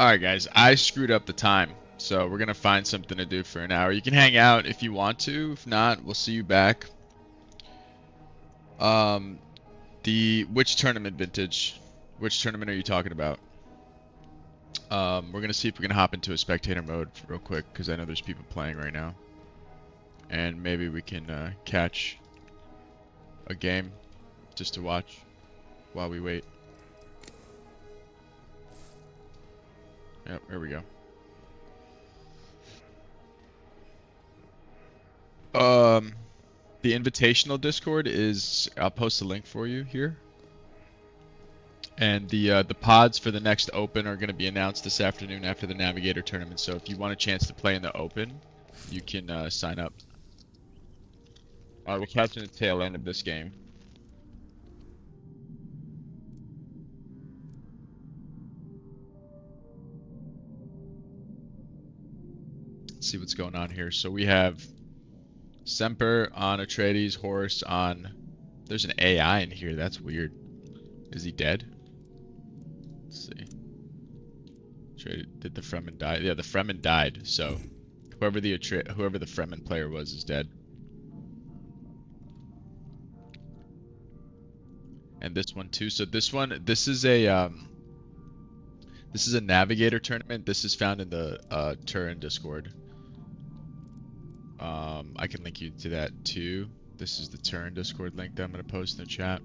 Alright guys, I screwed up the time, so we're gonna find something to do for an hour. You can hang out if you want to, if not, we'll see you back. Um, which tournament vintage? Which tournament are you talking about? We're gonna see if we can hop into a spectator mode real quick, because I know there's people playing right now. And maybe we can catch a game just to watch while we wait. Yep, here we go. The invitational Discord is, I'll post a link for you here. And the pods for the next Open are going to be announced this afternoon after the Navigator tournament. So if you want a chance to play in the Open, you can sign up. Alright, we're catching the tail end of this game. Let's see what's going on here. So we have Semper on Atreides, Horus on... There's an AI in here, that's weird. Is he dead? Let's see. Did the Fremen die? Yeah, the Fremen died, so whoever the Fremen player was is dead. And this one too. So this is a Navigator tournament. This is found in the Turin Discord. I can link you to that too. This is the Turin Discord link that I'm gonna post in the chat.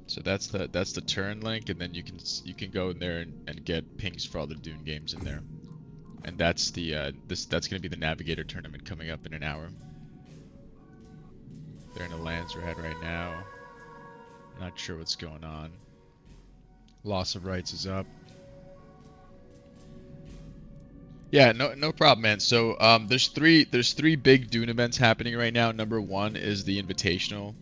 So that's the Turin link, and then you can go in there and get pings for all the Dune games in there. And that's the that's gonna be the Navigator tournament coming up in an hour. They're in a Lands Red right now. Not sure what's going on. Loss of rights is up. Yeah, no problem, man. So there's three big Dune events happening right now. Number one is the Invitational.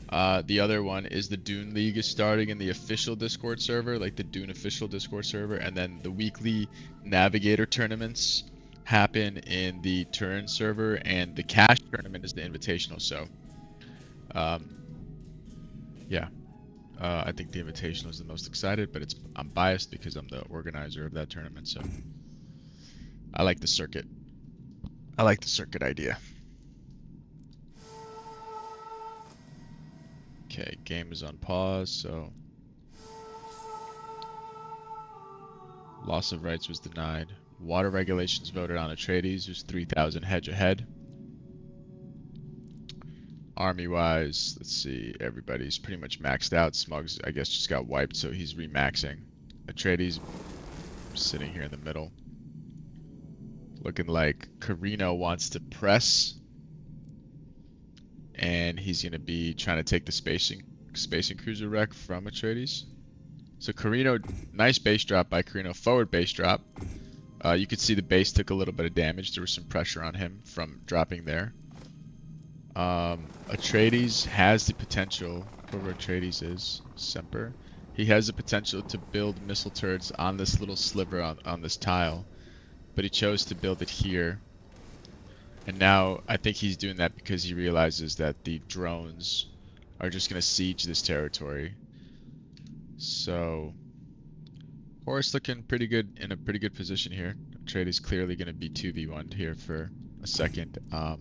The other one is the Dune League is starting in the official Discord server, like the Dune official Discord server, and then the weekly Navigator tournaments happen in the Turin server, and the cash tournament is the Invitational. So, yeah, I think the Invitational is the most excited, but I'm biased because I'm the organizer of that tournament. So, I like the circuit. I like the circuit idea. Okay, game is on pause, so loss of rights was denied. Water regulations voted on Atreides, who's 3,000 hedge ahead. Army-wise, let's see, everybody's pretty much maxed out. Smugs, I guess, just got wiped, so he's remaxing. Atreides sitting here in the middle. Looking like Carino wants to press. And he's going to be trying to take the spacing cruiser wreck from Atreides. So Carino, nice base drop by Carino, forward base drop. You could see the base took a little bit of damage. There was some pressure on him from dropping there. Atreides has the potential, whoever Atreides is, Semper, he has the potential to build missile turrets on this little sliver on this tile. But he chose to build it here. And now I think he's doing that because he realizes that the drones are just going to siege this territory. So Horus looking pretty good, in a pretty good position here. Trade is clearly going to be 2v1'd here for a second. I'm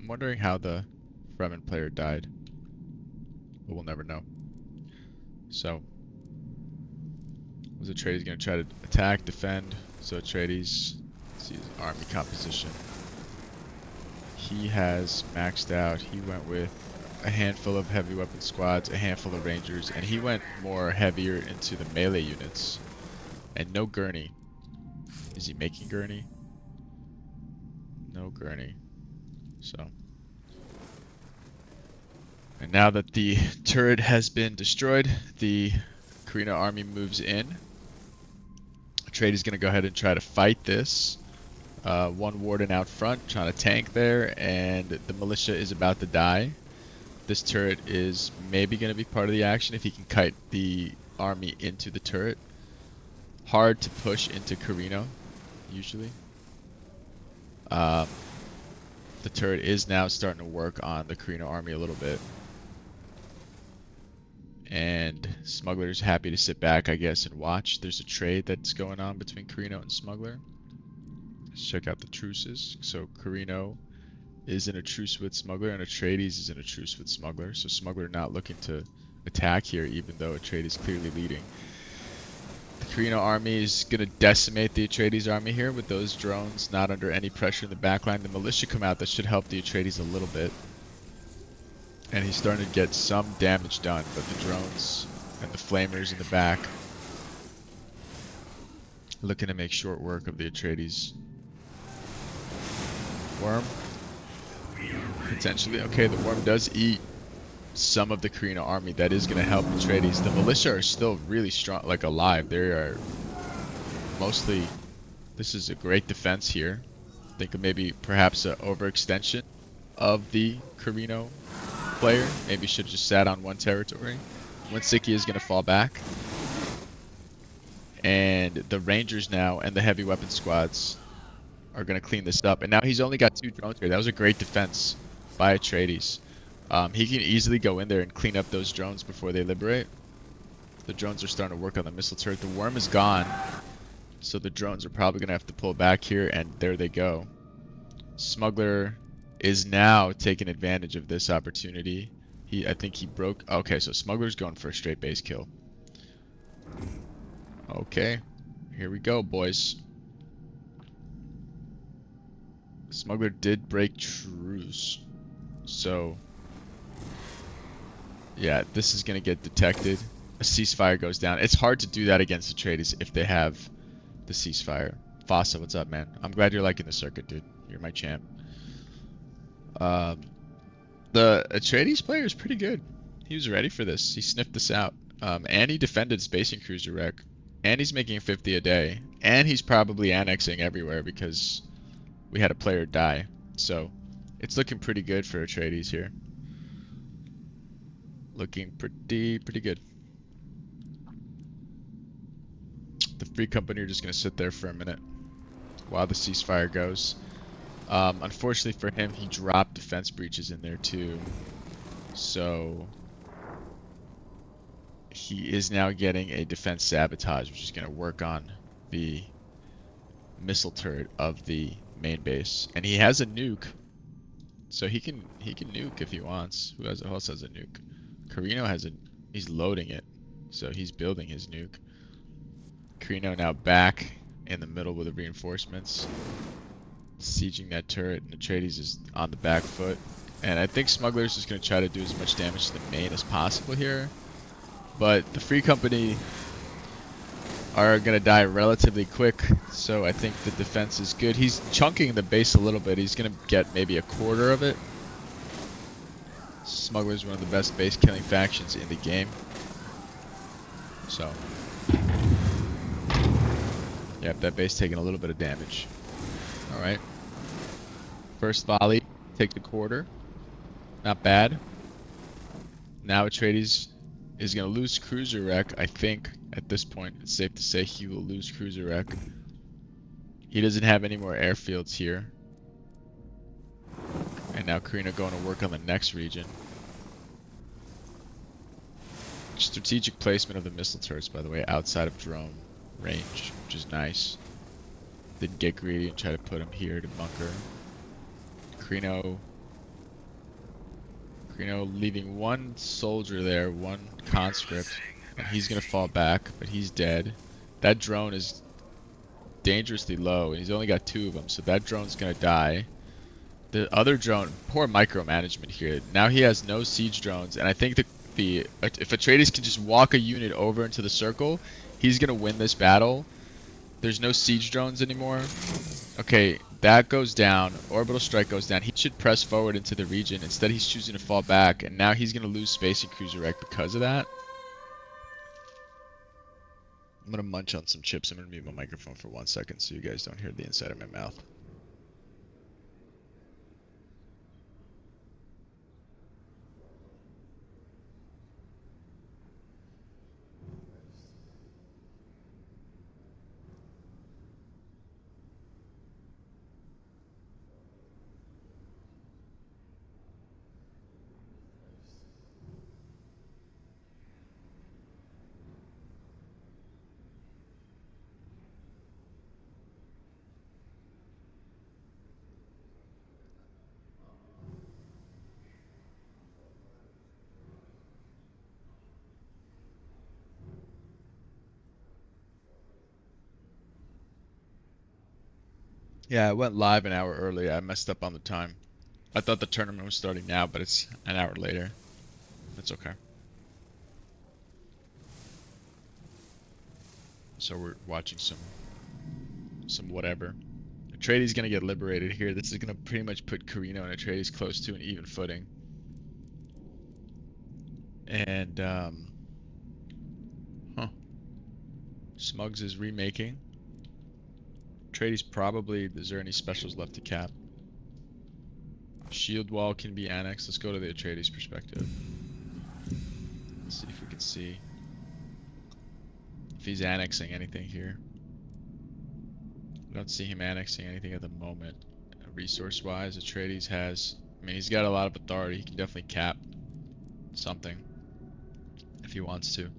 wondering how the Fremen player died. But we'll never know. So was Atreides going to try to attack, defend? So Atreides, let's see his army composition. He has maxed out. He went with a handful of heavy weapon squads, a handful of rangers, and he went more heavier into the melee units. And no gurney. Is he making gurney? No gurney. So. And now that the turret has been destroyed, the Carino army moves in. Trade is going to go ahead and try to fight this. One warden out front trying to tank there, and the militia is about to die. This turret is maybe going to be part of the action if he can kite the army into the turret. Hard to push into Carino, usually. The turret is now starting to work on the Carino army a little bit. And Smuggler's happy to sit back, I guess, and watch. There's a trade that's going on between Carino and Smuggler. Let's check out the truces. So Carino is in a truce with Smuggler, and Atreides is in a truce with Smuggler. So Smuggler not looking to attack here, even though Atreides is clearly leading. The Carino army is going to decimate the Atreides army here with those drones not under any pressure in the backline. The militia come out. That should help the Atreides a little bit. And he's starting to get some damage done, but the drones and the flamers in the back looking to make short work of the Atreides. Worm? Potentially. Okay, the worm does eat some of the Carino army. That is going to help Atreides. The militia are still really strong, like alive. They are mostly... This is a great defense here. Think of maybe perhaps an overextension of the Carino player. Maybe should have just sat on one territory. Winsicki is going to fall back. And the Rangers now and the heavy weapon squads are going to clean this up. And now he's only got 2 drones here. That was a great defense by Atreides. He can easily go in there and clean up those drones before they liberate. The drones are starting to work on the missile turret. The worm is gone. So the drones are probably going to have to pull back here. And there they go. Smuggler is now taking advantage of this opportunity. I think he broke... Okay, so Smuggler's going for a straight base kill. Okay. Here we go, boys. Smuggler did break truce. So... yeah, this is going to get detected. A ceasefire goes down. It's hard to do that against the Atreides if they have the ceasefire. Fasa, what's up, man? I'm glad you're liking the circuit, dude. You're my champ. The Atreides player is pretty good. He was ready for this. He sniffed this out. And he defended Spacing Cruiser Wreck. And he's making 50 a day. And he's probably annexing everywhere because we had a player die. So, it's looking pretty good for Atreides here. Looking pretty good. The Free Company are just going to sit there for a minute while the ceasefire goes. Unfortunately for him, he dropped defense breaches in there too. So he is now getting a defense sabotage, which is going to work on the missile turret of the main base. And he has a nuke, so he can nuke if he wants. Who else has a nuke? Carino has he's loading it, so he's building his nuke. Carino now back in the middle with the reinforcements, sieging that turret, and Atreides is on the back foot. And I think Smuggler's just going to try to do as much damage to the main as possible here. But the Free Company are going to die relatively quick, so I think the defense is good. He's chunking the base a little bit. He's going to get maybe a quarter of it. Smuggler's one of the best base killing factions in the game. So, yep, that base taking a little bit of damage. Alright. First volley, take the quarter. Not bad. Now Atreides is going to lose Cruiser Wreck. I think at this point it's safe to say he will lose Cruiser Wreck. He doesn't have any more airfields here. And now Carino going to work on the next region. Strategic placement of the missile turrets, by the way, outside of drone range, which is nice. Didn't get greedy and try to put him here to bunker. Carino leaving one soldier there, one conscript, and he's gonna fall back, but he's dead. That drone is dangerously low, and he's only got 2 of them, so that drone's gonna die. The other drone, poor micromanagement here. Now he has no siege drones, and I think if Atreides can just walk a unit over into the circle, he's gonna win this battle. There's no siege drones anymore. Okay, that goes down. Orbital strike goes down. He should press forward into the region. Instead, he's choosing to fall back, and now he's gonna lose Spacing Cruiser Wreck because of that. I'm gonna munch on some chips. I'm gonna mute my microphone for 1 second so you guys don't hear the inside of my mouth. Yeah, it went live an hour early. I messed up on the time. I thought the tournament was starting now, but it's an hour later. That's okay. So we're watching some whatever. Atreides gonna get liberated here. This is gonna pretty much put Carino and Atreides close to an even footing. And huh. Smugs is remaking. Atreides probably. Is there any specials left to cap? Shield wall can be annexed. Let's go to the Atreides perspective. Let's see if we can see if he's annexing anything here. I don't see him annexing anything at the moment. Resource-wise, Atreides has... I mean, he's got a lot of authority. He can definitely cap something if he wants to.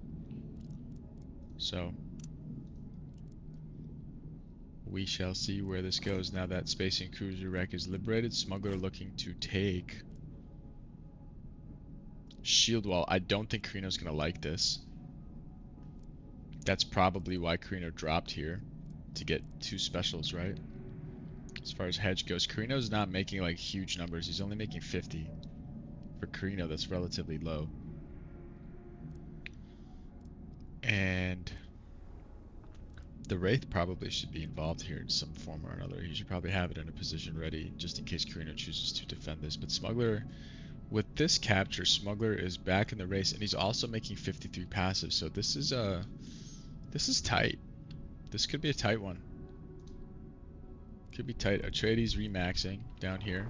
So, we shall see where this goes now that Space and Cruiser wreck is liberated. Smuggler looking to take Shield Wall. I don't think Carino's going to like this. That's probably why Carino dropped here, to get 2 specials, right? As far as hedge goes, Carino's not making like huge numbers. He's only making 50. For Carino, that's relatively low. And the Wraith probably should be involved here in some form or another. He should probably have it in a position ready just in case Carino chooses to defend this. But Smuggler, with this capture, Smuggler is back in the race, and he's also making 53 passive. So this is tight. This could be a tight one. Could be tight. Atreides remaxing down here.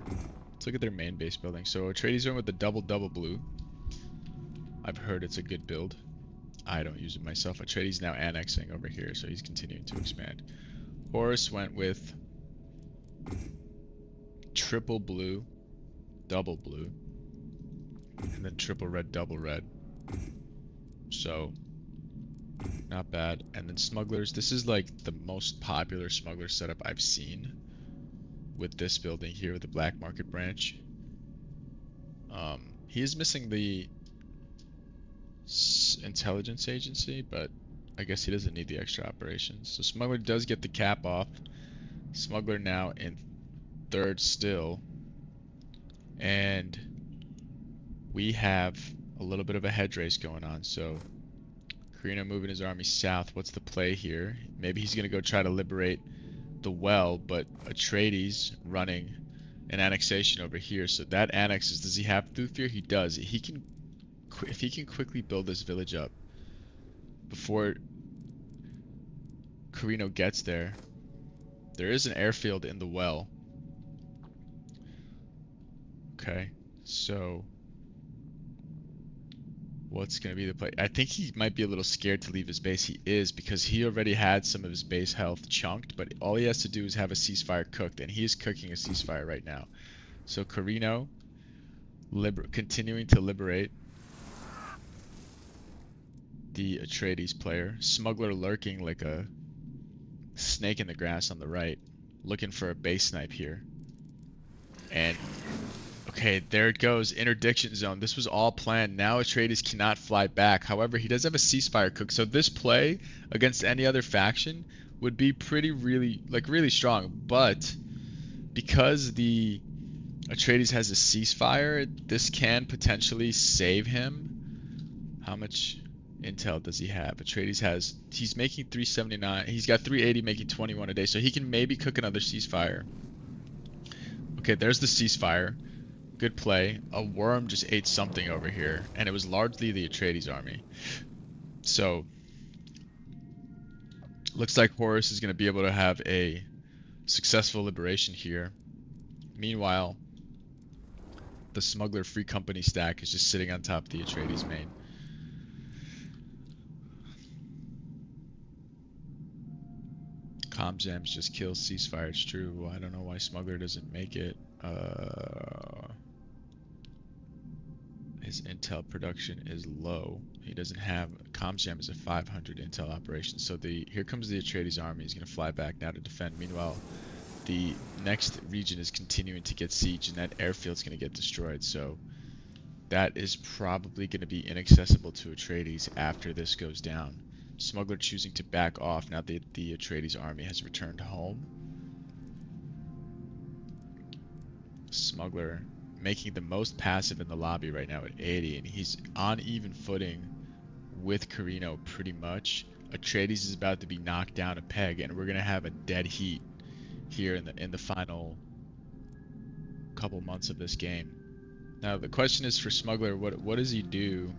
Let's look at their main base building. So Atreides went with the double blue. I've heard it's a good build. I don't use it myself. Atreides now annexing over here, so he's continuing to expand. Horus went with triple blue, double blue, and then triple red, double red. So, not bad. And then Smugglers. This is like the most popular Smuggler setup I've seen with this building here with the Black Market branch. He is missing the intelligence agency, but I guess he doesn't need the extra operations. So Smuggler does get the cap off. Smuggler now in 3rd still. And we have a little bit of a hedge race going on. So Carino moving his army south. What's the play here? Maybe he's going to go try to liberate the well, but Atreides running an annexation over here. So that annexes. Does he have Thufir? He does. He can, if he can quickly build this village up before Carino gets there. There is an airfield in the well. Okay, so what's going to be the play? I think he might be a little scared to leave his base. He is, because he already had some of his base health chunked, but all he has to do is have a ceasefire cooked, and he is cooking a ceasefire right now. So Carino continuing to liberate the Atreides player. Smuggler lurking like a snake in the grass on the right, looking for a base snipe here. And okay, there it goes. Interdiction zone. This was all planned. Now Atreides cannot fly back. However, he does have a ceasefire cook. So this play against any other faction would be really strong. But because the Atreides has a ceasefire, this can potentially save him. How much intel does he have? Atreides he's making 379. He's got 380, making 21 a day. So he can maybe cook another ceasefire. Okay, there's the ceasefire. Good play. A worm just ate something over here, and it was largely the Atreides army. So, looks like Horus is going to be able to have a successful liberation here. Meanwhile, the Smuggler Free Company stack is just sitting on top of the Atreides main. Comm jams just kills ceasefire. It's true. I don't know why Smuggler doesn't make it. His intel production is low. He doesn't have... Comm jam is a 500 intel operation. So here comes the Atreides army. He's going to fly back now to defend. Meanwhile, the next region is continuing to get siege, and that airfield's going to get destroyed. So that is probably going to be inaccessible to Atreides after this goes down. Smuggler choosing to back off now that the Atreides army has returned home. Smuggler making the most passive in the lobby right now at 80, and he's on even footing with Carino pretty much. Atreides is about to be knocked down a peg, and we're gonna have a dead heat here in the final couple months of this game. Now the question is for Smuggler, what does he do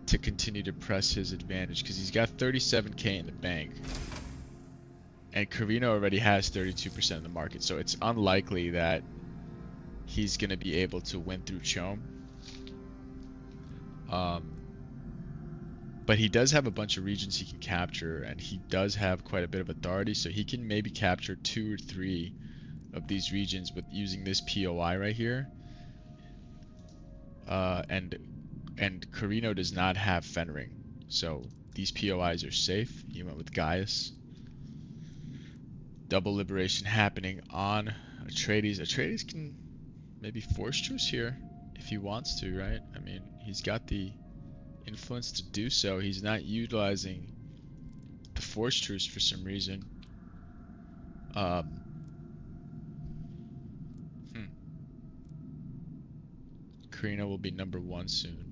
to continue to press his advantage? Because he's got 37k in the bank, and Carino already has 32% of the market, so it's unlikely that he's gonna be able to win through Chom. But he does have a bunch of regions he can capture, and he does have quite a bit of authority, so he can maybe capture 2 or 3 of these regions with using this POI right here. And Carino does not have Fenring, so these POIs are safe. He went with Gaius. Double liberation happening on Atreides. Atreides can maybe force truce here if he wants to, right? I mean, he's got the influence to do so. He's not utilizing the force truce for some reason. Carino will be number 1 soon,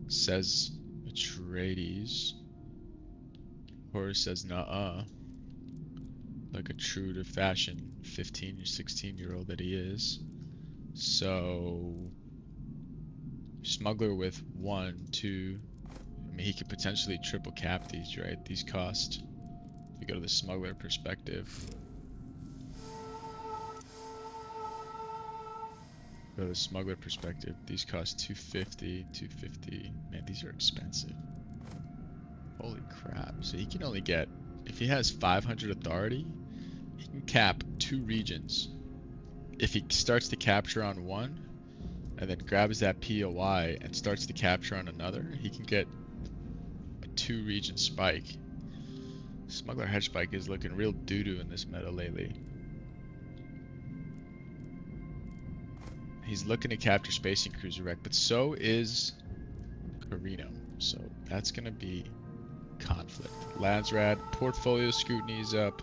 says Atreides. Horus says nuh-uh, like a true to fashion 15 or 16-year-old that he is. So Smuggler with 1, 2, I mean, he could potentially triple cap these, right? These cost, if you go to the Smuggler perspective, these cost 250, 250. Man, these are expensive. Holy crap. So he can only get, if he has 500 authority, he can cap 2 regions. If he starts to capture on one, and then grabs that POI and starts to capture on another, he can get a 2 region spike. Smuggler Hedge Spike is looking real doo-doo in this meta lately. He's looking to capture Spacing Cruiser Wreck, but so is Carino. So that's going to be conflict. Lansrad, portfolio scrutiny is up.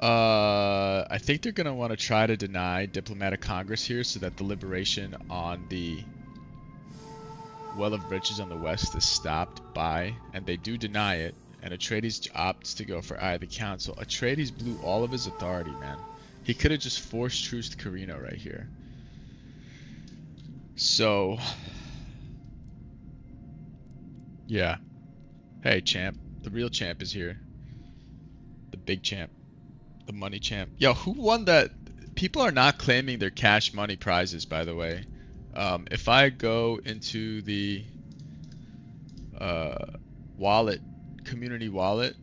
I think they're going to want to try to deny Diplomatic Congress here so that the liberation on the Well of Riches on the west is stopped by, and they do deny it, and Atreides opts to go for Eye of the Council. Atreides blew all of his authority, man. He could have just forced truce Carino right here. So, yeah. Hey, champ. The real champ is here. The big champ. The money champ. Yo, who won that? People are not claiming their cash money prizes, by the way. If I go into the wallet, community wallet,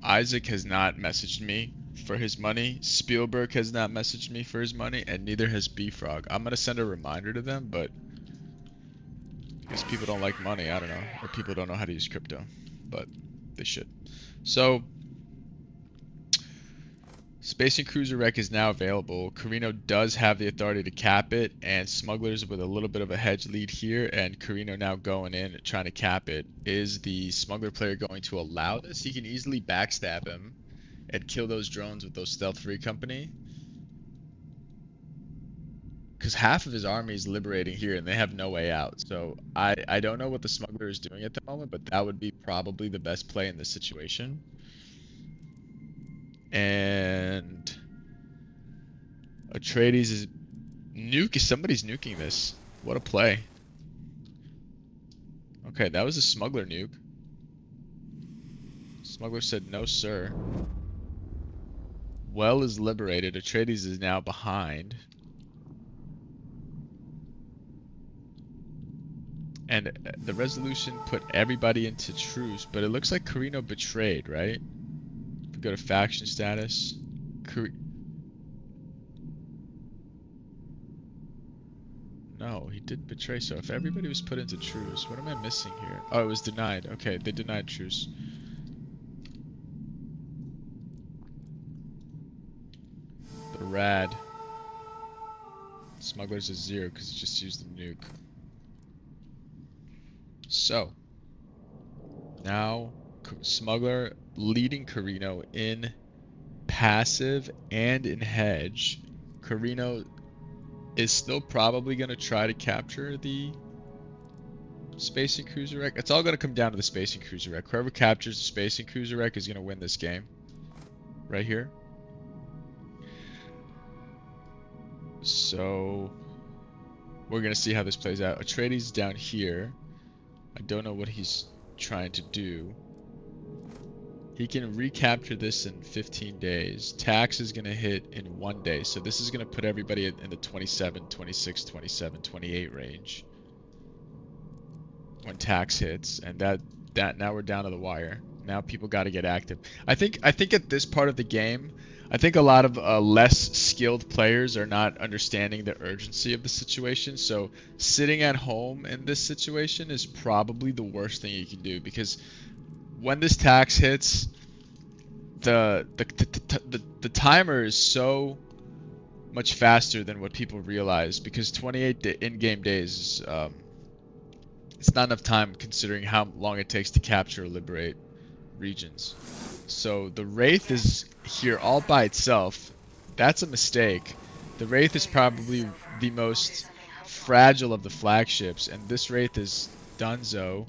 Isaac has not messaged me for his money. Spielberg has not messaged me for his money, and neither has B-Frog. I'm gonna send a reminder to them, but because people don't like money, I don't know, or people don't know how to use crypto, but they should. So, Spacing Cruiser Wreck is now available. Carino does have the authority to cap it, and Smugglers with a little bit of a hedge lead here, and Carino now going in and trying to cap it. Is the Smuggler player going to allow this? He can easily backstab him and kill those drones with those Stealth Free Company, because half of his army is liberating here and they have no way out. So I don't know what the Smuggler is doing at the moment, but that would be probably the best play in this situation. And Atreides is somebody's nuking this. What a play. Okay, that was a Smuggler nuke. Smuggler said no sir. Well is liberated. Atreides is now behind. And the resolution put everybody into truce, but it looks like Carino betrayed, right? If we go to faction status, no, he did betray. So if everybody was put into truce, what am I missing here? Oh, it was denied. Okay, they denied truce. The rad. Smugglers is 0 because he just used the nuke. So, now Smuggler leading Carino in passive and in hedge, Carino is still probably going to try to capture the Space and Cruiser Wreck. It's all going to come down to the Space and Cruiser Wreck. Whoever captures the Space and Cruiser Wreck is going to win this game. Right here. So we're going to see how this plays out. Atreides down here. I don't know what he's trying to do. He can recapture this in 15 days. Tax is going to hit in 1 day. So this is going to put everybody in the 27, 26, 27, 28 range when tax hits. And that now we're down to the wire. Now people got to get active. I think at this part of the game, I think a lot of less skilled players are not understanding the urgency of the situation. So sitting at home in this situation is probably the worst thing you can do, because when this tax hits, the timer is so much faster than what people realize, because 28 in-game days is it's not enough time considering how long it takes to capture or liberate regions. So the Wraith is here all by itself. That's a mistake. The Wraith is probably the most fragile of the flagships, and this Wraith is donezo.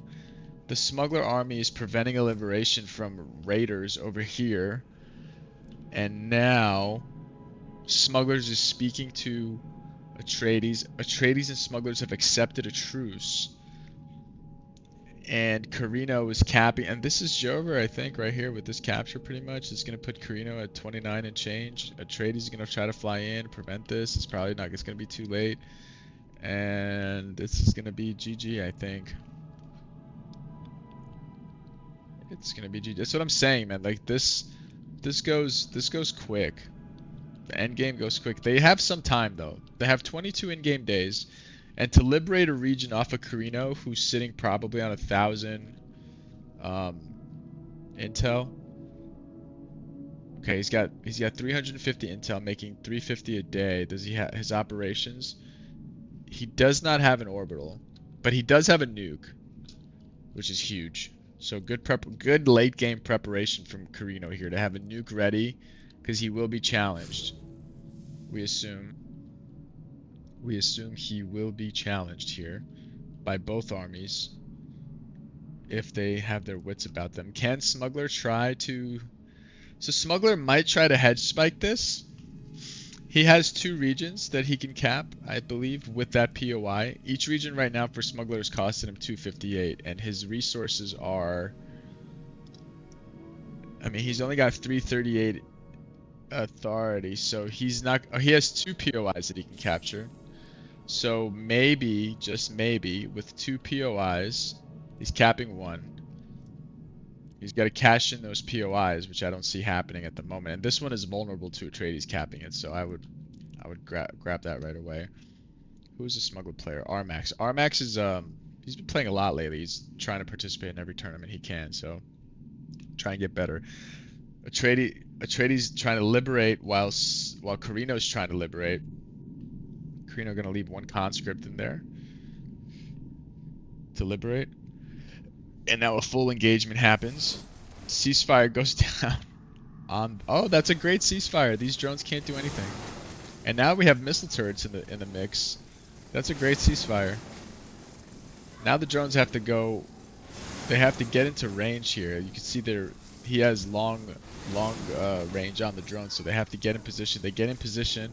The smuggler army is preventing a liberation from raiders over here. And now smugglers is speaking to Atreides. Atreides and smugglers have accepted a truce. And Carino is capping, and this is Jover, I think, right here with this capture pretty much. It's going to put Carino at 29 and change. Atreides is going to try to fly in, prevent this. It's probably not, it's going to be too late. And this is going to be GG, I think. It's going to be GG. That's what I'm saying, man. Like this goes quick. The end game goes quick. They have some time, though. They have 22 in-game days. And to liberate a region off of Carino, who's sitting probably on 1,000 intel. Okay, he's got 350 intel, making 350 a day. Does he have his operations? He does not have an orbital, but he does have a nuke, which is huge. So good late game preparation from Carino here to have a nuke ready, because he will be challenged. We assume he will be challenged here by both armies if they have their wits about them. Can Smuggler try to... So Smuggler might try to hedge spike this. He has 2 regions that he can cap, I believe, with that POI. Each region right now for Smuggler is costing him 258, and his resources are... I mean, he's only got 338 authority, so he's not... He has 2 POIs that he can capture. So maybe, just maybe, with 2 POIs, he's capping 1. He's got to cash in those POIs, which I don't see happening at the moment. And this one is vulnerable to Atreides capping it, so I would grab that right away. Who's a smuggler player? Armax. Armax is he's been playing a lot lately. He's trying to participate in every tournament he can, so try and get better. Atreides trying to liberate while Carino's trying to liberate. Carino gonna leave 1 conscript in there to liberate. And now a full engagement happens. Ceasefire goes down on... Oh, that's a great ceasefire. These drones can't do anything. And now we have missile turrets in the mix. That's a great ceasefire. Now the drones have to go... They have to get into range here. You can see he has long range on the drone, so they have to get in position. They get in position,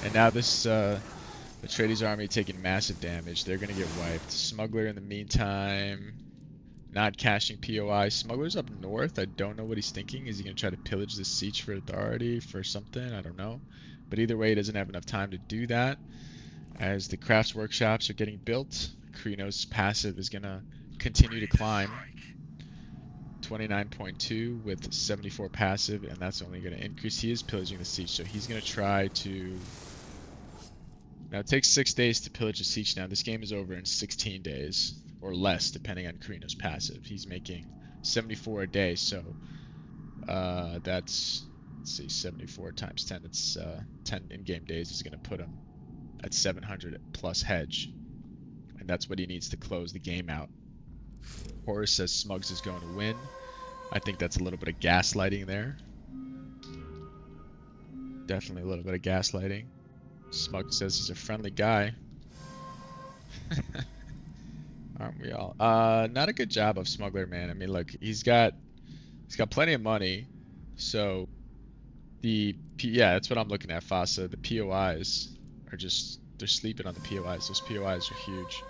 and now this Atreides army taking massive damage. They're gonna get wiped. Smuggler in the meantime, not cashing POI. Smuggler's up north. I don't know what he's thinking. Is he gonna try to pillage the siege for authority for something? I don't know. But either way, he doesn't have enough time to do that. As the crafts workshops are getting built, Carino's passive is gonna continue to climb. 29.2 with 74 passive, and that's only going to increase. He is pillaging the siege, so he's going to try to... Now, it takes 6 days to pillage a siege now. This game is over in 16 days, or less, depending on Carino's passive. He's making 74 a day, so that's... Let's see, 74 times 10. It's 10 in-game days is going to put him at 700 plus hedge. And that's what he needs to close the game out. Horus says Smugs is going to win. I think that's a little bit of gaslighting there. Definitely a little bit of gaslighting. Smug says he's a friendly guy. Aren't we all? Not a good job of Smuggler, man. I mean, look, he's got plenty of money. So yeah, that's what I'm looking at, Fasa. The POIs are just they're sleeping on the POIs. Those POIs are huge.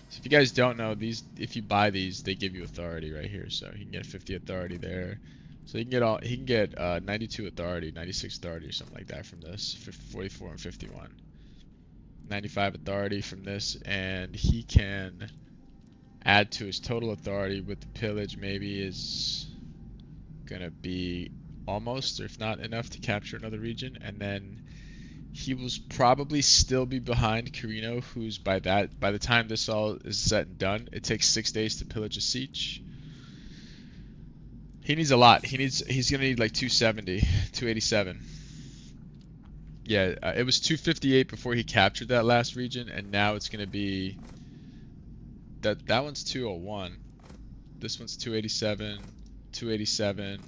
So if you guys don't know, if you buy these, they give you authority right here. So he can get 50 authority there. So he can get 92 authority, 96 authority or something like that from this. 44 and 51. 95 authority from this, and he can add to his total authority with the pillage maybe is gonna be almost, or if not enough, to capture another region, and then he will probably still be behind Carino, who's by the time this all is said and done, it takes 6 days to pillage a siege. He needs a lot. He's gonna need like 270, 287. Yeah, it was 258 before he captured that last region, and now it's gonna be that one's 201. This one's 287, 287,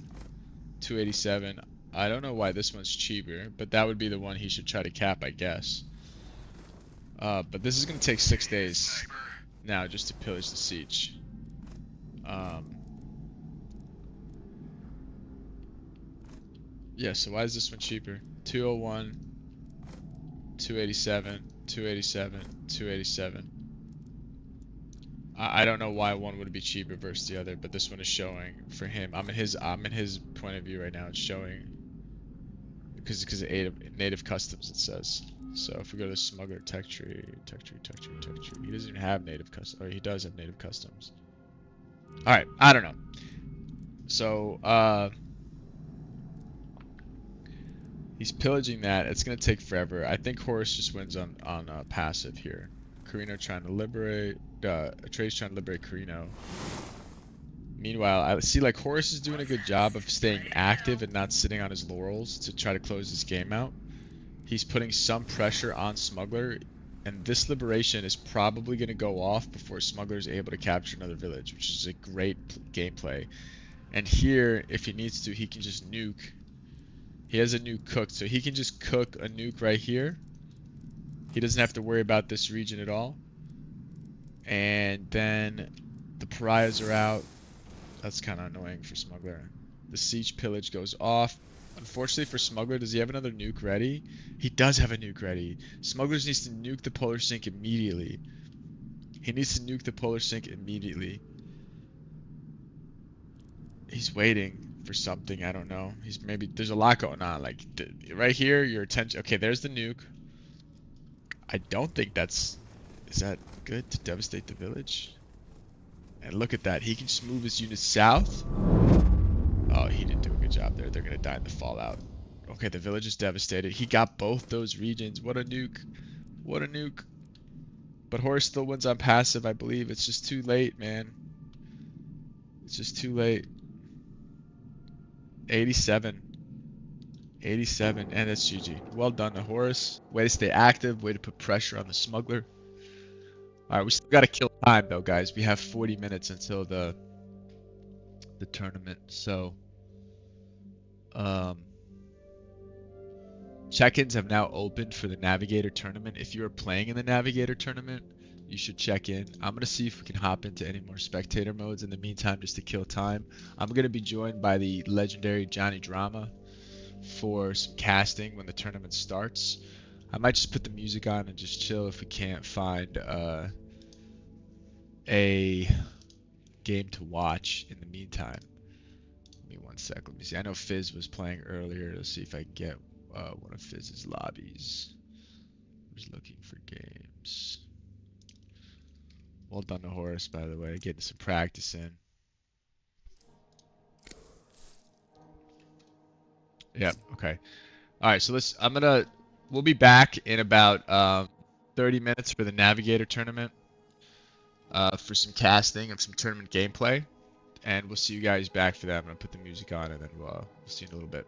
287. I don't know why this one's cheaper, but that would be the one he should try to cap, I guess. But this is going to take 6 days now just to pillage the siege. Yeah, so why is this one cheaper? 201, 287, 287, 287. I don't know why one would be cheaper versus the other, but this one is showing for him. I'm in his point of view right now. It's showing because of native customs, it says. So if we go to smuggler tech tree, he doesn't even have native customs. Oh, he does have native customs. All right, I don't know. So he's pillaging that. It's gonna take forever. I think Horus just wins on passive here. Carino trying to liberate. Atreus trying to liberate Carino. Meanwhile, I see like Horus is doing a good job of staying active and not sitting on his laurels to try to close this game out. He's putting some pressure on Smuggler, and this liberation is probably going to go off before Smuggler is able to capture another village, which is a great gameplay. And here, if he needs to, he can just nuke. He has a nuke cooked, so he can just cook a nuke right here. He doesn't have to worry about this region at all. And then the pariahs are out. That's kind of annoying for Smuggler. The siege pillage goes off. Unfortunately for Smuggler, does he have another nuke ready? He does have a nuke ready. Smuggler needs to nuke the polar sink immediately. He needs to nuke the polar sink immediately. He's waiting for something, I don't know. There's a lot going on. Like, right here, your attention. Okay, there's the nuke. I don't think is that good to devastate the village? And look at that. He can just move his units south. Oh, he didn't do a good job there. They're going to die in the fallout. Okay, the village is devastated. He got both those regions. What a nuke. What a nuke. But Horus still wins on passive, I believe. It's just too late, man. It's just too late. 87. 87. And that's GG. Well done to Horus. Way to stay active. Way to put pressure on the Smuggler. Alright, we still gotta kill time though, guys. We have 40 minutes until the tournament, so check-ins have now opened for the Navigator tournament. If you are playing in the Navigator tournament, you should check in. I'm gonna see if we can hop into any more spectator modes in the meantime just to kill time. I'm gonna be joined by the legendary Johnny Drama for some casting when the tournament starts. I might just put the music on and just chill if we can't find a game to watch in the meantime. Give me one sec. Let me see. I know Fizz was playing earlier. Let's see if I can get one of Fizz's lobbies. Who's looking for games? Well done to Horus, by the way. Getting some practice in. Yep. Okay. All right. So we'll be back in about 30 minutes for the Navigator tournament. For some casting and some tournament gameplay, and we'll see you guys back for that. I'm gonna put the music on, and then we'll see you in a little bit.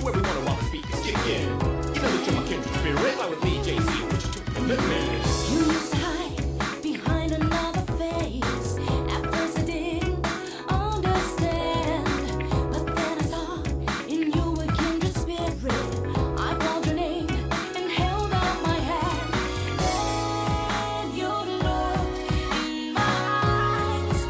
everyone while the speakers kick in. You know that you're my kindred spirit. Fly with me, JC, what you took from the man. You used to hide behind another face. At first I didn't understand, but then I saw in you a kindred spirit. I called your name and held out my hand. Then you looked in my eyes.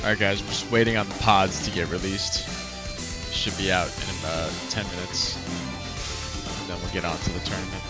Alright guys, we're just waiting on the pods to get released. Should be out in about 10 minutes. And then we'll get on to the tournament.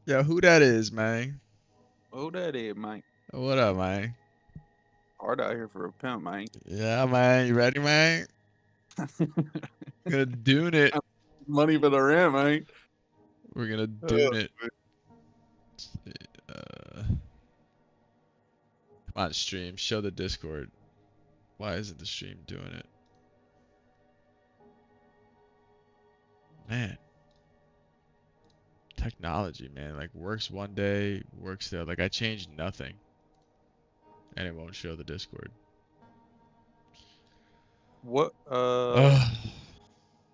Yo, who that is, man? Oh, that is, man. What up, man? Hard out here for a pimp, man. Yeah, man. You ready, man? Gonna dune it. Money for the rim, man. We're gonna dune it. Come on, stream. Show the Discord. Why isn't the stream doing it? Man. Technology, man. Like, works one day, works the other. Like, I changed nothing. And it won't show the Discord. What Ugh.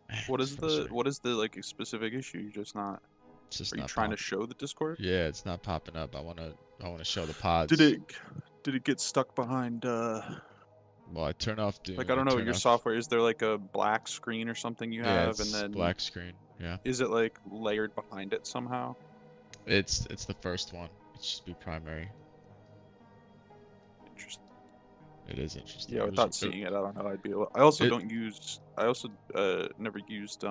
Man, what is frustrating. like specific issue? You just not It's just Are you not trying to popping. show the Discord? Yeah, it's not popping up. I wanna show the pods. Did it get stuck behind Well, I turn off Doom. like I don't know your software, is there like a black screen or something you Yeah, have and it's then black screen. Yeah. is it like layered behind it somehow? It's the first one. It should be primary. Interesting. It is interesting. Yeah, It was- without seeing it, I don't know. I also It- don't use. I also never used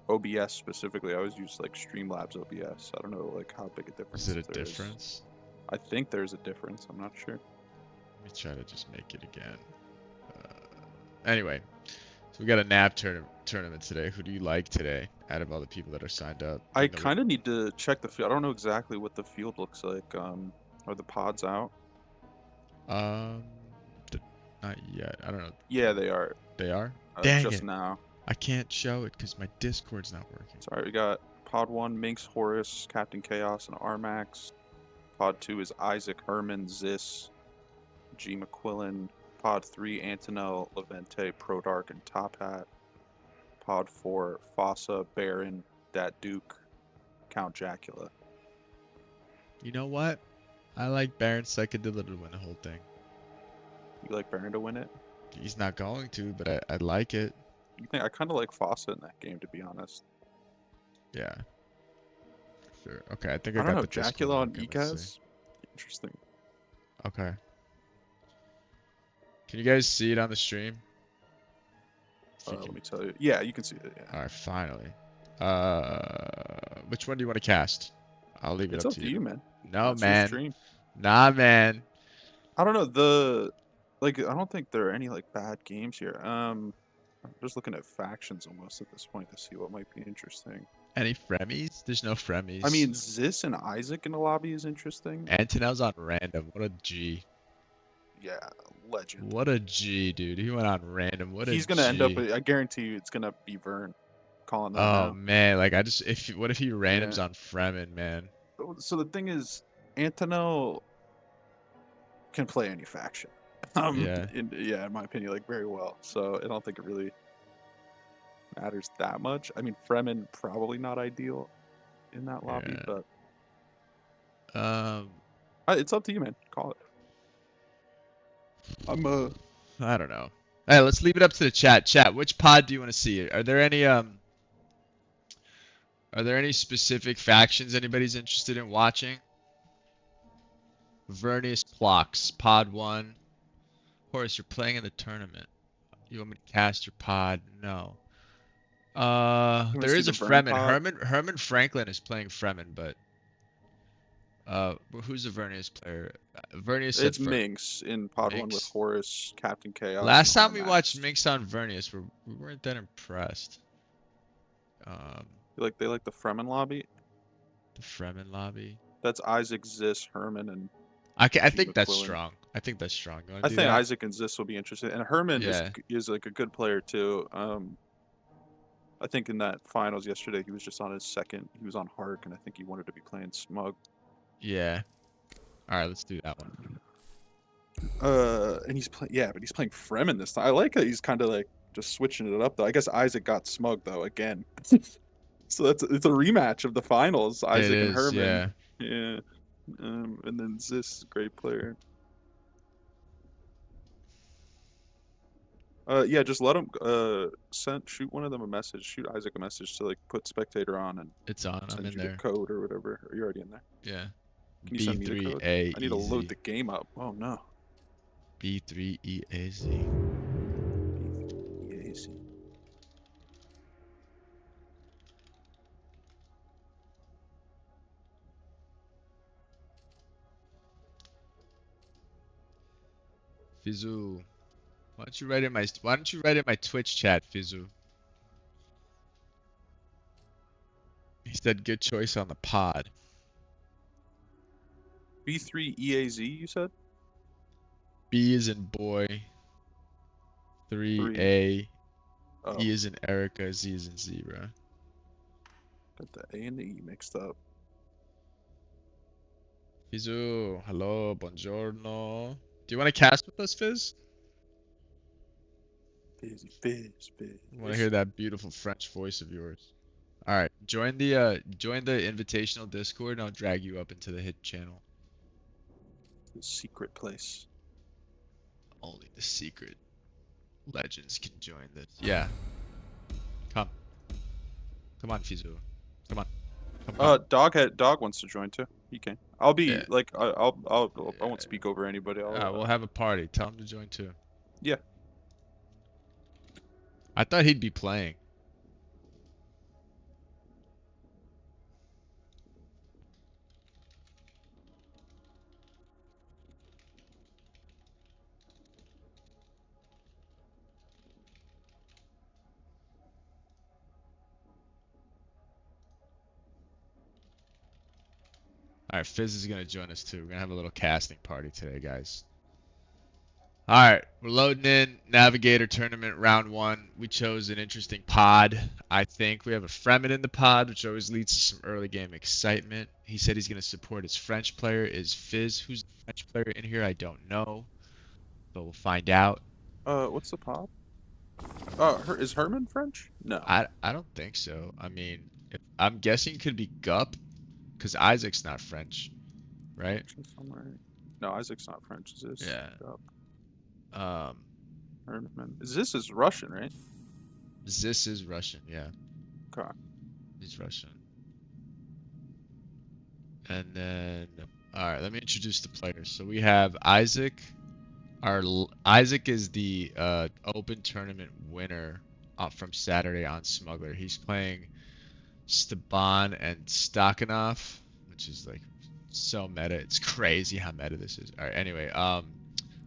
OBS specifically. I always use like Streamlabs OBS. I don't know like how big a difference. Is it a there is. difference? I think there's a difference. I'm not sure. Let me try to just make it again. Anyway, so we got a nap tournament today. Who do you like today out of all the people that are signed up? I Even though we- kind of need to check the field. I don't know exactly what the field looks like. Are the pods out? th- not yet. I don't know. Yeah, they are. They are? Dang just it. now. I can't show it because my Discord's not working. Sorry, we got Pod 1, Minx, Horus, Captain Chaos, and Armax. Pod 2 is Isaac, Herman, Zis, G. McQuillan. Pod 3, Antonel, Levente, Prodark, and Top Hat. Pod 4, Fossa, Baron, Dat Duke, Count Jacula. You know what? I like Baron Psychedilla to win the whole thing. You like Baron to win it? He's not going to, but I like it. You think I kind of like Fossa in that game, to be honest. Yeah. Sure. Okay, I think I I don't got know, the Discord Jacula on link, let's see. Ekaz? Interesting. Okay. Can you guys see it on the stream? If you Let can- me tell you. Yeah, you can see it. Yeah. Alright, finally. Which one do you want to cast? I'll leave it It's up up to to you. you, man. No, It's your man. stream. Nah, man. I don't know I don't think there are any like bad games here. I'm just looking at factions almost at this point to see what might be interesting. Any fremies? There's no fremies. I mean, Zis and Isaac in the lobby is interesting. Antonel's on random. What a G. Yeah, legend. What a G, dude. He went on random. What a G. He's gonna end up. I guarantee you, it's gonna be Vern calling that Oh out. man, like what if he randoms on Fremen, man? So the thing is, Antonel can play any faction. Yeah. In my opinion, like very well. So I don't think it really matters that much. I mean, Fremen probably not ideal in that lobby, Yeah. but it's up to you, man. Call it. I don't know. Hey, let's leave it up to the chat. Chat, which pod do you want to see? Are there any specific factions anybody's interested in watching? Vernius Plox, Pod 1. Horace, you're playing in the tournament. You want me to cast your pod? No. wanna There see is a the Vern Fremen. pod? Herman Franklin is playing Fremen, but who's the Vernius player? Vernius said It's Minx in Pod 1 with Minx. Horus, Captain Chaos. Last and time we watched Armax. Minx on Vernius, we weren't that impressed. They like the Fremen lobby. The Fremen lobby. That's Isaac, Zis, Herman, and I G. think that's McQuillan. strong. I think that's strong. You wanna I do think that? Isaac and Zis will be interested. And Herman Yeah. is like a good player too. I think in that finals yesterday he was just on his second. He was on Hark, and I think he wanted to be playing Smug. Yeah. All right, let's do that one. And he's playing. Yeah, but he's playing Fremen this time. I like that he's kind of like just switching it up though. I guess Isaac got Smug though again. So it's a rematch of the finals. Isaac It and is, Herman. yeah. Yeah. And then Zis, great player. Yeah, just let him shoot one of them a message. Shoot Isaac a message to like put spectator on and It's on. I'm send in you there. the code or whatever. Or you're already in there. Yeah. Can you send me the code? B3A I need to load the game up. Oh no. B3EAZ. Fizu. Why don't you write in my Twitch chat, Fizu? He said good choice on the pod. B3 EAZ, you said? B is in boy, 3. 3A, Oh, E is in Erica, Z is in zebra. got the A and the E mixed up. Fizu, hello, buongiorno. Do you want to cast with us, Fizz? Fizz. Want to hear that beautiful French voice of yours? All right, join the invitational Discord, and I'll drag you up into the hit channel. The secret place. Only the secret legends can join this. Yeah. Come on, Fizu. Come on. Dog wants to join too. He can. I'll be Yeah. like I won't speak over anybody. We'll have a party. Tell him to join too. Yeah. I thought he'd be playing. Alright, Fizz is gonna join us too. We're gonna have a little casting party today, guys. Alright, we're loading in Navigator Tournament Round 1. We chose an interesting pod, I think. We have a Fremen in the pod, which always leads to some early game excitement. He said he's gonna support his French player. Is Fizz, who's the French player in here? I don't know. But we'll find out. What's the pod? Is Herman French? No. I don't think so. I mean, I'm guessing it could be Gup, because Isaac's not French, right? Somewhere. No, Isaac's not French. Is this? Yeah. Herman. This is Russian, right? This is Russian, yeah. Okay. He's Russian. And then, alright, let me introduce the players. So we have Isaac. Isaac is the open tournament winner from Saturday on Smuggler. He's playing Staban and Stakhanov, which is like so meta. It's crazy how meta this is. Alright, anyway,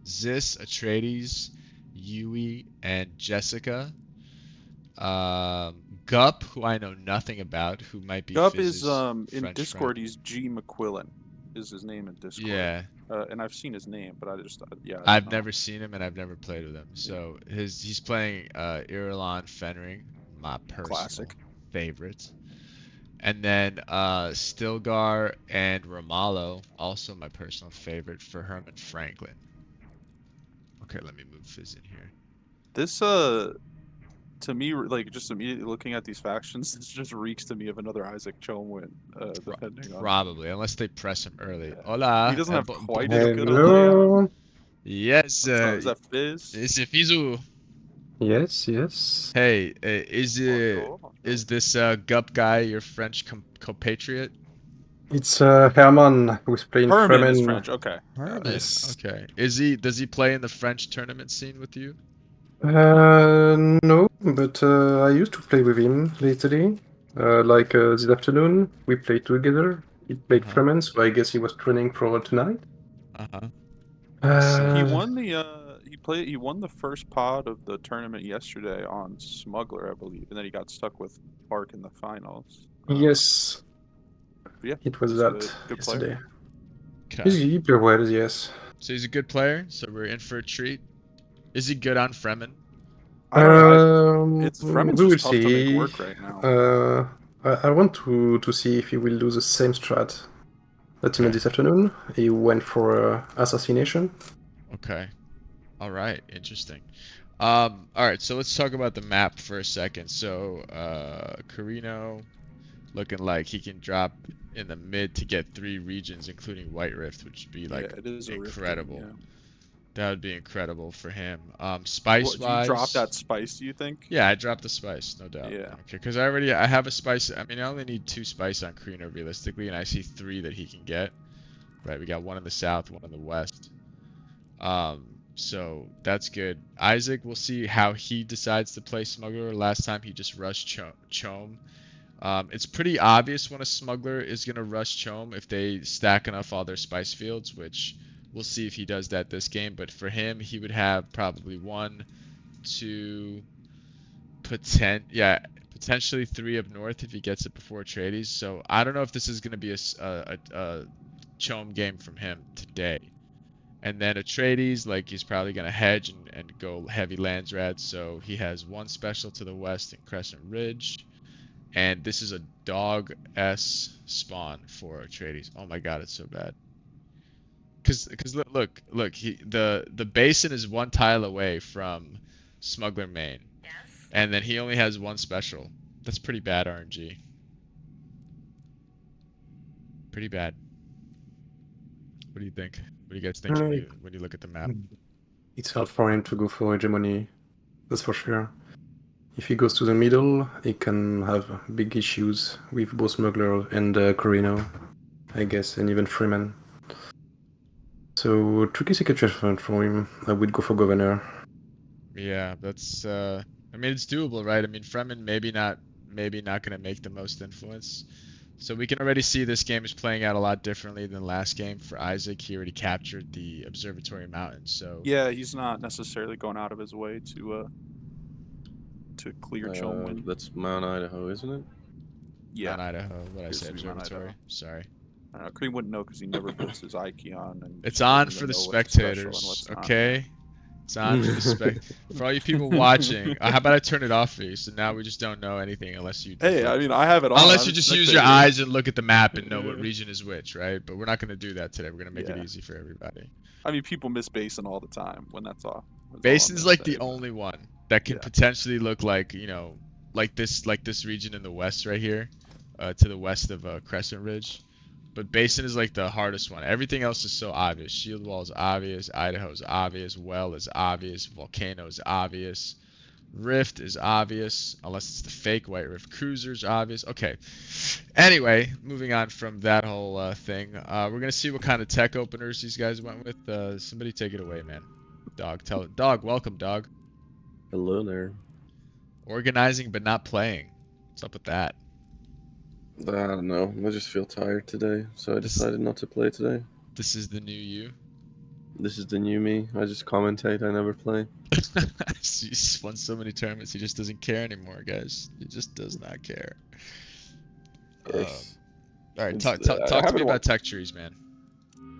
Zis, Atreides, Yui, and Jessica. Gup, who I know nothing about, who might be Gup Fizz's is in French Discord. friend. He's G McQuillan, is his name in Discord. Yeah, And I've seen his name, but I just yeah. I don't I've know. never seen him and I've never played with him. So he's playing Irulan Fenring, my personal Classic. favorite. And then Stilgar and Ramallo, also my personal favorite, for Herman Franklin. Okay, let me move Fizz in here. This to me, like just immediately looking at these factions, this just reeks to me of another Isaac Chom win. Depending on. Probably, unless they press him early. Yeah. Hola. He doesn't have quite as good a layout. Hello. Yes. Is that Fizz? It's Fizu. Yes. Hey, is Bonjour. this Gup guy your French compatriot? It's Herman who's playing Herman is Fremen. French. Okay. Herman. Yes. Okay. Does he play in the French tournament scene with you? No, but I used to play with him lately. This afternoon, we played together. He played Uh-huh. Fremen, so I guess he was training for tonight. Uh-huh. He won the he won the first pod of the tournament yesterday on Smuggler, I believe, and then he got stuck with Park in the finals. Yes, But yeah, it was he's that a good yesterday. Okay. He played well, yes. So he's a good player, so we're in for a treat. Is he good on Fremen? I don't know. It's We Fremen's will just tough to see. make work right now. I want to see if he will do the same strat that he made Okay. this afternoon. He went for assassination. Okay. All right. Interesting. All right. So let's talk about the map for a second. So, Carino looking like he can drop in the mid to get 3 regions, including White Rift, which would be like yeah, it is a rift game, incredible. yeah. That would be incredible for him. What, Spice do you wise, drop that spice, do you think? yeah, I dropped the spice, no doubt. Yeah. Okay, because I have a spice. I mean, I only need 2 spice on Carino realistically, and I see 3 that he can get. Right, we got 1 in the south, 1 in the west. So that's good. Isaac, we'll see how he decides to play Smuggler. Last time he just rushed Chom. It's pretty obvious when a Smuggler is gonna rush Chom if they stack enough all their spice fields, which We'll see if he does that this game, but for him, he would have probably 1, 2, potentially 3 up north if he gets it before Atreides. So I don't know if this is going to be a Chome game from him today. And then Atreides, like, he's probably going to hedge and go heavy lands rats. So he has 1 special to the west in Crescent Ridge. And this is a dog S spawn for Atreides. Oh my god, it's so bad. Cause look, the basin is 1 tile away from Smuggler Main. And then he only has 1 special. That's pretty bad RNG. Pretty bad. What do you think? What do you guys think when you look at the map? It's hard for him to go for hegemony, that's for sure. If he goes to the middle, he can have big issues with both Smuggler and Corino, I guess, and even Freeman. So, tricky situation for him. I would go for Governor. Yeah, that's I mean, it's doable, right? I mean, Fremen maybe not gonna make the most influence. So we can already see this game is playing out a lot differently than last game for Isaac. He already captured the Observatory Mountain, so Yeah, he's not necessarily going out of his way to clear Chome win. That's Mount Idaho, isn't it? Yeah, Mount Idaho. What did I Appears say? to be Mount Observatory. Idaho. Sorry. Cream wouldn't know because he never puts his Ike on. And It's he on doesn't for the know what's special and spectators, what's not. okay? It's on for the for all you people watching. How about I turn it off for you? So now we just don't know anything unless you. Hey, I mean, I have it on. Unless I'm you a just use your spectator. eyes and look at the map and know what region is which, right? But we're not gonna do that today. We're gonna make it Yeah. easy for everybody. I mean, people miss Basin all the time when that's all. That's all I'm Basin's gonna like say, the but- only one that can Yeah. potentially look like, you know, like this region in the west right here, to the west of Crescent Ridge. But Basin is like the hardest one. Everything else is so obvious. Shield Wall is obvious. Idaho is obvious. Well is obvious. Volcano is obvious. Rift is obvious, unless it's the fake White Rift Cruiser's obvious. Okay. Anyway, moving on from that whole thing, we're gonna see what kind of tech openers these guys went with. Somebody take it away, man. Dog, tell it. Dog, welcome, dog. Hello there. Organizing but not playing. What's up with that? I don't know. I just feel tired today, so I decided not to play today. This is the new you. This is the new me. I just commentate. I never play. He's won so many tournaments. He just doesn't care anymore, guys. He just does not care. Yes. All right, It's, talk I to me haven't about tech trees, man.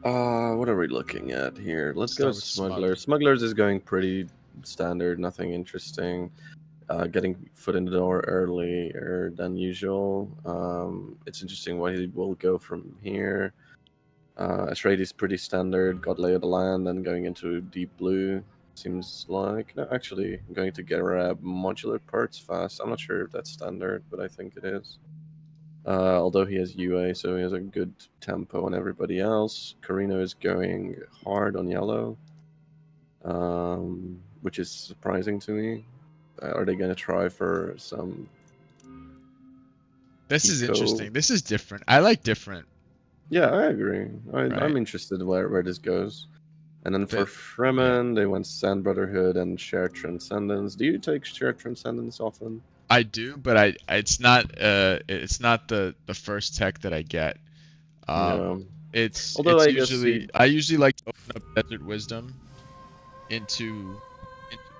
What are we looking at here? Let's go Start with Smugglers. Smugglers is going pretty standard, nothing interesting. Getting foot in the door earlier than usual. It's interesting why he will go from here. Atreides is pretty standard, got lay of the land, and going into deep blue. Seems like, no, actually, I'm going to grab modular parts fast. I'm not sure if that's standard, but I think it is. Although he has UA, so he has a good tempo on everybody else. Corino is going hard on yellow, which is surprising to me. Are they going to try for some... This is Eco- interesting. This is different. I like different. Yeah, I agree. Right. I'm interested where this goes. And then for But- Fremen, they went Sand Brotherhood and Shared Transcendence. Do you take Shared Transcendence often? I do, but it's not the first tech that I get. It's Although I guess usually I usually like to open up Desert Wisdom into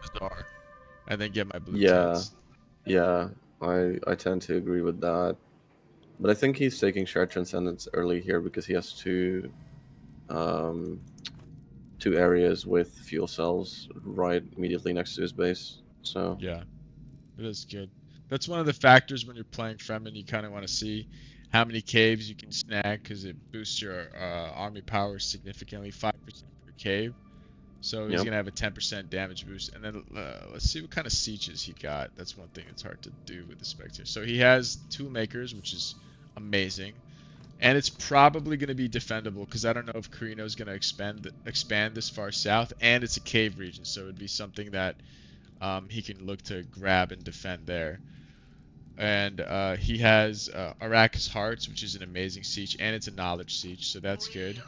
Bazaar and then get my blue Yeah. tents. Yeah, I tend to agree with that. But I think he's taking Shared Transcendence early here because he has two areas with fuel cells right immediately next to his base. So Yeah, it is good. That's one of the factors when you're playing Fremen. You kind of want to see how many caves you can snag because it boosts your army power significantly, 5% per cave. So he's Yep. gonna have a 10% damage boost. And then let's see what kind of sieges he got. That's one thing that's hard to do with the Spectre. So he has tool makers, which is amazing. And it's probably going to be defendable because I don't know if Corino is going to expand this far south, and it's a cave region, so it would be something that he can look to grab and defend there. And he has Arrakis Hearts, which is an amazing siege, and it's a knowledge siege, so that's good.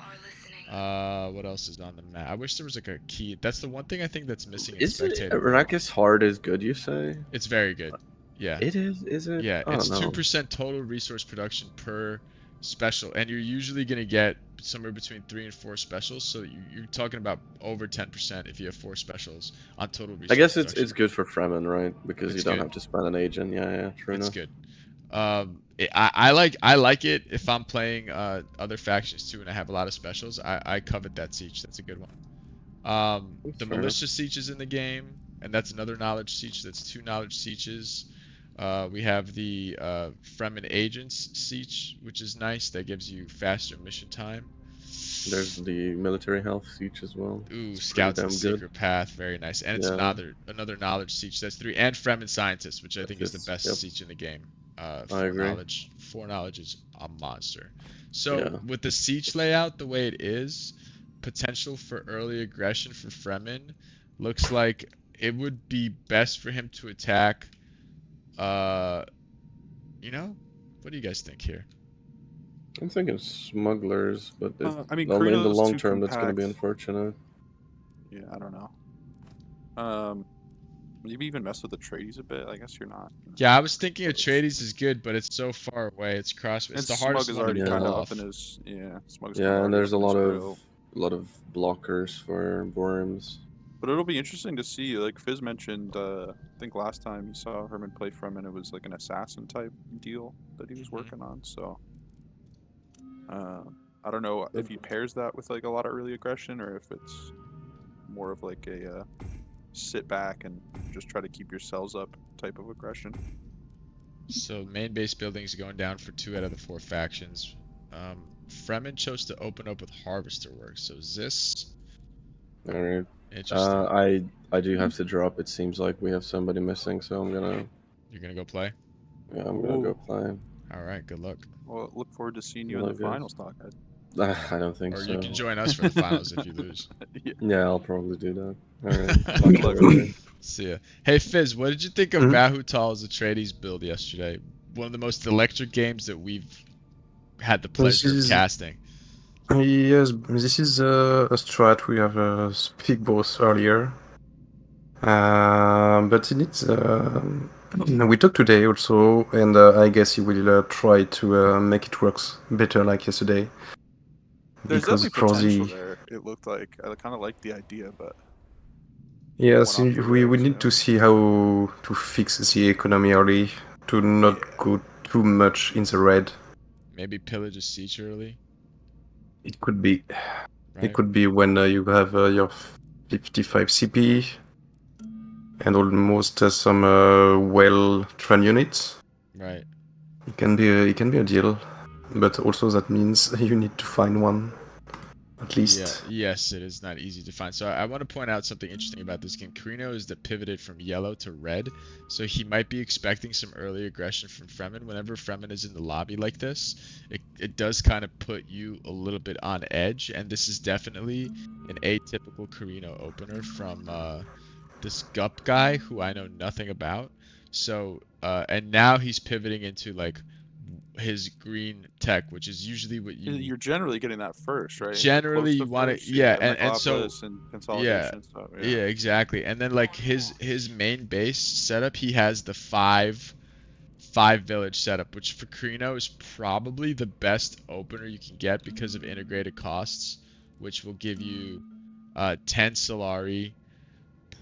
What else is on the map? I wish there was like a key. That's the one thing I think that's missing in is it Spectator. Arrakis Hard is good, you say? It's very good. Yeah. It is it? Yeah, I it's don't know. 2% total resource production per special, and you're usually gonna get somewhere between 3 and 4 specials. So you're talking about over 10% if you have 4 specials on total I resource guess production. it's good for Fremen, right? Because you It's don't good. have to spend an agent. Yeah, true It's enough. good. I like it if I'm playing other factions too, and I have a lot of specials. I covet that siege. That's a good one. That's The fair enough. militia siege is in the game, and that's another knowledge siege. That's 2 knowledge sieges. We have the Fremen agents siege, which is nice. That gives you faster mission time. There's the military health siege as well. Ooh, It's pretty scouts in the damn good. secret path, very nice. And it's Yeah. another knowledge siege. That's 3, and Fremen scientist, which I think is the Yes, best yep. siege in the game. I 4 agree. knowledge. 4 knowledge is a monster. So Yeah. with the siege layout the way it is, potential for early aggression for Fremen looks like it would be best for him to attack. You know, what do you guys think here? I'm thinking smugglers, but I mean, only in the Carino's long too term that's going to be compact. unfortunate. Yeah, I don't know. Maybe even mess with the Atreides a bit. I guess you're not. Yeah, I was thinking Atreides is good, but it's so far away. It's cross. It's And the Smug hardest is one to already pull kind of off. up in his Smug's kind of Yeah, and already there's up a in his lot grill. of blockers for worms. But it'll be interesting to see. Like Fizz mentioned, I think last time you saw Herman play Fremen, it was like an assassin type deal that he was working on. So I don't know if he pairs that with like a lot of early aggression, or if it's more of like a sit back and just try to keep your cells up type of aggression. So main base buildings going down for 2 out of the 4 factions. Fremen chose to open up with harvester work. So this All right. interesting. I do have to drop. It seems like we have somebody missing, so I'm gonna You're gonna go play. I'm gonna go play. All right, good luck. Well, look forward to seeing you in Look the good. finals, Talkhead. I don't think Or so. you can join us for the finals if you lose. Yeah, I'll probably do that. All right. Talk to you later. See ya. Hey Fizz, what did you think of Mhm. Bahutal's Atreides build yesterday? One of the most electric games that we've had the pleasure of casting. Yes, this is a strat we have speak both earlier. But in it, we talked today also, and I guess he will try to make it works better like yesterday. There's Because definitely for potential the there. It looked like I kind of like the idea, but yes, went off the we rails, need yeah. to see how to fix the economy early to not Yeah. go too much in the red. Maybe pillage a siege early, It could be. right? It could be when you have your 55 CP and almost some well-trained units. Right. It can be a deal, but also that means you need to find one, at least. Yeah, yes, it is not easy to find. So I want to point out something interesting about this game. Carino is that pivoted from yellow to red, so he might be expecting some early aggression from Fremen. Whenever Fremen is in the lobby like this, it does kind of put you a little bit on edge, and this is definitely an atypical Carino opener from this Gup guy who I know nothing about. So, and now he's pivoting into like his green tech, which is usually what you You're generally getting that first, right? generally you want to, yeah, and so Megalopolis and consolidation stuff. yeah, exactly. And then like his main base setup, he has the five village setup, which for Carino is probably the best opener you can get because of integrated costs, which will give you 10 Solari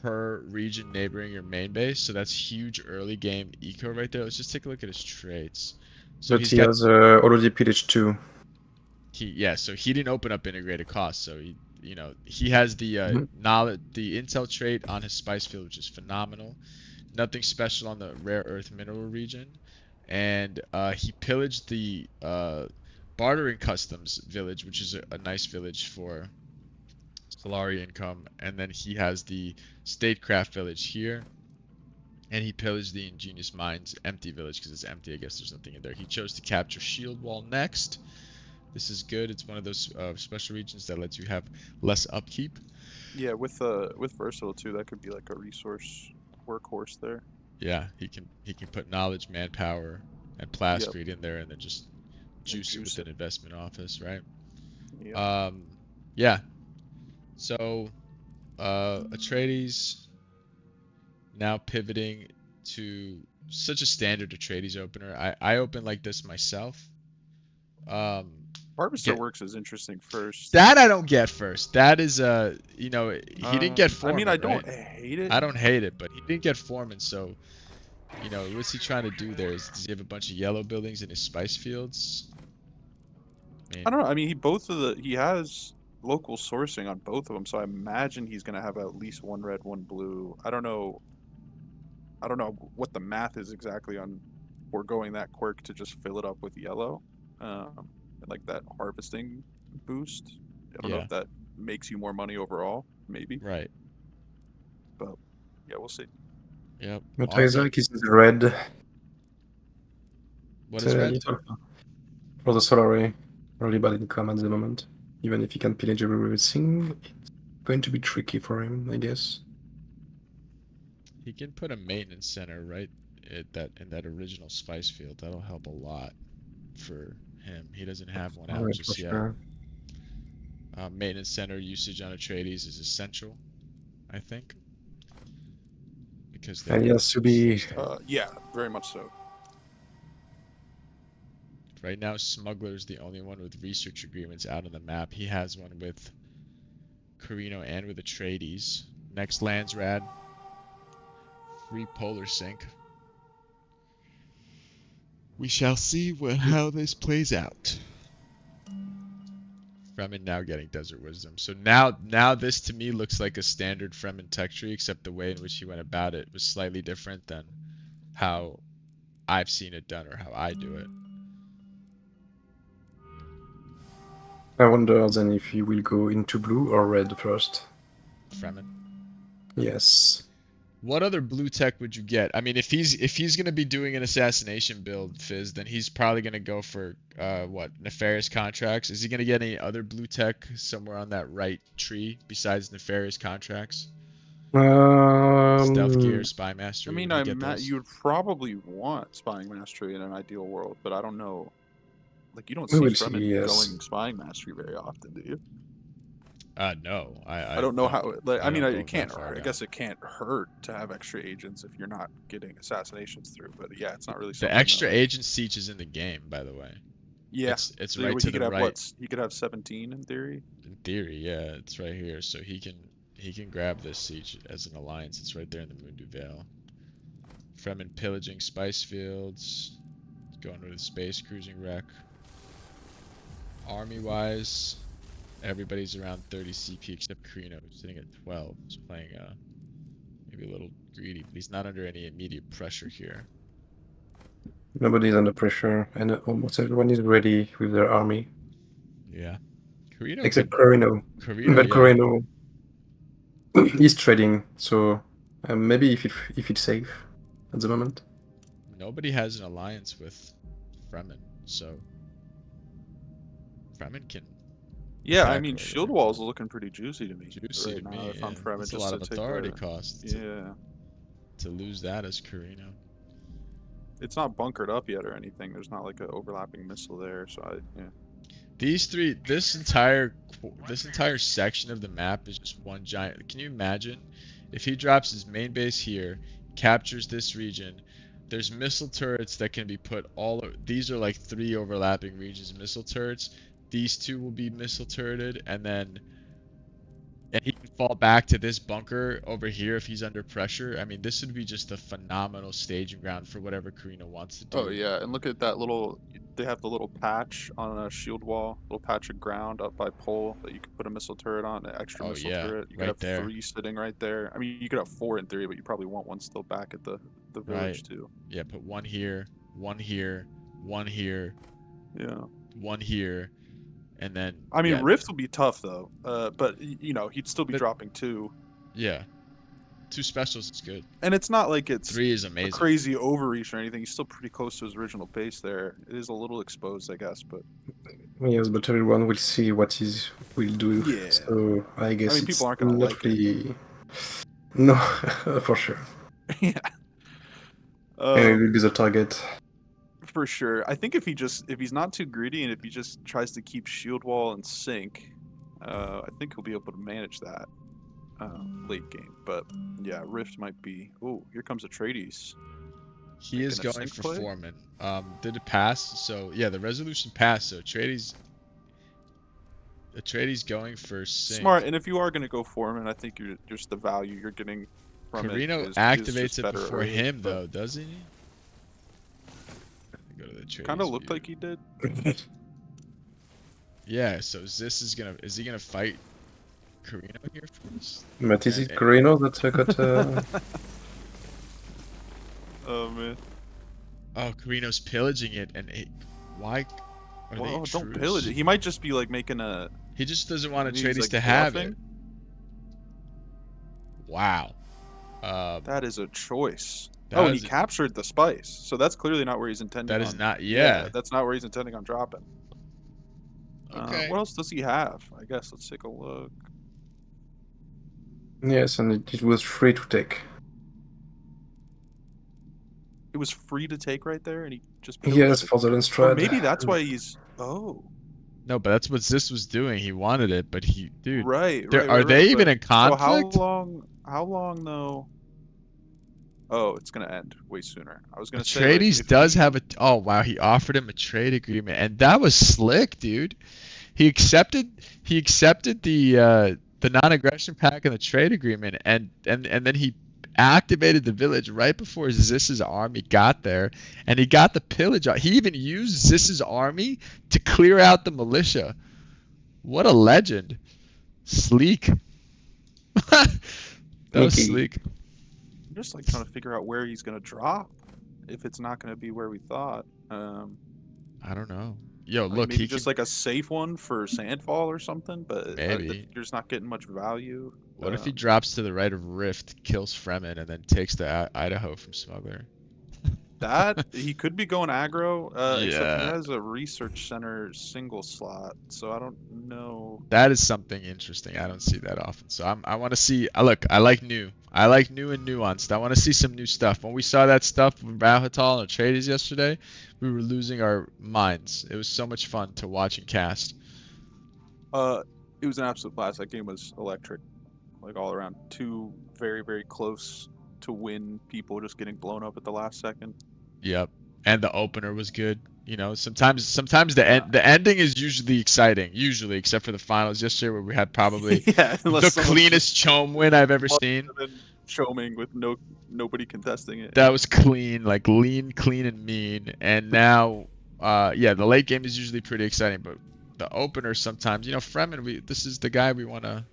per region neighboring your main base. So that's huge early game eco right there. Let's just take a look at his traits. So But he's he got has already pillaged 2. so he didn't open up integrated costs. So he has the knowledge, the intel trait on his spice field, which is phenomenal. Nothing special on the rare earth mineral region, and he pillaged the bartering customs village, which is a nice village for Solari income. And then he has the statecraft village here, and he pillaged the ingenious mines empty village because it's empty. I guess there's nothing in there. He chose to capture shield wall next. This is good. It's one of those special regions that lets you have less upkeep. Yeah, with versatile too, that could be like a resource workhorse there. Yeah, he can put knowledge, manpower, and plascrete in there, and then just juice it with an investment office, right? Yep. Yeah. So Atreides now pivoting to such a standard Atreides opener. I open like this myself. Harvester get Works is interesting first. that I don't get first. That is you know, he didn't get I mean, foreman, I right? don't hate it. I don't hate it, but he didn't get foreman, so you know, what's he trying to do there? Does he have a bunch of yellow buildings in his spice fields? I don't know. I mean, he has local sourcing on both of them, so I imagine he's gonna have at least one red, one blue. I don't know. I don't know what the math is exactly on foregoing that quirk to just fill it up with yellow, and like that harvesting boost. I don't know Yeah, if that makes you more money overall, maybe, right. but yeah, we'll see. Yep. But Army. Isaac is in the red. What It's is a red? little for the solar ray. Really bad income at the moment. Even if he can pillage everything, it's going to be tricky for him, I guess. He can put a maintenance center right in that original spice field. That'll help a lot for him. He doesn't have one out Alright, for just yet. sure. Maintenance center usage on Atreides is essential, I think, because And he has to be. Yeah, very much so. right now Smuggler's the only one with research agreements out on the map. He has one with Carino and with Atreides. Next land's rad. Free polar sync. We shall see how this plays out. Fremen now getting Desert Wisdom. So now this to me looks like a standard Fremen tech tree, except the way in which he went about it was slightly different than how I've seen it done or how I do it. I wonder then if he will go into blue or red first. Fremen. Yes. What other blue tech would you get? I mean, if he's gonna be doing an assassination build, Fizz, then he's probably gonna go for what, nefarious contracts? Is he gonna get any other blue tech somewhere on that right tree besides nefarious contracts? Stealth gear, spy I mastery. mean, Would he get those? you would probably want spying mastery in an ideal world, but I don't know. Like, you don't We see will see, Fremen yes. going spying mastery very often, do you? No. I don't know how. Like, I mean, don't go it can't that far hurt. I down. guess it can't hurt to have extra agents if you're not getting assassinations through. But yeah, it's not really The something. extra agent siege is in the game, by the way. Yeah, It's so right he to could the have right. what? He could have 17 in theory. In theory, yeah, it's right here. So he can grab this siege as an alliance. It's right there in the Mundu Vale. Fremen pillaging spice fields. Going with space cruising wreck. Army wise, everybody's around 30 CP except Carino, who's sitting at 12. He's playing maybe a little greedy, but he's not under any immediate pressure here. Nobody's under pressure, and almost everyone is ready with their army. Yeah. Carino Except could, Corino. Carino, But yeah. Corino is trading, so maybe if it's safe at the moment. Nobody has an alliance with Fremen, so Fremen can. Yeah, I attack mean, right Shield away. Wall's looking pretty juicy to me Juicy right to now. me. If I'm Yeah. Fremen, That's a just lot to of take authority the, cost. Yeah, To lose that as Carino. it's not bunkered up yet or anything. There's not like an overlapping missile there, so yeah. These three, this entire section of the map is just one giant. Can you imagine if he drops his main base here, captures this region? There's missile turrets that can be put all. These are like 3 overlapping regions of missile turrets. These 2 will be missile turreted, and he can fall back to this bunker over here if he's under pressure. I mean, this would be just a phenomenal staging ground for whatever Carino wants to do. Oh yeah, and look at that little. They have the little patch on a shield wall, little patch of ground up by pole that you could put a missile turret on, an extra Oh, missile yeah, turret. You right could have there. 3 sitting right there. I mean, you could have 4 in theory, but you probably want one still back at the village Right. too. Yeah, put 1 here, 1 here, 1 here, Yeah. 1 here, and then. I mean, yeah, Rift will be tough though, but you know he'd still be But- dropping 2, Yeah. 2 specials is good. and it's not like it's 3 is a amazing. crazy overreach or anything. He's still pretty close to his original base there. It is a little exposed, I guess, but Yes, but everyone will see what he will do. Yeah. So I guess I mean, it's people aren't gonna not like it. really. No, for sure. yeah. And it will be the target. For sure. I think if he's not too greedy and if he just tries to keep shield wall and sync, I think he'll be able to manage that late game. But yeah, Rift might be. Oh, here comes Atreides. He is Making a going sync for play? Foreman. Did it pass? So yeah, the resolution passed. So Atreides going for Smart. sync. And if you are going to go Foreman, I think you're just the value you're getting from it Carino is activates just it better before early. him But though, doesn't he? Go to the kind of Atreides looked view. like he did. Yeah. So is he gonna fight Carino here first? But is And, it Corino that got? Oh man. oh, Carino's pillaging it, and why are they Well, don't intrudes? pillage it. He might just be like making a. He just doesn't want Maybe he's, Atreides like, to have bluffing? it. Wow. That is a choice. That Oh, and he is captured the spice, so that's clearly not where he's intending that on. is not. Yeah. that's not where he's intending on dropping. Okay. What else does he have? I guess let's take a look. Yes, and it was free to take. It was free to take right there, and he just Yes, pillaged it. for the Or Landstrad. maybe that's why he's. Oh, No, but that's what Zis was doing. He wanted it, but dude, right. are they even in So conflict? how long though? Oh, it's gonna end way sooner. I was gonna say like, Atreides if does he- have a. Oh wow, he offered him a trade agreement, and that was slick, dude. He accepted. He accepted the non-aggression pact and the trade agreement, and then he activated the village right before Zis's army got there, and he got the pillage. He even used Zis's army to clear out the militia. What a legend! Sleek. That was Sneaky. sleek. I'm just like trying to figure out where he's gonna drop, if it's not gonna be where we thought. I don't know. Yo, Like look, maybe he just can, like a safe one for Sandfall or something, but maybe. you're just not getting much value. What if he drops to the right of Rift, kills Fremen, and then takes the Idaho from Smuggler? That he could be going aggro, except he Yeah. has a research center single slot, so I don't know. That is something interesting. I don't see that often. So I want to see. Look, I like new. I like new and nuanced. I want to see some new stuff. When we saw that stuff with Rauhatal and Atreides yesterday, we were losing our minds. It was so much fun to watch and cast. It was an absolute blast. That game was electric, like all around. Two very, very close to win people just getting blown up at the last second. Yep. And the opener was good. You know, sometimes the Yeah. the ending is usually exciting. Usually, except for the finals yesterday, where we had probably Yeah, the unless someone cleanest chome win I've ever seen. and then choming with nobody contesting it. That was clean, like lean, clean, and mean. And now, yeah, the late game is usually pretty exciting, but the opener sometimes, Fremen, this is the guy we want to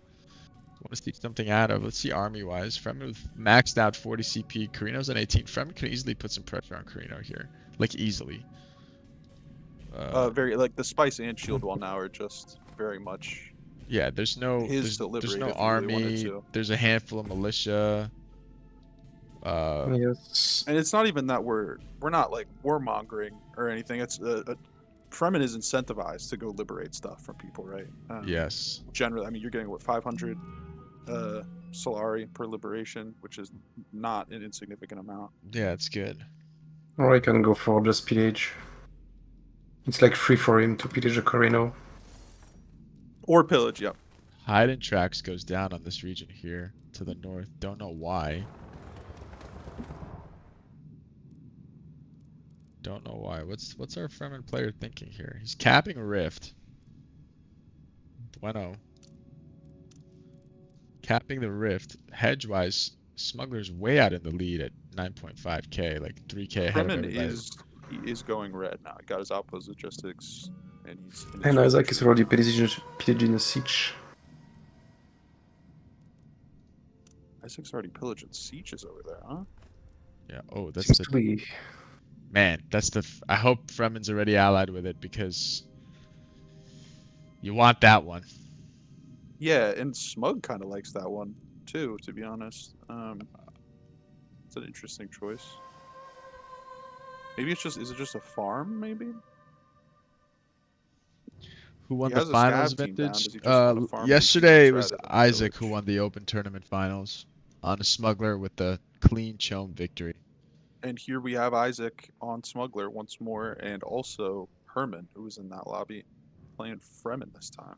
see something out of. Let's see army wise. Fremen with maxed out 40 CP. Carino's on 18. Fremen can easily put some pressure on Carino here, like easily. Very like the spice and shield wall now are just very much. Yeah, there's no His there's no deliberate if he really army. wanted to. There's a handful of militia. Yes. And it's not even that we're not like warmongering or anything. It's Fremen is incentivized to go liberate stuff from people, right? Yes. Generally, I mean, you're getting what 500 Solari per liberation, which is not an insignificant amount. Yeah, it's good. Or I can go for just pillage. It's like free for him to pillage a Corino. Or pillage, yep. Hide and Tracks goes down on this region here to the north. Don't know why. Don't know why. What's our Fremen player thinking here? He's capping Rift. Bueno. Capping the Rift. Hedge-wise, Smuggler's way out in the lead at 9.5k, like 3k ahead of Fremen everybody. is going red now. He got his outpost logistics, and he's. in his And Isaac retreat. is already pillaging a siege. Isaac's already pillaging sieges over there, huh? Yeah. Oh, that's Seems the to be. man. That's the. I hope Fremen's already allied with it because you want that one. Yeah, and Smug kind of likes that one too, to be honest. It's an interesting choice. Maybe is it just a farm? Maybe. Who won He the has a finals scab team down. vintage? Does he just wanna farm Yesterday it these was rather than Isaac who pillage? won the Open Tournament finals on a Smuggler with the clean Chome victory. And here we have Isaac on Smuggler once more, and also Herman, who was in that lobby, playing Fremen this time.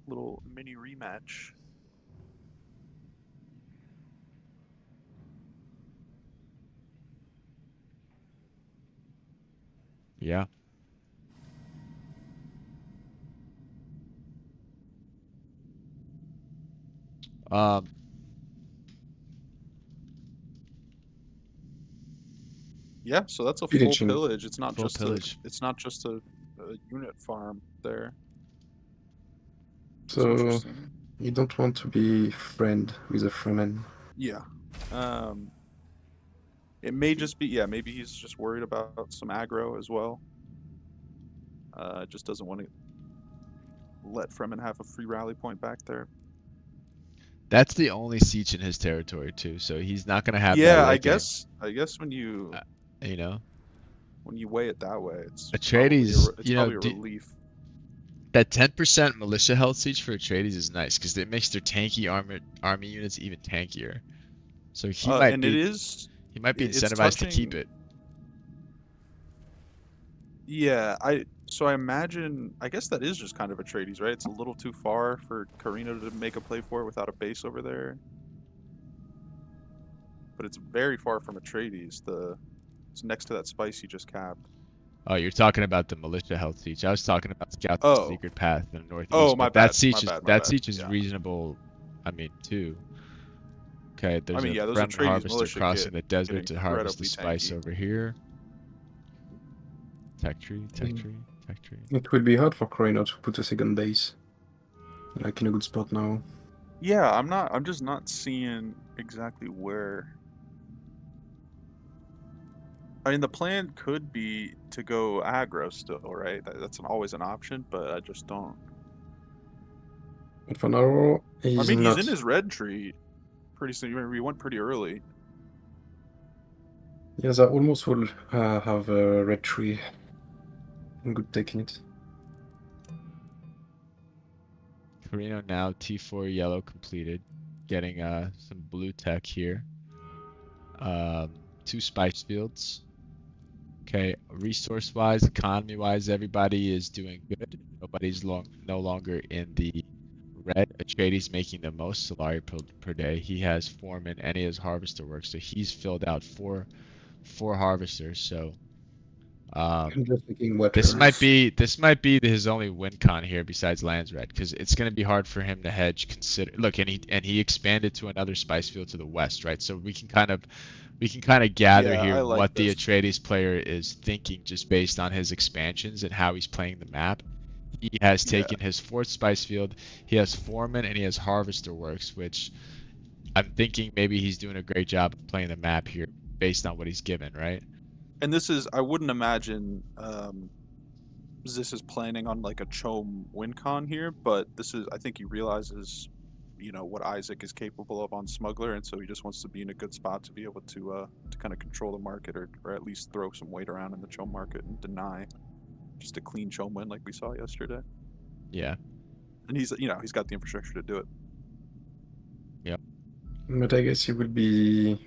Little mini rematch. Yeah. Um, Yeah, so that's a full Pillaging. pillage. It's not full just pillage. a unit farm there. It's So interesting. you don't want to be friend with a Fremen. Yeah. Um, it may just be, yeah, maybe he's just worried about some aggro as well. Just doesn't want to let Fremen have a free rally point back there. That's the only siege in his territory too, so he's not gonna have that Yeah, late game. I guess when you You know, weigh it that way, it's Atreides, it's probably a relief. that 10% militia health siege for Atreides is nice because it makes their tanky army units even tankier. So he might And be it's incentivized to keep touching. it. Yeah, so I imagine, I guess that is just kind of Atreides, right? It's a little too far for Carino to make a play for it without a base over there. But it's very far from Atreides. It's next to that spice you just capped. Oh, you're talking about the militia health siege. I was talking about Scout the Oh. Secret Path in the northeast. Oh, my but that bad, siege my is bad, my that bad. siege is Yeah. reasonable. I mean, too. Okay, there's mean, yeah, a those Fremen Atreides harvester militia crossing the get desert to harvest the incredibly spice tanky. over here. Tech tree, tech Mm. tree, tech tree. It will be hard for Corino to put a second base. Like in a good spot now. Yeah, I'm just not seeing exactly where. I mean, the plan could be to go aggro still, right? That's always an option, but I just don't. But for now, he's I mean, not. he's in his red tree pretty soon. We went pretty early. Yes, I almost will have a red tree. I'm good taking it. Carino now T4 yellow completed, getting some blue tech here. 2 spice fields. Okay, resource wise, economy wise, everybody is doing good. Nobody's no longer in the red. Atreides making the most Solari per day. He has foreman and he has harvester work, so he's filled out four harvesters. So I'm just thinking what this might be his only win con here besides lands red, because it's going to be hard for him to hedge. Look, and he expanded to another spice field to the west, right? So we can kind of gather Yeah, here I like what the this. Atreides player is thinking just based on his expansions and how he's playing the map. He has taken his 4th spice field. He has foreman and he has harvester works, which I'm thinking maybe he's doing a great job of playing the map here based on what he's given, right? And this is, I wouldn't imagine this is planning on like a Chom win con here, but this is, I think he realizes, what Isaac is capable of on Smuggler, and so he just wants to be in a good spot to be able to kind of control the market, or at least throw some weight around in the Chom market and deny just a clean Chom win like we saw yesterday. Yeah. And he's got the infrastructure to do it. Yep. But I guess he will be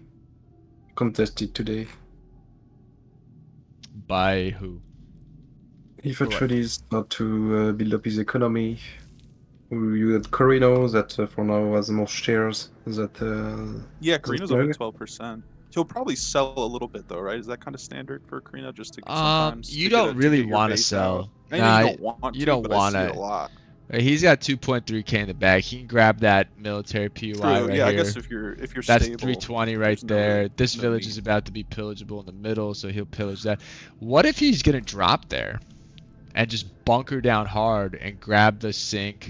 contested today. By who? If what? Atreides start to build up his economy, you had Corino that for now has more shares. Yeah, Carino's up Smug? at 12%. He'll probably sell a little bit though, right? Is that kind of standard for Carino, just to sometimes You to don't really get your want to base sell. out? I know Nah, you don't want you to, don't but want I see it to. a lot. He's got 2.3k in the bag. He can grab that military POI True. right Yeah, I here. guess if you're That's stable, 320 right there's no there. really- This no village need. is about to be pillageable in the middle, so he'll pillage that. What if he's gonna drop there and just bunker down hard and grab the sink?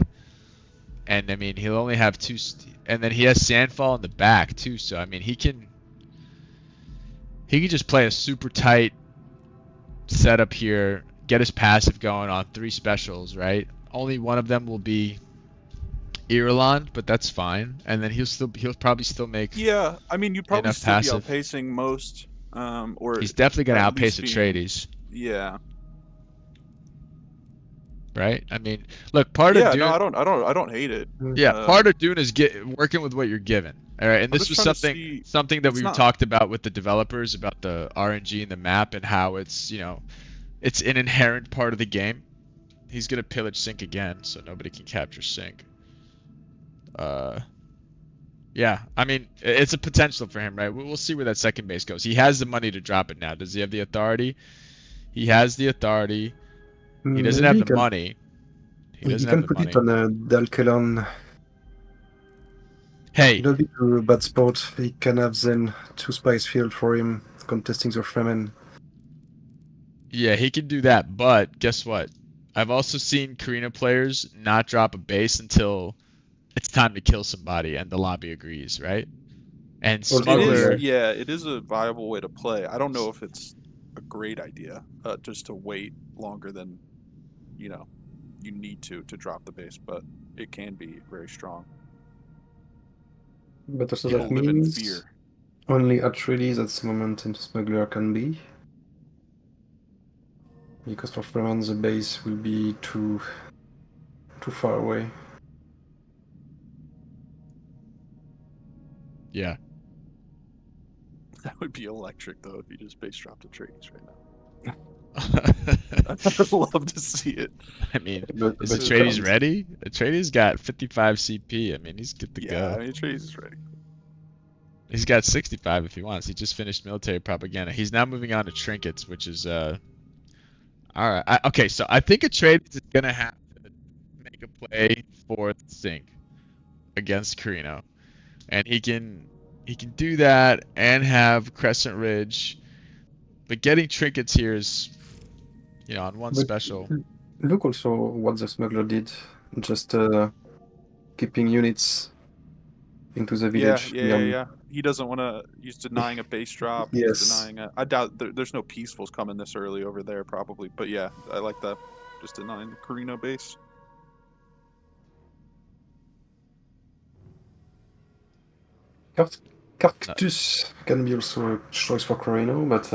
And I mean, he'll only have 2, and then he has Sandfall in the back too. So I mean, he can just play a super tight setup here, get his passive going on 3 specials, right? Only one of them will be Irulan, but that's fine. And then he'll probably still make. Yeah, I mean, you'd probably enough still passive. be outpacing most, or He's definitely gonna at outpace least Atreides, yeah. right? I mean, look, part of Yeah, Dune. no, I don't hate it. Yeah, part of Dune is working with what you're given. All right, and I'm this just was trying to see- something that it's we not- talked about with the developers about the RNG and the map and how it's it's an inherent part of the game. He's gonna pillage Sync again, so nobody can capture Sync. Yeah, I mean, it's a potential for him, right? We'll see where that second base goes. He has the money to drop it now. Does he have the authority? He has the authority. He doesn't Maybe have the money. He he doesn't have can the put it money. on a Dalkelon. Hey, It'll be a bad spot. He can have then 2 spice field for him, contesting the Fremen. yeah, he can do that, but guess what? I've also seen Karina players not drop a base until it's time to kill somebody and the lobby agrees, right? And Also, It is, Smuggler, yeah, it is a viable way to play. I don't know if it's a great idea, just to wait longer than, you know, you need to drop the base, but it can be very strong. But also People that live in means fear. only Atreides at the moment and Smuggler can be. Because for Fremen the base will be too far away. yeah. That would be electric, though, if you just base dropped Atreides right now. I I'd love to see it. mean, is But you Atreides can't. ready? Atreides got 55 CP. I mean, he's good to Yeah, I go. mean, Atreides is ready. He's got 65 if he wants. He just finished military propaganda. He's now moving on to trinkets, which is all right. Okay, so I think Atreides is gonna have to make a play for the sink against Carino, and he can do that and have Crescent Ridge, but getting trinkets here is, on one But special. look also what the Smuggler did. Just keeping units into the village. Yeah. He doesn't want to. He's denying a base drop. He's Yes. denying a. I doubt there's no peacefuls coming this early over there, probably. But yeah, I like that. Just denying the Carino base. Cactus can be also a choice for Corino, but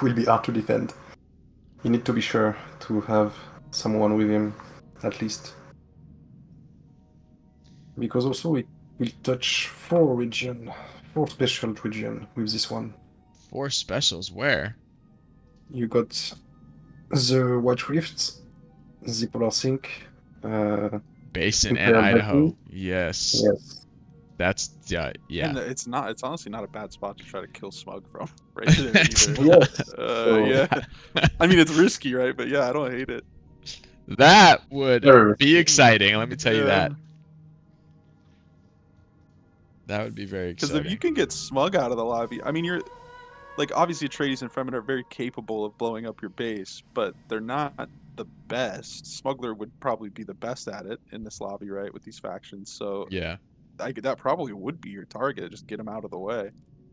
will be hard to defend. You need to be sure to have someone with him, at least. Because also it will touch 4 special region with this one. 4 specials. Where? You got the White Rift, the Polar Sink, Basin and Imperial Idaho. Basin. Yes. Yes. That's yeah. And it's honestly not a bad spot to try to kill Smug from right there either. Yes. Yeah. I mean, it's risky, right? But yeah, I don't hate it. That would Very be exciting. Let me tell you Yeah. that. That would be very Because exciting. if you can get Smug out of the lobby, I mean, you're like, obviously Atreides and Fremen are very capable of blowing up your base, but they're not the best. Smuggler would probably be the best at it in this lobby, right, with these factions. So Yeah. that probably would be your target. Just get him out of the way.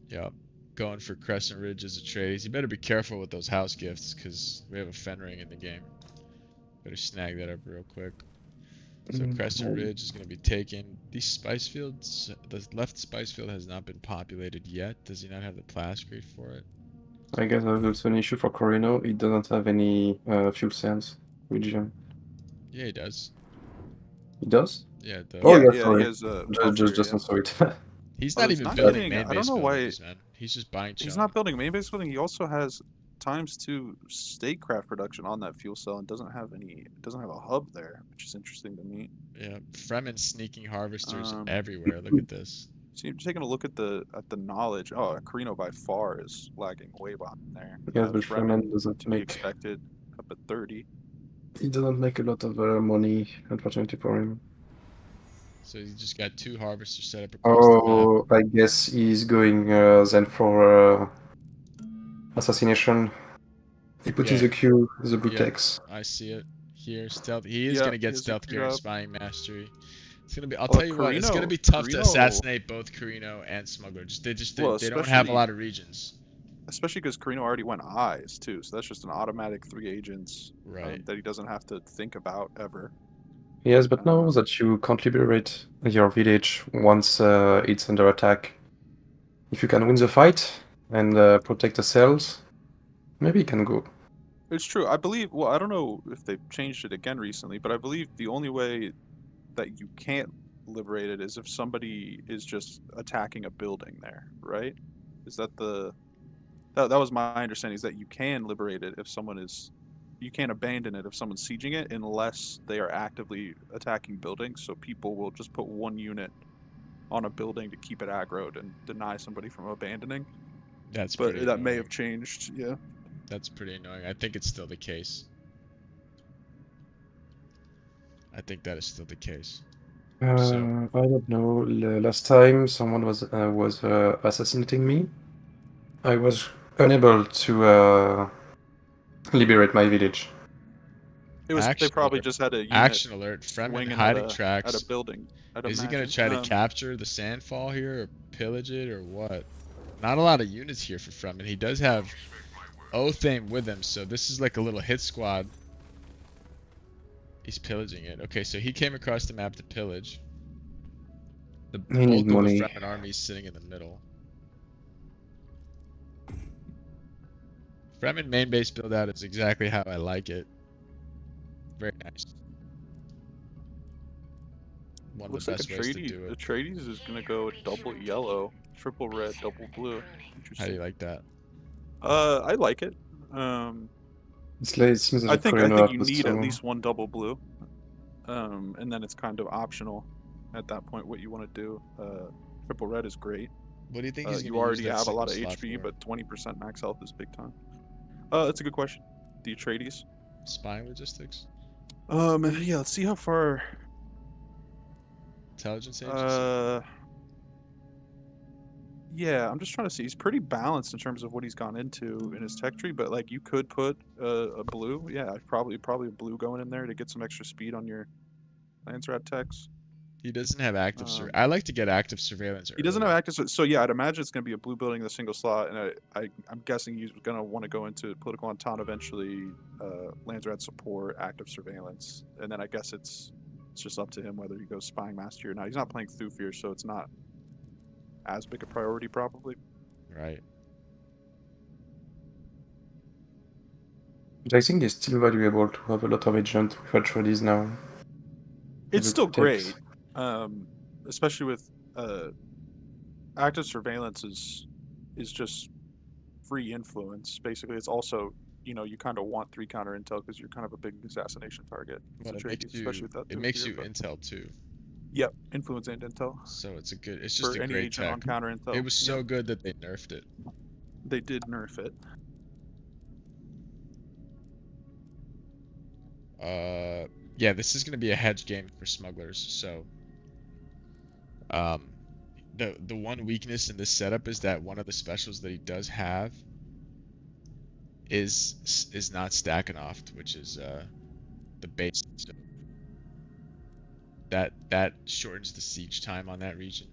Yep. Going for Crescent Ridge as a trade. You better be careful with those house gifts because we have a Fen ring in the game. Better snag that up real quick. So Crescent Ridge is going to be taken. These spice fields, the left spice field has not been populated yet. Does he not have the plascrete for it? I guess there's also an issue for Corino. It doesn't have any fuel sands region. Yeah, he does. It does? Yeah, the, Oh, yeah, yeah, sorry. he has a Just yeah. saw it. he's Oh, not he's even not building getting- main I don't base know why- villages, man. He's just buying He's chum. not building main base building. He also has ×2 statecraft production on that fuel cell and doesn't have a hub there, which is interesting to me. Yeah, Fremen sneaking harvesters Um, everywhere. Look at this. So you're taking a look at the knowledge. Oh, Carino by far is lagging way behind there. Yes, but Fremen Fremen doesn't to be make expected up at 30. he doesn't make a lot of money, unfortunately for him. So he just got 2 harvesters set up across the map. Oh, I guess he's going then for assassination. He put in Yeah. the queue the blue Yeah. text. I see it here. Stealth. He is Yeah, gonna he get has a stealth gear and grab. spying mastery. It's gonna be. I'll Oh, tell you what. It's gonna Carino- be tough to Carino- assassinate both Carino and Smuggler. They Well, don't have a especially- lot of regions. Especially because Carino already went eyes too, so that's just an automatic 3 agents Right. that he doesn't have to think about ever. Yes, but now that you can't liberate your village once it's under attack, if you can win the fight and protect the cells, maybe you can go. It's true. I believe. Well, I don't know if they've changed it again recently, but I believe the only way that you can't liberate it is if somebody is just attacking a building there, right? Is that that was my understanding, is that you can liberate it if someone is. You can't abandon it if someone's sieging it unless they are actively attacking buildings. So people will just put 1 unit on a building to keep it aggroed and deny somebody from abandoning. That's But pretty that may annoying. have changed. Yeah. That's pretty annoying. I think it's still the case. I think that is still the case. So I don't know. Last time someone was assassinating me, I was unable to liberate my village. It was they action probably alert. just had a unit Action alert. Fremen swinging at hiding a tracks. building. I'd Is he gonna imagine. try to capture the sandfall here or pillage it or what? Not a lot of units here for Fremen. He does have Othame with him, so this is like a little hit squad. He's pillaging it. Okay, so he came across the map to pillage. The He need bulk of the money. Fremen army is sitting in the middle. Fremen main base build out is exactly how I like it. Very nice. One of Looks the like best ways to Atreides. do it. Atreides is gonna go double yellow, triple red, double blue. How do Interesting. you like that? I like it. It's like, it seems I like think Corino you has need at to- least one double blue. And then it's kind of optional at that point what you want to do. Triple red is great. What do you think he's gonna You use already that have a lot of single slot HP, for? but 20% max health is big time. That's a good question. The Atreides. Spying logistics? Yeah, let's see how far. Intelligence agency? Yeah, I'm just trying to see. He's pretty balanced in terms of what he's gone into in his tech tree, but like you could put a blue. Yeah, probably a blue going in there to get some extra speed on your Landsrat techs. He doesn't have active I like to get active surveillance He doesn't have early. active, so yeah, I'd imagine it's going to be a blue building in a single slot, and I'm guessing he's going to want to go into political entente eventually, Landsrat support, active surveillance, and then I guess it's just up to him whether he goes spying mastery or not. He's not playing Thufir, so it's not as big a priority probably. Right. But I think it's still valuable to have a lot of agents with Atreides now. It's The still pretext. great, especially with active surveillance is just free influence. Basically, it's also you kind of want 3 counter intel because you're kind of a big assassination target. Well, Especially with that. it makes you but- intel too. Yep, influence and intel So it's just for a any great agent on tech. counter intel. It was so Yep, good that they nerfed it. they did nerf it. Yeah, this is gonna be a hedge game for smugglers. So, the one weakness in this setup is that one of the specials that he does have is not stacking off, which is the base. So that shortens the siege time on that region.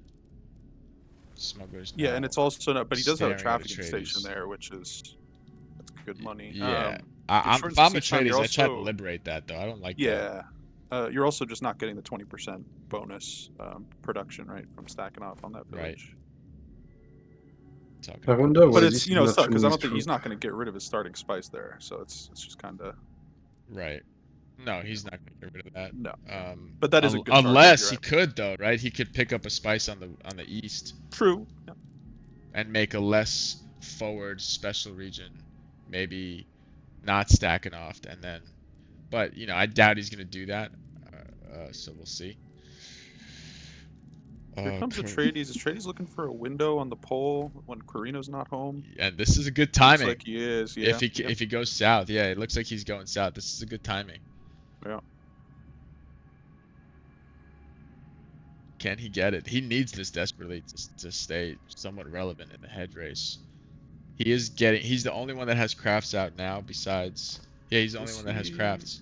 Smugglers. Yeah, and now it's also not, but he does have a staring at trafficking station Atreides. there, that's good money. Yeah, It if shortens the I'm siege time, Atreides, you're I try to also- liberate that though. I don't like that. Yeah, you're also just not getting the 20% bonus production right from stacking off on that Right. village. Talking I about wonder this. why But this it's is it's not tough because I true don't think with he's not going to get rid of his starting spice there, so it's just kind of Right. No, he's not going to get rid of that. no. Um, But that is a good target, unless you're he right. could though, right? He could pick up a spice on the east True. Yeah. and make a less forward special region, maybe not stacking off, and then. But I doubt he's going to do that. So we'll see. Here comes Atreides. Atreides looking for a window on the pole when Corino's not home. And this is a good Looks timing. like he is. Yeah. If he goes south, yeah, it looks like he's going south. This is a good timing. Yeah. Can he get it? He needs this desperately to stay somewhat relevant in the head race. He's the only one that has crafts out now besides. Yeah, he's the only Is one that has he- crafts.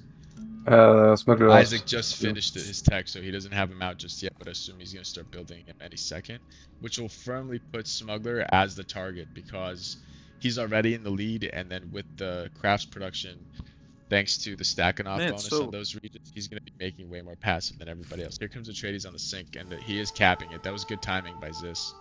Smuggler. Isaac just finished his tech, so he doesn't have him out just yet, but I assume he's going to start building him any second, which will firmly put Smuggler as the target because he's already in the lead, and then with the crafts production, thanks to the stacking off Man, bonus so- on those regions, he's going to be making way more passive than everybody else. Here comes Atreides on the sink, and he is capping it. That was good timing by Zis.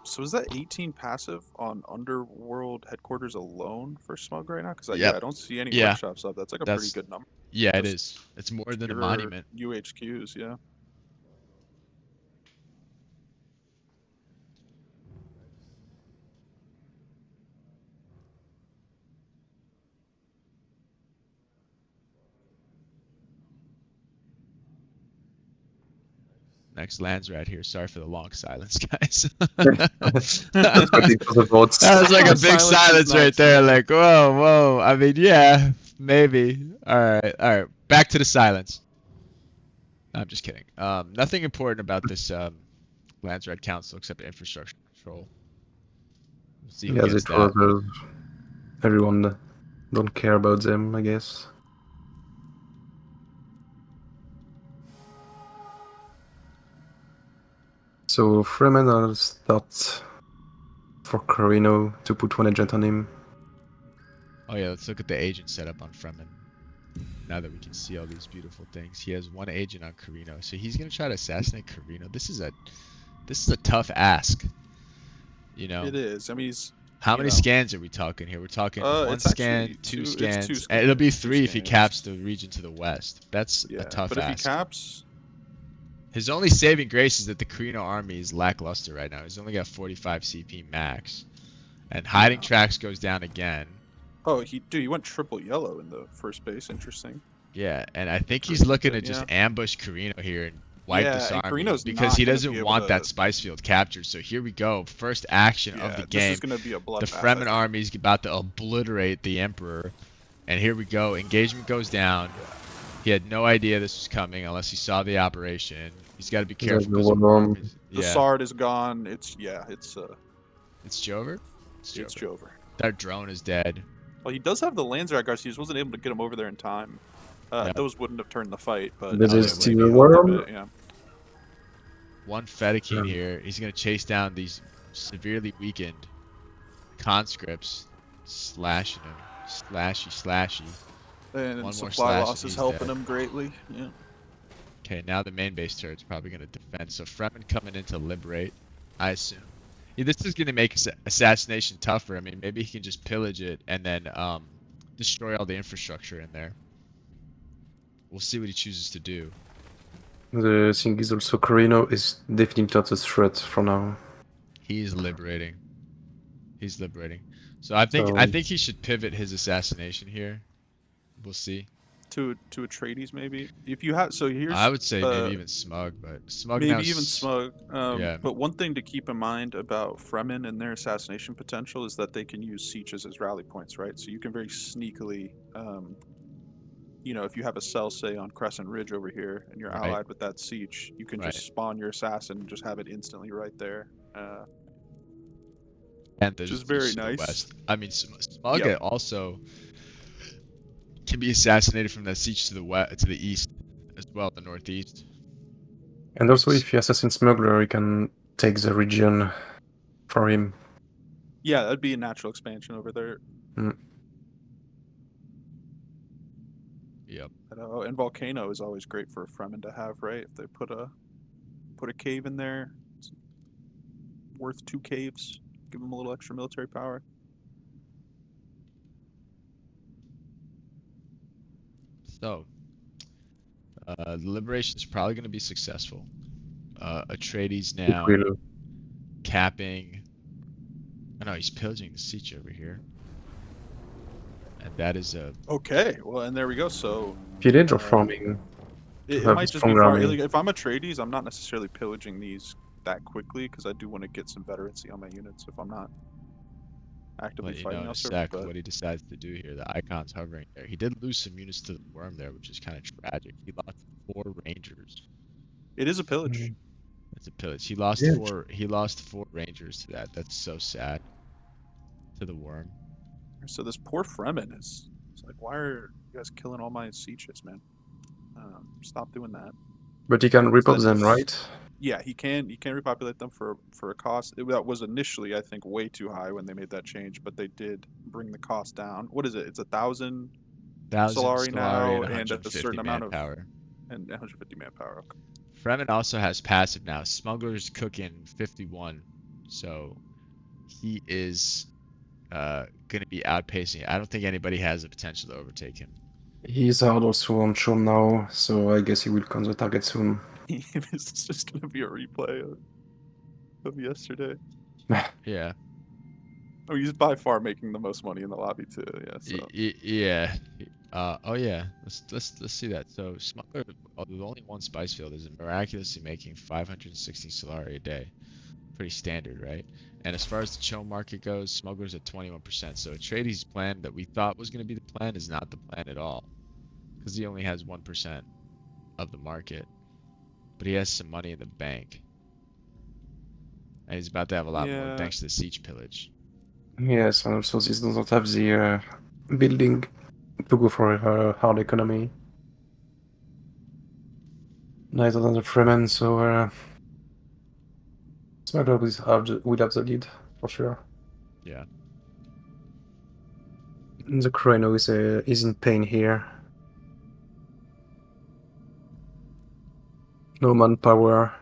So is that 18 passive on Underworld headquarters alone for Smug right now? Because Yep. I don't see any Yeah. workshops up. That's like a That's- pretty good number. Yeah, it Just is. It's more than a Pure monument. UHQs, yeah. Next lands right here. Sorry for the long silence, guys. That's what it was about. That was like a big Silence is silence right nice, there. man. Like, whoa, whoa. I mean, yeah, maybe. All right. Back to the silence. I'm just kidding. Nothing important about this Lands Red Council except infrastructure control. Let's see who Yeah, they gets told that. us everyone don't care about them, I guess. So Freeman will start for Carino to put one agent on him. Oh yeah, let's look at the agent setup on Fremen. Now that we can see all these beautiful things, he has one agent on Carino, so he's gonna try to assassinate Carino. This is a tough ask. You know, It is. I mean, he's. how you many know. scans are we talking here? We're talking one It's scan, actually two it's scans, two and it'll be scans, two 3 if he scans. caps the region to the west. That's Yeah, a tough but if he ask. caps, His only saving grace is that the Carino army is lackluster right now. He's only got 45 CP max, and hiding tracks goes down again. oh, he went triple yellow in the first base. Interesting. Yeah, and I think he's Pretty looking good, to just yeah. ambush Carino here and wipe Yeah, this and army Carino's because not he gonna be doesn't able want to- that spice field captured. So here we go, first action of the This game. is gonna be a bloodbath. The Fremen army is about to obliterate the Emperor, and here we go. Engagement goes down. He had no idea this was coming unless he saw the operation. He's got to be careful. the because one arm. The yeah, Sard is gone. It's Jover. It's it's Jover. That drone is dead. Well, he does have the Landsrack guards. He just wasn't able to get him over there in time. Yeah. Those wouldn't have turned the fight, but This Oh, is they still would a be worm. yeah. One Fedaykin Yeah. here. He's gonna chase down these severely weakened conscripts, slashing them, slashy. And One more supply slash loss and is he's helping dead. him greatly. Yeah. Okay, now the main base turret's probably gonna defend. So Fremen coming in to liberate, I assume. Yeah, this is gonna make assassination tougher. I mean, maybe he can just pillage it and then destroy all the infrastructure in there. We'll see what he chooses to do. The thing is also Carino is definitely not a threat for now. He's liberating. So I think So- he should pivot his assassination here. We'll see. To Atreides maybe. If you have here's I would say uh, maybe even Smug, but Smug maybe now even Smug. yeah. But one thing to keep in mind about Fremen and their assassination potential is that they can use sieges as rally points, right? So you can very sneakily, if you have a cell, say, on Crescent Ridge over here, and you're Right. allied with that siege, you can Right. just spawn your assassin and just have it instantly right there. And Which there's is very to the nice. west. I mean, Smug Yep. also can be assassinated from that siege to the west, to the east, as well, the northeast. And also, if you assassin Smuggler, you can take the region for him. Yeah, that'd be a natural expansion over there. Yep. And Volcano is always great for a Fremen to have, right? If they put a cave in there, it's worth 2 caves. Give them a little extra military power. So, the liberation is probably going to be successful. Atreides It now will. capping. Oh no, he's pillaging the siege over here. And that is a. Okay, well, and there we go. So Pillage or farming? it have might a just be stronger far. army. Like, if I'm Atreides, I'm not necessarily pillaging these that quickly because I do want to get some veterancy on my units if I'm not actively Let you know fighting in a elsewhere. sec But what he decides to do here. The icon's hovering there. He did lose some units to the worm there, which is kind of tragic. He lost 4 rangers. it is a pillage. That's a pillage. He lost Yeah. 4. He lost 4 rangers to that. That's so sad. To the worm. So this poor Fremen is it's like, why are you guys killing all my sieges, man? Stop doing that. But he can rip So off them, that's- right? Yeah, he can repopulate them for a cost. That was initially, I think, way too high when they made that change, but they did bring the cost down. What is it? It's 1,000 1,000 Solari now, and and a 150 certain amount of- manpower. and 150 manpower. Okay. Fremen also has passive now. Smuggler's cooking 51, so he is going to be outpacing. I don't think anybody has the potential to overtake him. He's hard also on Chom now, so I guess he will count the target soon. It's just gonna be a replay of yesterday. Yeah. Oh, he's by far making the most money in the lobby too. Yeah. So. Yeah. Oh yeah. Let's see that. So Smuggler the only one spice field is miraculously making 560 Solari a day. Pretty standard, right? And as far as the chill market goes, Smuggler's at 21%. So Atreides' plan that we thought was going to be the plan is not the plan at all. Because he only has 1% of the market. But he has some money in the bank. And he's about to have a lot more Yeah. thanks to the siege pillage. Yes, and also this doesn't have the building to go for a hard economy. Neither than the Fremen, so Smuggler would have the lead for sure. Yeah. And the Chrono is in pain here. No manpower.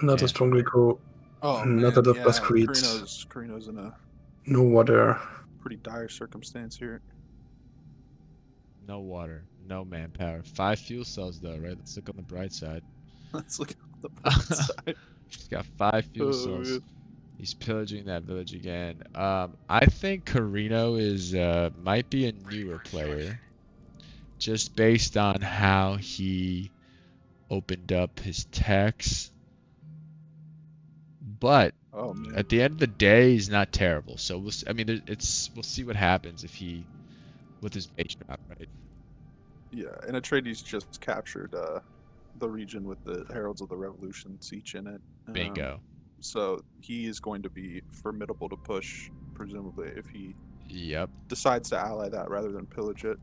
Not Yeah. a strong recall. Oh Not man, enough yeah. Bascrits. Carino's in a No water. pretty dire circumstance here. No water. No manpower. 5 fuel cells though, right? Let's look on the bright side. Let's look at the bright side. He's got 5 fuel Oh, cells. man. He's pillaging that village again. I think Carino is might be a newer player, just based on how he opened up his techs. But Oh man. at the end of the day, he's not terrible. So we'll we'll see what happens if he with his base drop, right? Yeah, and Atreides just captured the region with the Heralds of the Revolution siege in it. Bingo. So he is going to be formidable to push, presumably, if he Yep. decides to ally that rather than pillage it.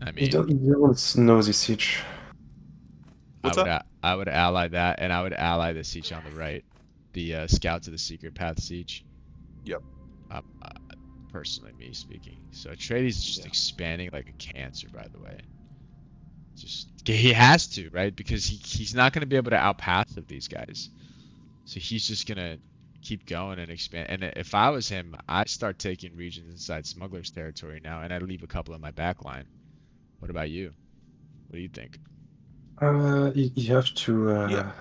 I He mean, doesn't know the siege. What's I would ally that, and I would ally the siege on the right, the Scouts of the Secret Path siege. Yep. Personally, me speaking. So Atreides is just Yeah. expanding like a cancer, by the way. Just he has to, right? Because he's not going to be able to outpassive these guys. So he's just gonna keep going and expand. And if I was him, I'd start taking regions inside Smuggler's territory now, and I'd leave a couple in my back line. What about you? What do you think? You have to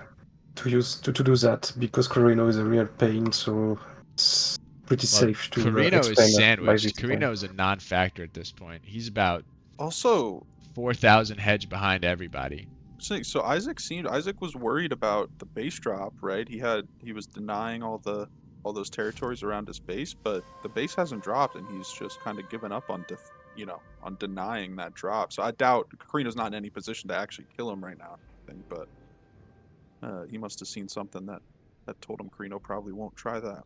to do that because Carino is a real pain, so it's pretty safe to Carino is expand by sandwiched. this Carino time. is a non-factor at this point. He's about Also, 4,000 hedge behind everybody. so Isaac was worried about the base drop, right? He was denying all those territories around his base, but the base hasn't dropped, and he's just kind of given up on on denying that drop. So I doubt Carino's not in any position to actually kill him right now. I think, but he must have seen something that told him Carino probably won't try that.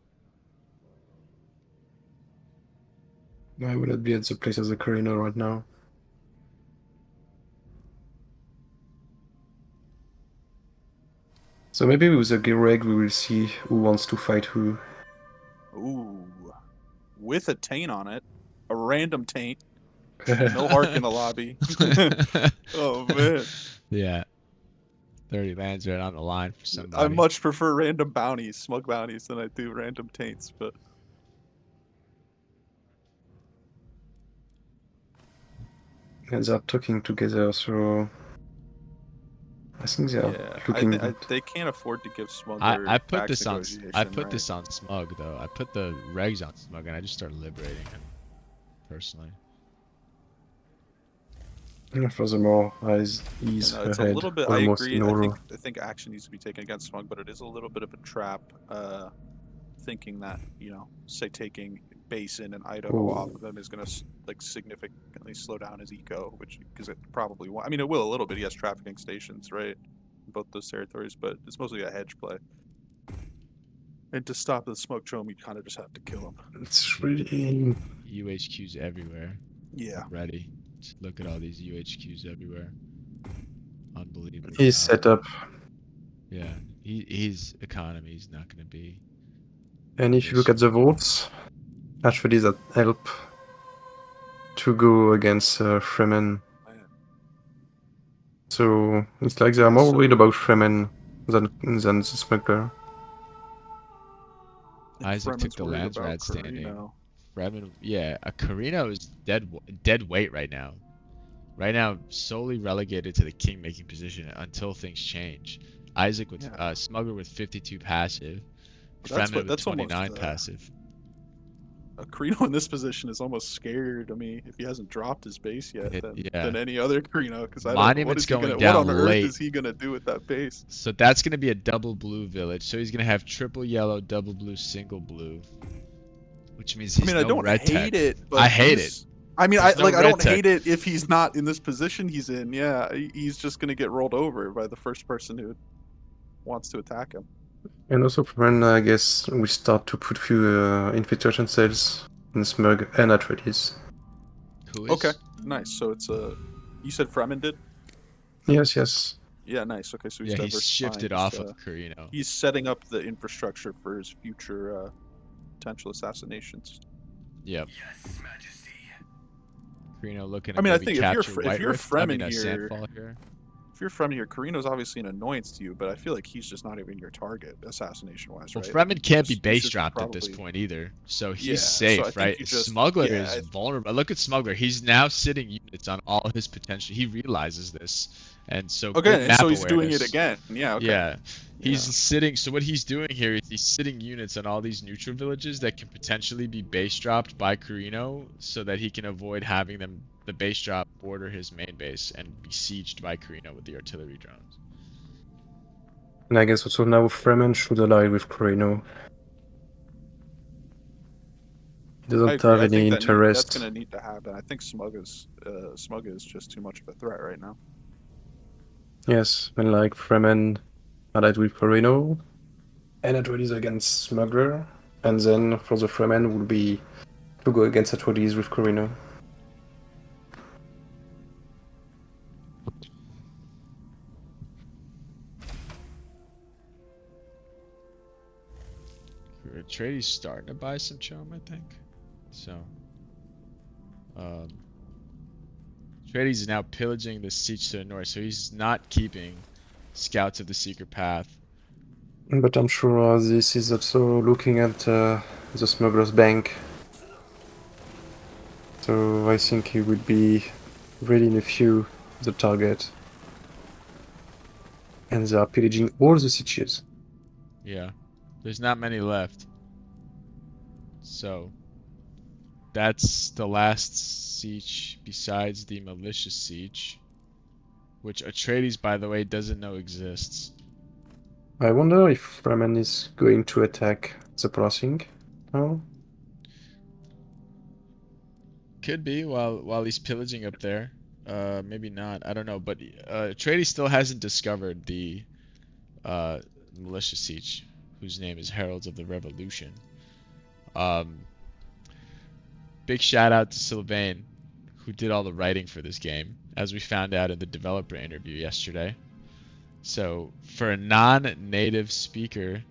I would not be at the place of the Carino right now. So maybe with the Gireg we will see who wants to fight who. Ooh, with a taint on it, a random taint. No Hark in the lobby. Oh man. Yeah. 30 lands right on the line for somebody. I much prefer random bounties, smug bounties, than I do random taints, but And they're talking together, so I think they are yeah, looking good. they can't afford to give Smuggler. I put tax this on negotiation, this on Smug though. I put the regs on Smug and I just started liberating him personally. And furthermore, he's It's ahead, a little bit. I almost agree. in order. I think action needs to be taken against Smug, but it is a little bit of a trap. Thinking that say taking base in and Idaho Ooh. off of him is going to significantly slow down his eco, because it probably won't. I mean, it will a little bit. He has trafficking stations, right, in both those territories, but it's mostly a hedge play. And to stop the smoke drone, you kind of just have to kill him. It's really UHQs everywhere. Yeah. Ready. Just look at all these UHQs everywhere. Unbelievable. he's set up. Yeah. His economy is not going to be. And if you look at the votes, actually that help to go against Fremen. So it's like they are more worried about Fremen than the Smuggler. Isaac took Fremen's the worried lands about rat standing. Carino. Fremen, yeah, a Carino is dead weight right now. Right now, solely relegated to the king making position until things change. Isaac with Smuggler with 52 passive, That's Fremen with almost, 29 passive. Carino in this position is almost scared of me if he hasn't dropped his base yet Yeah. than any other Carino, because I don't. What Monument's is he going gonna? What down on earth late. is he gonna do with that base? So that's going to be a double blue village. So he's going to have triple yellow, double blue, single blue. Which means he's I no don't red hate tech. it, but I hate it. I mean, There's no I red don't tech. hate it if he's not in this position he's in. Yeah, he's just gonna get rolled over by the first person who wants to attack him. And also, when I guess we start to put few infiltration cells in Smug and Atreides. Who is? Okay, nice. So it's you said Fremen did? Yes, yes. Yeah, nice. Okay, so he's Yeah, he's diversifying shifted his, off of Carino. He's setting up the infrastructure for his future potential assassinations. Yep. Carino looking to I mean, I maybe think if capture you're White Rift. I mean, Fremen here, Sandfall here. if you're Fremen here, Carino's obviously an annoyance to you, but I feel like he's just not even your target assassination-wise, Well, right? Fremen can't be You base should dropped at this probably- point either, so he's Yeah, so I safe, think right? you just- Smuggler yeah, is vulnerable. Look at Smuggler; he's now sitting units on all his potential. He realizes this, and so good Okay, and map so he's doing it awareness. again. Yeah, okay. Yeah, he's Yeah. sitting. So what he's doing here is he's sitting units on all these neutral villages that can potentially be base dropped by Carino, so that he can avoid having the base drop border his main base and be sieged by Carino with the artillery drones. And I guess also now Fremen should ally with Carino. He doesn't I agree. have I any think interest. that's going to need to happen. I think Smug is just too much of a threat right now. Yes, and like Fremen allied with Carino, and Atreides against Smuggler, and then for the Fremen would be to go against Atreides with Carino. Atreides starting to buy some chum, I think. So, Atreides is now pillaging the siege to the north, so he's not keeping scouts of the secret path. But I'm sure this is also looking at the Smuggler's Bank. So I think he would be ready in a few the target. And they are pillaging all the sieges. Yeah, there's not many left. So, that's the last siege besides the malicious siege, which Atreides, by the way, doesn't know exists. I wonder if Fremen is going to attack the crossing now. Could be while he's pillaging up there. Maybe not. I don't know. But Atreides still hasn't discovered the militia siege, whose name is Heralds of the Revolution. Big shout out to Sylvain, who did all the writing for this game, as we found out in the developer interview yesterday. So for a non-native speaker,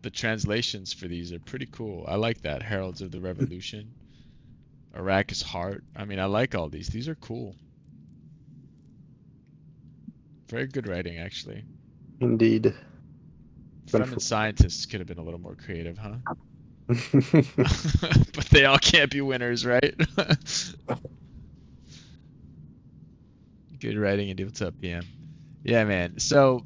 the translations for these are pretty cool. I like that. Heralds of the Revolution, Arrakis Heart. I mean, I like all these. These are cool. Very good writing, actually. Indeed. Fremen scientists could have been a little more creative, huh? But they all can't be winners, right? Good writing and what's up, PM? Yeah, man. So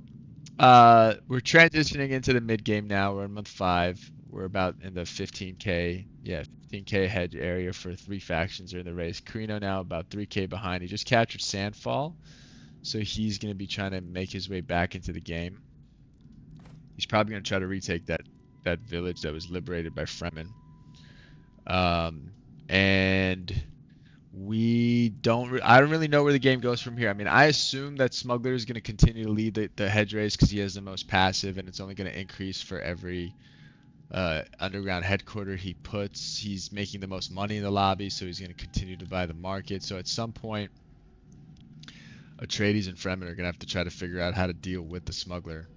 we're transitioning into the mid game now. We're in month 5. We're about in the 15k, 15k hedge area for 3 factions are in the race. Carino now about 3k behind. He just captured Sandfall, so he's going to be trying to make his way back into the game. He's probably going to try to retake that village that was liberated by Fremen. And I don't really know where the game goes from here. I mean, I assume that Smuggler is going to continue to lead the hedge race because he has the most passive, and it's only going to increase for every underground headquarter he puts. He's making the most money in the lobby, so he's going to continue to buy the market. So at some point, Atreides and Fremen are going to have to try to figure out how to deal with the Smuggler.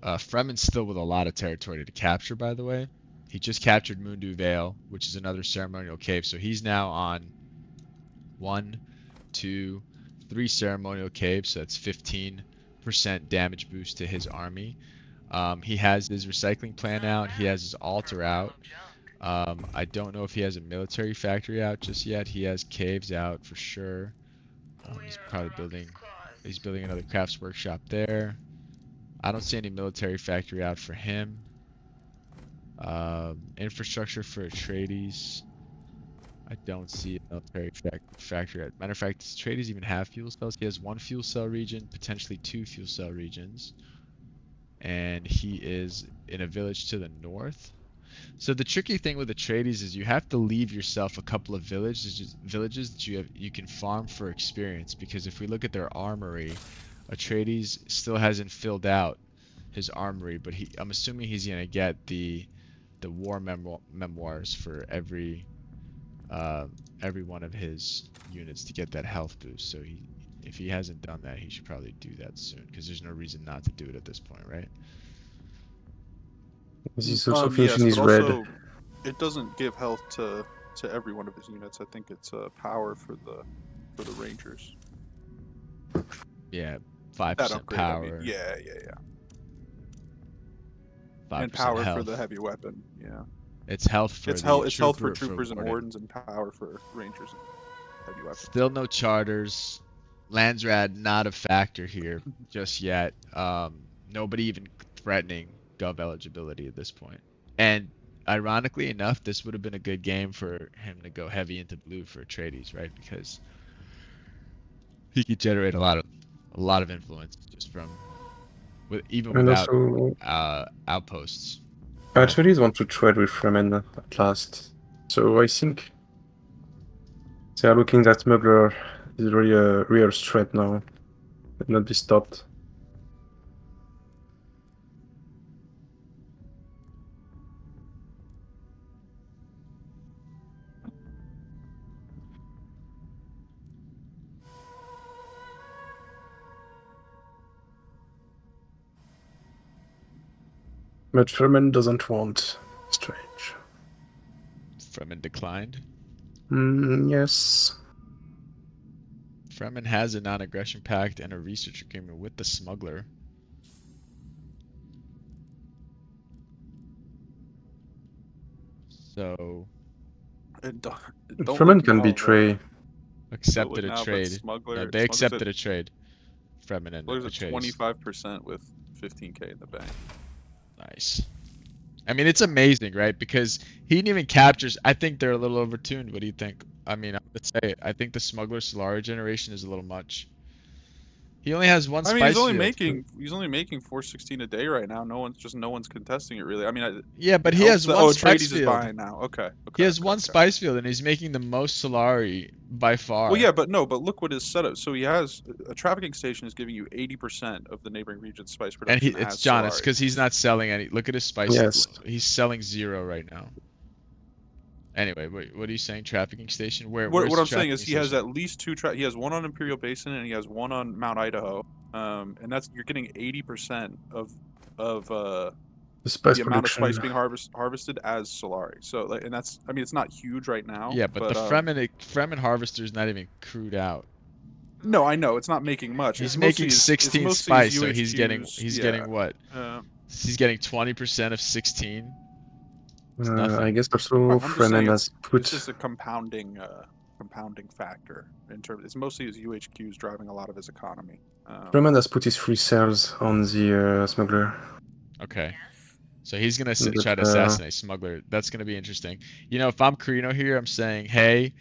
Fremen's still with a lot of territory to capture, by the way. He just captured Mundu Vale, which is another ceremonial cave. So he's now on 1, 2, 3 ceremonial caves. So that's 15% damage boost to his army. He has his recycling plan out. He has his altar out. I don't know if he has a military factory out just yet. He has caves out for sure. He's probably building another crafts workshop there. I don't see any military factory out for him. Infrastructure for Atreides. I don't see a military factory. Matter of fact, does Atreides even have fuel cells? He has 1 fuel cell region, potentially 2 fuel cell regions. And he is in a village to the north. So the tricky thing with Atreides is you have to leave yourself a couple of villages that you can farm for experience, because if we look at their armory, Atreides still hasn't filled out his armory, but I'm assuming he's gonna get the war memoirs for every one of his units to get that health boost. So if he hasn't done that, he should probably do that soon, because there's no reason not to do it at this point, right? He's also Yes, finishing his but red. also it doesn't give health to every one of his units. I think it's power for the Rangers. Yeah, That 5% upgrade. power. I mean, yeah. 5% And power health. for the heavy weapon. Yeah. It's health for It's the health. It's health for trooper, troopers and warden. wardens, and power for Rangers and heavy weapons. Still no charters. Landsrad not a factor here just yet. Nobody even threatening Gov eligibility at this point. And ironically enough, this would have been a good game for him to go heavy into blue for Atreides, right? Because he could generate a lot of influence just from even And without also, outposts. Atreides want to trade with Fremen at last. So I think they are looking that smuggler is really a real threat now. It not be stopped. But Fremen doesn't want. Strange. Fremen declined. Yes. Fremen has a non-aggression pact and a research agreement with the smuggler. So Fremen can betray. accepted a now, but trade. Smuggler, No, they Smuggler's accepted at- a trade. Fremen and Smuggler's at Atreides. 25% with 15k in the bank. Nice. I mean, it's amazing, right? Because he didn't even captures. I think they're a little overtuned. What do you think? I mean, let's say it. I think the smuggler Solari generation is a little much. He only has one I mean, spice he's only field. making 416 a day right now. No one's contesting it really. I mean, Yeah, but he has one spice Atreides is field. buying now. Okay. He has okay, one okay. spice field, and he's making the most Solari by far. Well, yeah, but look what his setup. So he has a trafficking station is giving you 80% of the neighboring region's spice And production. it's as John. It's Solari. because he's not selling any. Look at his spice. Yes. He's selling 0 right now. Anyway, what are you saying? Trafficking station? Where's What the I'm saying is trafficking he has station? at least 2. He has one on Imperial Basin and he has one on Mount Idaho. And that's you're getting 80% of The spice the amount of production. spice being harvested as Solari. So like, and that's I mean it's not huge right now. Yeah, but the Fremen harvester is not even crewed out. No, I know it's not making much. He's It's making mostly his- it's 16 mostly his spice, so he's UHQs, getting what? Uh, He's getting 20% of 16. It's nothing. I guess also I'm just saying Fremen it's has put. just a compounding factor in terms. It's mostly his UHQs driving a lot of his economy. Fremen has put his free cells on the smuggler. Okay. So he's gonna But, try to assassinate smuggler. That's gonna be interesting. You know, if I'm Carino here, I'm saying, hey,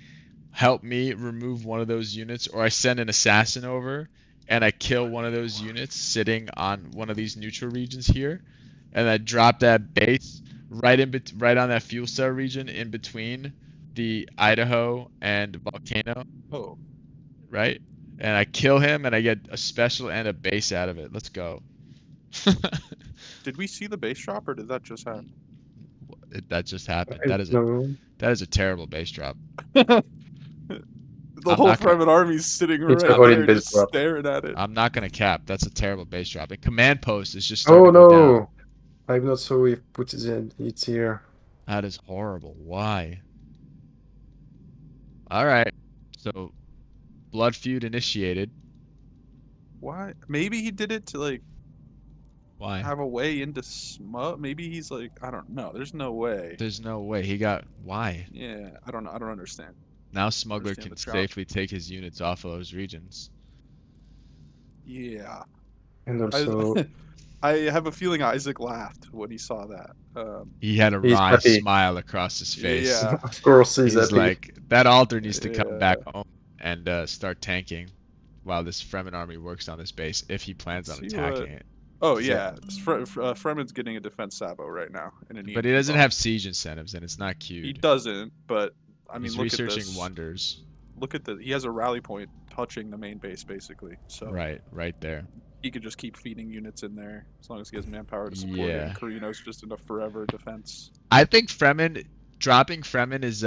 help me remove one of those units, or I send an assassin over and I kill one of those units sitting on one of these neutral regions here, and I drop that base right on that fuel cell region in between the Idaho and Volcano, Oh, right? And I kill him and I get a special and a base out of it. Let's go. did we see the base drop or did that just happen? That just happened. I don't know. That is a terrible base drop. The I'm whole not gonna- Fremen army's sitting It's right avoiding there base just drop. staring at it. I'm not gonna cap. That's a terrible base drop. And command post is just Oh starting to go down. no! I'm not sure if put it here. That is horrible. Why? All right. So, blood feud initiated. Why? Maybe he did it to like Why? have a way into smut. Maybe he's like I don't know. There's no way. There's no way he got. Why? Yeah, I don't know. I don't understand. Now smuggler Understand can the trap. safely take his units off of those regions. Yeah. And also, I have a feeling Isaac laughed when he saw that. He had a He's wry happy. smile across his face. Yeah. Of course, he's He's happy. like, that Alder needs to come back Yeah. home and start tanking while this Fremen army works on this base if he plans on See attacking what- it. Oh So- yeah, Fremen's getting a defense sabo right now, and an But EMP he doesn't bomb. have siege incentives, and it's not He cute. doesn't, but I mean, He's look at researching this. wonders. Look at the. He has a rally point touching the main base, basically. So Right there. he could just keep feeding units in there as long as he has manpower to support it. Yeah. And Carino's just in a forever defense. I think dropping Fremen is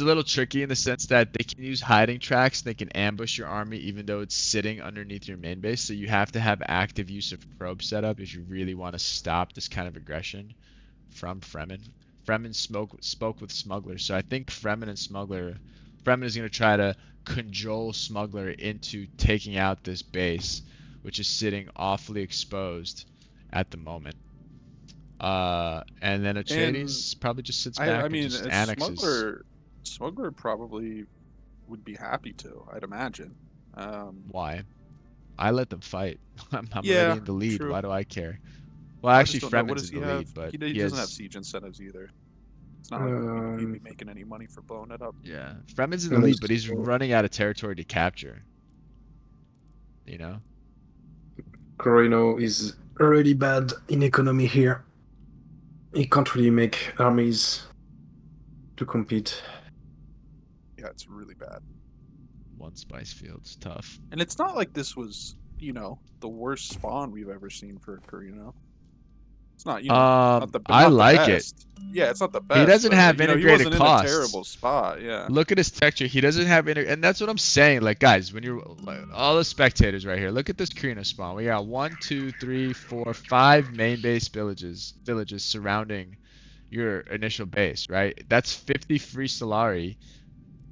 a little tricky in the sense that they can use hiding tracks. They can ambush your army even though it's sitting underneath your main base. So you have to have active use of probe setup if you really want to stop this kind of aggression from Fremen. Fremen spoke with Smuggler, so I think Fremen is going to try to cajole Smuggler into taking out this base, which is sitting awfully exposed at the moment. And then Atreides probably just sits back I and mean, just annexes. Smuggler probably would be happy to. I'd imagine. Why? I let them fight. I'm Yeah, already in the lead. true. Why do I care? Well, I actually, just don't know. What Fremen's does in he the have? lead, but He he doesn't have has. siege incentives either. It's not like he'd be making any money for blowing it up. Yeah, Fremen's in the And lead, it's but he's still- running out of territory to capture. You know? Corino is really bad in economy here. He can't really make armies to compete. Yeah, it's really bad. One spice field's tough. And it's not like this was, the worst spawn we've ever seen for Carino. It's not, not the, I not the like it. best. Yeah, it's not the best. doesn't but, have he integrated wasn't costs. in a terrible spot. Yeah. Look at his texture. He doesn't have and that's what I'm saying. Like, guys, when you're all the spectators right here, look at this Carino spawn. We got 1, 2, 3, 4, 5 main base villages surrounding your initial base, right? That's 50 free Solari.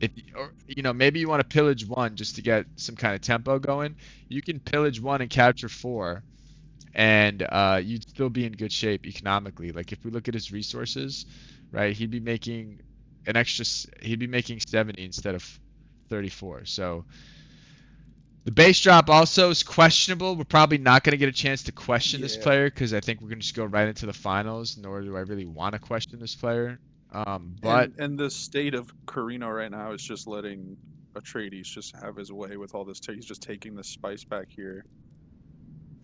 Maybe you want to pillage one just to get some kind of tempo going. You can pillage one and capture 4, and you'd still be in good shape economically. Like, if we look at his resources, right, he'd be making 70 instead of 34. So the base drop also is questionable. We're probably not going to get a chance to question this Yeah. player because I think we're going to just go right into the finals, nor do I really want to question this player. But and the state of Carino right now is just letting Atreides just have his way with all this. He's just taking the spice back here.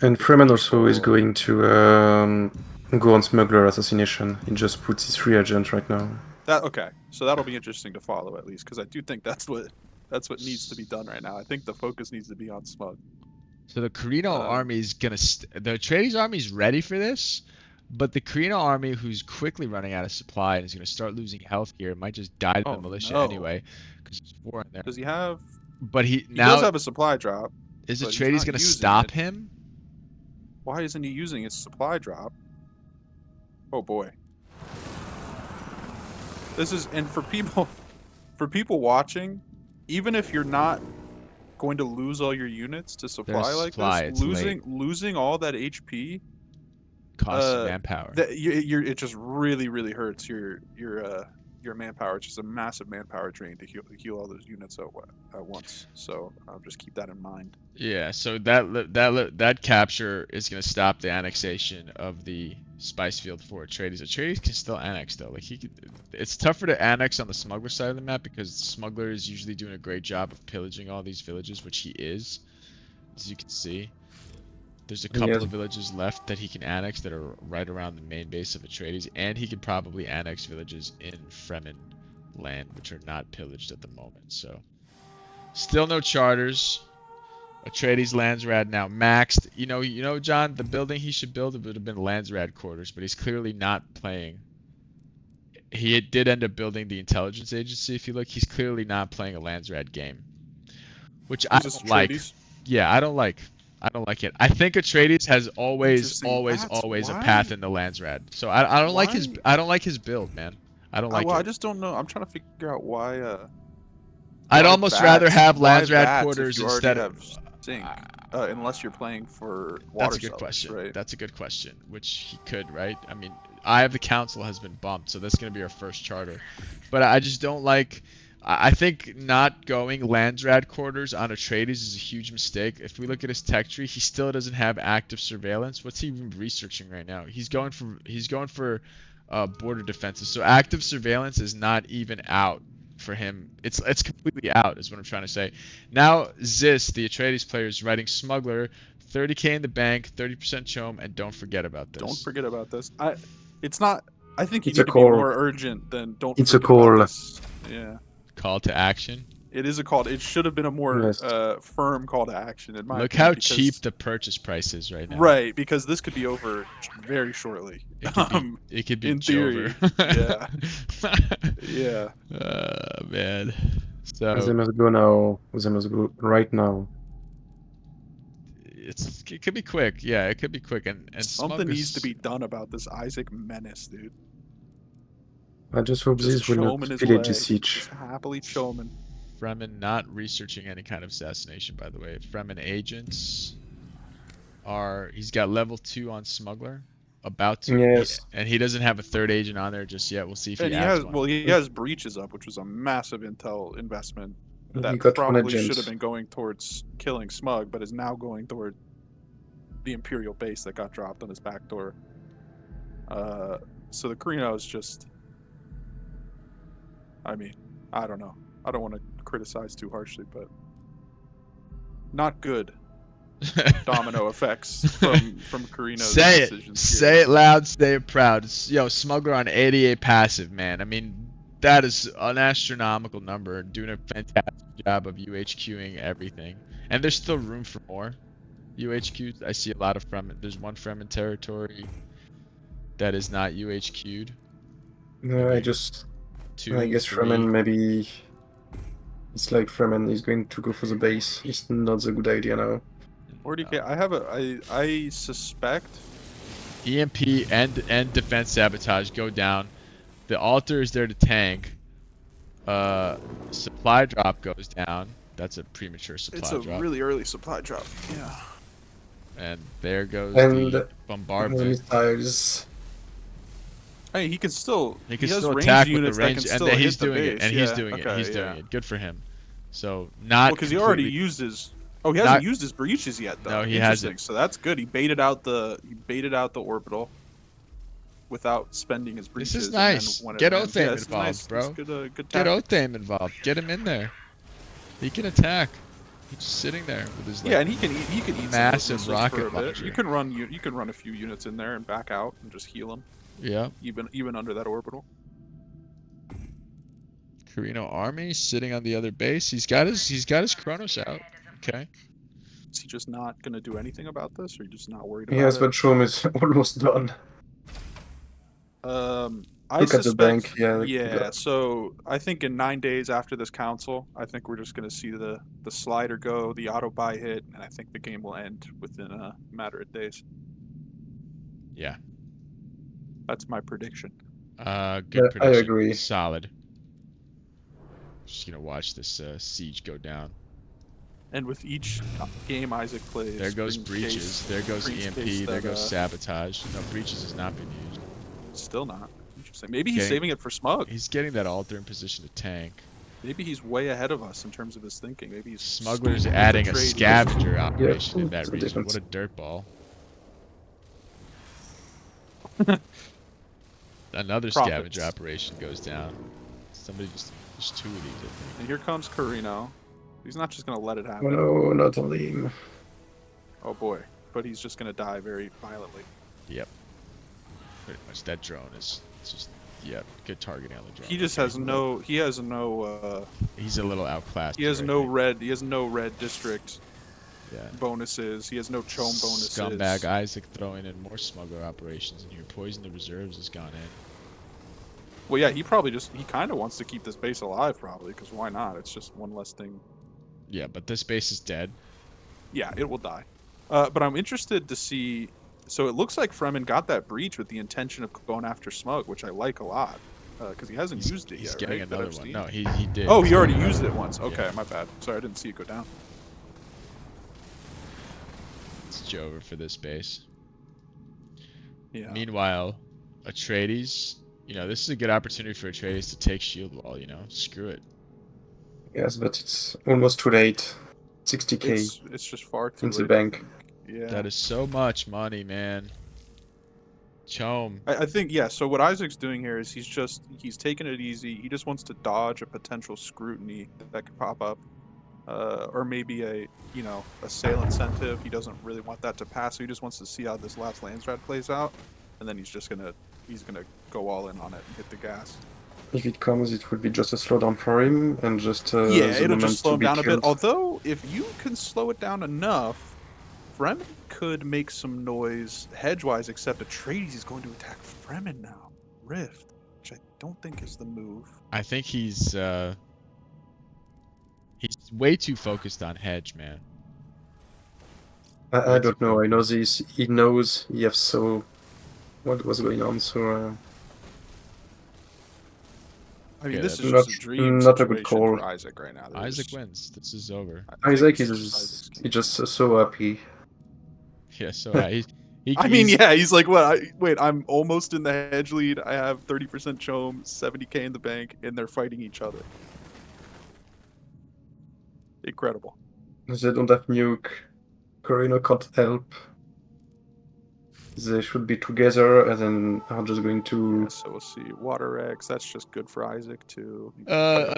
And Fremen also is going to go on smuggler assassination. He just puts his free agent right now. So that'll be interesting to follow at least, because I do think that's what needs to be done right now. I think the focus needs to be on Smug. So the Carino army is gonna. The Atreides army is ready for this, but the Carino army, who's quickly running out of supply and is gonna start losing health here, might just die to the Oh, militia no. anyway, because there's 4 in there. Does he have? But He now does have a supply drop. is but he's Atreides not gonna using stop it. him? Why isn't he using his supply drop? Oh boy. This is, and for people watching, even if you're not going to lose all your units to supply There's like supply, this, it's losing all that HP, Costs manpower. it just really hurts your manpower. It's just a massive manpower drain to heal all those units at once. So just keep that in mind. Yeah, so that capture is gonna stop the annexation of the spice field for Atreides. Atreides can still annex though. Like it's tougher to annex on the smuggler side of the map because the smuggler is usually doing a great job of pillaging all these villages, which he is, as you can see. There's a couple of villages left that he can annex that are right around the main base of Atreides, and he can probably annex villages in Fremen land, which are not pillaged at the moment. So, still no charters. Atreides Landsrad now maxed. You know, John, the building he should build would have been Landsrad quarters, but he's clearly not playing. He did end up building the intelligence agency. If you look, he's clearly not playing a Landsrad game, which I Is this don't like. Atreides? Yeah, I don't like it. I think Atreides has always Interesting. That's a why? path in the Landsrad. So I don't like his Why? I don't like his build, man. I don't like Well, I it. just don't know. I'm trying to figure out why. I'd why almost Vats- rather have why Landsrad Vats if quarters you already instead have of. Sync, unless you're playing for water That's a good cells, question. right? That's a good question. Which he could, right? I mean, Eye of the Council has been bumped, so that's going to be our first charter. But I just don't like. I think not going Landsrad quarters on Atreides is a huge mistake. If we look at his tech tree, he still doesn't have active surveillance. What's he even researching right now? He's going for border defenses. So active surveillance is not even out for him. It's completely out, is what I'm trying to say. Now Zis, the Atreides player, is writing smuggler, 30k in the bank, 30% chom, and don't forget about this. Don't forget about this. It's not. I think you It's a need to be call. more urgent than don't It's a forget about call. this. Yeah. Call to action. It is a call. It should have been a more Yes. Firm call to action. In my Look opinion, how because- cheap the purchase price is right now. Right, because this could be over very shortly. It could be in theory, Jover. Yeah. Man. They So must go now. They must go right now. it could be quick. Yeah, it could be quick. And Something Smug needs is- to be done about this Isaac menace, dude. I just hope Just this will choming not his village leg. a siege. Just happily choming. Fremen not researching any kind of assassination, by the way. Fremen agents are. He's got level 2 on smuggler. About to. Yes. And he doesn't have a third agent on there just yet. We'll see if And he he adds has, one. well, he has breaches up, which was a massive intel investment He that got one probably agent. should have been going towards killing Smug, but is now going toward the Imperial base that got dropped on his back door. So the Carino is just. I mean, I don't know. I don't want to criticize too harshly, but not good domino effects from Carino's Say it. decisions. Say it loud, say it proud. Yo, smuggler on 88 passive, man. I mean, that is an astronomical number. Doing a fantastic job of UHQing everything. And there's still room for more UHQs. I see a lot of Fremen. There's one Fremen territory that is not UHQ'd. No, Maybe I guess Two, Fremen three. maybe. It's like Fremen is going to go for the base. It's not a good idea now. 40k. I suspect. EMP and defense sabotage go down. The altar is there to tank. Supply drop goes down. That's a premature supply It's a drop. really early supply drop. Yeah. And there goes And the bombardment. missiles. Hey, he can still. He can has still range attack with units the that range, can and still then he's hit the doing it. base. And yeah, he's doing it. okay, He's yeah. doing it. Good for him. So not. Well, because he already completely- used his. Oh, he hasn't Not- used his breaches yet, though. No, he Interesting. hasn't. So that's good. He baited out the orbital without spending his breaches. This is and then nice. when it Get lands- Othame yeah, this is involved, nice. bro. This is good, good Get tactics. Othame involved. Get him in there. He can attack. He's just sitting there with his like, Yeah, and he can eat some of those massive missiles rocket for a bit. launcher. You can run a few units in there and back out and just heal them, yeah. even under that orbital. Carino army sitting on the other base. He's got his Kronos out. Okay. Is he just not gonna do anything about this, or are you just not worried Yes, about but Chom is almost done. it? I Look at the suspect, bank, yeah, Yeah, so I think in 9 days after this council, I think we're just gonna see the slider go, the auto buy hit, and I think the game will end within a matter of days. Yeah. That's my prediction. Good Yeah, I prediction. agree. Solid. Just gonna watch this siege go down. And with each game Isaac plays, There goes brings breaches. case- There goes brings EMP. case There that, goes sabotage. No, breaches has not been used. Still not. Interesting. Maybe he's Okay. saving it for Smug. He's getting that altar in position to tank. Maybe he's way ahead of us in terms of his thinking. Maybe he's Smuggler's stupid with adding the a trade. scavenger operation in that it's a region. difference. What a dirtball. Another Profits. scavenger operation goes down. Somebody there's two of these, I think. And here comes Carino. He's not just gonna let it Oh happen. no, not only him. Oh boy. But he's just gonna die very violently. Yep. Pretty much. That drone is just, yeah, good targeting on the drone. He just has no. He has no. He's a little outclassed. He has here, I no think. red. He has no red district Yeah. bonuses. He has no chom bonuses. Scumbag Isaac throwing in more smuggler operations in here. Poison the reserves has gone in. Well, yeah. He probably just. He kind of wants to keep this base alive, probably, because why not? It's just one less thing. Yeah, but this base is dead. Yeah, it will die. But I'm interested to see. So it looks like Fremen got that breach with the intention of going after Smug, which I like a lot, because he hasn't used it He's yet. getting right, that another I've one. seen? No, he did. Oh, he already used it once. Yeah. Okay, my bad. Sorry, I didn't see it go down. It's Jover for this base. Yeah. Meanwhile, Atreides, this is a good opportunity for Atreides to take shield wall, screw it. Yes, but it's almost too late. 60k It's just far too in the late. bank. Yeah. That is so much money, man. Chome. I think, yeah, so what Isaac's doing here is he's taking it easy. He just wants to dodge a potential scrutiny that could pop up. Or maybe a sale incentive. He doesn't really want that to pass, so he just wants to see how this last land strat plays out. And then he's gonna go all in on it and hit the gas. If it comes, it would be just a slowdown for him and just Yeah, the it'll moment just slow to him be down a bit. killed. Although, if you can slow it down enough, Fremen could make some noise hedge-wise, except Atreides is going to attack Fremen now. Rift, which I don't think is the move. I think he's way too focused on hedge, man. I don't know. I know this. He knows. He has so what was going on. So I mean, Okay, this is that's just a dream not a good situation call. for Isaac right now. Isaac wins. This is over. I think Isaac this is Isaac's game. he's just so happy. Yeah, so he I mean, he's- yeah, he's like, what? Wait, I'm almost in the hedge lead. I have 30% chome, 70k in the bank, and they're fighting each other. Incredible. They don't have nuke. Corino can't help. They should be together, and then are just going to. Yeah, so we'll see. Water X, that's just good for Isaac too. Yeah,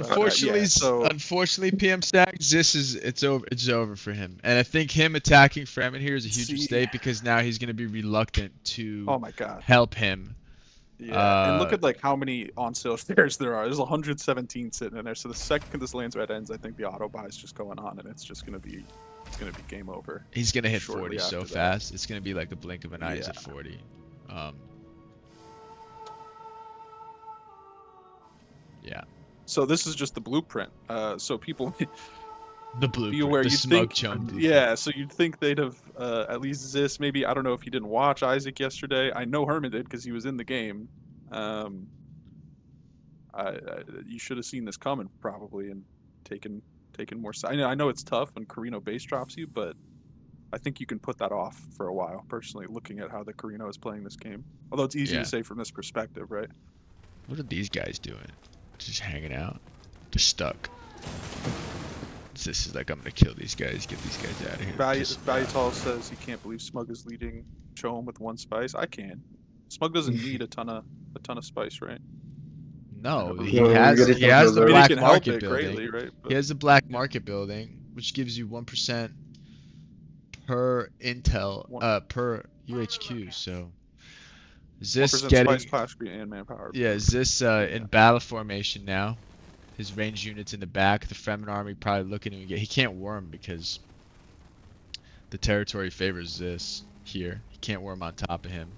so Unfortunately, PM Stacks, it's over for him. And I think him attacking Fremen here is a huge See- mistake because now he's gonna be reluctant to oh my god. help him. Yeah, and look at like how many on sale shares there are. There's 117 sitting in there. So the second this land threat ends, I think the auto buy is just going on, and it's gonna be game over. He's gonna hit Shortly 40 so after that. fast. It's gonna be like the blink of an eye. He's at Yeah. 40. Yeah. So this is just the blueprint. So people The blue. be aware. The You'd smug think, chum blueprint. yeah. So you'd think they'd have at least this. Maybe I don't know if he didn't watch Isaac yesterday. I know Herman did because he was in the game. You should have seen this coming probably and taken more. I know it's tough when Carino base drops you, but I think you can put that off for a while. Personally, looking at how the Carino is playing this game, although it's easy Yeah. to say from this perspective, right? What are these guys doing? Just hanging out. Just stuck. This is like, I'm gonna kill these guys, get these guys out of here. Valutal says he can't believe Smug is leading Chome with 1 spice. I can. Smug doesn't need a ton of spice, right? No, Yeah, he but- has Well, he has the I mean, it black can help market it building. greatly, right? He has the black market building, which gives you 1% per intel, per UHQ. So is this 1% getting? spice, class speed, and manpower. Yeah, is this in battle formation now? His ranged units in the back. The Fremen army probably looking to get. He can't worm because the territory favors this here. He can't worm on top of him.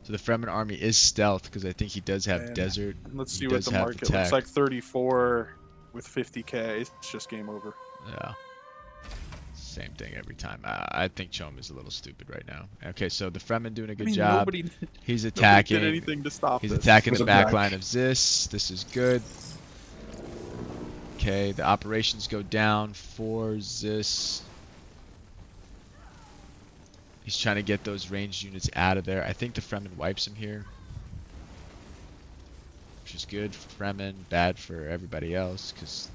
So the Fremen army is stealth because I think he does have Man. desert. Let's He see what does the have market tech. looks like. 34 with 50k. It's just game over. Yeah. Same thing every time. I think Chome is a little stupid right now. Okay, so the Fremen doing a good job. Nobody, He's nobody attacking. did anything to stop He's this. attacking With the a back black. line of this. This is good. Okay, the operations go down for this. He's trying to get those ranged units out of there. I think the Fremen wipes him here. Which is good for Fremen, bad for everybody else because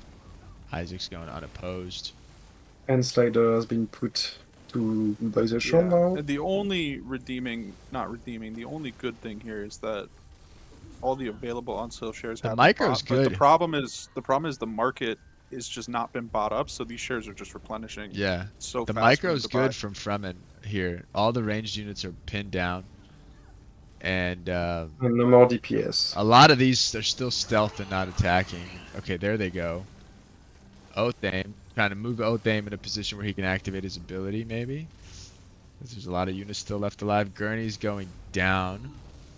Isaac's going unopposed. And Slider has been put to by the show now. And the only the only good thing here is that all the available on sale shares The have been micro's bought, but good. the problem is the market is just not been bought up, so these shares are just replenishing. Yeah. So The fast for them micro's to good buy. from Fremen here. All the ranged units are pinned down. And And no more DPS. a lot of these are still stealth and not attacking. Okay, there they go. Oath Aim. Trying to move Oath Aim in a position where he can activate his ability, maybe. 'Cause there's a lot of units still left alive. Gurney's going down.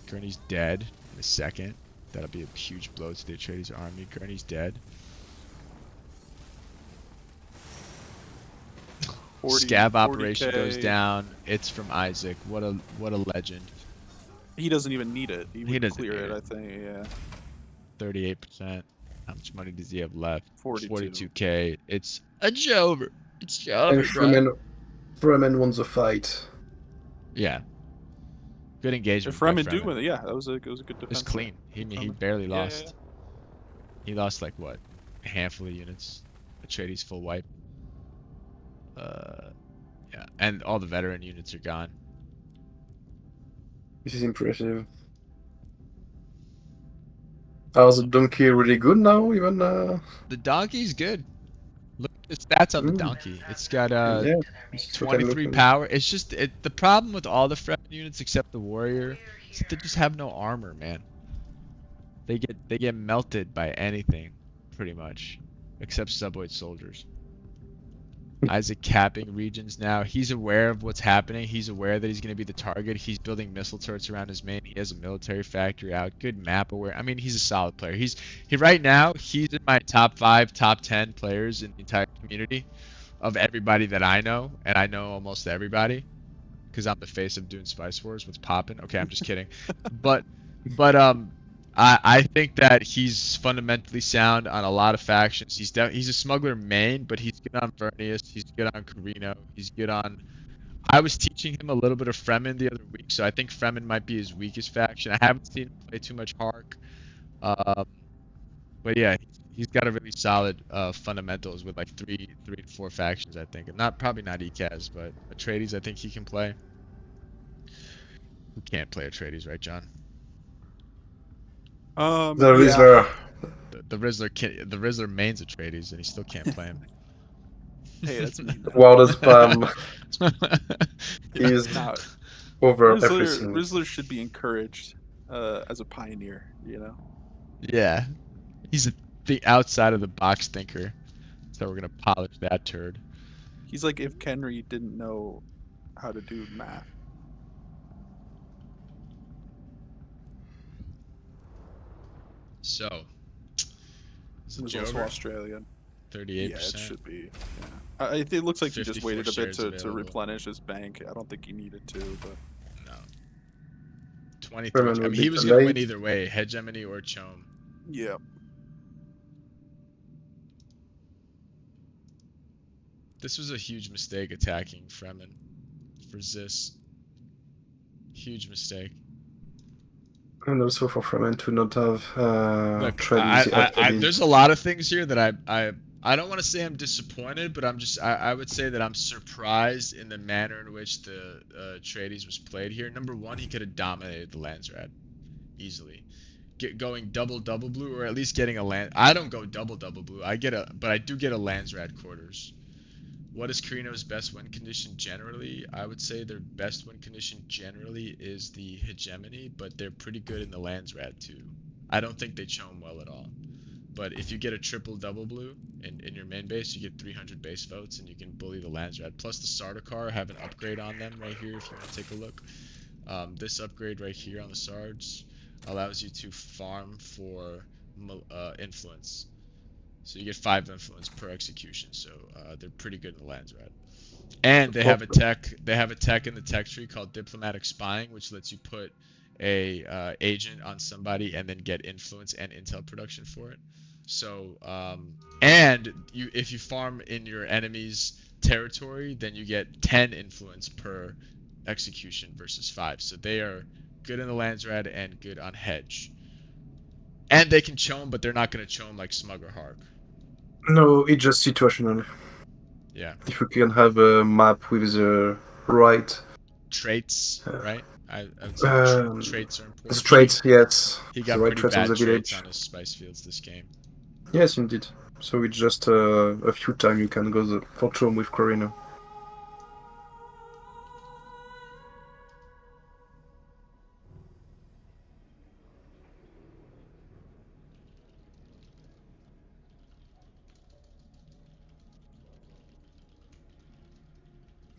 Gurney's dead in a second. That'll be a huge blow to the Atreides army. Gurney's dead. 40, Scab operation 40K. goes down. It's from Isaac. What a legend. He doesn't even need it. He would doesn't clear need it, it. I think. Yeah. 38%. How much money does he have left? 42. 42k. It's a jover. It's And over, bro. Fremen won the fight. Yeah. Good engagement. If by Fremen do win it, yeah, it was a good defense. It was clean. He Fremen. barely Yeah, yeah, lost. yeah. He lost like what? A handful of units. Atreides full wipe. Yeah, and all the veteran units are gone. This is impressive. Are the donkey really good now? Even The donkey's good. Look at the stats on the mm, donkey. It's got yeah, this is what I'm 23 looking. power. It's just the problem with all the Fremen units except the warrior is that they just have no armor, man. They get melted by anything, pretty much, except subway soldiers. Isaac capping regions now. He's aware of what's happening. He's aware that he's going to be the target. He's building missile turrets around his main. He has a military factory out. Good map aware. I mean, he's a solid player. He right now he's in my top 5, top 10 players in the entire community of everybody that I know, and I know almost everybody because I'm the face of Dune Spice Wars. What's popping? Okay, I'm just kidding. But I think that he's fundamentally sound on a lot of factions. He's a smuggler main, but he's good on Vernius. He's good on Carino. He's good on. I was teaching him a little bit of Fremen the other week, so I think Fremen might be his weakest faction. I haven't seen him play too much Hark, but yeah, he's got a really solid fundamentals with like three to four factions, I think. And probably not ECAS, but Atreides, I think he can play. Who can't play Atreides, right, John? The Yeah. Rizzler. The Rizzler mains Atreides, and he still can't play him. Hey, that's me. Water spam. He's Nah, over Rizzler, everything. Rizzler should be encouraged as a pioneer, you know? Yeah, he's the outside of the box thinker. So we're gonna polish that turd. He's like if Kenry didn't know how to do math. So, He was also Australian. 38%. Yeah, it should be. Yeah. It looks like he just 54 waited a bit shares to available. replenish his bank. I don't think he needed to, but No. 23. I Fremen mean, would he be was gonna win late. either way, hegemony or Chom. yeah. This was a huge mistake attacking Fremen for Zis. Huge mistake. And also for Fremen to not have Look, trade with the Atreides. there's a lot of things here that I don't want to say I'm disappointed, but I would say that I'm surprised in the manner in which the Atreides was played here. Number one, he could have dominated the Landsrat easily, going double blue, or at least getting a land. I don't go double blue. But I do get a Landsrat quarters. What is Carino's best win condition generally? I would say their best win condition generally is the hegemony, but they're pretty good in the Landsrat too. I don't think they chome well at all. But if you get a triple double blue in your main base, you get 300 base votes and you can bully the Landsrat. Plus the Sardaukar have an upgrade on them right here if you want to take a look. This upgrade right here on the Sards allows you to farm for influence. So you get 5 influence per execution, so they're pretty good in the Landsrat. And they have a tech. They have a tech in the tech tree called diplomatic spying, which lets you put a agent on somebody and then get influence and intel production for it. So and if you farm in your enemy's territory, then you get 10 influence per execution versus 5. So they are good in the Landsrat and good on hedge. And they can chome, but they're not going to chome like Smug or Hark. No, it's just situational. Yeah. If you can have a map with the right Traits, right? I would say traits are important. the traits, yes. He The got right pretty traits bad of the traits village. on his spice fields this game. Yes, indeed. So it's just a few times you can go for Chom with Carino.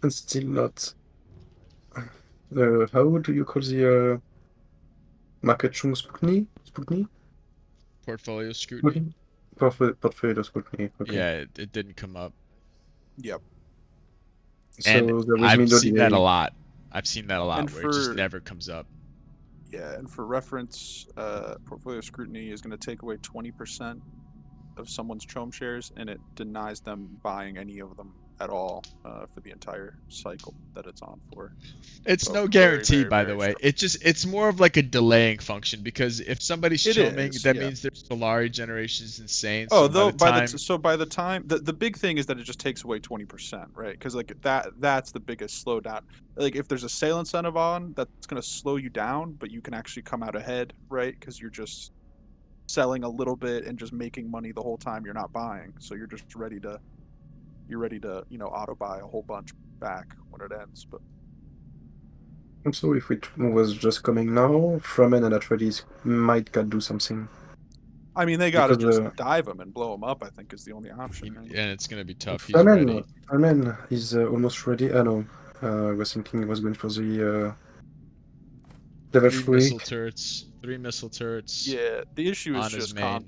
And still not. How do you call the market chung Sputnik? Sputnik? Portfolio scrutiny? Portfolio Sputnik. Okay. Yeah, it didn't come up. Yep. So And there was I've middle seen that a delay. lot. I've seen that a lot And where it just for- never comes up. Yeah, and for reference, portfolio scrutiny is going to take away 20% of someone's Chom shares, and it denies them buying any of them at all for the entire cycle that it's on for. It's So no very, guarantee, very, by the very way. strong. It's more of like a delaying function because if somebody's It choming, is, that yeah. means their Solari generation is insane. Oh, So by though the time, by the time the big thing is that it just takes away 20%, right? Because like that's the biggest slowdown. Like if there's a sale incentive on, that's gonna slow you down, but you can actually come out ahead, right? Because you're just selling a little bit and just making money the whole time you're not buying. So you're ready to auto buy a whole bunch back when it ends. But And so if it was just coming now, Fremen and Atreides might can do something. I mean, they got to Because just dive him and blow him up. I think is the only option, and right? it's gonna be tough. He's Fremen, ready. Fremen is almost ready. I know. I was thinking he was going for the level Three 3. missile turrets. Three missile turrets Yeah, the issue is on his just main.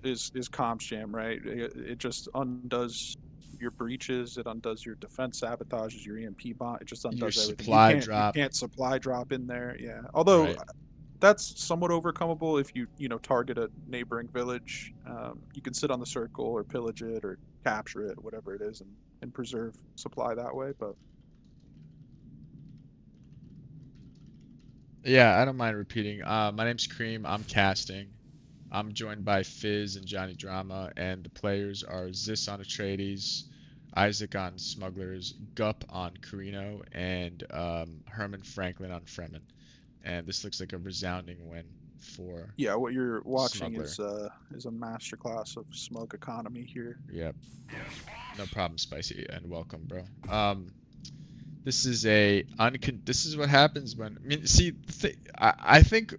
comms jam, right? It just undoes your breaches, it undoes your defense sabotages, your EMP bot, it just Your undoes everything. supply You drop. can't supply drop in there, yeah. Although Right. that's somewhat overcomable if you target a neighboring village. You can sit on the circle or pillage it or capture it, whatever it is, and preserve supply that way. But Yeah, I don't mind repeating. My name's Cream. I'm casting. I'm joined by Fizz and Johnny Drama, and the players are Zis on Atreides, Isaac on Smugglers, Gup on Carino, and Herman Franklin on Fremen. And this looks like a resounding win for yeah, what you're watching Smuggler. is a masterclass of smug economy here. Yep. No problem, Spicy, and welcome, bro. This is a this is what happens when I mean, see, I think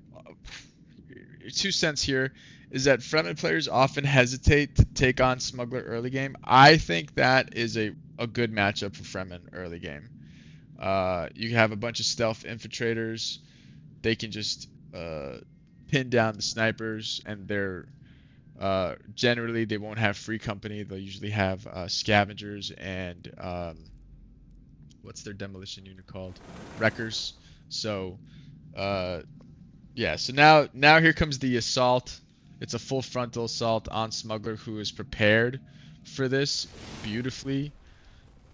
2 cents here is that Fremen players often hesitate to take on Smuggler early game. I think that is a good matchup for Fremen early game. You have a bunch of stealth infiltrators. They can just pin down the snipers, and they're generally they won't have free company. They'll usually have scavengers and what's their demolition unit called? Wreckers. So yeah, so now here comes the assault. It's a full frontal assault on Smuggler, who is prepared for this beautifully.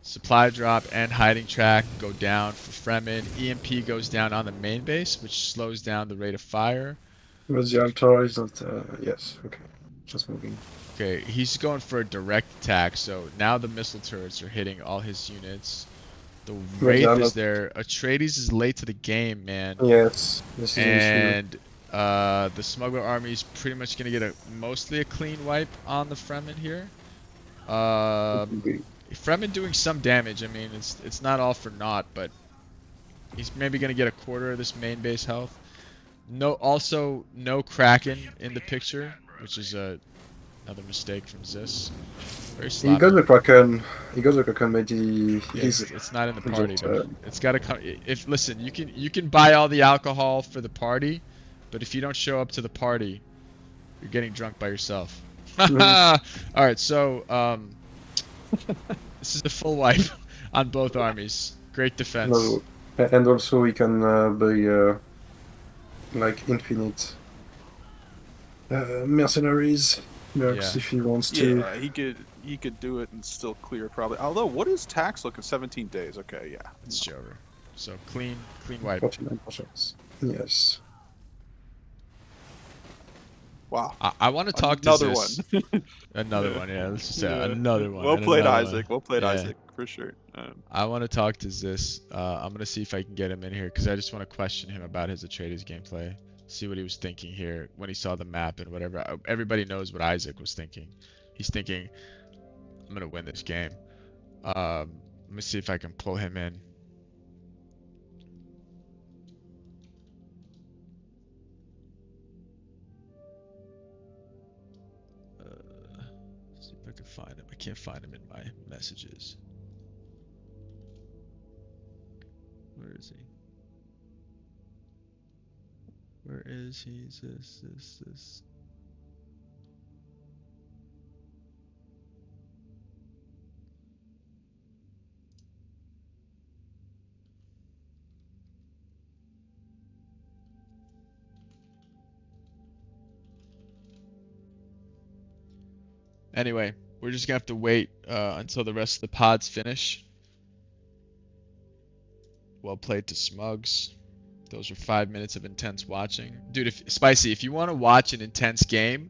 Supply drop and hiding track go down for Fremen. EMP goes down on the main base, which slows down the rate of fire. But the altar is not. Yes, okay. Just moving. Okay, he's going for a direct attack, so now the missile turrets are hitting all his units. The But they Wraith are is not. there. Atreides is late to the game, man. Yes, this is the issue. And the Smuggler army is pretty much going to get mostly a clean wipe on the Fremen here. Fremen doing some damage. I mean, it's not all for naught, but he's maybe going to get a quarter of this main base health. Also no Kraken in the picture, which is another mistake from Zis. Very He sloppy. got the Kraken. He got the Kraken, but he's It's not in the party just, though. It's got to come. If listen, you can buy all the alcohol for the party, but if you don't show up to the party, you're getting drunk by yourself. All right, so this is a full wipe on both armies. Great defense. no, and also he can buy like infinite mercenaries, mercs Yeah. if he wants to. Yeah, he could do it and still clear probably. Although, what is tax looking 17 days? Okay, yeah. It's over. So clean wipe. 49%. Yes. Wow. I want to talk to Another Zis. one. Another one, yeah. Let's just say Yeah. another one. Well and played, another Isaac. one. Well played, Yeah. Isaac, for sure. I want to talk to Zis. I'm gonna see if I can get him in here because I just want to question him about his Atreides gameplay. See what he was thinking here when he saw the map and whatever. Everybody knows what Isaac was thinking. He's thinking, I'm gonna win this game. Let me see if I can pull him in. See if I can find him. I can't find him in my messages. Where is he? Where is he? This. Anyway, we're just gonna have to wait until the rest of the pods finish. Well played to Smugs. Those were 5 minutes of intense watching. Dude, if you want to watch an intense game,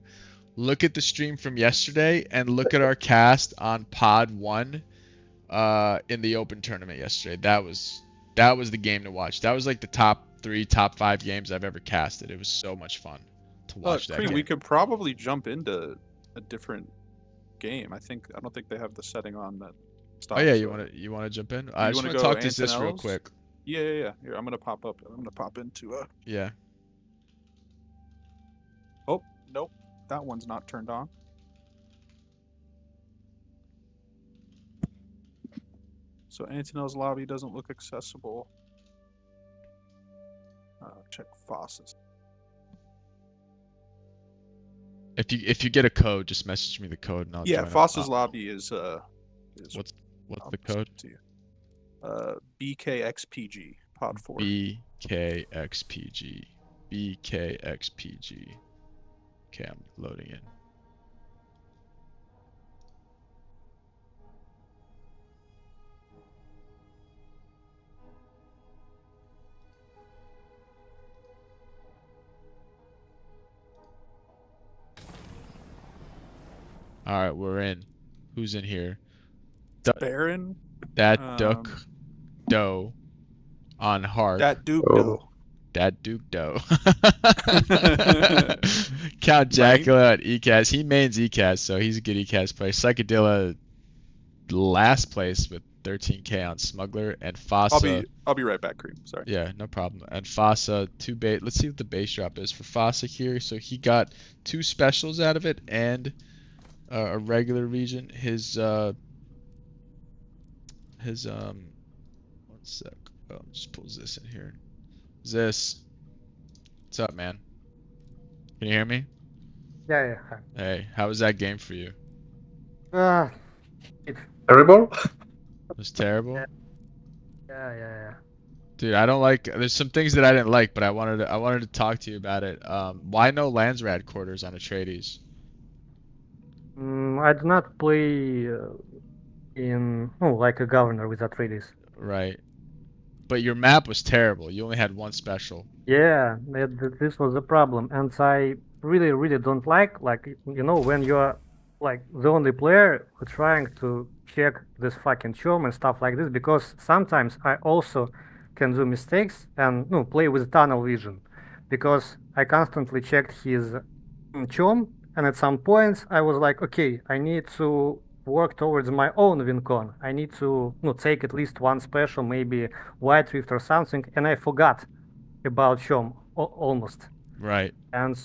look at the stream from yesterday and look at our cast on Pod 1 in the Open tournament yesterday. That was the game to watch. That was like the top 3, top 5 games I've ever casted. It was so much fun to watch that Cream, game. we could probably jump into a different game. I don't think they have the setting on that. Oh yeah, you want to jump in? I just want to talk to this real quick. Yeah. Here, I'm gonna pop into a. Yeah. Oh nope, that one's not turned on. So Antonel's lobby doesn't look accessible. Check Foss's. If you get a code, just message me the code and I'll join Foss's lobby is What's the code? To you. BKXPG Pod 4. BKXPG. BKXPG. Okay, I'm loading in. All right, we're in. Who's in here? Baron. That Duck Doe on Harp. That Duke Oh. Doe. That Duke Doe. Count Jacula at ECAS. He mains ECAS, so he's a good ECAS player. Psychedilla last place with 13k on Smuggler, and Fossa. I'll be right back, Cream. Sorry. Yeah, no problem. And Fossa, 2 bait. Let's see what the base drop is for Fossa here. So he got 2 specials out of it and a regular region. His 1 sec. Oh, just pulls this in here. What's up, man? Can you hear me? Yeah. Hey, how was that game for you? It's Terrible? It was terrible. yeah. Dude, I don't like. There's some things that I didn't like, but I wanted to talk to you about it. Why no Landsrad quarters on Atreides? I do not play like a governor with Atreides. Right. But your map was terrible. You only had 1 special. Yeah, this was the problem, and I really don't like when you're like the only player who trying to check this fucking chom and stuff like this, because sometimes I also can do mistakes and play with tunnel vision, because I constantly checked his chom, and at some points I was like, okay, I need to work towards my own wincon. I need to take at least 1 special, maybe White Rift or something, and I forgot about chom almost. Right. And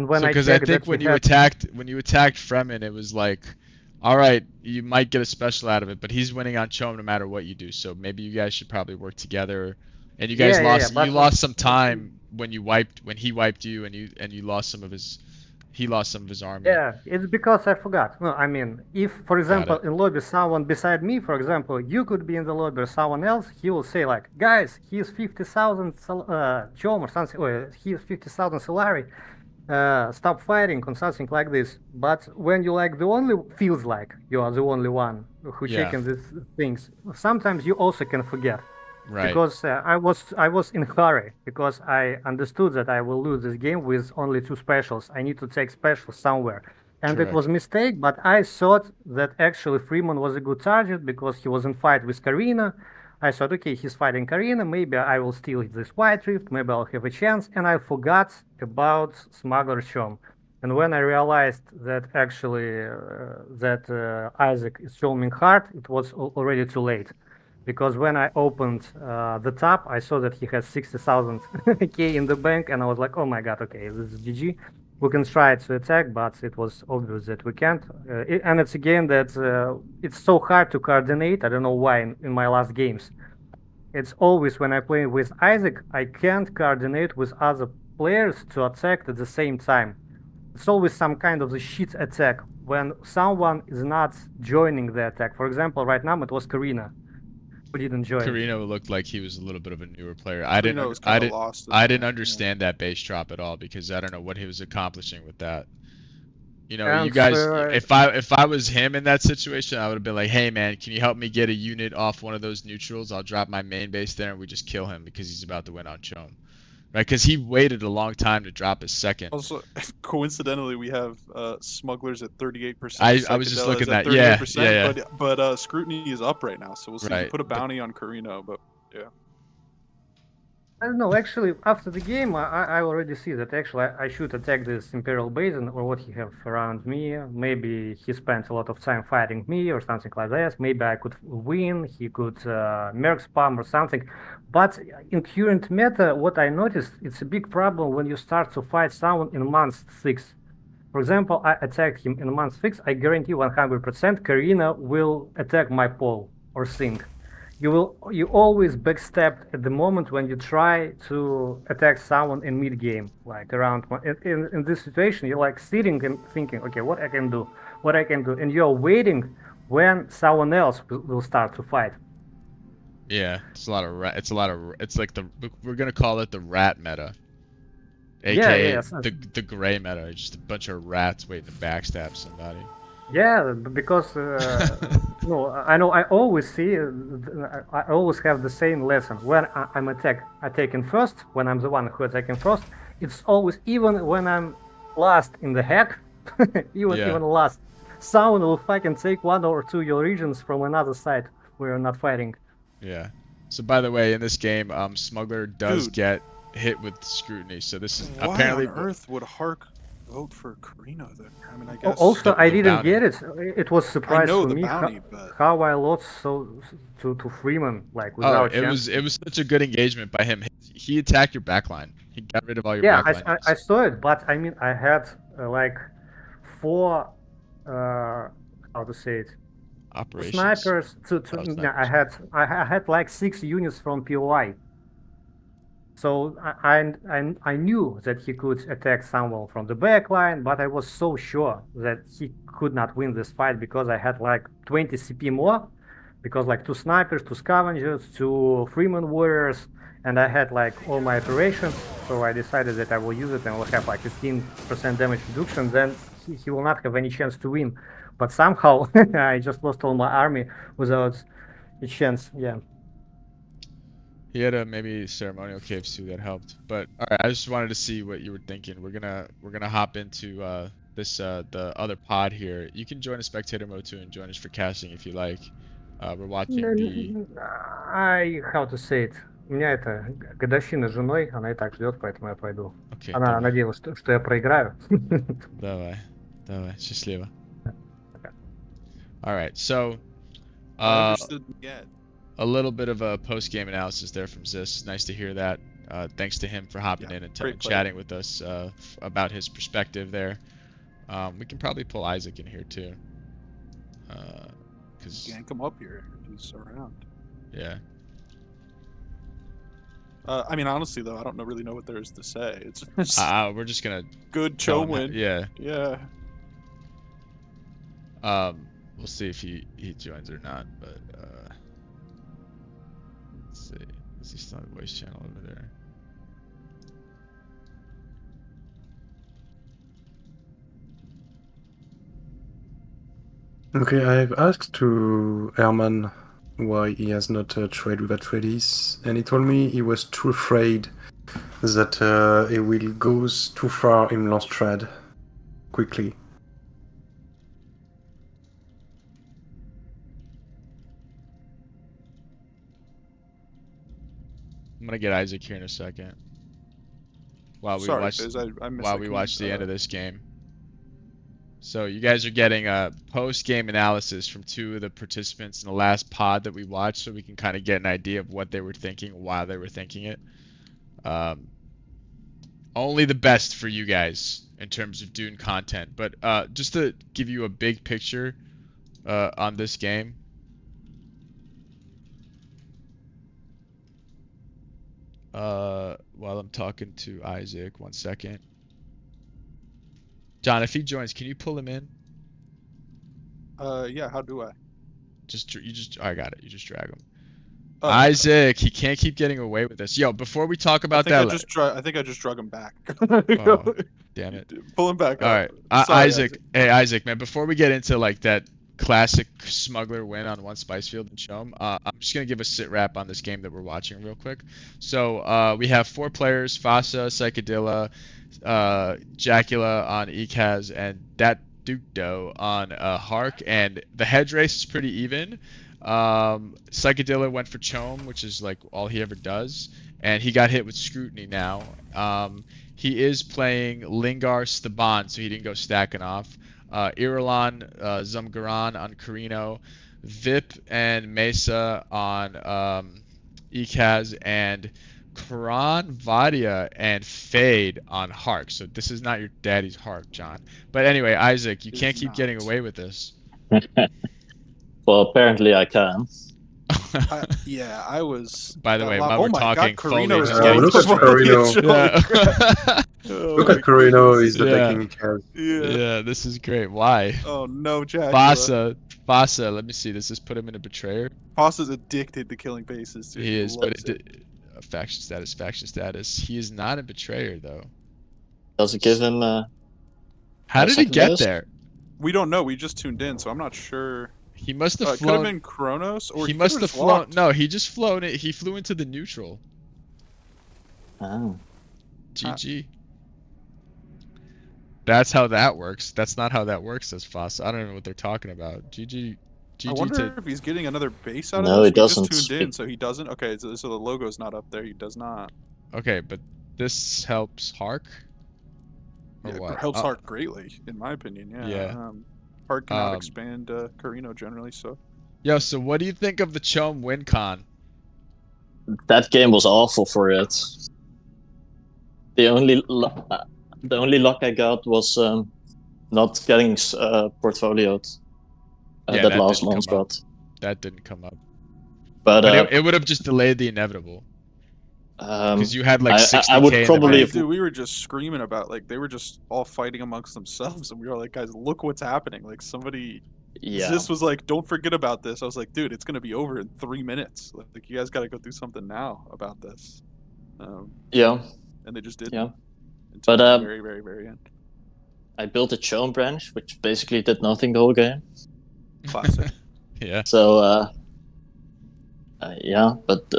when I because checked I think when you attacked Fremen, it was like, all right, you might get a special out of it, but he's winning on Chom no matter what you do. So maybe you guys should probably work together. And you guys lost some time when he wiped you, and you lost some of his. He lost some of his army. Yeah, it's because I forgot. No, I mean, if, for example, in lobby someone beside me, for example, you could be in the lobby or someone else, he will say like, guys, he's 50,000 Chom or something, or he's 50,000 Solari, stop fighting or something like this. But when you feels like you are the only one who checking these things, sometimes you also can forget. Right. Because I was in hurry, because I understood that I will lose this game with only 2 specials. I need to take specials somewhere, and Correct. It was a mistake. But I thought that actually Freeman was a good target because he was in fight with Karina. I thought, okay, he's fighting Karina. Maybe I will steal this White Rift. Maybe I'll have a chance. And I forgot about Smuggler Chom. And when I realized that actually Isaac is choming hard, it was already too late. Because when I opened the tab, I saw that he has 60,000 K in the bank, and I was like, oh my god, okay, this is GG. We can try to attack, but it was obvious that we can't. And it's again that it's so hard to coordinate. I don't know why in my last games. It's always when I play with Isaac, I can't coordinate with other players to attack at the same time. It's always some kind of the shit attack when someone is not joining the attack. For example, right now it was Karina. Didn't join. Carino looked like he was a little bit of a newer player. I didn't understand that base drop at all, because I don't know what he was accomplishing with that. You know, you And guys, if I was him in that situation, I would have been like, hey man, can you help me get a unit off one of those neutrals? I'll drop my main base there and we just kill him because he's about to win on Chom. Right? Because he waited a long time to drop his second. Also, coincidentally, we have smugglers at 38%. I was just Psychedelics looking at at, yeah, 38%, yeah. but scrutiny is up right now, so we'll see. Right, We put a but- bounty on Carino, but yeah. I don't know. Actually, after the game, I already see that actually I should attack this Imperial Basin or what he have around me. Maybe he spent a lot of time fighting me or something like that. Maybe I could win. He could merc spam or something. But in current meta, what I noticed, it's a big problem when you start to fight someone in month 6. For example, I attack him in month 6. I guarantee 100% Karina will attack my pole or sink. You always backstab at the moment when you try to attack someone in mid game, like around in this situation you're like sitting and thinking, okay, what I can do, and you're waiting when someone else will start to fight. Yeah, it's a lot of it's like we're gonna call it the rat meta, aka yeah, the gray meta. It's just a bunch of rats waiting to backstab somebody. Yeah, because no, I know I always see, I always have the same lesson. When I'm attacking first, when I'm the one who attacking first, it's always, even when I'm last in the hack, even last, someone will fucking take 1 or 2 your regions from another side where you're not fighting. Yeah. So by the way, in this game, Smuggler does Dude. get hit with scrutiny. So this is Why apparently on earth would Hark vote for Carino then? I mean, I guess. Also, I the didn't bounty. get it. It was surprise know for the me bounty, but- how I lost to Freeman, like Oh, without it chance. was such a good engagement by him. He attacked your backline. He got rid of all your Yeah, backline. I saw it, but I mean, I had like 4, how to say it, Operations. snipers. Oh, No, snipers. I had like 6 units from POI. So I knew that he could attack someone from the backline, but I was so sure that he could not win this fight because I had like 20 CP more, because like 2 snipers, 2 scavengers, 2 Freeman warriors, and I had like all my operations. So I decided that I will use it and will have like 15% damage reduction. Then he will not have any chance to win. But somehow I just lost all my army without a chance. Yeah. He had a maybe ceremonial caves too that helped. But all right, I just wanted to see what you were thinking. We're gonna hop into this the other pod here. You can join a spectator mode too and join us for casting if you like. We're watching the. How to say it? У меня это годовщина с женой, она и так ждет, поэтому я пойду. Okay, Она давай, надеялась, что я проиграю. давай, счастливо. All right, so I understood yet. a little bit of a post-game analysis there from Zis. Nice to hear that. Thanks to him for hopping Yeah, in and great play. chatting with us about his perspective there. We can probably pull Isaac in here too. Cause Yank him up here if he's around. yeah. I mean, honestly though, I don't really know what there is to say. It's just We're just gonna good tell Cho him win. Yeah. Yeah. We'll see if he joins or not, but let's see. Is he still on the voice channel over there? Okay, I've asked to Herman why he has not trade with Atreides, and he told me he was too afraid that he will go too far in lost trade quickly. I'm gonna get Isaac here in a second. While we Sorry, watch Fizz, I missed while the we com- watch the end of this game. So you guys are getting a post-game analysis from 2 of the participants in the last pod that we watched, so we can kind of get an idea of what they were thinking while they were thinking it. Only the best for you guys in terms of Dune content, but just to give you a big picture on this game. While I'm talking to Isaac, 1 second. John, if he joins, can you pull him in? Yeah, how do I? I got it. You just drag him. Oh, Isaac, he can't keep getting away with this. Yo, before we talk about I that, think I just drug him back. Oh. Damn it. Pull him back All up. right, Sorry, Isaac. Hey, Isaac, man. Before we get into like that classic smuggler win on one Spice Field and Chome, I'm just gonna give a sit rap on this game that we're watching real quick. So we have 4 players: Fasa, Psychedilla, Jacula on Ekaz, and that Dukedo on Hark. And the hedge race is pretty even. Psychedilla went for Chome, which is like all he ever does, and he got hit with scrutiny now. He is playing Lingar Staban, so he didn't go stacking off. Irulan Zumgaran on Carino, Vip and Mesa on Ekaz, and Karan Vadia and Fade on Hark. So this is not your daddy's Hark, John. But anyway, Isaac, you It can't is keep not. getting away with this. Well, apparently I can. Yeah, I was. By the way, oh while we're my talking, God, Carino Foley's is getting look at Carino. Yeah. Look at Carino, he's attacking Ekaz. Yeah. Yeah, this is great. Why? Oh no, Jack. Fasa, let me see. Does this put him in a betrayer? Foss is addicted to killing bases. Dude. He is, but loves it. faction status. He is not a betrayer though. Does it give him? How a did he second get base? there? We don't know. We just tuned in, so I'm not sure. He must It have could have flown. been Kronos, or He could must have just flown. walked. No, he just flown it. He flew into the neutral. Oh. GG. That's how that works. That's not how that works, says Foss. I don't know what they're talking about. GG. I GG wonder to. if he's getting another base out No, of this. he We just doesn't. tuned in, so he doesn't. Okay, so the logo's not up there. He does not. Okay, but this helps Hark. Or Yeah, what? helps Oh, Hart greatly, in my opinion. Yeah. Yeah. Hart can Um, expand Carino generally, so. Yo, so what do you think of the Chome win con? That game was awful for it. The only luck I got was not getting portfolioed. Yeah, that that last didn't come month's up. got. That didn't come up. But But it would have just delayed the inevitable. Because you had like 60K I would in the probably bank. have- Dude, we were just screaming about, like, they were just all fighting amongst themselves, and we were like, guys, look what's happening. Like, somebody. Yeah. This was like, don't forget about this. I was like, dude, it's going to be over in 3 minutes. Like, you guys got to go do something now about this. Yeah. And they just didn't. Yeah. Until But, the very, very, very end. I built a Chome branch, which basically did nothing the whole game. Classic. Yeah. So, yeah, but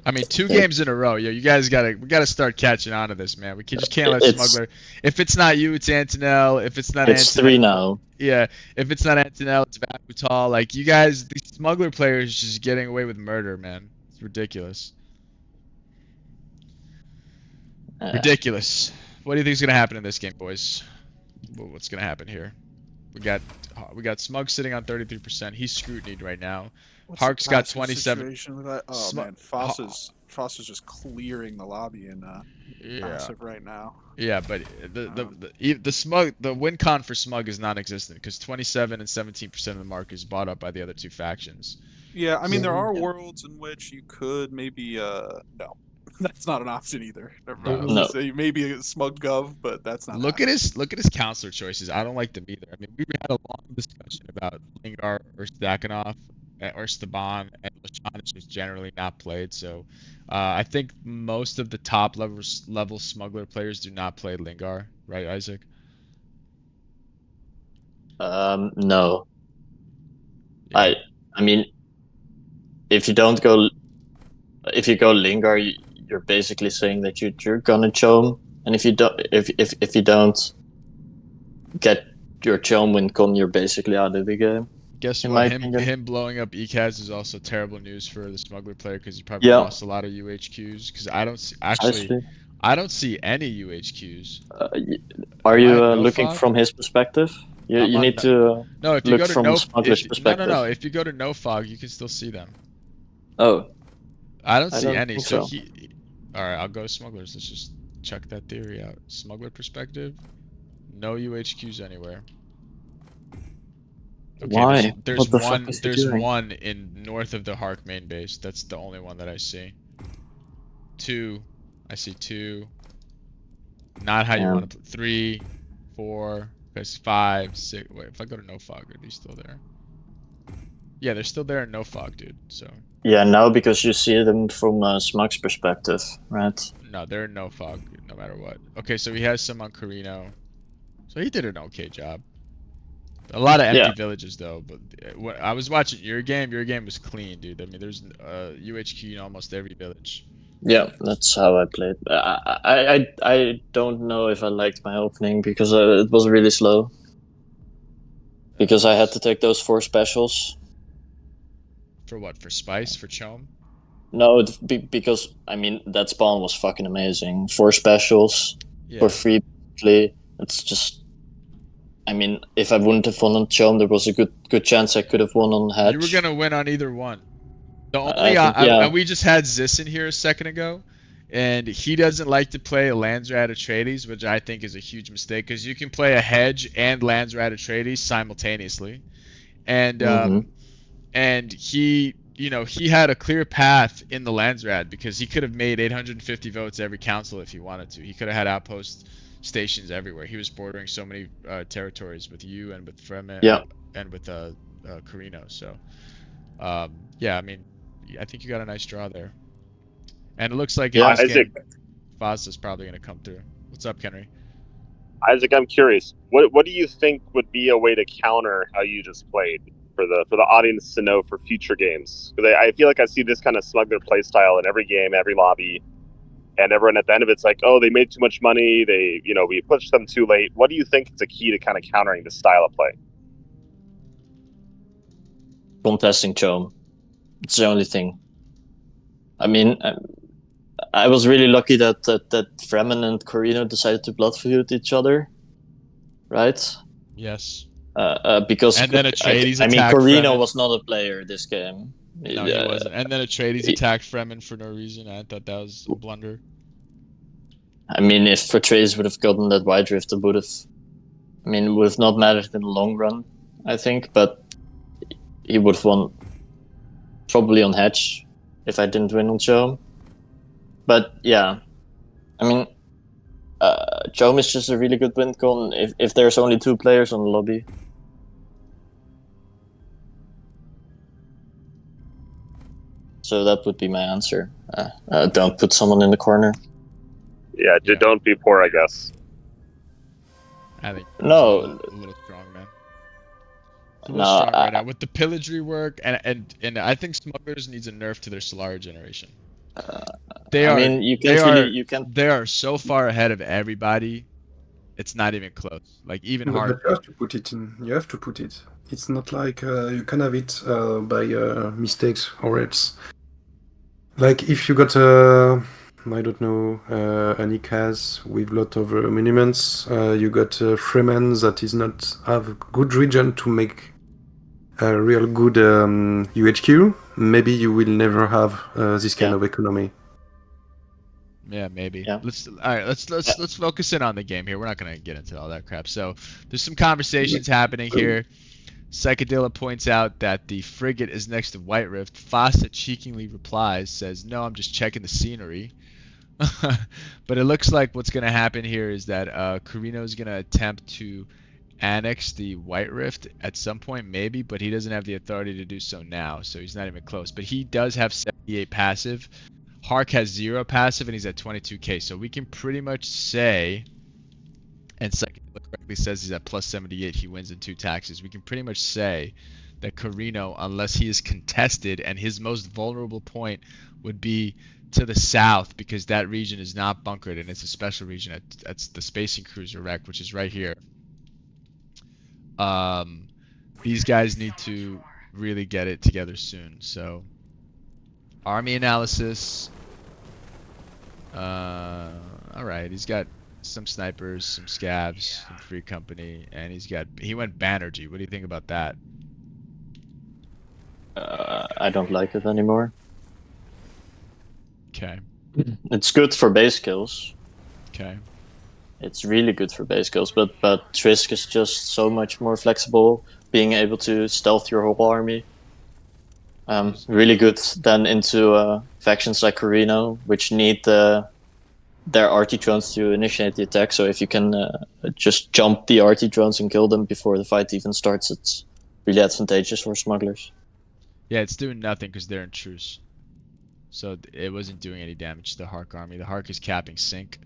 I mean, 2 games in a row. Yo, you guys we gotta start catching on to this, man. We just can't let It's- Smuggler. If it's not you, it's Antonell. If it's not it's Antonell, 3 now. yeah. If it's not Antonell, it's Vaputal. Like you guys, these Smuggler players just getting away with murder, man. It's ridiculous. Ridiculous. What do you think is gonna happen in this game, boys? What's gonna happen here? We got Smug sitting on 33%. He's scrutinied right now. What's Hark's the got passive 27. situation with that? Oh Smu- man, Foss is just clearing the lobby in Yeah. passive right now. Yeah, but the Smug, the win con for Smug is non-existent because 27 and 17% of the mark is bought up by the other 2 factions. Yeah, I mean there are Yeah. worlds in which you could maybe no. That's not an option either. No. I was gonna say maybe a smug gov, but that's not. Look at his counselor choices. I don't like them either. I mean, we had a long discussion about Lingar or Stakhanov or Staban, and Lashan is just generally not played. So I think most of the top level Smuggler players do not play Lingar, right, Isaac? No. Yeah. I mean, if you go Lingar, you're basically saying that you're gonna Chome, and if you don't get your Chome win con, you're basically out of the game. Guess in what? my opinion. Him blowing up ECAS is also terrible news for the Smuggler player because he probably Yeah. lost a lot of UHQs. Because I don't see, actually, I don't see any UHQs. Are you no looking fog? from his perspective? You I'm on need no- to. No, if you Look go to from no, Smuggler's no, perspective. no. If you go to no fog, you can still see them. Oh, I don't I see don't any. think So so. all right, I'll go Smugglers. Let's just check that theory out. Smuggler perspective, no UHQs anywhere. Okay, Why? There's What the one. fuck is he There's doing? one in north of the Hark main base. That's the only one that I see. 2, I see 2. Not how you Yeah. want to. 3, 4. There's 5, 6. Wait, if I go to no fog, are these still there? Yeah, they're still there in no fog, dude. So yeah, no, because you see them from Smug's perspective, right? no, they're in no fog, no matter what. Okay, so he has some on Carino. So he did an okay job. A lot of empty Yeah. villages though, but when I was watching your game was clean, dude. I mean, there's UHQ in almost every village. Yeah, that's how I played. I don't know if I liked my opening because it was really slow. Because I had to take those 4 specials. For what? For spice? For chom? No, because I mean that spawn was fucking amazing. 4 specials Yeah. for free. Basically. It's just. I mean, if I wouldn't have won on chom, there was a good chance I could have won on hatch. You were gonna win on either one. The I only think, we just had Zis in here a second ago, and he doesn't like to play a Landsrat Atreides, which I think is a huge mistake because you can play a Hedge and Landsrat Atreides simultaneously, and and he, you know, he had a clear path in the Landsrat because he could have made 850 votes every council if he wanted to. He could have had outpost stations everywhere. He was bordering so many territories with you and with Fremen, and with Carino. So yeah, I mean, I think you got a nice draw there. And it looks like Isaac, Faz's probably going to come through. What's up, Henry? Isaac, I'm curious. What do you think would be a way to counter how you just played for the audience to know for future games? Because I feel like I see this kind of smuggler play style in every game, every lobby, and everyone at the end of it's like, oh, they made too much money. We pushed them too late. What do you think is a key to kind of countering this style of play? Contesting chom. It's the only thing. I mean, I was really lucky that Fremen and Carino decided to blood feud each other, right? Yes. Because and then Atreides I mean, attacked Carino Fremen. was not a player this game. No, he wasn't. And then Atreides attacked Fremen for no reason. I thought that was a blunder. I mean, if Atreides would have gotten that wide rift, it would have. I mean, it would have not mattered in the long run, I think, but he would have won probably on Hedge if I didn't win on Chom. But yeah, I mean, Chom is just a really good win con if there's only 2 players on the lobby. So that would be my answer. Don't put someone in the corner. Yeah, don't be poor, I guess. I think No. a little strong, man. A little strong right now with the pillagry work, and I think smugglers needs a nerf to their Solara generation. They are so far ahead of everybody. It's not even close. Like even hard. You have to put it in. You have to put it. It's not like you can have it by mistakes or else. Like if you got I don't know, an ICAS with a lot of monuments, you got Fremen that is not have good region to make a real good UHQ. Maybe you will never have this kind of economy. Yeah, maybe. Yeah. Let's focus in on the game here. We're not gonna get into all that crap. So there's some conversations happening here. Psychedilla points out that the frigate is next to White Rift. Fossa cheekily replies, says, "No, I'm just checking the scenery." But it looks like what's gonna happen here is that Carino's gonna attempt to annex the White Rift at some point, maybe, but he doesn't have the authority to do so now, so he's not even close. But he does have 78 passive. Hark has 0 passive, and he's at 22k. So we can pretty much say, and Psychedelic correctly says he's at plus 78, he wins in 2 taxes. We can pretty much say that Carino, unless he is contested, and his most vulnerable point would be to the south, because that region is not bunkered, and it's a special region. That's the Spacing Cruiser wreck, which is right here. These guys need to really get it together soon. So army analysis. Alright, he's got some snipers, some scavs, some free company, and he went Banerjee. What do you think about that? I don't like it anymore. Okay. It's good for base kills. Okay. It's really good for base kills, but Trisk is just so much more flexible, being able to stealth your whole army. Really good then into factions like Carino, which need their RT drones to initiate the attack. So if you can just jump the RT drones and kill them before the fight even starts, it's really advantageous for smugglers. Yeah, it's doing nothing because they're in truce. So it wasn't doing any damage to the Hark army. The Hark is capping sync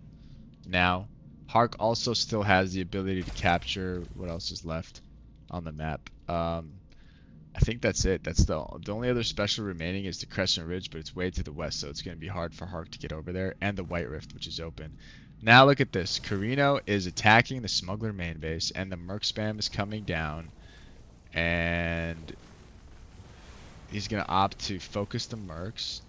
now. Hark also still has the ability to capture what else is left on the map. I think that's it. That's the only other special remaining is the Crescent Ridge, but it's way to the west, so it's going to be hard for Hark to get over there, and the White Rift, which is open. Now look at this. Carino is attacking the Smuggler main base, and the Merc spam is coming down, and he's going to opt to focus the Mercs.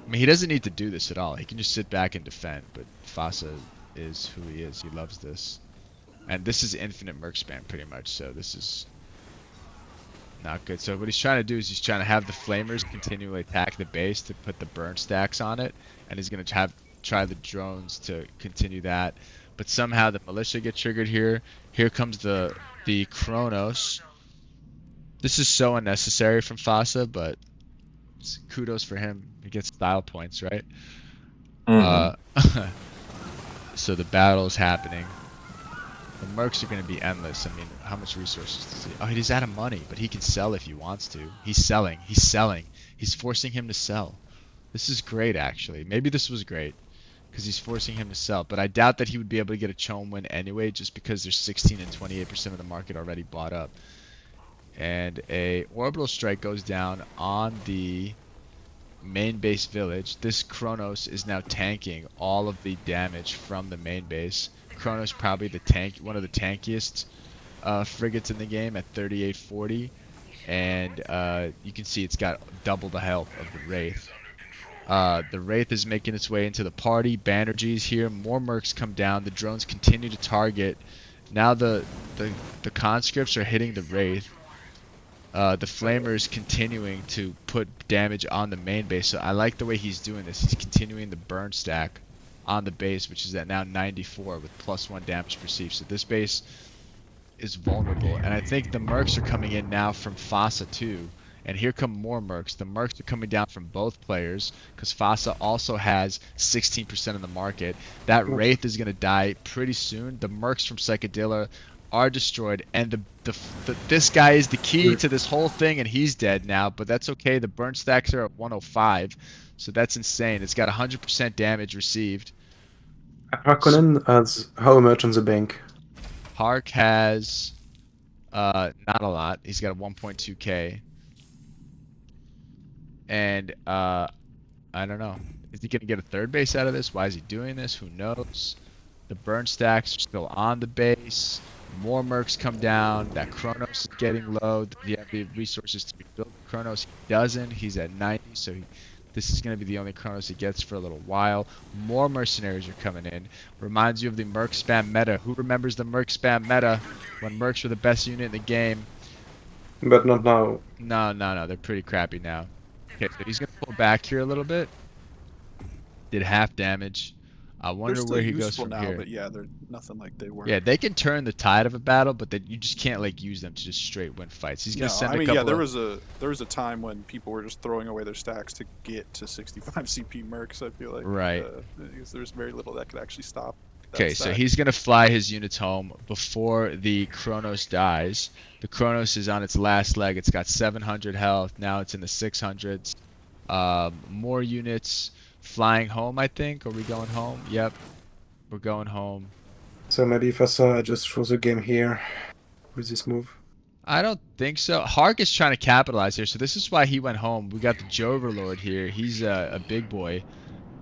I mean, he doesn't need to do this at all. He can just sit back and defend, but Fasa is who he is. He loves this. And this is infinite Merc spam, pretty much, so this is not good. So what he's trying to do is he's trying to have the Flamers continually attack the base to put the burn stacks on it, and he's going to try the drones to continue that. But somehow the militia get triggered here. Here comes the Kronos. This is so unnecessary from Fasa, but kudos for him. He gets style points, right? So the battle's happening. The Mercs are going to be endless. I mean, how much resources does he? Oh, he's out of money, but he can sell if he wants to. He's selling. He's selling. He's forcing him to sell. This is great, actually. Maybe this was great because he's forcing him to sell. But I doubt that he would be able to get a Chom win anyway, just because there's 16 and 28% of the market already bought up. And a orbital strike goes down on the main base village. This Kronos is now tanking all of the damage from the main base. Kronos probably one of the tankiest frigates in the game at 3840, and you can see it's got double the health of the Wraith. The Wraith is making its way into the party. Banerjee's here. More Mercs come down. The drones continue to target. Now the conscripts are hitting the Wraith. The Flamers continuing to put damage on the main base. So I like the way he's doing this. He's continuing the burn stack on the base, which is at now 94 with +1 damage perceived. So this base is vulnerable, and I think the Mercs are coming in now from Fasa too. And here come more Mercs. The Mercs are coming down from both players because Fasa also has 16% of the market. That Wraith is going to die pretty soon. The Mercs from Psychedilla are destroyed, and this guy is the key to this whole thing, and he's dead now, but that's okay. The burn stacks are at 105, so that's insane. It's got 100% damage received. Harkonnen has how much on the bank? Hark has not a lot. He's got a 1.2k. And I don't know. Is he gonna get a third base out of this? Why is he doing this? Who knows? The burn stacks are still on the base. More Mercs come down. That Kronos is getting low. Do you have the resources to rebuild Kronos? He doesn't. He's at 90, so this is going to be the only Kronos he gets for a little while. More mercenaries are coming in. Reminds you of the Merc spam meta. Who remembers the Merc spam meta when Mercs were the best unit in the game? But not now. No. They're pretty crappy now. Okay, so he's going to pull back here a little bit. Did half damage. I wonder where he goes from now, here. But yeah, they're nothing like they were. Yeah, they can turn the tide of a battle, but you just can't like use them to just straight win fights. He's gonna send a couple. Yeah, there was a time when people were just throwing away their stacks to get to 65 CP Mercs. I feel like right. Because there's very little that could actually stop. Okay, so he's gonna fly his units home before the Kronos dies. The Kronos is on its last leg. It's got 700 health. Now it's in the 600s. More units. Flying home, I think. Are we going home? Yep. We're going home. So maybe Fasa just throws the game here with this move. I don't think so. Hark is trying to capitalize here, so this is why he went home. We got the Joverlord here. He's a big boy.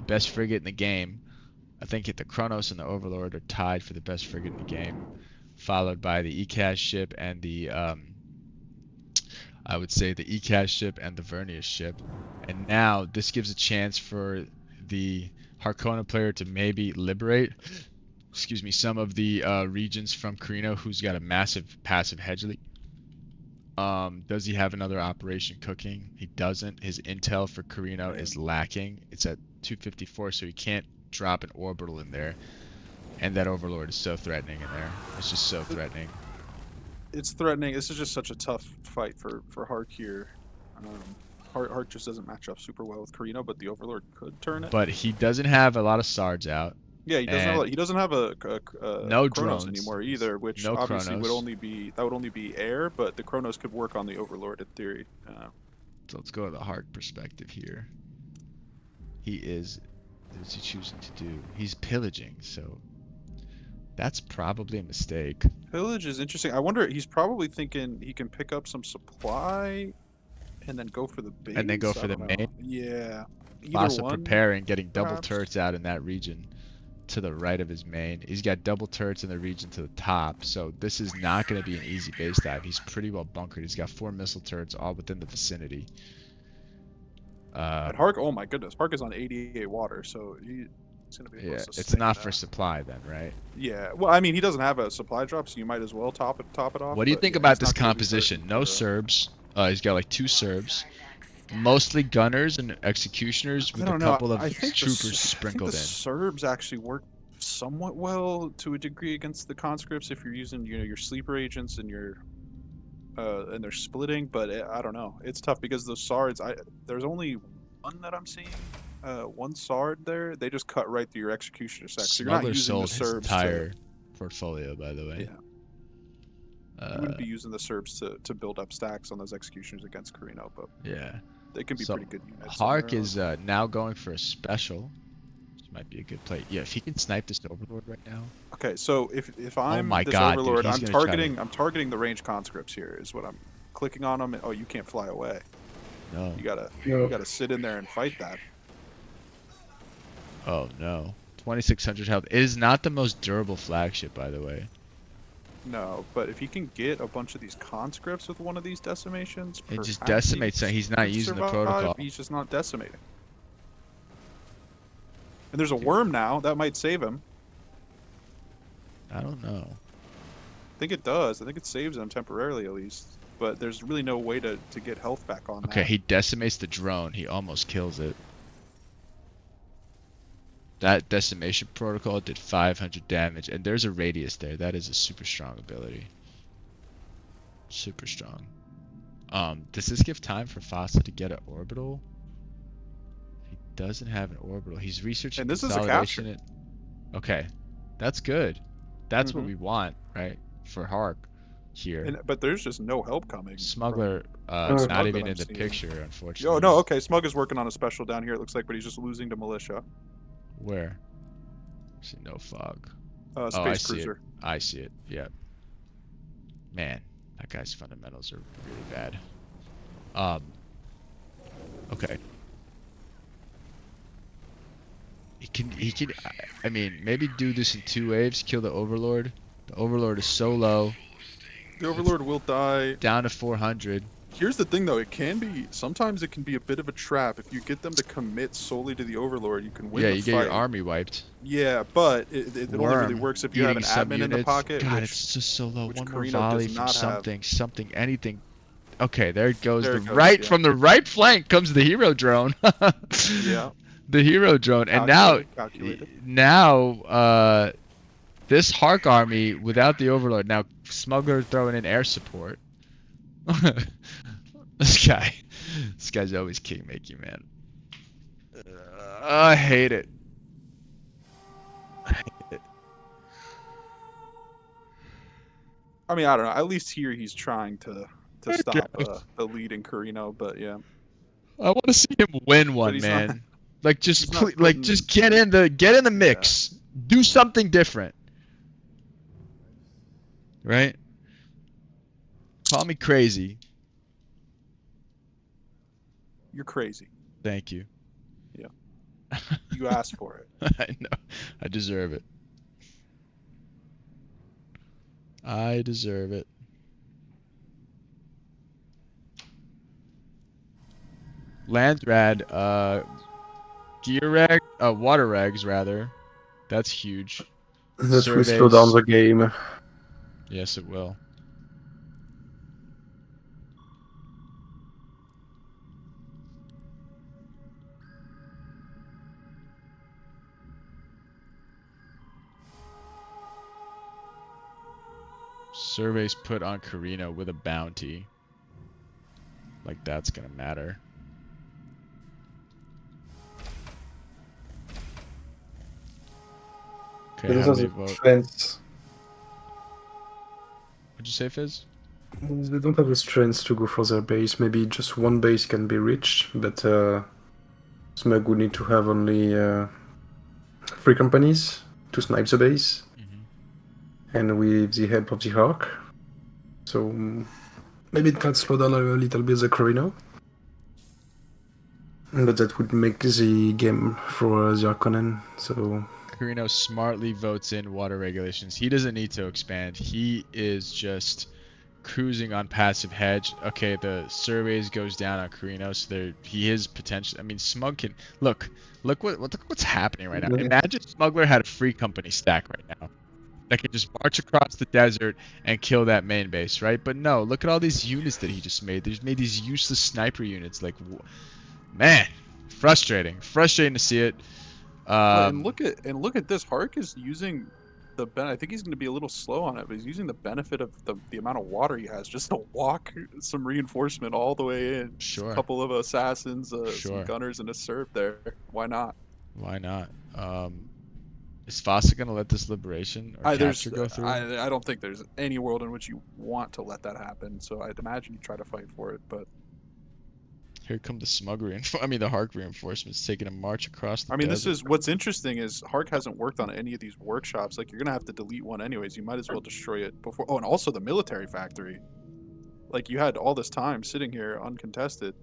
Best frigate in the game. I think the Kronos and the Overlord are tied for the best frigate in the game. Followed by the ECAS ship and the I would say the ECAS ship and the Vernius ship. And now this gives a chance for the Harkonnen player to maybe liberate, some of the regions from Carino, who's got a massive passive hedge lead. Does he have another operation cooking? He doesn't. His intel for Carino is lacking. It's at 254, so he can't drop an orbital in there. And that Overlord is so threatening in there. It's just so threatening. It's threatening. This is just such a tough fight for Hark here. Hark just doesn't match up super well with Carino, but the Overlord could turn it. But he doesn't have a lot of Sards out. Yeah, he doesn't have a no Kronos drones anymore either, which obviously would only be air, but the Kronos could work on the Overlord in theory. So let's go to the Hark perspective here. What's he choosing to do? He's pillaging, so That's probably a mistake. Pillage is interesting. I wonder, he's probably thinking he can pick up some supply and then go for the base. And then go for I the don't know. main. Yeah. Either Also one, preparing, getting double perhaps. turrets out in that region to the right of his main. He's got double turrets in the region to the top, so this is not going to be an easy base dive. He's pretty well bunkered. He's got 4 missile turrets all within the vicinity. And Hark, oh my goodness, Hark is on 88 water, so he's going to be able Yeah, to it's sustain enough that. for supply then, right? Yeah, well, I mean, he doesn't have a supply drop, so you might as well top it off. What do you but think yeah, about he's this not gonna be composition? certain No for, Serbs. He's got like 2 Serbs. Mostly gunners and executioners with I a don't know. couple of I think troopers I think sprinkled the in. Serbs actually work somewhat well to a degree against the conscripts if you're using, your sleeper agents and and they're splitting. But I don't know. It's tough because those Sards. There's only one that I'm seeing. One Sard there. They just cut right through your executioner sec. So you're not Smuggler using the sold his Serbs entire portfolio, by the way. Yeah. You wouldn't be using the Serbs to build up stacks on those executioners against Carino, but Yeah. they can be So, pretty good units. on Hark their own. is now going for a special. This might be a good play. Yeah, if he can snipe this Overlord right now. Okay, so if I'm my this God, dude, Overlord, he's I'm gonna try to- targeting the range conscripts here. Is what I'm clicking on them. Oh, you can't fly away. No. You gotta sit in there and fight that. Oh no. 2600 health. It is not the most durable flagship, by the way. No, but if he can get a bunch of these conscripts with one of these decimations, It just perhaps decimates it. He's not could using the survive. protocol. He's just not decimating. And there's a worm now that might save him. I don't know. I think it does. I think it saves him temporarily at least. But there's really no way to get health back on Okay, that. he decimates the drone. He almost kills it. That decimation protocol did 500 damage, and there's a radius there. That is a super strong ability. Super strong. Does this give time for Fasa to get an orbital? He doesn't have an orbital. He's researching And this is a consolidation. capture. Okay, that's good. That's what Mhm. we want, right? For Hark here. But there's just no help coming. Smuggler, Oh, not Smuggler even I'm in the seeing. picture, unfortunately. Oh no, okay. Smug is working on a special down here. It looks like, but he's just losing to militia. Where? See no fog. Space Oh, I see cruiser. it. I see it. Yeah. Man, that guy's fundamentals are really bad. Okay. He can. I mean, maybe do this in 2 waves. Kill the Overlord. The Overlord is so low. The Overlord will die. Down to 400. Here's the thing, though. Sometimes it can be a bit of a trap. If you get them to commit solely to the Overlord, you can win Yeah, the you fight. get your army wiped. Yeah, but it only really Worm, works if you have an eating some admin in the units. pocket. God, which, it's just so low. which One more Carino volley does from not have. something, anything. Okay, there it goes. There The it goes, right yeah. from the right flank comes the hero drone. Yeah. The hero drone, and Calculated. now this Hark army without the Overlord. Now Smuggler throwing in air support. This guy's always king making, man. I hate it. I hate it. I mean, I don't know. At least here he's trying to stop the lead in Carino, but yeah. I want to see him win one, he's man. not- Like just he's not like putting- just get in the mix. Do something different. Right? Call me crazy. You're crazy. Thank you. You asked for it. I know. I deserve it. I deserve it. Landrad, gear reg, water regs rather. That's huge. That will slow down the game. Yes, it will. Surveys put on Carino with a bounty. Like that's gonna matter. Okay, Those how are do they the vote? strengths. What'd you say, Fizz? They don't have the strength to go for their base. Maybe just one base can be reached, but Smug would need to have only 3 companies to snipe the base. and with the help of the Hawk. So maybe it can slow down a little bit the Corino. But that would make the game for the Arconen, so... Carino smartly votes in water regulations. He doesn't need to expand. He is just cruising on passive hedge. Okay, the surveys goes down on Carino, so there he is potential. I mean, Smug can look what's happening right now. Imagine Smuggler had a free company stack right now that could just march across the desert and kill that main base, right? But no, look at all these units that he just made. He's made these useless sniper units. Like, man, frustrating to see it. And look at this. Hark is using the I think he's going to be a little slow on it, but he's using the benefit of the amount of water he has just to walk some reinforcement all the way in. Sure. A couple of assassins, Sure. some gunners, and a serf there. Why not? Why not? Is Fossa going to let this liberation or capture go through? I don't think there's any world in which you want to let that happen. So I'd imagine you try to fight for it, but. Here come the smug the Hark reinforcements taking a march across the I mean, desert. this is what's interesting is Hark hasn't worked on any of these workshops. Like, you're gonna have to delete one anyways. You might as well destroy it before. Oh, and also the military factory. Like, you had all this time sitting here uncontested.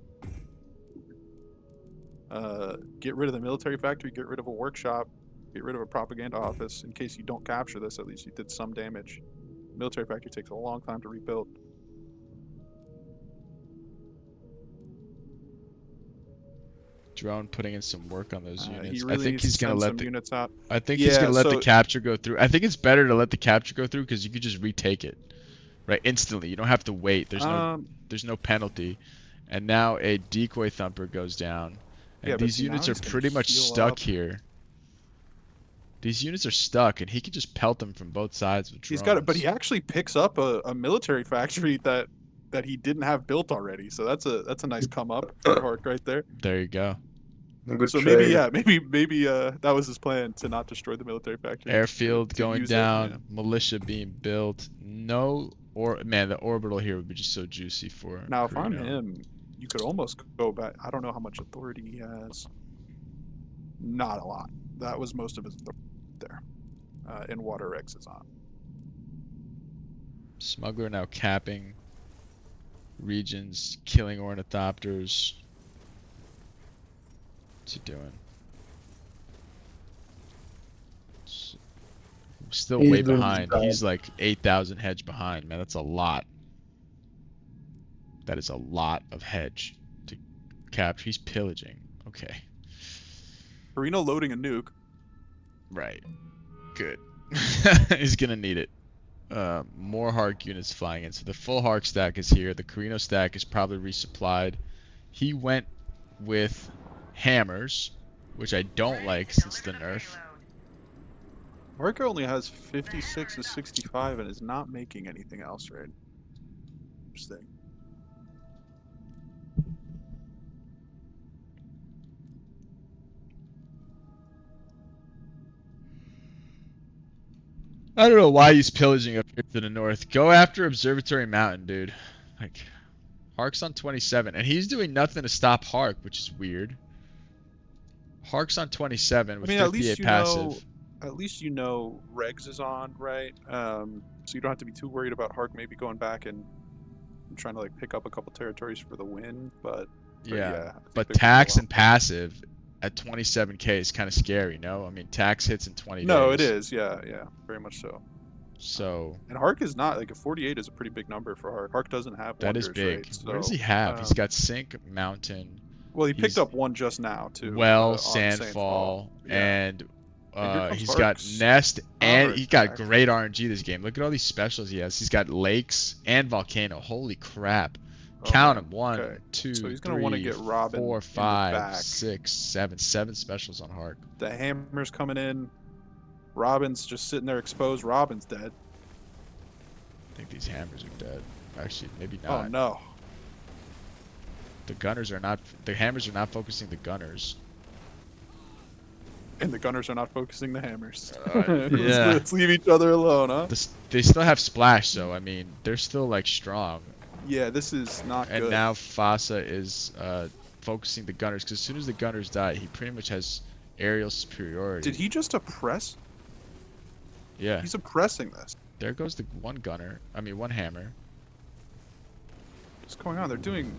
Get rid of the military factory. Get rid of a workshop. Get rid of a propaganda office. In case you don't capture this, at least you did some damage. Military factory takes a long time to rebuild. Drone putting in some work on those units. Really I think he's gonna let the units out. I think he's gonna let the capture go through. I think it's better to let the capture go through because you could just retake it, right? Instantly. You don't have to wait. There's no penalty. And now a decoy thumper goes down, and these units are pretty much stuck here. These units are stuck, and he can just pelt them from both sides with drones. He's got it, but he actually picks up a military factory that he didn't have built already. So that's a nice come up for Hark right there. There you go. So maybe that was his plan, to not destroy the military factory. Airfield going down, militia being built. The orbital here would be just so juicy for. Now, if I'm him, you could almost go back. I don't know how much authority he has. Not a lot. That was most of his authority there. And water X is on. Smuggler now capping regions, killing ornithopters. What's he doing? Still way behind. He's like 8,000 hedge behind, man. That's a lot. That is a lot of hedge to capture. He's pillaging. Okay. Carino loading a nuke. Right. Good. He's gonna need it. More Hark units flying in. So the full Hark stack is here. The Carino stack is probably resupplied. He went with hammers, which I don't like since the nerf. Hark only has 56 to 65 and is not making anything else, right? Interesting. I don't know why he's pillaging up here to the north. Go after Observatory Mountain, dude. Like, Hark's on 27, and he's doing nothing to stop Hark, which is weird. Hark's on 27 with 58 passive. At least you know Regs is on, right? So you don't have to be too worried about Hark maybe going back and trying to like pick up a couple territories for the win. But tax and passive at 27k is kind of scary, no? I mean, tax hits in 20 days. No, it is. Yeah, very much so. And Hark is not like a 48 is a pretty big number for Hark. Hark doesn't have that wonders, is big. Right? So, what does he have? He's got Sink, Mountain. Well, he picked up one just now too. Sandfall, and he's got Nest, and he's got great RNG this game. Look at all these specials he has. He's got Lakes and Volcano. Holy crap. Count them. 1, 2, so he's gonna want to get Robin 4, 5, 6, 7. 7 specials on Hark. The hammer's coming in. Robin's just sitting there exposed. Robin's dead. I think these hammers are dead. Actually, maybe not. Oh no. The gunners are not. The hammers are not focusing the gunners. And the gunners are not focusing the hammers. Yeah. Let's leave each other alone, huh? They still have splash, so I mean, they're still like strong. Yeah, this is not good. And now Fossa is focusing the gunners, because as soon as the gunners die, he pretty much has aerial superiority. Did he just oppress? Yeah. He's oppressing this. There goes the one hammer. What's going on? They're doing.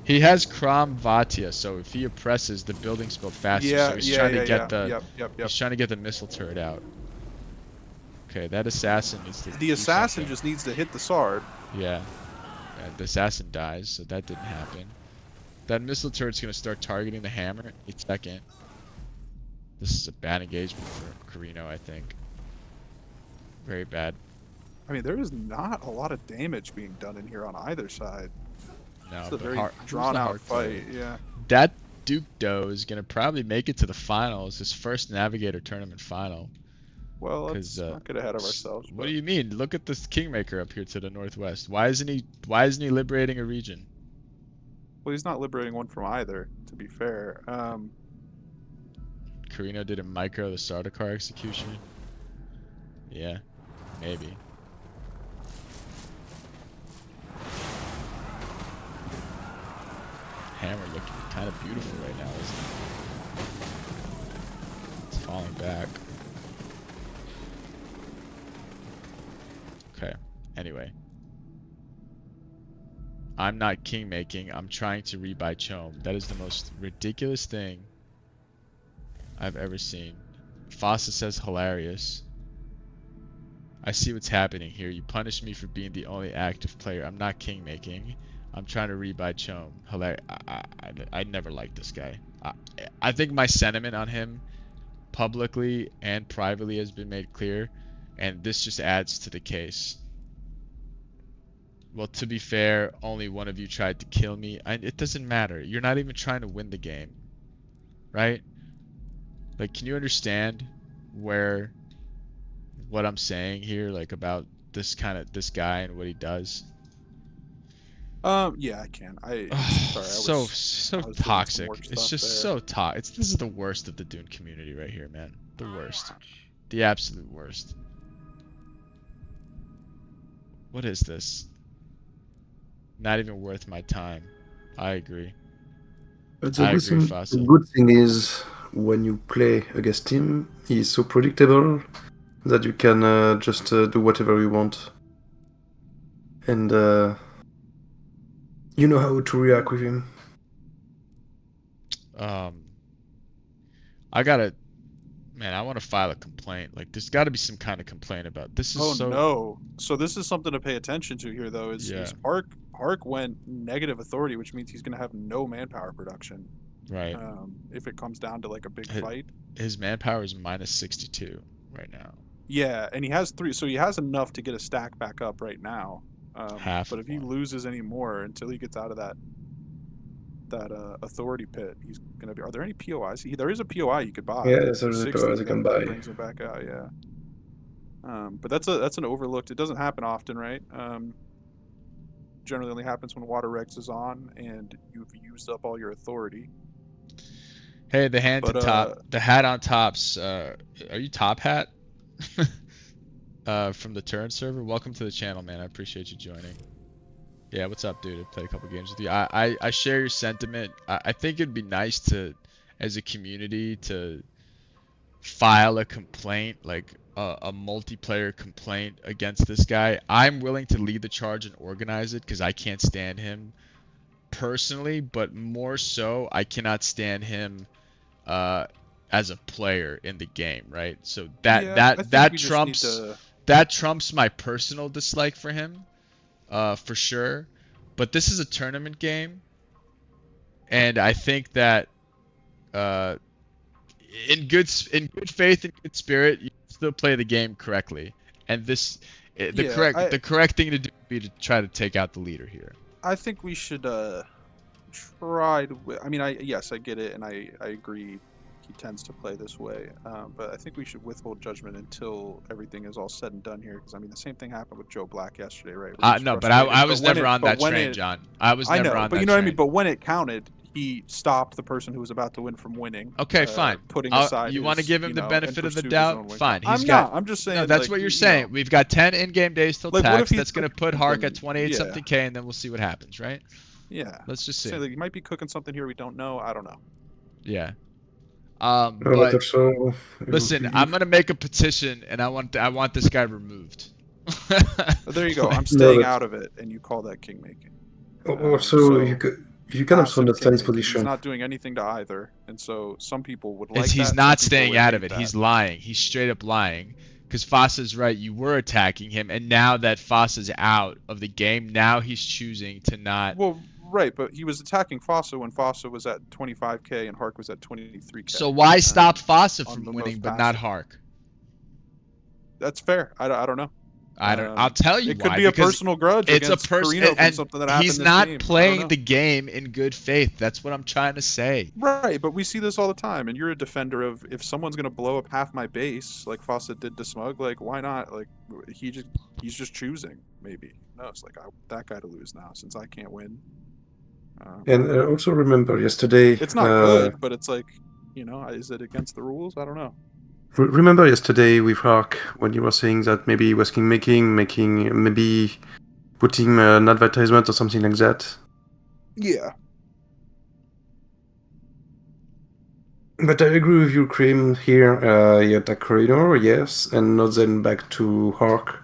He has Krom Vatia, so if he oppresses, the buildings build faster. Yeah, so he's yeah, trying yeah, to get yeah. the Yep. he's trying to get the missile turret out. Okay, that assassin needs to. The do assassin something. just needs to hit the sword. Yeah. The assassin dies, so that didn't happen. That missile turret's gonna start targeting the hammer in a second. This is a bad engagement for Carino, I think. Very bad. I mean, there is not a lot of damage being done in here on either side. No, It's a but very who's the drawn-out hard fight. player? Yeah. That Duke Doe is gonna probably make it to the finals, his first Navigator tournament final. Well, let's 'Cause, not get ahead of ourselves. What but- do you mean? Look at this Kingmaker up here to the northwest. Why isn't he liberating a region? Well, he's not liberating one from either, to be fair. Carino didn't micro the Sardaukar execution. Yeah, maybe. Hammer looking kind of beautiful right now, isn't it? It's falling back. Okay, anyway. I'm not king making, I'm trying to rebuy Chome. That is the most ridiculous thing I've ever seen. Fossa says hilarious. I see what's happening here. You punish me for being the only active player. I'm not king making. I'm trying to rebuy Chome. Hilarious. I never liked this guy. I think my sentiment on him publicly and privately has been made clear, and this just adds to the case. Well, to be fair, only one of you tried to kill me. It doesn't matter. You're not even trying to win the game, right? Like, can you understand what I'm saying here, like about this guy and what he does? Yeah, I can. Sorry, So I was doing some toxic. work It's stuff just there. so toxic. This is the worst of the Dune community right here, man. The worst. The absolute worst. What is this? Not even worth my time. I agree. But I the agree, good, Fossa. the good thing is when you play against him, he's so predictable that you can just do whatever you want, and you know how to react with him. I want to file a complaint. Like, there's got to be some kind of complaint about this. Is Oh so no! So this is something to pay attention to here, though. Is Yeah. Hark went negative authority, which means he's going to have no manpower production. right. If it comes down to like a big Hit- fight. His manpower is minus 62 right now. Yeah, and he has 3, so he has enough to get a stack back up right now. Half But of if he one. loses any more until he gets out of that authority pit, he's gonna be. Are there any POIs? There is a POI you could buy. Yeah, there's a 60 POI you can that buy. brings him back out. Yeah. But that's an overlooked. It doesn't happen often, right? Generally only happens when Water Rex is on and you've used up all your authority. Hey, the hand But, to top, the hat on tops. Are you Top Hat? From the Turn server. Welcome to the channel, man. I appreciate you joining. Yeah, what's up, dude? I played a couple games with you. I share your sentiment. I think it'd be nice to, as a community, to file a complaint, like a multiplayer complaint against this guy. I'm willing to lead the charge and organize it because I can't stand him personally, but more so, I cannot stand him as a player in the game, right? So I think that we just need trumps to- that trumps my personal dislike for him, for sure. But this is a tournament game, and I think that in good faith and good spirit, you still play the game correctly. And the correct thing to do would be to try to take out the leader here. I think we should try to. I mean, yes, I get it, and I agree. He tends to play this way, but I think we should withhold judgment until everything is all said and done here. Because I mean, the same thing happened with Joe Black yesterday, right? Where he was No, but frustrated. I was when never it- on but that when train, it- John. I was I never know, on but that you know what I train. mean. But when it counted, he stopped the person who was about to win from winning. Okay, fine. Putting aside, you want to his, give him you the know, benefit and of the pursued his own doubt? win. Fine. I'm He's not. got. I'm just saying. No, that's like, what you're you saying. know, We've got 10 in-game days till Like, what if tax. he's That's gonna put cooking Hark at something- 28 yeah. something K, and then we'll see what happens, right? yeah. Let's just see. Say, like, he might be cooking something here we don't know. I don't know. Yeah. No, But also, listen, I'm gonna make a petition, and I want this guy removed. But there you go. I'm No, staying but out of it, and you call that king making. also so you can also passive understand his king making. position. He's not doing anything to either, and so some people would like Is that. he's some not people staying would out hate of it. that. He's lying. He's straight up lying. Because Fasa's right. You were attacking him, and now that Fasa's out of the game, now he's choosing to not. Well, right, but he was attacking Fossa when Fossa was at 25k and Hark was at 23k. So why stop Fasa on from the winning, most but not passive. Hark? That's fair. I don't know. I don't. I'll tell you It could why. be a because personal grudge it's a against person, Carino from and something that happened he's this not game. I don't playing know. the game in good faith. That's what I'm trying to say. Right, but we see this all the time, and you're a defender of if someone's gonna blow up half my base, like Fawcett did to Smug, like why not? Like he's just choosing, maybe. No, it's like I want that guy to lose now since I can't win. And also remember yesterday. It's not good, but it's like, is it against the rules? I don't know. Remember yesterday with Hark when you were saying that maybe he was king making, maybe putting an advertisement or something like that. Yeah. But I agree with you, Cream. Here, he attacked Corridor, yes, and not then back to Hark.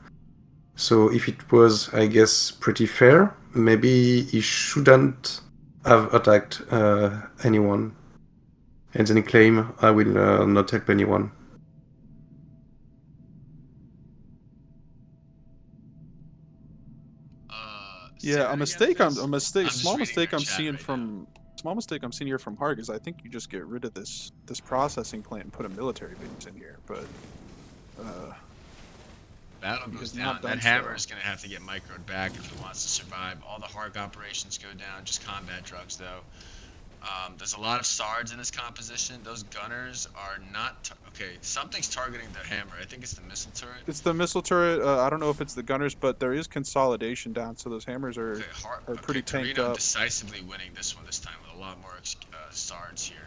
So if it was, I guess, pretty fair, maybe he shouldn't have attacked anyone. And then he claim, I will not help anyone. Yeah, small mistake I'm seeing right from small mistake I'm seeing here from Harg is I think you just get rid of this processing plant and put a military base in here, but Battle goes has down. not That done hammer so. is going to have to get microed back if he wants to survive. All the Hark operations go down. Just combat drugs, though. There's a lot of SARDs in this composition. Those gunners are not... okay, something's targeting the hammer. I think it's the missile turret. It's the missile turret. I don't know if it's the gunners, but there is consolidation down, so those hammers are pretty tanked Carino up. decisively winning this one this time with a lot more SARDs here.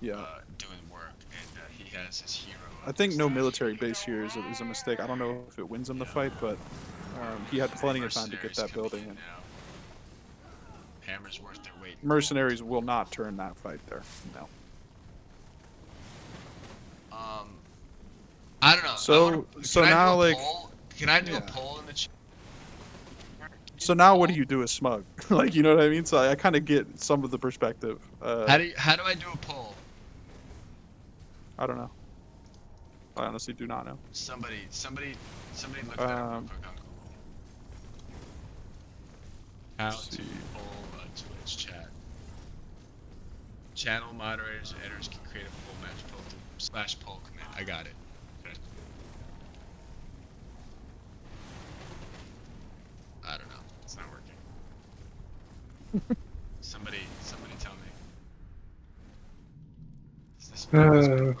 Yeah. Doing work, and he has his hero. I think no military base here is a mistake. I don't know if it wins him the fight, but he had plenty of time to get that building in. Hammer's worth their weight. Mercenaries will not turn that fight there. No. I don't know. So now like, can I do a poll in the chat? So now what do you do with Smug? Like, you know what I mean? So I kind of get some of the perspective. How do I do a poll? I don't know. I honestly do not know. Somebody look that up real quick on Google. How to poll a Twitch chat. Channel moderators and editors can create a poll match poll to /poll command. I got it. Okay. I don't know. It's not working. Somebody tell me.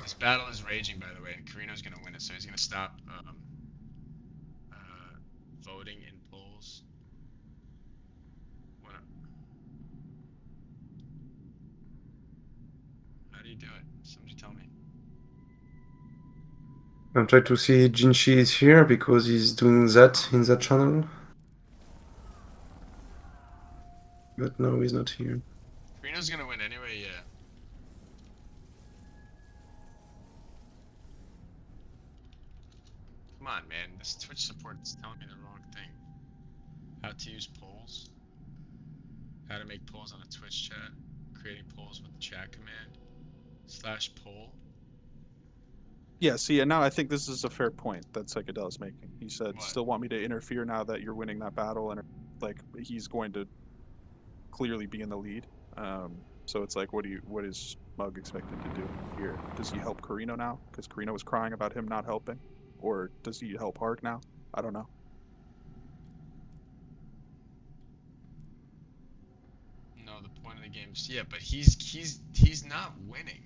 This battle is raging, by the way, and Carino's gonna win it, so he's gonna stop voting in polls. How do you do it? Somebody tell me. I'm trying to see Jinshi is here because he's doing that in that channel. But no, he's not here. Carino's gonna win anyway, yeah. Come on, man. This Twitch support is telling me the wrong thing. How to use polls. How to make polls on a Twitch chat. Creating polls with the chat command. /poll. Yeah, see, and now I think this is a fair point that Psychedeli's making. He said, What? still want me to interfere now that you're winning that battle, and like he's going to clearly be in the lead. So it's like, what is Smug expected to do here? Does he help Carino now? Because Carino was crying about him not helping. Or does he help Hark now? I don't know. No, the point of the game is, yeah, but he's not winning.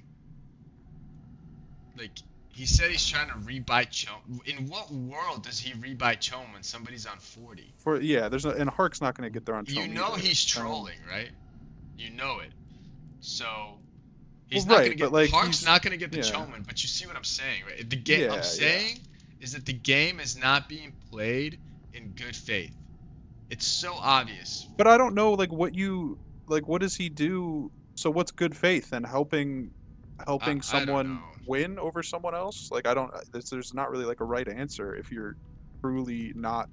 Like, he said he's trying to rebuy Chome. In what world does he rebuy Chome when somebody's on 40? And Hark's not going to get there on Chome. You know either. he's trolling, right? You know it. So he's Well, not right, gonna get. but, like, Hark's he's- not gonna get the yeah. Choman, but you see what I'm saying, right? The game Yeah, I'm saying is that the game is not being played in good faith. It's so obvious. But I don't know, what does he do? So what's good faith and helping I don't someone know. win over someone else? There's not really like a right answer if you're truly not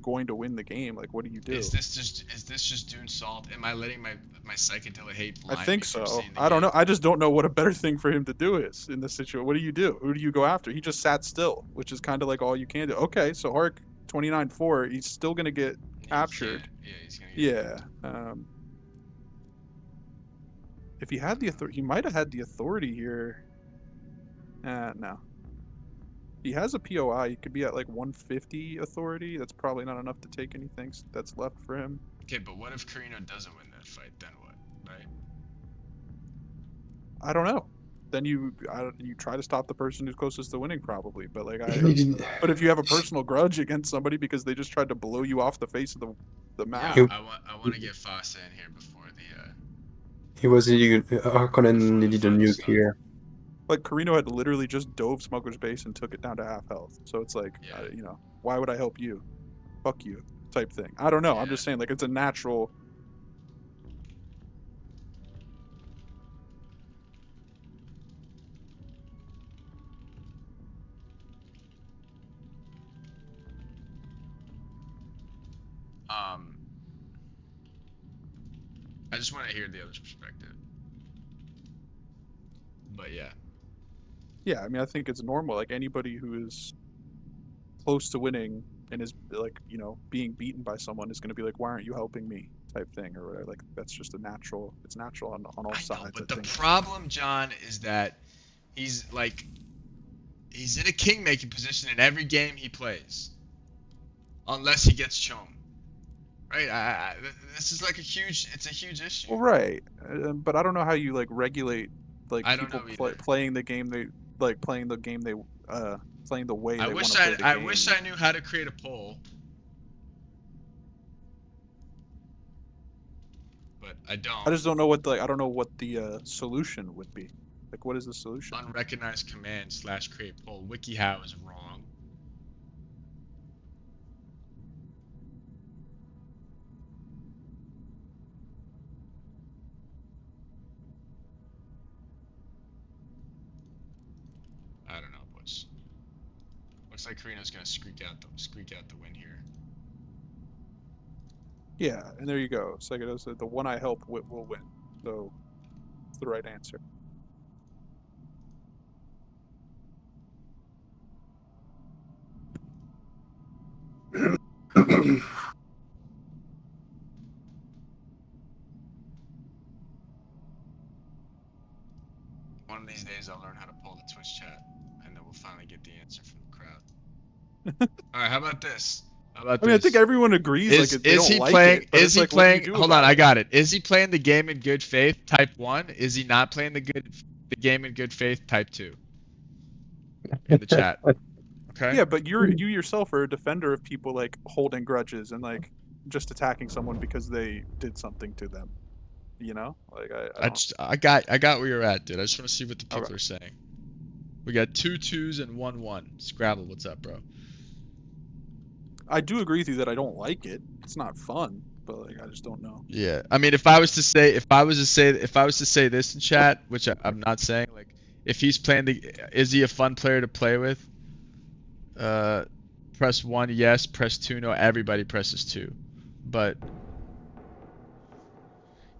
going to win the game, like what do you do? Is this just doing salt? Am I letting my psychedelic hate blind I think me from so. seeing the I don't game? know. I just don't know what a better thing for him to do is in this situation. What do you do? Who do you go after? He just sat still, which is kind of like all you can do. Okay, so Hark 29-4, he's still gonna get captured. Yeah, he's gonna get Yeah. If he had the authority, he might have had the authority here. No. He has a POI. He could be at like 150 authority. That's probably not enough to take anything that's left for him. Okay, but what if Carino doesn't win that fight? Then what? Right? I don't know. Then you try to stop the person who's closest to winning, probably. But like but if you have a personal grudge against somebody because they just tried to blow you off the face of the map, Yeah, I want to get Fossa in here before the. He was Harkonnen needed a nuke here. like Carino had literally just dove Smuggler's Base and took it down to half health. So it's like, Yeah. Why would I help you? Fuck you, type thing. I don't know. I'm Yeah. just saying, like, it's a natural. I just want to hear the other's perspective. But yeah. Yeah, I mean, I think it's normal. Like anybody who is close to winning and is like, being beaten by someone is going to be like, why aren't you helping me? Type thing or whatever. Like that's just it's natural on all I know, sides. but I the think. problem, John, is that he's in a king-making position in every game he plays, unless he gets shown. Right? This is like it's a huge issue. Well, right, but I don't know how you like regulate like I don't people know either. playing the game they playing the way they I want wish to play the I game. wish I knew how to create a poll, but I don't. I just don't know what the solution would be. Like, what is the solution? Unrecognized command / create poll. WikiHow is wrong. I don't know, boys. Looks like Carino's gonna squeak out the win here. Yeah, and there you go. It's like it was the one I help will win. So it's the right answer. One of these days I'll learn how to pull the Twitch chat, and then we'll finally get the answer from the crowd. All right, how about this? I mean, I think everyone agrees. Like, they don't like it, but it's like, what do you do Hold about on, I it? got it. Is he playing the game in good faith? Type 1. Is he not playing the game in good faith? Type 2. In the chat. Okay. Yeah, but you yourself are a defender of people like holding grudges and like just attacking someone because they did something to them. Like I got where you're at, dude. I just want to see what the people Okay. are saying. We got 2 2s and 1 1. Scrabble, what's up, bro? I do agree with you that I don't like it. It's not fun, but like I just don't know. Yeah, I mean, if I was to say this in chat, which I'm not saying, like, if he's playing is he a fun player to play with? Press 1, yes. Press 2, no. Everybody presses 2. But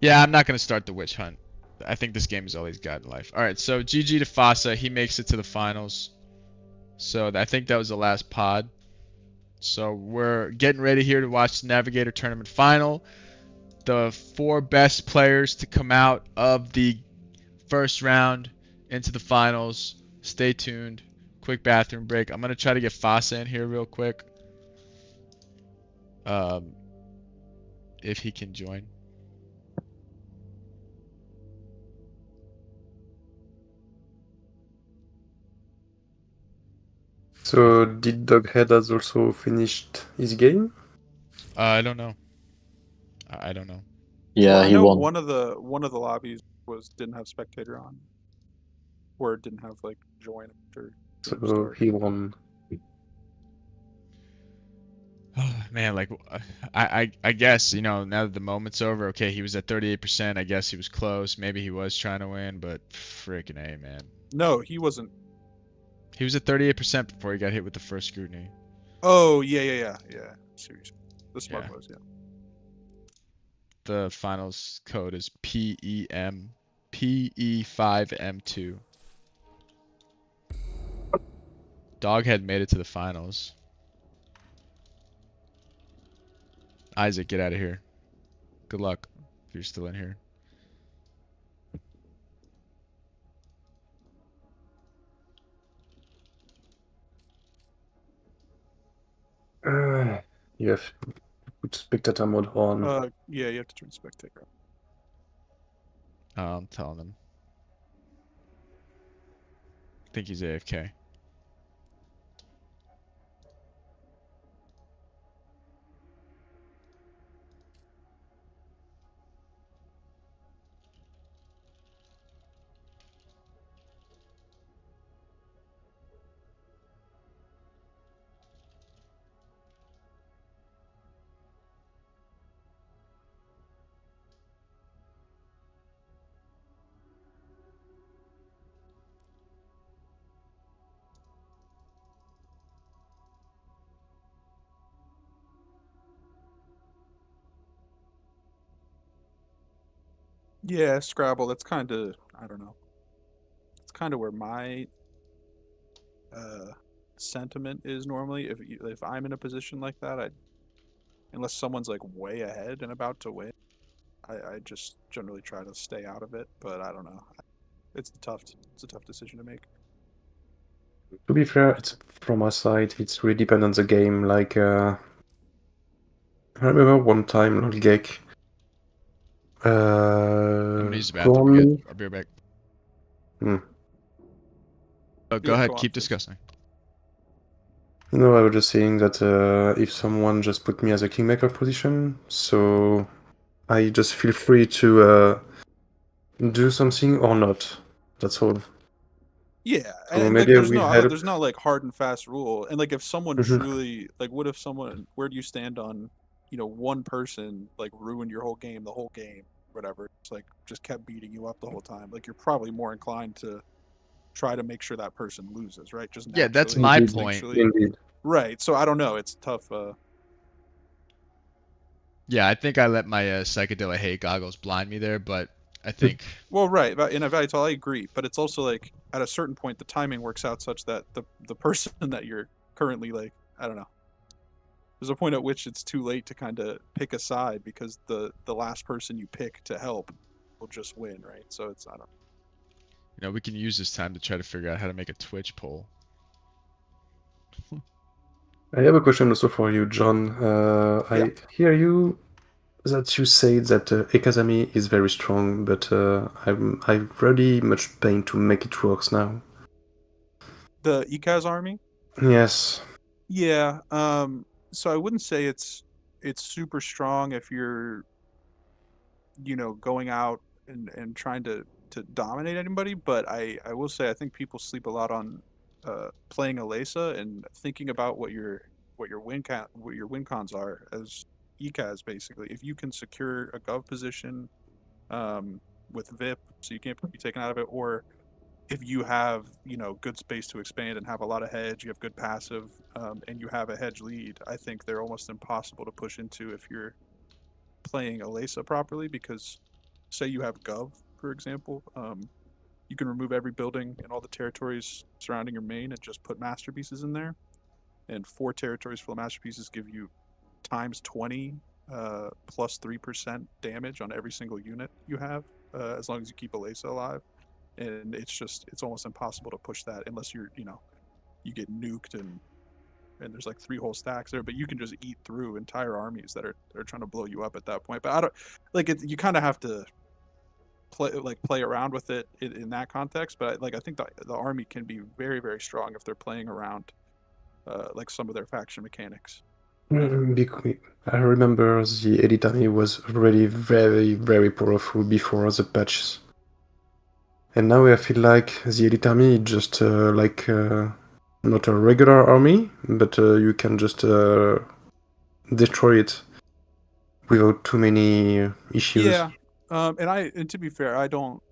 yeah, I'm not gonna start the witch hunt. I think this game is all he's got in life. All right, so GG to Fossa. He makes it to the finals. So I think that was the last pod. So we're getting ready here to watch the Navigator tournament final. The 4 best players to come out of the first round into the finals. Stay tuned. Quick bathroom break. I'm gonna try to get Fossa in here real quick. If he can join. So did Doghead has also finished his game? I don't know. I don't know. Yeah, Well, I he know won. one of the lobbies didn't have spectator on, or it didn't have like join after game So start. he won. Man, like, I guess, now that the moment's over, okay, he was at 38%. I guess he was close. Maybe he was trying to win, but freaking A, man. No, he wasn't. He was at 38% before he got hit with the first scrutiny. Oh yeah. Seriously, the smugglers. Yeah. The finals code is PE5M2. Doghead made it to the finals. Isaac, get out of here. Good luck if you're still in here. You have to put spectator mode on. Yeah, you have to turn spectator. I'm telling him. I think he's AFK. Yeah, Scrabble. That's kind of, I don't know. It's kind of where my sentiment is normally. If I'm in a position like that, unless someone's like way ahead and about to win, I just generally try to stay out of it. But I don't know. It's a tough decision to make. To be fair, it's from my side. It's really dependent on the game. Like I remember one time, Lolgek. I'm gonna use the bathroom Gormley. again. I'll be right back. Hmm. Oh, go Yeah, ahead. go on, Keep please. discussing. No, I was just saying that if someone just put me as a kingmaker position, so I just feel free to do something or not. That's all. Yeah, So and like maybe I there's will no help. there's not like hard and fast rule. And like if someone Mhm. truly like, what if someone, where do you stand on, one person like ruined your whole game, the whole game, whatever. It's like just kept beating you up the whole time. Like you're probably more inclined to try to make sure that person loses, right? Just Yeah, that's naturally, my Indeed, point. instinctually. indeed. Right. So I don't know. It's tough. Yeah, I think I let my psychedelic hate goggles blind me there, but I think Well, right. In a value I agree, but it's also like at a certain point the timing works out such that the person that you're currently like, I don't know. There's a point at which it's too late to kind of pick a side because the last person you pick to help will just win, right? So it's, I don't we can use this time to try to figure out how to make a Twitch poll. I have a question also for you, John. Yeah. I hear you that you say that Ekazami is very strong, but I'm really much pain to make it works now. The Ikaz army. Yes. Yeah. So I wouldn't say it's super strong if you're going out and trying to dominate anybody, but I will say I think people sleep a lot on playing Alesa and thinking about what your win cons are as ECAS basically. If you can secure a gov position with VIP so you can't be taken out of it, or if you have good space to expand and have a lot of hedge, you have good passive, and you have a hedge lead, I think they're almost impossible to push into if you're playing Alesa properly, because say you have Gov, for example, you can remove every building and all the territories surrounding your main and just put masterpieces in there. And 4 territories full of masterpieces give you times 20 plus 3% damage on every single unit you have, as long as you keep Alesa alive. And it's almost impossible to push that unless you get nuked and there's like 3 whole stacks there, but you can just eat through entire armies that are trying to blow you up at that point. But I don't like it. You kind of have to play around with it in that context. But I think the army can be very, very strong if they're playing around like some of their faction mechanics. I remember the Elite Army was really very, very powerful before the patches. And now I feel like the Elite Army is just not a regular army, but you can just destroy it without too many issues. Yeah, and to be fair, I don't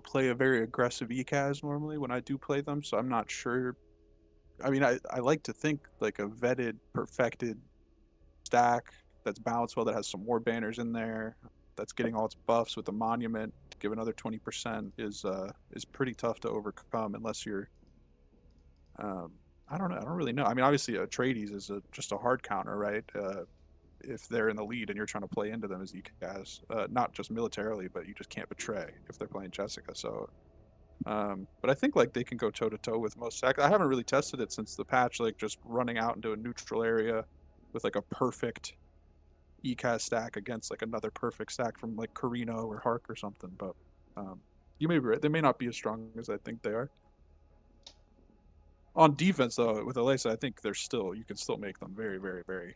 play a very aggressive ECAS normally when I do play them, so I'm not sure I mean, I like to think like a vetted, perfected stack that's balanced well, that has some more banners in there, that's getting all its buffs with the monument to give another 20% is pretty tough to overcome unless you're I don't know. I don't really know. I mean, obviously, Atreides is just a hard counter, right? If they're in the lead and you're trying to play into them as ECAS, not just militarily, but you just can't betray if they're playing Jessica. So, but I think like they can go toe to toe with most stacks. I haven't really tested it since the patch, like just running out into a neutral area with like a perfect ECAS stack against like another perfect stack from like Carino or Hark or something. But you may be right. They may not be as strong as I think they are. On defense, though, with Elisa, I think you can still make them very, very, very,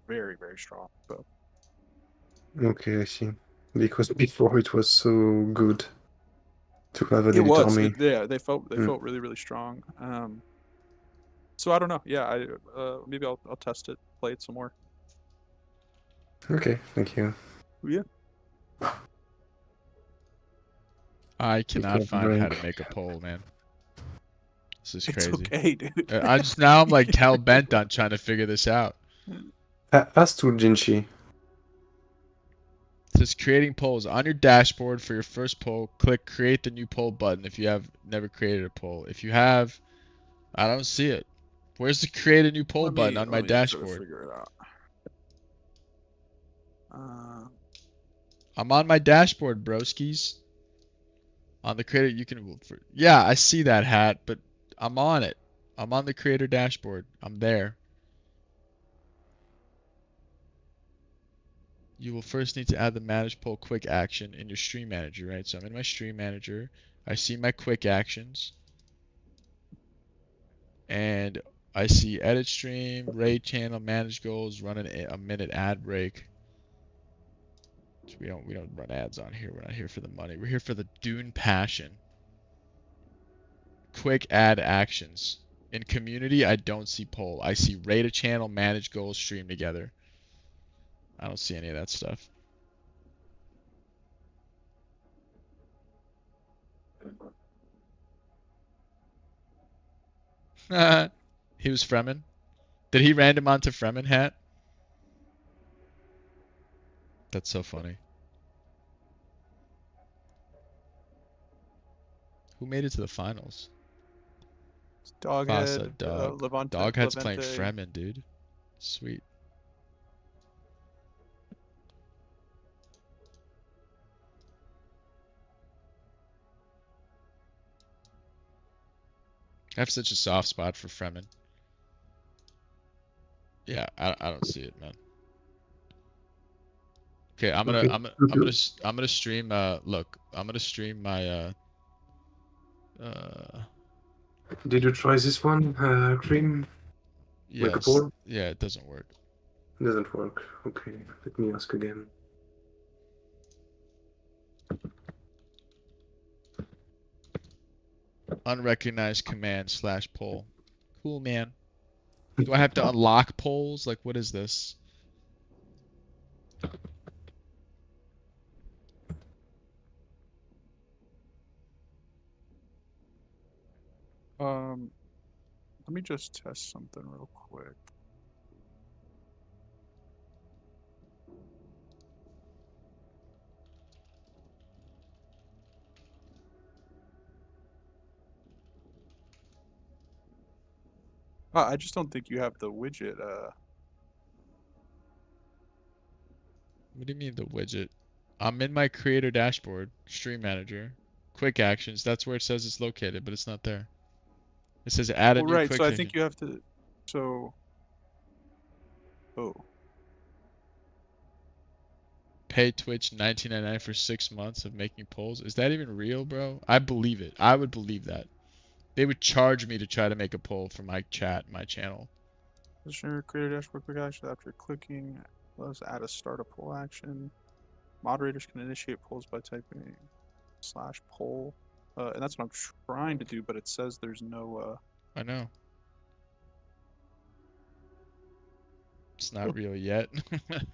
very, very strong. But Okay, I see. Because before it was so good to have an it elite was, army. they felt really, really strong. So I don't know. Yeah, maybe I'll test it, play it some more. Okay, thank you. Yeah. I cannot can't find how drink. to make a poll, man. This is It's crazy. okay, dude. I'm like hell bent on trying to figure this out. Ask to Jinchi. It says creating polls. On your dashboard for your first poll, click create the new poll button if you have never created a poll. If you have, I don't see it. Where's the create a new poll button on my let me try to dashboard? figure it out. I'm on my dashboard, broskies. On the creator, you can. Yeah, I see that hat, but I'm on it. I'm on the creator dashboard. I'm there. You will first need to add the manage poll quick action in your stream manager, right? So I'm in my stream manager. I see my quick actions. And I see edit stream, raid channel, manage goals, run a minute ad break. So we don't run ads on here. We're not here for the money. We're here for the Dune passion. Quick add actions. In community, I don't see poll. I see raid a channel, manage goals, stream together. I don't see any of that stuff. He was Fremen. Did he random onto Fremen hat? That's so funny. Who made it to the finals? Doghead, Dog. Doghead's playing Fremen, dude. Sweet. I have such a soft spot for Fremen. Yeah, I don't see it, man. Okay, I'm gonna stream look, I'm gonna stream my Did you try this one, Cream? Make a yes. poll? Yeah, it doesn't work. It doesn't work. Okay, let me ask again. Unrecognized command / poll. Cool, man. Do I have to unlock polls? Like, what is this? Let me just test something real quick. I just don't think you have the widget. What do you mean the widget? I'm in my creator dashboard, stream manager, quick actions. That's where it says it's located, but it's not there. It says add a Well, new right. quick So I action. think you have to. So. Oh. Pay Twitch $19.99 for 6 months of making polls. Is that even real, bro? I believe it. I would believe that. They would charge me to try to make a poll for my chat, my channel. Position your creator dashboard quick action after clicking. Let's add a start a poll action. Moderators can initiate polls by typing /poll. And that's what I'm trying to do, but it says there's no. I know. It's not real yet.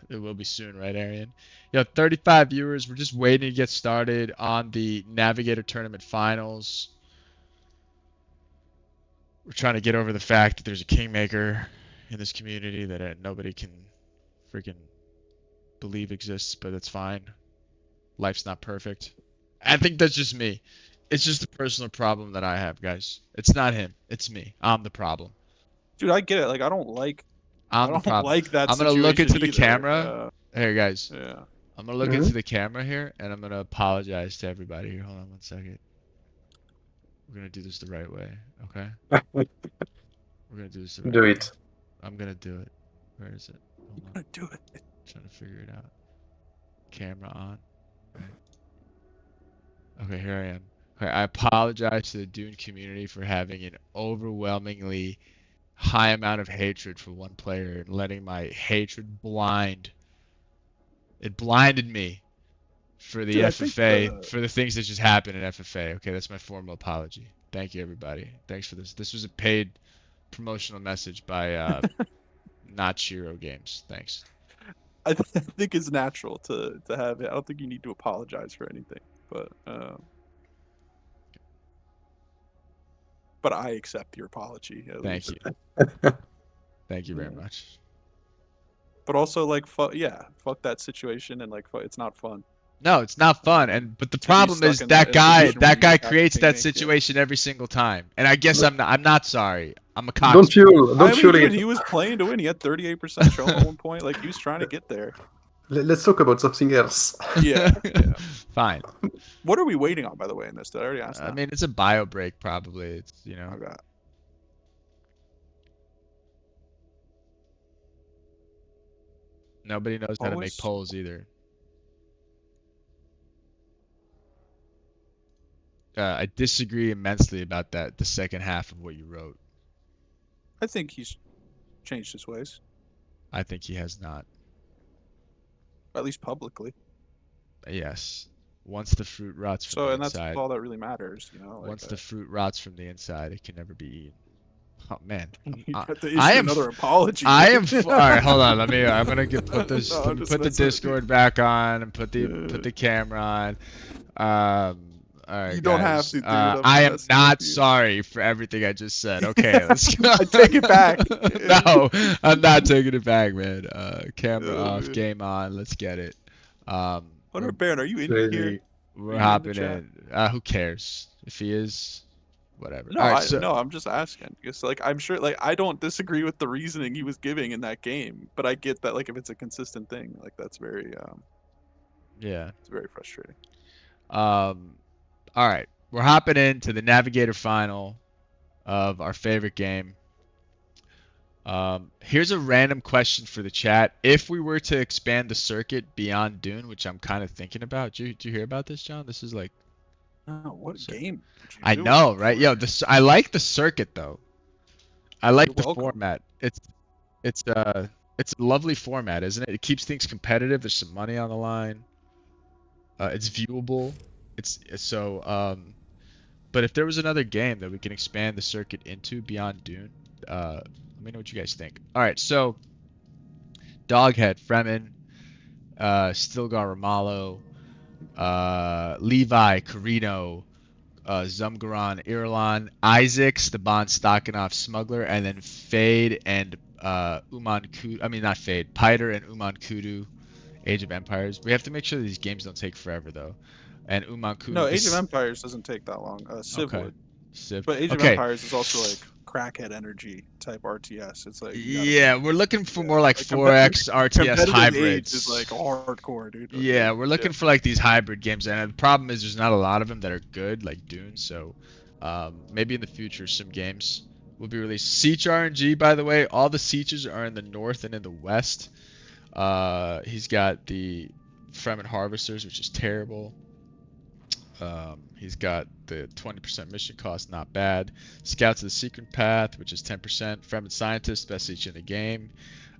It will be soon, right, Arian? Yo, 35 viewers. We're just waiting to get started on the Navigator Tournament Finals. We're trying to get over the fact that there's a kingmaker in this community that nobody can freaking believe exists, but it's fine. Life's not perfect. I think that's just me. It's just a personal problem that I have, guys. It's not him. It's me. I'm the problem. Dude, I get it. Like, I don't I'm the problem. like that I'm gonna look situation into the either. camera. Hey guys, Yeah. I'm gonna look into the camera here, and I'm gonna apologize to everybody here. Hold on one second. We're gonna do this the right way, okay? We're gonna do this the right Do way. it. I'm gonna do it. Where is it? Hold on. Do it. Trying to figure it out. Camera on. Okay, here I am. Okay, I apologize to the Dune community for having an overwhelmingly high amount of hatred for one player and letting my hatred blind. It blinded me for the Dude, I think FFA, for the things that just happened in FFA. Okay, that's my formal apology. Thank you, everybody. Thanks for this. This was a paid promotional message by Not Shiro Games. Thanks. I think it's natural to have it. I don't think you need to apologize for anything, but I accept your apology. Thank you. Thank you very much. But also, like, fuck that situation, and like, it's not fun. No, it's not fun. But the be problem is stuck in that that position where that you guy have to creates take that it, yeah. situation every single time. And I guess I'm not sorry. I'm a Don't cocksucker. fuel. Don't fuel dude, it. he was playing to win. He had 38% show at one point. Like, he was trying to get there. Let's talk about something else. Yeah. Fine. What are we waiting on, by the way, in this? Did I already ask that? I mean, it's a bio break probably. It's, Okay. Nobody knows how to make polls either. I disagree immensely about that, the second half of what you wrote. I think he's changed his ways, I think he has not. at least publicly. Yes. Once the fruit rots from the And that's inside. all that really matters, you know. Like, Once the fruit rots from the inside, it can never be eaten. Oh man, you have to issue I am another apology. I am. All right, hold on. I'm gonna put this. No, I'm just put the messing with Discord back on and put the camera on. All right, You don't have guys. to, dude. I am messing not with you. sorry for everything I just said. Okay, let's go. I take it back. No, I'm not taking it back, man. Camera Oh, off, man. game on. Let's get it. Hunter Baron, are you in Crazy. here? We're in the hopping chat? in. Who cares if he is? Whatever. No, All right, no, I'm just asking because, like, I'm sure, like, I don't disagree with the reasoning he was giving in that game, but I get that, like, if it's a consistent thing, like, that's very, yeah. it's very frustrating. All right, we're hopping into the Navigator final of our favorite game. Here's a random question for the chat. If we were to expand the circuit beyond Dune, which I'm kind of thinking about, did you hear about this, John? This is like, What game? Would you I do know, it right? for? Yo, I like the circuit though. I like You're the welcome. format. It's a lovely format, isn't it? It keeps things competitive. There's some money on the line. It's viewable. But if there was another game that we can expand the circuit into beyond Dune, let me know what you guys think. All right, so Doghead, Fremen, Stilgar, Romalo, Levi, Carino, Zumgaron, Irulan, Isaacs, the Bond Stakhanov Smuggler, and then Fade and Uman Kudu. I mean, not Fade, Piter and Uman Kudu, Age of Empires. We have to make sure that these games don't take forever, though. And Uman Kudu. No, Age of Empires doesn't take that long. Civ would. Civ. But Age of Empires is also like crackhead energy type RTS. It's like yeah, we're looking for more like 4X RTS hybrids. Age is like hardcore, dude. Yeah, we're looking for like these hybrid games, and the problem is there's not a lot of them that are good, like Dune. So maybe in the future some games will be released. Siege RNG, by the way, all the Sieges are in the north and in the west. He's got the Fremen Harvesters, which is terrible. He's got the 20% mission cost, not bad. Scouts of the Secret Path, which is 10%. Fremen Scientist, best siege in the game.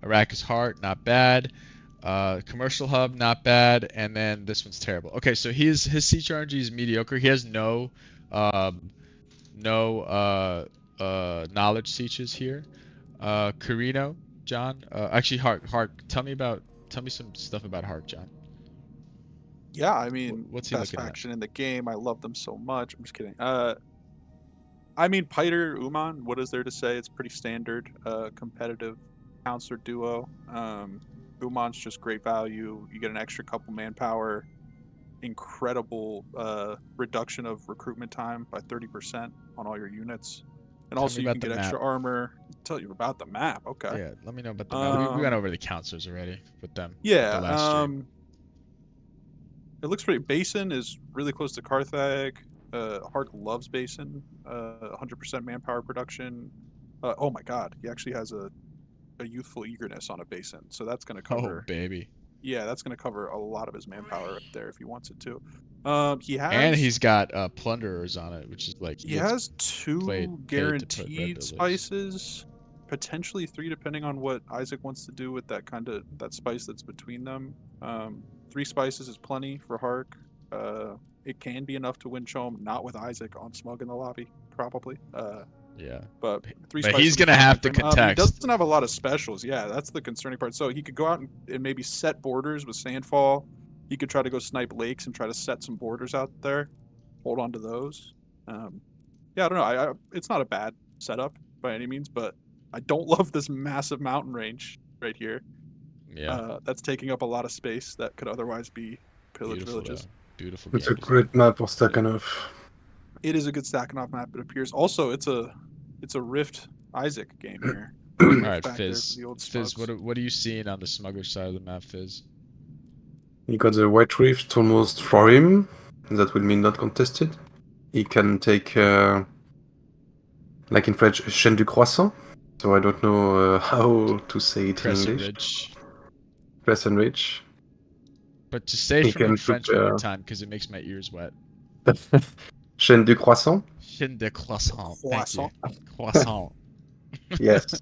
Arrakis Heart, not bad. Commercial Hub, not bad. And then this one's terrible. Okay, so his siege RNG is mediocre. He has no knowledge sieges here. Carino, John. Actually, Heart. Tell me some stuff about Heart, John. Yeah, I mean, What's he best looking at? faction in the game. I love them so much. I'm just kidding. I mean, Piter, Uman, what is there to say? It's pretty standard competitive counselor duo. Uman's just great value. You get an extra couple manpower, incredible reduction of recruitment time by 30% on all your units. And Tell also me you about can the get map. extra armor. Tell you about the map. Okay. Yeah, let me know about the map. We went over the counselors already with them. The Yeah. last stream. It looks pretty. Basin is really close to Carthag. Hark loves Basin. 100% manpower production. Oh my God, he actually has a youthful eagerness on a Basin, so that's going to Oh cover. baby. Yeah, that's going to cover a lot of his manpower up there if he wants it to. He has. And he's got plunderers on it, which is like He has two paid to put red guaranteed builders. spices, potentially 3 depending on what Isaac wants to do with that that spice that's between them. 3 spices is plenty for Hark. It can be enough to win Chom, not with Isaac on Smug in the lobby, probably. Yeah. But 3 But spices. he's is gonna fine have for to him. He contest. doesn't have a lot of specials. Yeah, that's the concerning part. So he could go out and maybe set borders with Sandfall. He could try to go snipe lakes and try to set some borders out there. Hold on to those. Yeah, I don't know. It's not a bad setup by any means, but I don't love this massive mountain range right here. Yeah. That's taking up a lot of space that could otherwise be pillage Beautiful villages. though. Beautiful. It's game a great map for Stakhanov. It is a good Stakhanov map. It appears. Also, it's a Rift Isaac game here. All right, back there for Fizz. the old Fizz, Smugs. what are you seeing on the smuggler side of the map, Fizz? He got the White Rift almost for him. That will mean not contested. He can take, like in French, Chaîne du Croissant. So I don't know how to say it in Crescent English. Ridge. Crescent Ridge. But to say He from in can French one prepare- more time because it makes my ears wet. Chaîne du Croissant? Chaîne de croissant. Croissant. Thank you. Croissant. Yes.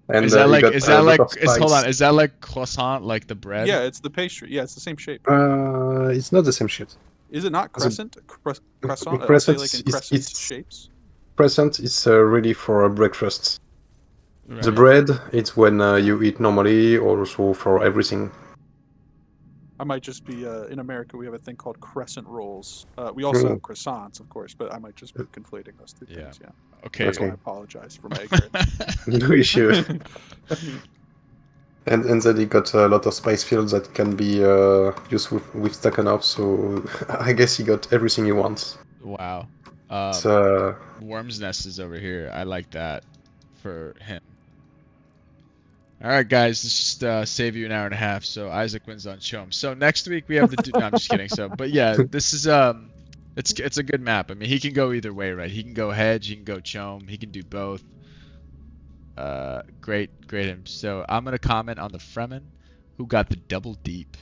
And Is that he like got is a that lot like of hold on, spice. is that like croissant like the bread? Yeah, it's the pastry. Yeah, it's the same shape. It's not the same shit. Is it not So- crescent? Croissant? I'd say Crescent like in is- crescent it's- shapes. Present is ready for breakfast. Right. The bread, it's when you eat normally, or also for everything. I might just be in America. We have a thing called crescent rolls. We also have croissants, of course, but I might just be conflating those two Yeah. things. Yeah. Okay. So I Okay. apologize for my ignorance. No issue. And then he got a lot of spice fields that can be useful with Stakhanov, so I guess he got everything he wants. Wow. So, Worm's Nest is over here. I like that for him. All right, guys, let's just save you an hour and a half. So Isaac wins on Chom. So next week we have the. No, I'm just kidding. So, but yeah, this is it's a good map. I mean, he can go either way, right? He can go hedge, he can go Chom, he can do both. Great him. So I'm gonna comment on the Fremen, who got the double deep.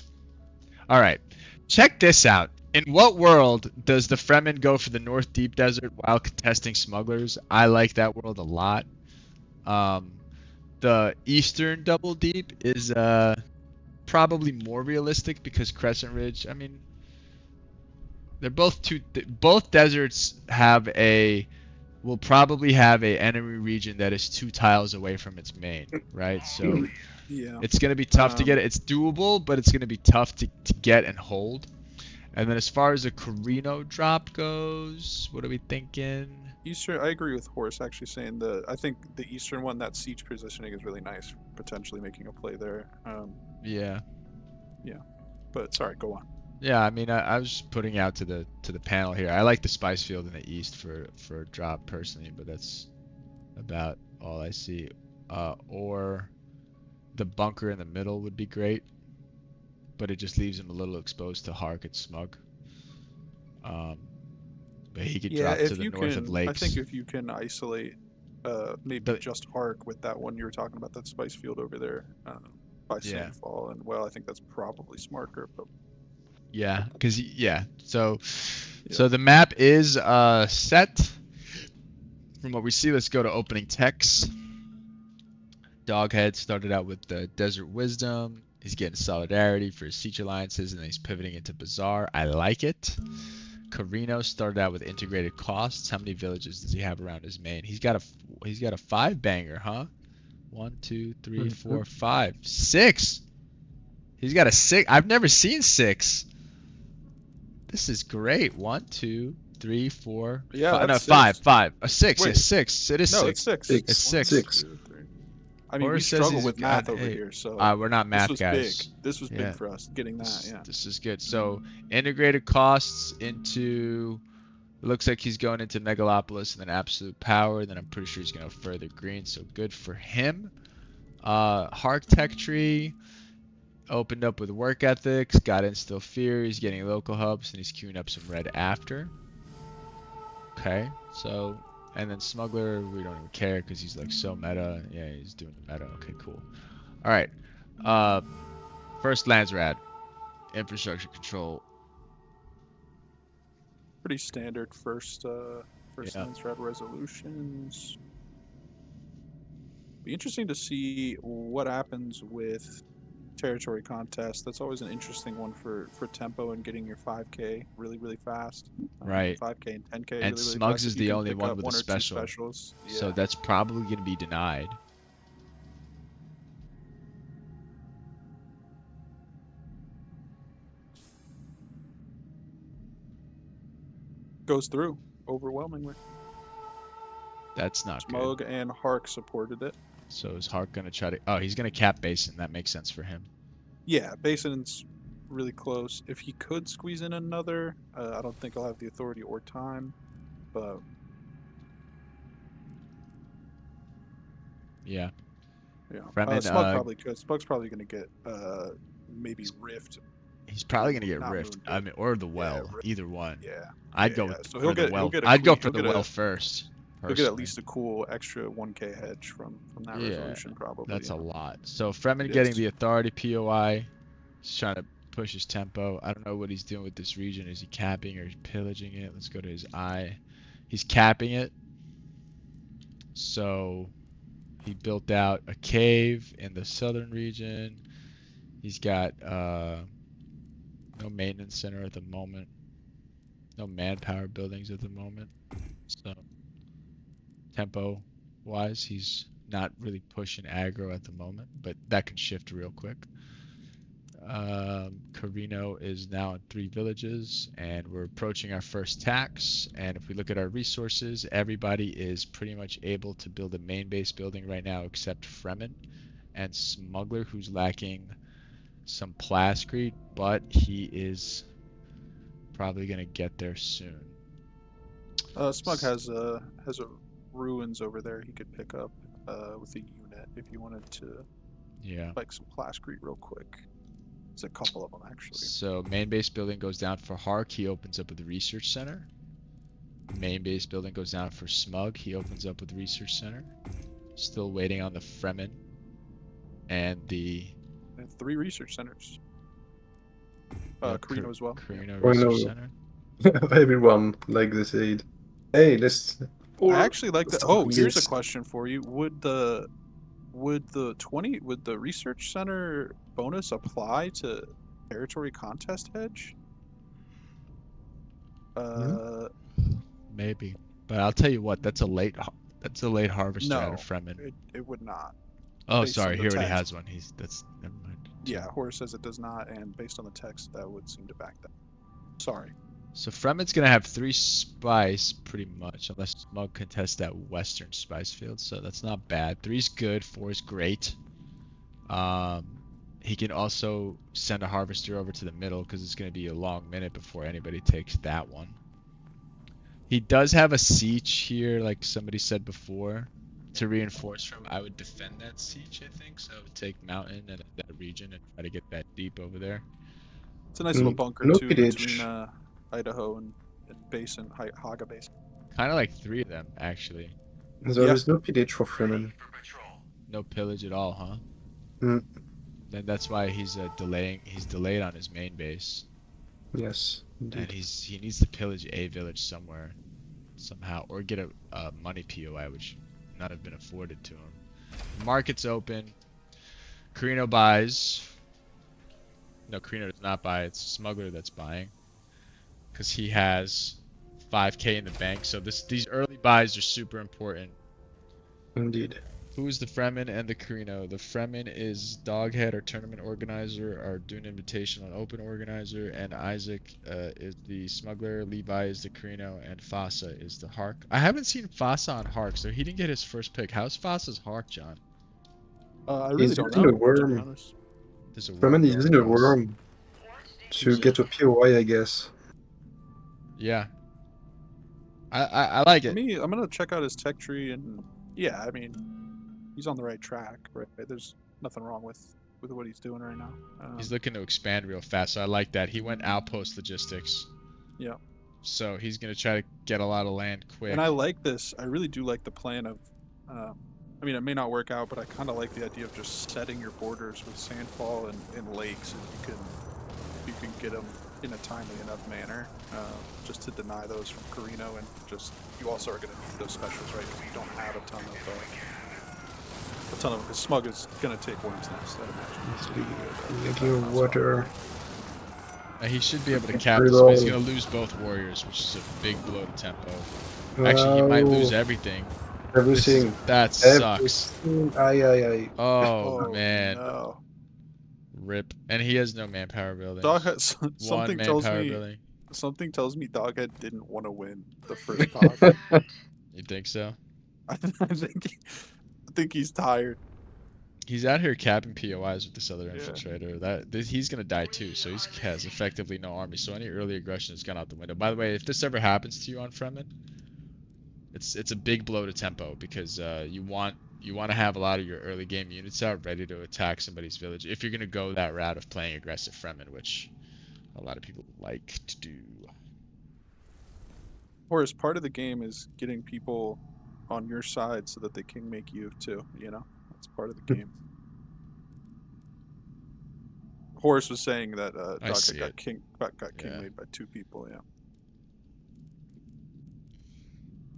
All right, check this out. In what world does the Fremen go for the North Deep Desert while contesting smugglers? I like that world a lot. The Eastern Double Deep is probably more realistic because Crescent Ridge. I mean, they're both both deserts will probably have a enemy region that is 2 tiles away from its main, right? So Yeah. it's gonna be tough to get it. It's doable, but it's gonna be tough to get and hold. And then as far as the Carino drop goes, what are we thinking? Eastern, I agree with Horse actually saying I think the Eastern one, that siege positioning is really nice, potentially making a play there. Yeah. But sorry, go on. Yeah, I mean, I was just putting out to the panel here. I like the spice field in the east for a drop personally, but that's about all I see. Or the bunker in the middle would be great, but it just leaves him a little exposed to Hark and Smug. But he could drop to the north of lakes. I think if you can isolate, maybe just Hark with that one you were talking about, that spice field over there by Yeah. Sandfall, and well, I think that's probably smarter. But Yeah, because so the map is set. From what we see, let's go to opening text. Doghead started out with the Desert Wisdom. He's getting Solidarity for his Siege Alliances, and then he's pivoting into Bazaar. I like it. Carino started out with Integrated Costs. How many villages does he have around his main? He's got a 5-banger, huh? 1, 2, 3, 4, 5, 6. He's got a 6. I've never seen 6. This is great. 1, 2, 3, 4, Yeah, five, no, that's 5, six. 5, a 6, Wait. it's 6. It is No, 6. it's six. Six. It's 6. Six. 2, 3. I mean, we Horace says struggle he's with got math over 8. here, so We're not this math was guys. big. This was Yeah. big for us getting that. Yeah. This is good. So integrated costs into. It looks like he's going into Megalopolis and then Absolute Power. Then I'm pretty sure he's going to further green. So good for him. Hark Tech Tree opened up with Work Ethics. Got Instill Fear. He's getting local hubs and he's queuing up some red after. Okay. So. And then Smuggler, we don't even care because he's like so meta. Yeah, he's doing the meta. Okay, cool. All right. First Landsrad. Infrastructure control. Pretty standard first Yeah. Landsrad resolutions. Be interesting to see what happens with territory contest. That's always an interesting one for tempo and getting your 5K really fast. Right. 5K and 10K. And really Smugs fast. is If you the can only pick one up with one a or two special. specials. So Yeah. that's probably going to be denied. Goes through overwhelmingly. That's not Smug good. and Hark supported it. So is Hark going to try to... Oh, he's going to cap Basin. That makes sense for him. Yeah, Basin's really close. If he could squeeze in another, I don't think I'll have the authority or time, but Yeah. yeah. Fremen, Smug probably could. Smug's probably going to get maybe Rift. He's probably going to get Not Rift. Moon, I mean, or the yeah, Well. Rift. Either one. Yeah. I'd Yeah, go yeah. with So for the Well. he'll get a I'd go queen- for the he'll get Well a- first. He'll get at personally. least a cool extra 1K hedge from that Yeah, resolution, probably. That's yeah. a lot. So Fremen It getting is. the authority POI. He's trying to push his tempo. I don't know what he's doing with this region. Is he capping or pillaging it? Let's go to his eye. He's capping it. So he built out a cave in the southern region. He's got no maintenance center at the moment. No manpower buildings at the moment. So tempo wise, he's not really pushing aggro at the moment, but that can shift real quick. Carino is now in 3 villages, and we're approaching our first tax. And if we look at our resources, everybody is pretty much able to build a main base building right now, except Fremen and Smuggler, who's lacking some plascrete, but he is probably gonna get there soon. Smug has a ruins over there he could pick up with a unit if you wanted to Yeah. like some plascrete real quick. There's a couple of them actually. So main base building goes down for Hark. He opens up with the research center. Main base building goes down for Smug. He opens up with research center. Still waiting on the Fremen and the They have 3 research centers. Carino as well. Carino Carino. research center. Everyone like this aid. Hey, let's. I actually like that. Oh, here's a Yes. question for you. Would the research center bonus apply to territory contest hedge? Maybe, but I'll tell you what. That's a late harvester out of No, Fremen. it would not. Oh, based sorry. on the He already text. has one. That's never mind. Yeah, Horace says it does not, and based on the text, that would seem to back that. Sorry. So Fremen's gonna have 3 spice pretty much, unless Smug contests that western spice field. So that's not bad. 3's good. 4's great. He can also send a harvester over to the middle because it's gonna be a long minute before anybody takes that one. He does have a siege here, like somebody said before, to reinforce from. I would defend that siege, I think. So I would take mountain and that region and try to get that deep over there. It's a nice little bunker no too pillage. between Idaho and Basin, Haga Basin. Kind of like 3 of them, actually. There Yeah. is no pillage for Fremen. No pillage at all, huh? Mm. Then that's why he's delaying. He's delayed on his main base, Yes, and indeed. he needs to pillage a village somewhere, somehow, or get a money POI, which not have been afforded to him. The market's open. Carino buys. No, Carino does not buy. It's Smuggler that's buying, because he has 5K in the bank. So these early buys are super important. Indeed. Who's the Fremen and the Carino? The Fremen is Doghead, our tournament organizer, our Dune Invitational open organizer, and Isaac is the smuggler, Levi is the Carino, and Fasa is the Hark. I haven't seen Fasa on Hark, so he didn't get his first pick. How's Fasa's Hark, John? I really He's don't using know, a to be worm. honest. There's a Fremen worm is going using a across. worm to get a POI, I guess. Yeah. I like it. I'm gonna check out his tech tree, and yeah, I mean, he's on the right track, right? There's nothing wrong with what he's doing right now. He's looking to expand real fast, so I like that. He went outpost logistics. Yeah. So he's gonna try to get a lot of land quick. And I like this. I really do like the plan of. I mean, it may not work out, but I kind of like the idea of just setting your borders with sandfall and lakes, if you can get them in a timely enough manner, just to deny those from Carino, and just you also are going to need those specials, right? Because you don't have a ton of because Smug is going to take Worm's Nest, I'd imagine. Making water. He should be able to cap this, but he's gonna lose both warriors, which is a big blow to tempo. Actually, he might lose everything. Everything. That sucks. Aye. Oh man. No. Rip. And he has no manpower building. Something One tells manpower me building. something tells me Doghead didn't want to win the first pod. You think so? I think he's tired. He's out here capping POIs with this other Yeah. infiltrator. He's gonna die too, so he has effectively no army. So any early aggression has gone out the window. By the way, if this ever happens to you on Fremen, it's a big blow to tempo, because you want to have a lot of your early game units out ready to attack somebody's village if you're gonna go that route of playing aggressive Fremen, which a lot of people like to do. Horace, part of the game is getting people on your side so that they can make you too, you know? That's part of the game. Horace was saying that I see Doghead it. got king Yeah. made by 2 people, yeah.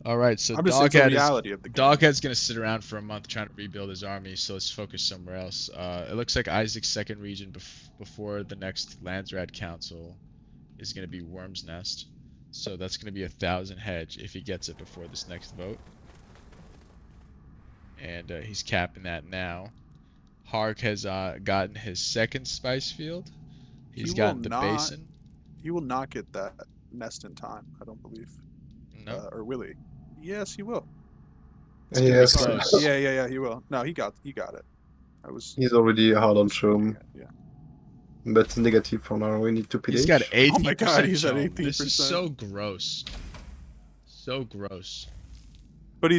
All right, so I'm just saying it's the Doghead reality of the game. Doghead's gonna sit around for a month trying to rebuild his army, so let's focus somewhere else. It looks like Isaac's second region before the next Landsrad Council is gonna be Worm's Nest, so that's gonna be 1,000 hedge if he gets it before this next vote. And he's capping that now. Hark has gotten his second spice field. He's gotten the basin. He will not get that nest in time, I don't believe. No. Or will he? Yes, he will. Yes, close. Yeah, he will. No, he got it. he's already hard on Chom, Yeah. but negative for now. We need to PH. He's got 18%. Oh my God, he's at Chom. This is 18%. so gross. So gross. But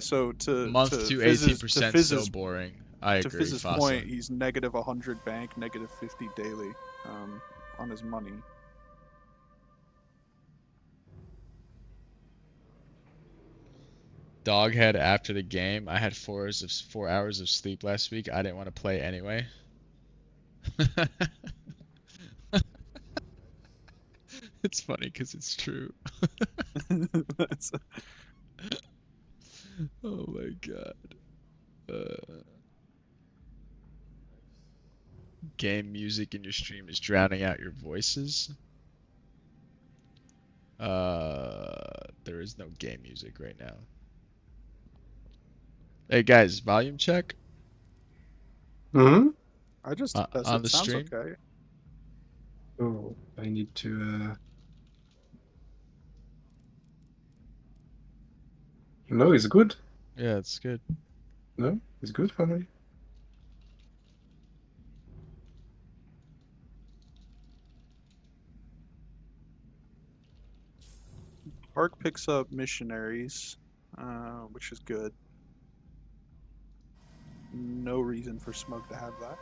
so to Month to to Fizz's- 18% to so Fizz's- boring. I to agree. Fizz's Fasa. point, he's negative 100 bank, negative 50 daily on his money. Doghead after the game. I had 4 hours of sleep last week. I didn't want to play anyway. It's funny because it's true. Oh my god. Game music in your stream is drowning out your voices. There is no game music right now. Hey guys, volume check. Hmm? I just On it the sounds stream? okay. Oh, I need to. No, it's good. Yeah, it's good. No, it's good for me. Hark picks up missionaries, which is good. No reason for Smug to have that.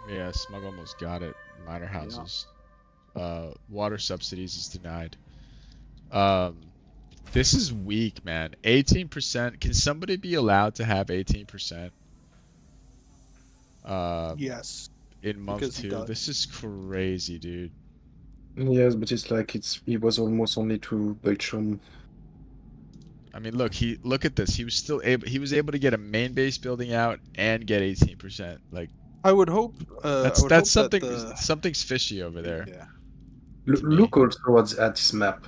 Yeah, Smug almost got it. Minor houses. Water subsidies is denied. This is weak, man. 18%. Can somebody be allowed to have 18%? Yes. In month because he 2. does. This is crazy, dude. Yes, but it's like he was almost only to Deutschum. I mean, look at this. He was able to get a main base building out and get 18%. Like I would hope. that's something. Something's fishy over there. Yeah. to me. Look also at this map.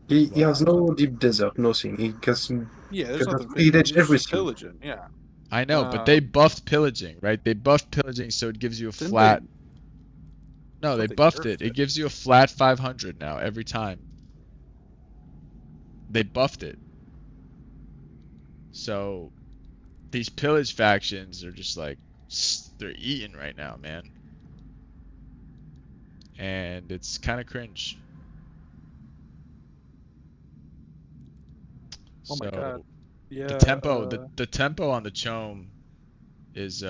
He has no deep desert, nothing. He can Yeah, there's cannot nothing. pillage He's just everything. pillaging. Yeah. I know, but they buffed pillaging, right? They buffed pillaging, so it gives you a Didn't flat. they? No, they they buffed nerfed it. It gives you a flat 500 now every time. They buffed it. So these pillage factions are just like they're eating right now, man. And it's kind of cringe. Oh my god. Yeah. The tempo, the tempo on the Chome is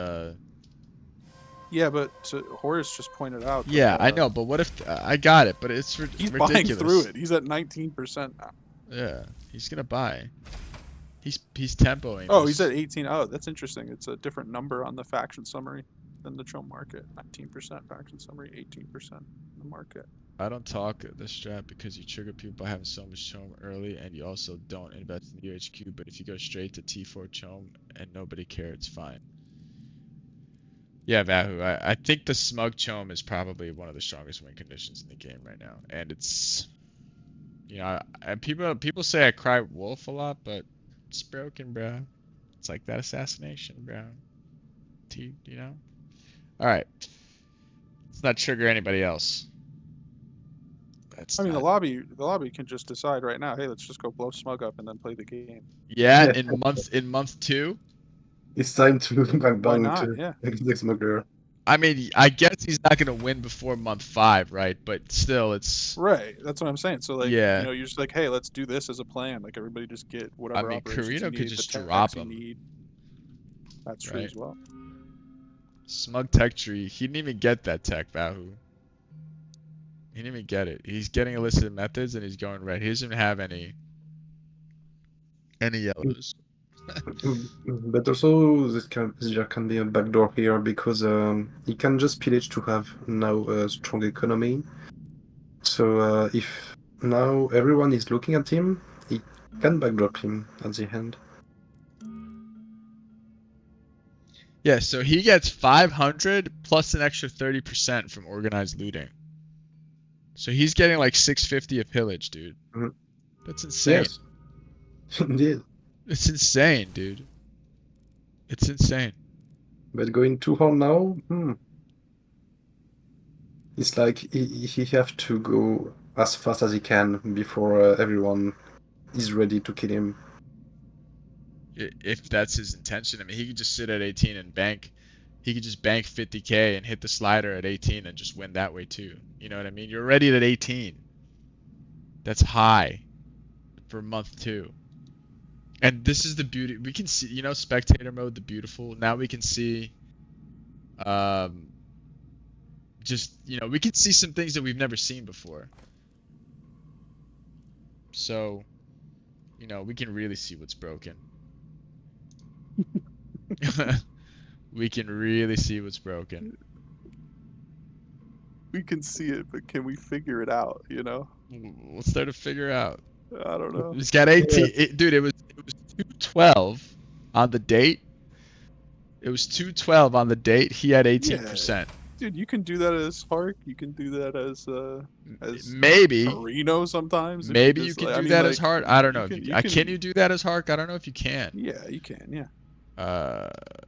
Yeah, but Horace just pointed out. That, yeah, I know, but what if I got it? But it's he's ridiculous. buying through it. He's at 19% now. Yeah, he's gonna buy. He's tempoing. Oh, this. he's at 18. Oh, that's interesting. It's a different number on the faction summary than the Chome market. 19% faction summary, 18% in the market. I don't talk the strat because you trigger people by having so much Chome early, and you also don't invest in the UHQ. But if you go straight to T4 Chome and nobody cares, it's fine. Yeah, Vahu, I think the Smug Chome is probably one of the strongest win conditions in the game right now, and it's, you know, people say I cry wolf a lot, but it's broken, bro. It's like that assassination, bro. You know. All right. Let's not trigger anybody else. I mean, the lobby can just decide right now. Hey, let's just go blow Smug up and then play the game. Yeah, Yeah. in month 2. It's time to back Why down not? to Yeah. the smuggler. I mean, I guess he's not gonna win before month 5, right? But still, it's Right. That's what I'm saying. So like, Yeah. you know, you're just like, hey, let's do this as a plan. Like everybody just get whatever. I mean, operations Carino you could need, just the techs drop you him. need. That's true Right. as well. Smug Tech Tree. He didn't even get that tech, Vahu. He didn't even get it. He's getting illicit methods and he's going red. He doesn't have any yellows. But also, there can be a backdoor here because he can just pillage to have now a strong economy. So if now everyone is looking at him, he can backdrop him at the end. Yeah, so he gets 500 plus an extra 30% from organized looting. So he's getting like 650 a pillage, dude. Mhm. That's insane. Yes, indeed. It's insane, dude. It's insane. But going too hard now, it's like he have to go as fast as he can before everyone is ready to kill him. If that's his intention, I mean, he could just sit at 18 and bank. He could just bank 50k and hit the slider at 18 and just win that way too. You know what I mean? You're already at 18. That's high for month 2. And this is the beauty. We can see, you know, spectator mode, the beautiful. Now we can see, just, you know, we can see some things that we've never seen before. So, you know, we can really see what's broken. We can really see what's broken. We can see it, but can we figure it out? You know? What's there to figure out? I don't know. He's got 18. Dude, it was 212 on the date. It was 212 on the date. He had 18%. Dude, you can do that as Hark. You can do that as maybe Carino sometimes. Maybe you can do that as Hark. I don't know. Can you do that as Hark? I don't know if you can. Yeah, you can. Yeah.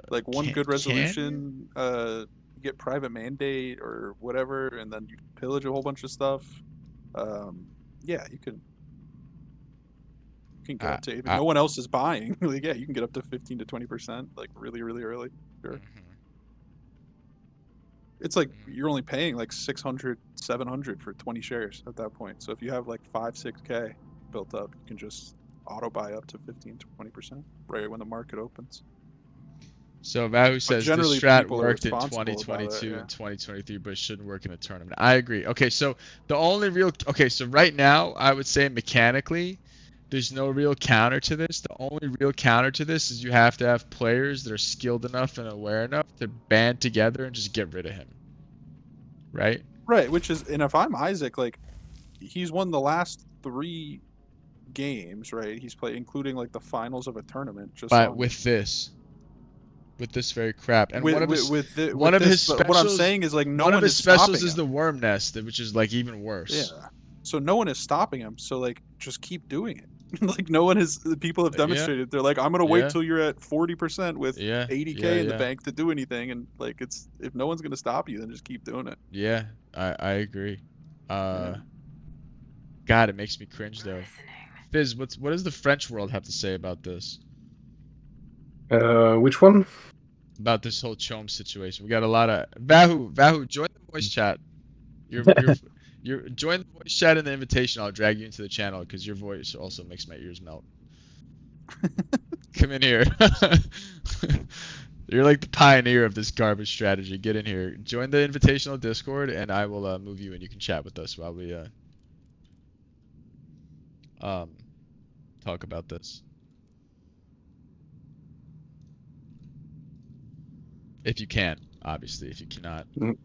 Like one good resolution. Get private mandate or whatever, and then you pillage a whole bunch of stuff. Yeah, you can. You can get up to if no one else is buying. Like, yeah, you can get up to 15 to 20%, like really, really early. Sure. It's like you're only paying like 600, 700 for 20 shares at that point. So if you have like 5, 6K built up, you can just auto buy up to 15, 20% right when the market opens. So Vahu says this strat worked in 2022 and 2023, but it shouldn't work in a tournament. I agree. Okay, so so right now I would say mechanically, there's no real counter to this. The only real counter to this is you have to have players that are skilled enough and aware enough to band together and just get rid of him. Right? Right, and if I'm Isaac, like, he's won the last 3 games, right? He's played, including like the finals of a tournament. With this very crap, and what I'm saying is like one of his specials is the worm nest, which is like even worse. Yeah. So no one is stopping him. So like, just keep doing it. Like no one has. People have Yeah. demonstrated. They're like, I'm gonna wait Yeah. till you're at 40% with Yeah. 80k Yeah, in the yeah. bank to do anything, and like it's if no one's gonna stop you, then just keep doing it. Yeah, I agree. Yeah. God, it makes me cringe though. Fizz, what does the French world have to say about this? Which one? About this whole Chom situation? We got a lot of Vahu, join the voice chat. You're join the voice chat in the invitation. I'll drag you into the channel because your voice also makes my ears melt. Come in here. You're like the pioneer of this garbage strategy. Get in here. Join the invitational Discord, and I will move you, and you can chat with us while we talk about this. If you can, obviously. If you cannot. Mm.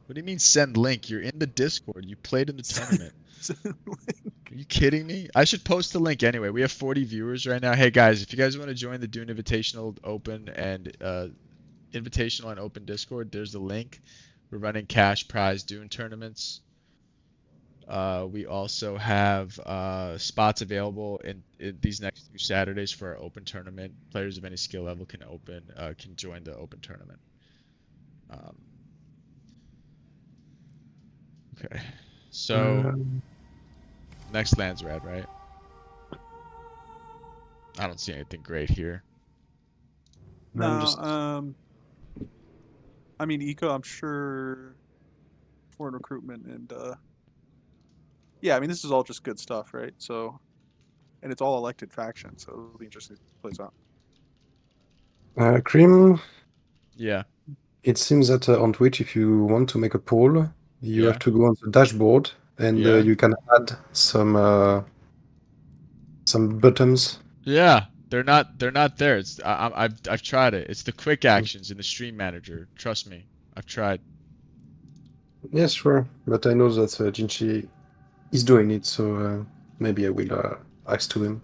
What do you mean send link? You're in the Discord. You played in the tournament. Are you kidding me? I should post the link anyway. We have 40 viewers right now. Hey guys, if you guys want to join the Dune Invitational Open and Invitational and Open Discord, there's the link. We're running cash prize Dune tournaments. We also have spots available in these next 2 Saturdays for our open tournament. Players of any skill level can join the open tournament. Okay, so next land's red, right? I don't see anything great here. No, I mean eco. I'm sure foreign recruitment and yeah. I mean this is all just good stuff, right? So, and it's all elected factions, so it'll be interesting to play out. Cream. Yeah. It seems that on Twitch, if you want to make a poll, you Yeah. have to go on the dashboard, and Yeah. you can add some buttons. Yeah, they're not there. It's I've tried it. It's the quick actions in the stream manager. Trust me, I've tried. Yes, sure, but I know that Jinchi is doing it, so maybe I will ask to him.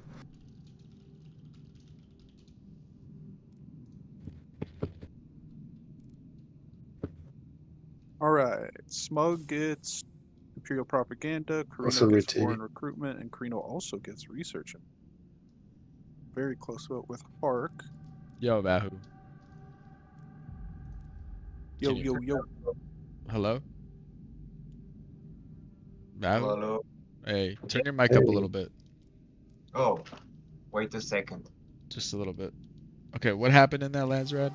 All right, Smug gets Imperial Propaganda, Also Carino gets rotating. Foreign Recruitment, and Carino also gets Research. Very close vote with Hark. Yo, Vahu. Yo, Can you- yo, yo. Hello? Vahu? Hello. Hey, turn your mic up a little bit. Oh, wait a second. Just a little bit. Okay, what happened in that lands red?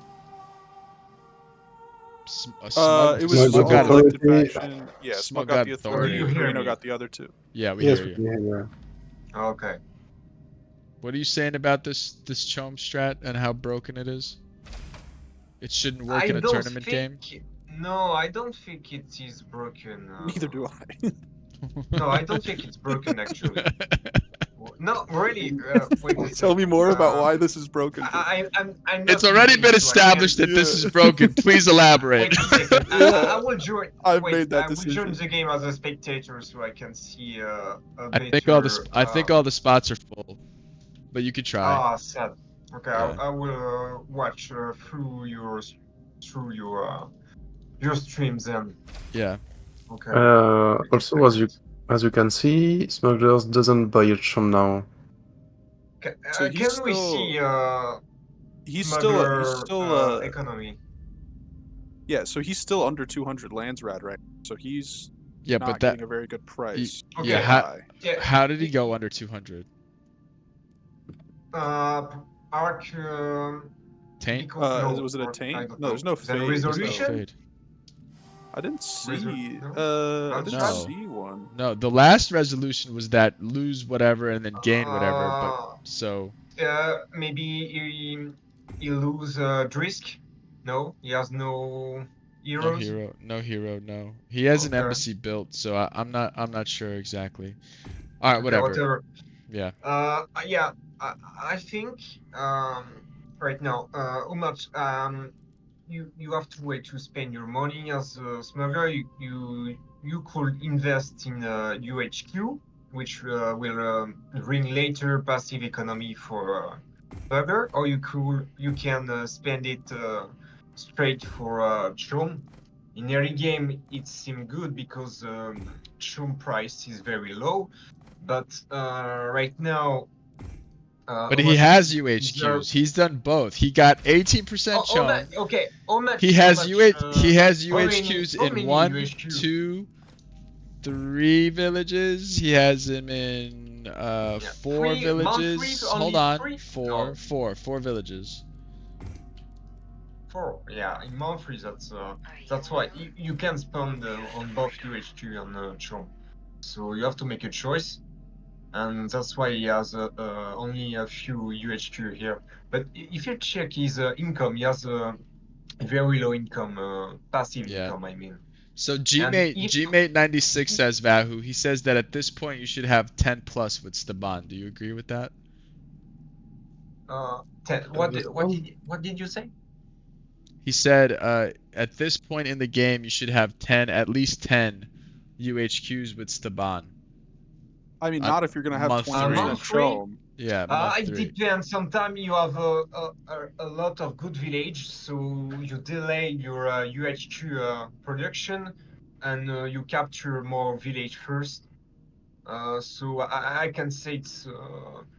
Smug, It was Smug all got elected authority. faction. Yeah, Smug Smug got got the authority. authority. You hear Carino me? got the other 2. Yeah, we Yes, hear you. we hear Okay. What are you saying about this Chom strat and how broken it is? It shouldn't work in a tournament game? No, I don't think it is broken. Neither do I. No, I don't think it's broken actually. No, really. Wait a Tell me second. more about why this is broken. I'm not It's already been convinced, so I established can't- that this is broken. Please elaborate. Wait a second. I will join. I've wait, made that I will join decision. the game as a spectator so I can see a I think all the spots are full, but you could try. Ah, sad. Okay, Yeah. I will watch through your streams then. Yeah. Okay. Also, as you can see, Smugglers doesn't buy it from now. So Can he's we still- see He's smuggler, still economy? yeah, so he's still under 200 lands rad right now. So he's Yeah, not but that getting a very good price. Okay. yeah, Yeah. how did he go under 200? Arc. Taint? because- Was it a or- taint? I don't No, there's no The fade. There's no resolution? fade. I didn't see. No? I didn't No. see one. No, the last resolution was that lose whatever and then gain whatever, but so Maybe he lose Drisk. No, he has no no heroes. hero, no. He has an Okay. embassy built, so I'm not sure exactly. All right, Okay, whatever. Yeah. Yeah. I think right now, how much you have to wait to spend your money as a smuggler. You could invest in UHQ, which will bring later passive economy for smuggler, or you can spend it straight for Chum. In early game, it seemed good because Chum price is very low, but right now, But how he much has is there? UHQs. He's done both. He got 18% How much? chum. Okay, He has how many UHQs in one, UHQ? 2, 3 villages. He has him in Yeah, 4 three monthly, villages. Hold only on. three? Four, No, four, 4 villages. 4. Yeah, in monthly, that's why you can spend on both UHQ and Chum. So you have to make a choice, and that's why he has only a few UHQ here. But if you check his income, he has a very low income, passive Yeah. income, I mean. So And Gmate if Gmate 96 says Vahu. He says that at this point you should have 10 plus with Staban. Do you agree with that? 10, what did you say? He said at this point in the game you should have 10, at least 10 UHQs with Staban. I mean, On not if you're gonna have month 20% month three? chom. Yeah, month It 3. depends. Sometimes you have a lot of good village, so you delay your UHQ production, and you capture more village first. So I can say it's,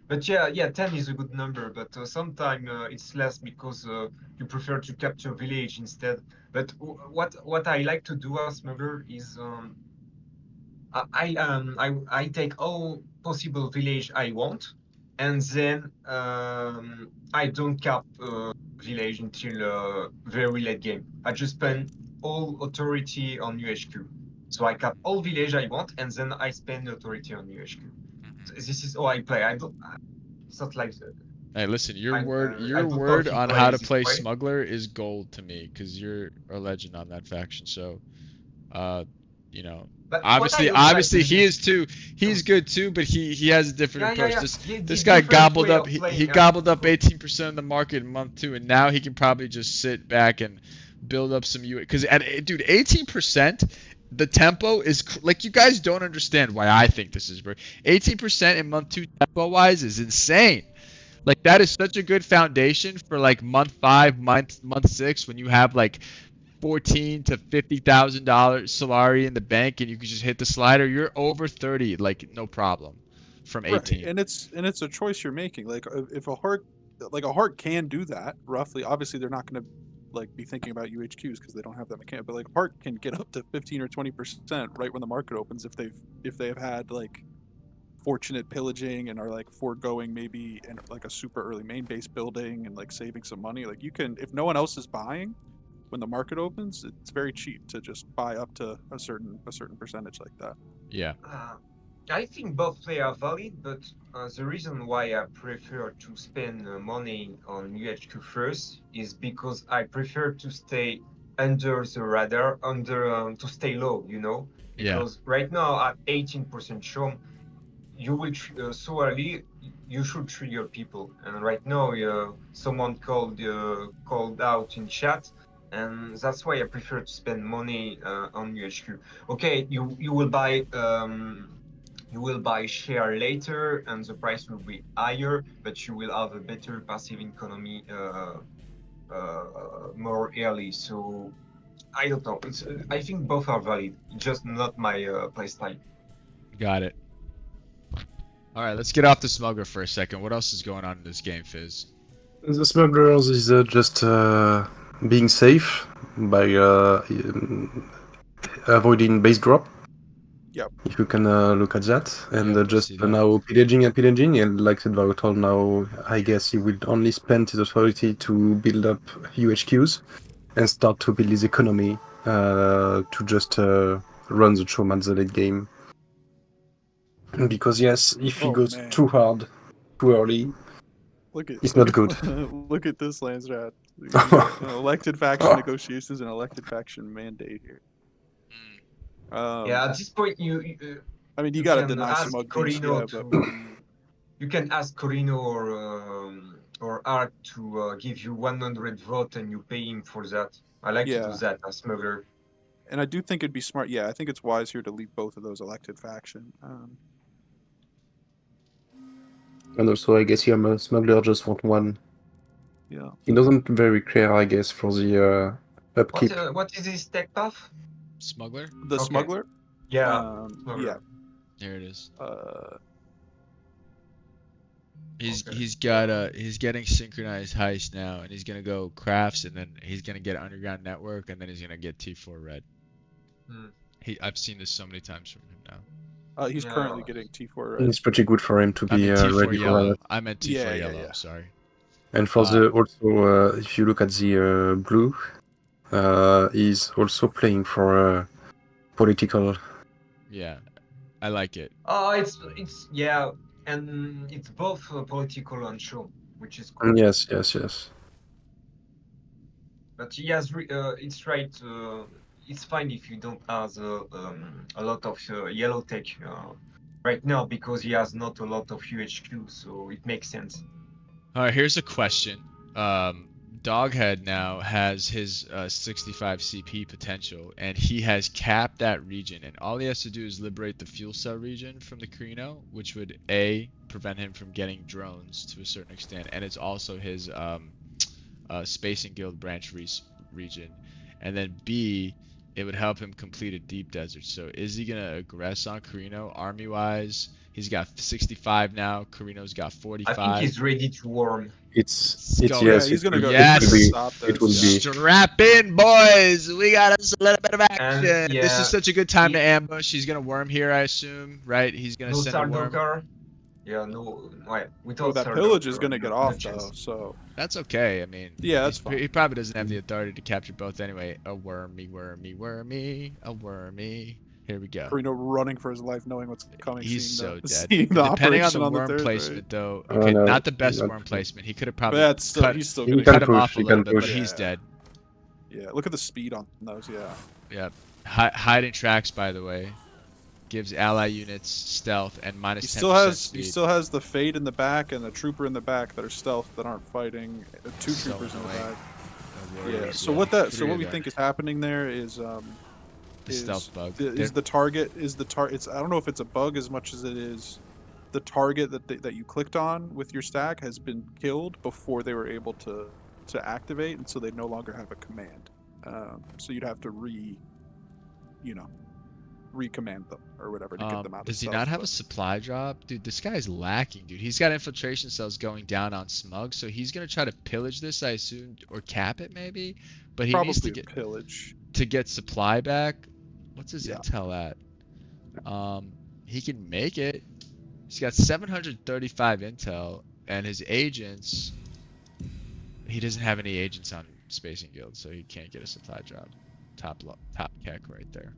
but yeah, 10 is a good number, but sometimes it's less because you prefer to capture village instead. But what I like to do as smuggler is I take all possible village I want, and then I don't cap village until very late game. I just spend all authority on UHQ. So I cap all village I want, and then I spend authority on UHQ. This is how I play. I don't. It's not like Hey, listen, I your don't know if word you on play how to this play way. smuggler is gold to me because you're a legend on that faction. So, you know, But what I don't like obviously in he this, is too. He's good too, but he has a different approach. This yeah, this guy different gobbled way up. of He playing. gobbled up 18% of the market in month 2, and now he can probably just sit back and build up some U. Because dude, 18%. The tempo is like you guys don't understand why I think this is bro. 18% in month 2 tempo wise is insane. Like that is such a good foundation for like month 5, month 6 when you have like 14 to $50,000 salary in the bank and you can just hit the slider. You're over 30 like no problem from Right, 18. and it's a choice you're making. Like if a heart can do that roughly. Obviously, they're not going to like be thinking about UHQs because they don't have that mechanic. But like a heart can get up to 15 or 20% right when the market opens if they've had like fortunate pillaging and are like foregoing maybe in like a super early main base building and like saving some money. Like you can, if no one else is buying when the market opens, it's very cheap to just buy up to a certain percentage like that. Yeah. I think both play are valid, but the reason why I prefer to spend money on UHQ first is because I prefer to stay under the radar, to stay low, you know. Yeah. Because right now at 18% show, you will so early you should trigger people, and right now someone called out in chat, and that's why I prefer to spend money on UHQ. Okay, you will buy share later and the price will be higher, but you will have a better passive economy more early. So I don't know. I think both are valid, just not my playstyle. Got it. All right, let's get off the smuggler for a second. What else is going on in this game, Fizz? The smugglers is just being safe by avoiding base drop. Yep. If you can look at that, and Yep, I just see that. now pillaging, and like said Varutol, now I guess he will only spend his authority to build up UHQs and start to build his economy to just run the trauma at the late game. Because yes, if he goes too hard, too early, it's not good. Look at this land strat. You got an elected faction negotiations and elected faction mandate here. Yeah, at this point I mean, you you got to can deny ask smug beast, Corino yeah, but you can ask Corino or Ark to give you 100 vote and you pay him for that. I like to do Yeah. that as smuggler. and I do think it'd be smart. Yeah, I think it's wise here to leave both of those elected faction. And also, I guess here, smuggler just want one. Yeah. He doesn't very care, I guess, for the upkeep. What is his tech path? Smuggler? The Okay. smuggler. Yeah. Yeah. Here it is. Okay. He's getting synchronized heist now, and he's gonna go crafts, and then he's gonna get underground network, and then he's gonna get T4 red. Hmm. I've seen this so many times from him now. He's Yeah. currently getting T4 It's pretty good for him to I be mean T4 ready for yellow. that. I meant T4 Yeah, yellow. yeah. I'm sorry. And for the also, if you look at the blue, he's also playing for political. Yeah, I like it. It's yeah, and it's both political and show, which is cool. Yes, yes, yes. But he has it's right. It's fine if you don't have a lot of yellow tech right now because he has not a lot of UHQ, so it makes sense. All right, here's a question. Doghead now has his 65 CP potential, and he has capped that region. And all he has to do is liberate the fuel cell region from the Carino, which would A, prevent him from getting drones to a certain extent, and it's also his Space and Guild branch region. And then B, it would help him complete a deep desert. So is he gonna aggress on Carino army-wise? He's got 65 now. Carino's got 45. I think he's ready to warm. It's go. yes. Yeah, he's gonna it go. will- Yes. It will be. Stop It will this, be. Strap in, boys. We got us a little bit of action. And, This yeah, is such a good time to he- ambush. He's gonna worm here, I assume, right? He's gonna No send a Saldo worm. car. Yeah, no. Right. Without Oh, that Saldo pillage is car, gonna get no off chance. though. So That's okay. I mean, Yeah, that's he fine. probably doesn't have the authority to capture both anyway. A wormy, a wormy. Here we go. Carino running for his life, knowing what's coming. He's seeing so the, dead. Seeing the Depending on operation the on worm territory. placement, though. Okay, no, not the best not worm true. placement. He could have But probably that's still, cut, he's still He gonna can cut get him push, off a he little can bit, but push. he's Yeah. dead. Yeah, look at the speed on those. Yeah. Yep. Hiding tracks, by the way, gives ally units stealth and minus 10% speed. He still has the Fade in the back and the Trooper in the back that are stealth that aren't fighting. Two So Troopers in the annoying. back. No Yeah. worries, So yeah. what that? So Three what of we them. think is happening there is The stealth bug. Is the target It's, I don't know if it's a bug as much as it is the target that you clicked on with your stack has been killed before they were able to activate, and so they no longer have a command. So you'd have to recommand them or whatever to get them out. Does he of not stealth, have a but- supply drop? Dude, this guy's lacking, dude. He's got infiltration cells going down on Smug, so he's gonna try to pillage this, I assume, or cap it maybe. But he needs to Probably get pillage. supply back. What's his Yeah. intel at? He can make it. He's got 735 intel, and his agents. He doesn't have any agents on Space and Guild, so he can't get a supply drop. Top keck right there.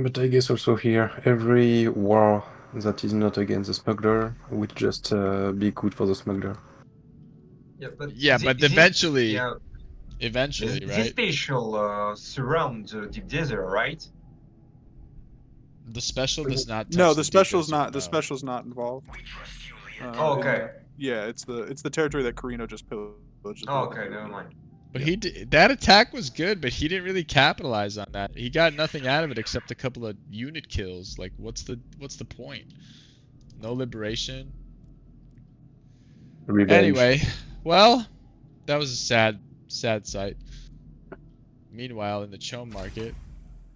But I guess also here, every war that is not against the smuggler would just be good for the smuggler. Yeah, but Yeah, but eventually, yeah, eventually, the right? special surround the deep desert, right? The special does not. Touch No, the the deep special's desert, not. no. The special's not involved. Oh, okay. Yeah, it's the territory that Carino just pillaged. Oh, okay, never mind. But that attack was good, but he didn't really capitalize on that. He got nothing out of it except a couple of unit kills. Like, what's the point? No liberation. Revenge. Anyway, well, that was a sad sight. Meanwhile, in the Chom market,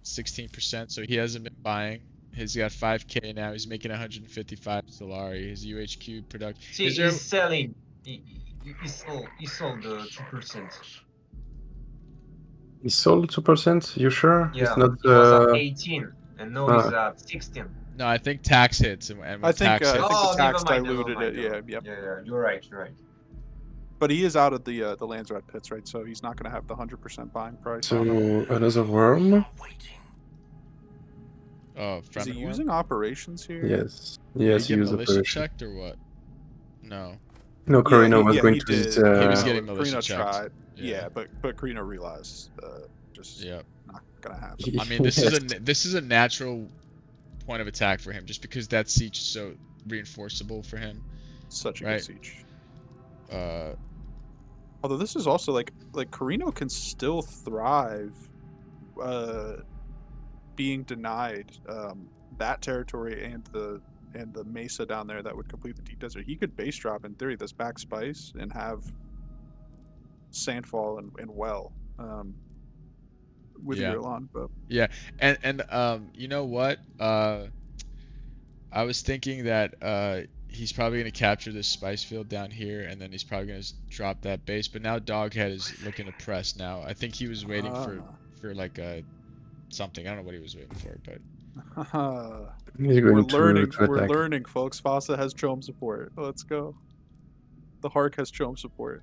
16%. So he hasn't been buying. He's got 5K now. He's making 155 Solari. His UHQ production. See, he's selling. He sold 2%. He sold 2%? You sure? Yeah, It's not. it was at 18, and now he's at 16. No, I think tax hits, and when I think tax hits, the tax never mind, diluted it. never mind. Yeah. Yeah, you're right. But he is out of the Landsrat pits, right? So he's not going to have the 100% buying price. So another worm. oh, Is he Fremen using operations here? Yes. Did Yes, he he get used militia operation. checked or what? No. No, Carino was going he to did. this. He was No, getting militia Carino checked. tried. Yeah. Yeah, but Carino realized just Yep. not gonna happen. He- I mean, this Yes. is a natural point of attack for him, just because that siege is so reinforceable for him. Such a right. good siege. Uh, Although this is also like Carino can still thrive, being denied that territory and the mesa down there that would complete the deep desert. He could base drop in theory this back spice and have Sandfall and Well with Yeah. Yearlon, but Yeah, and you know what? I was thinking that he's probably gonna capture this spice field down here, and then he's probably gonna drop that base. But now Doghead is looking oppressed now. I think he was waiting for like a something. I don't know what he was waiting for, but He's we're going to learning. attack. We're learning, folks. Fossa has Chome support. Let's go. The Hark has Chome support,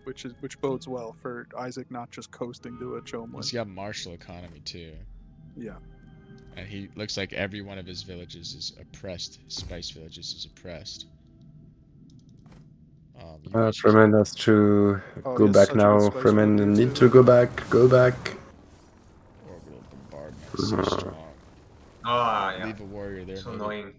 which bodes well for Isaac not just coasting to a Chome win. he's got martial economy too. Yeah. And he looks like every one of his villages is oppressed. His spice villages is oppressed. Fremen has to Oh, go he has back such a good now. spice field Fremen here, need too. to go back. Go back. Orbital bombardment is so strong. Ah, yeah. Leave a warrior there. So maybe. annoying.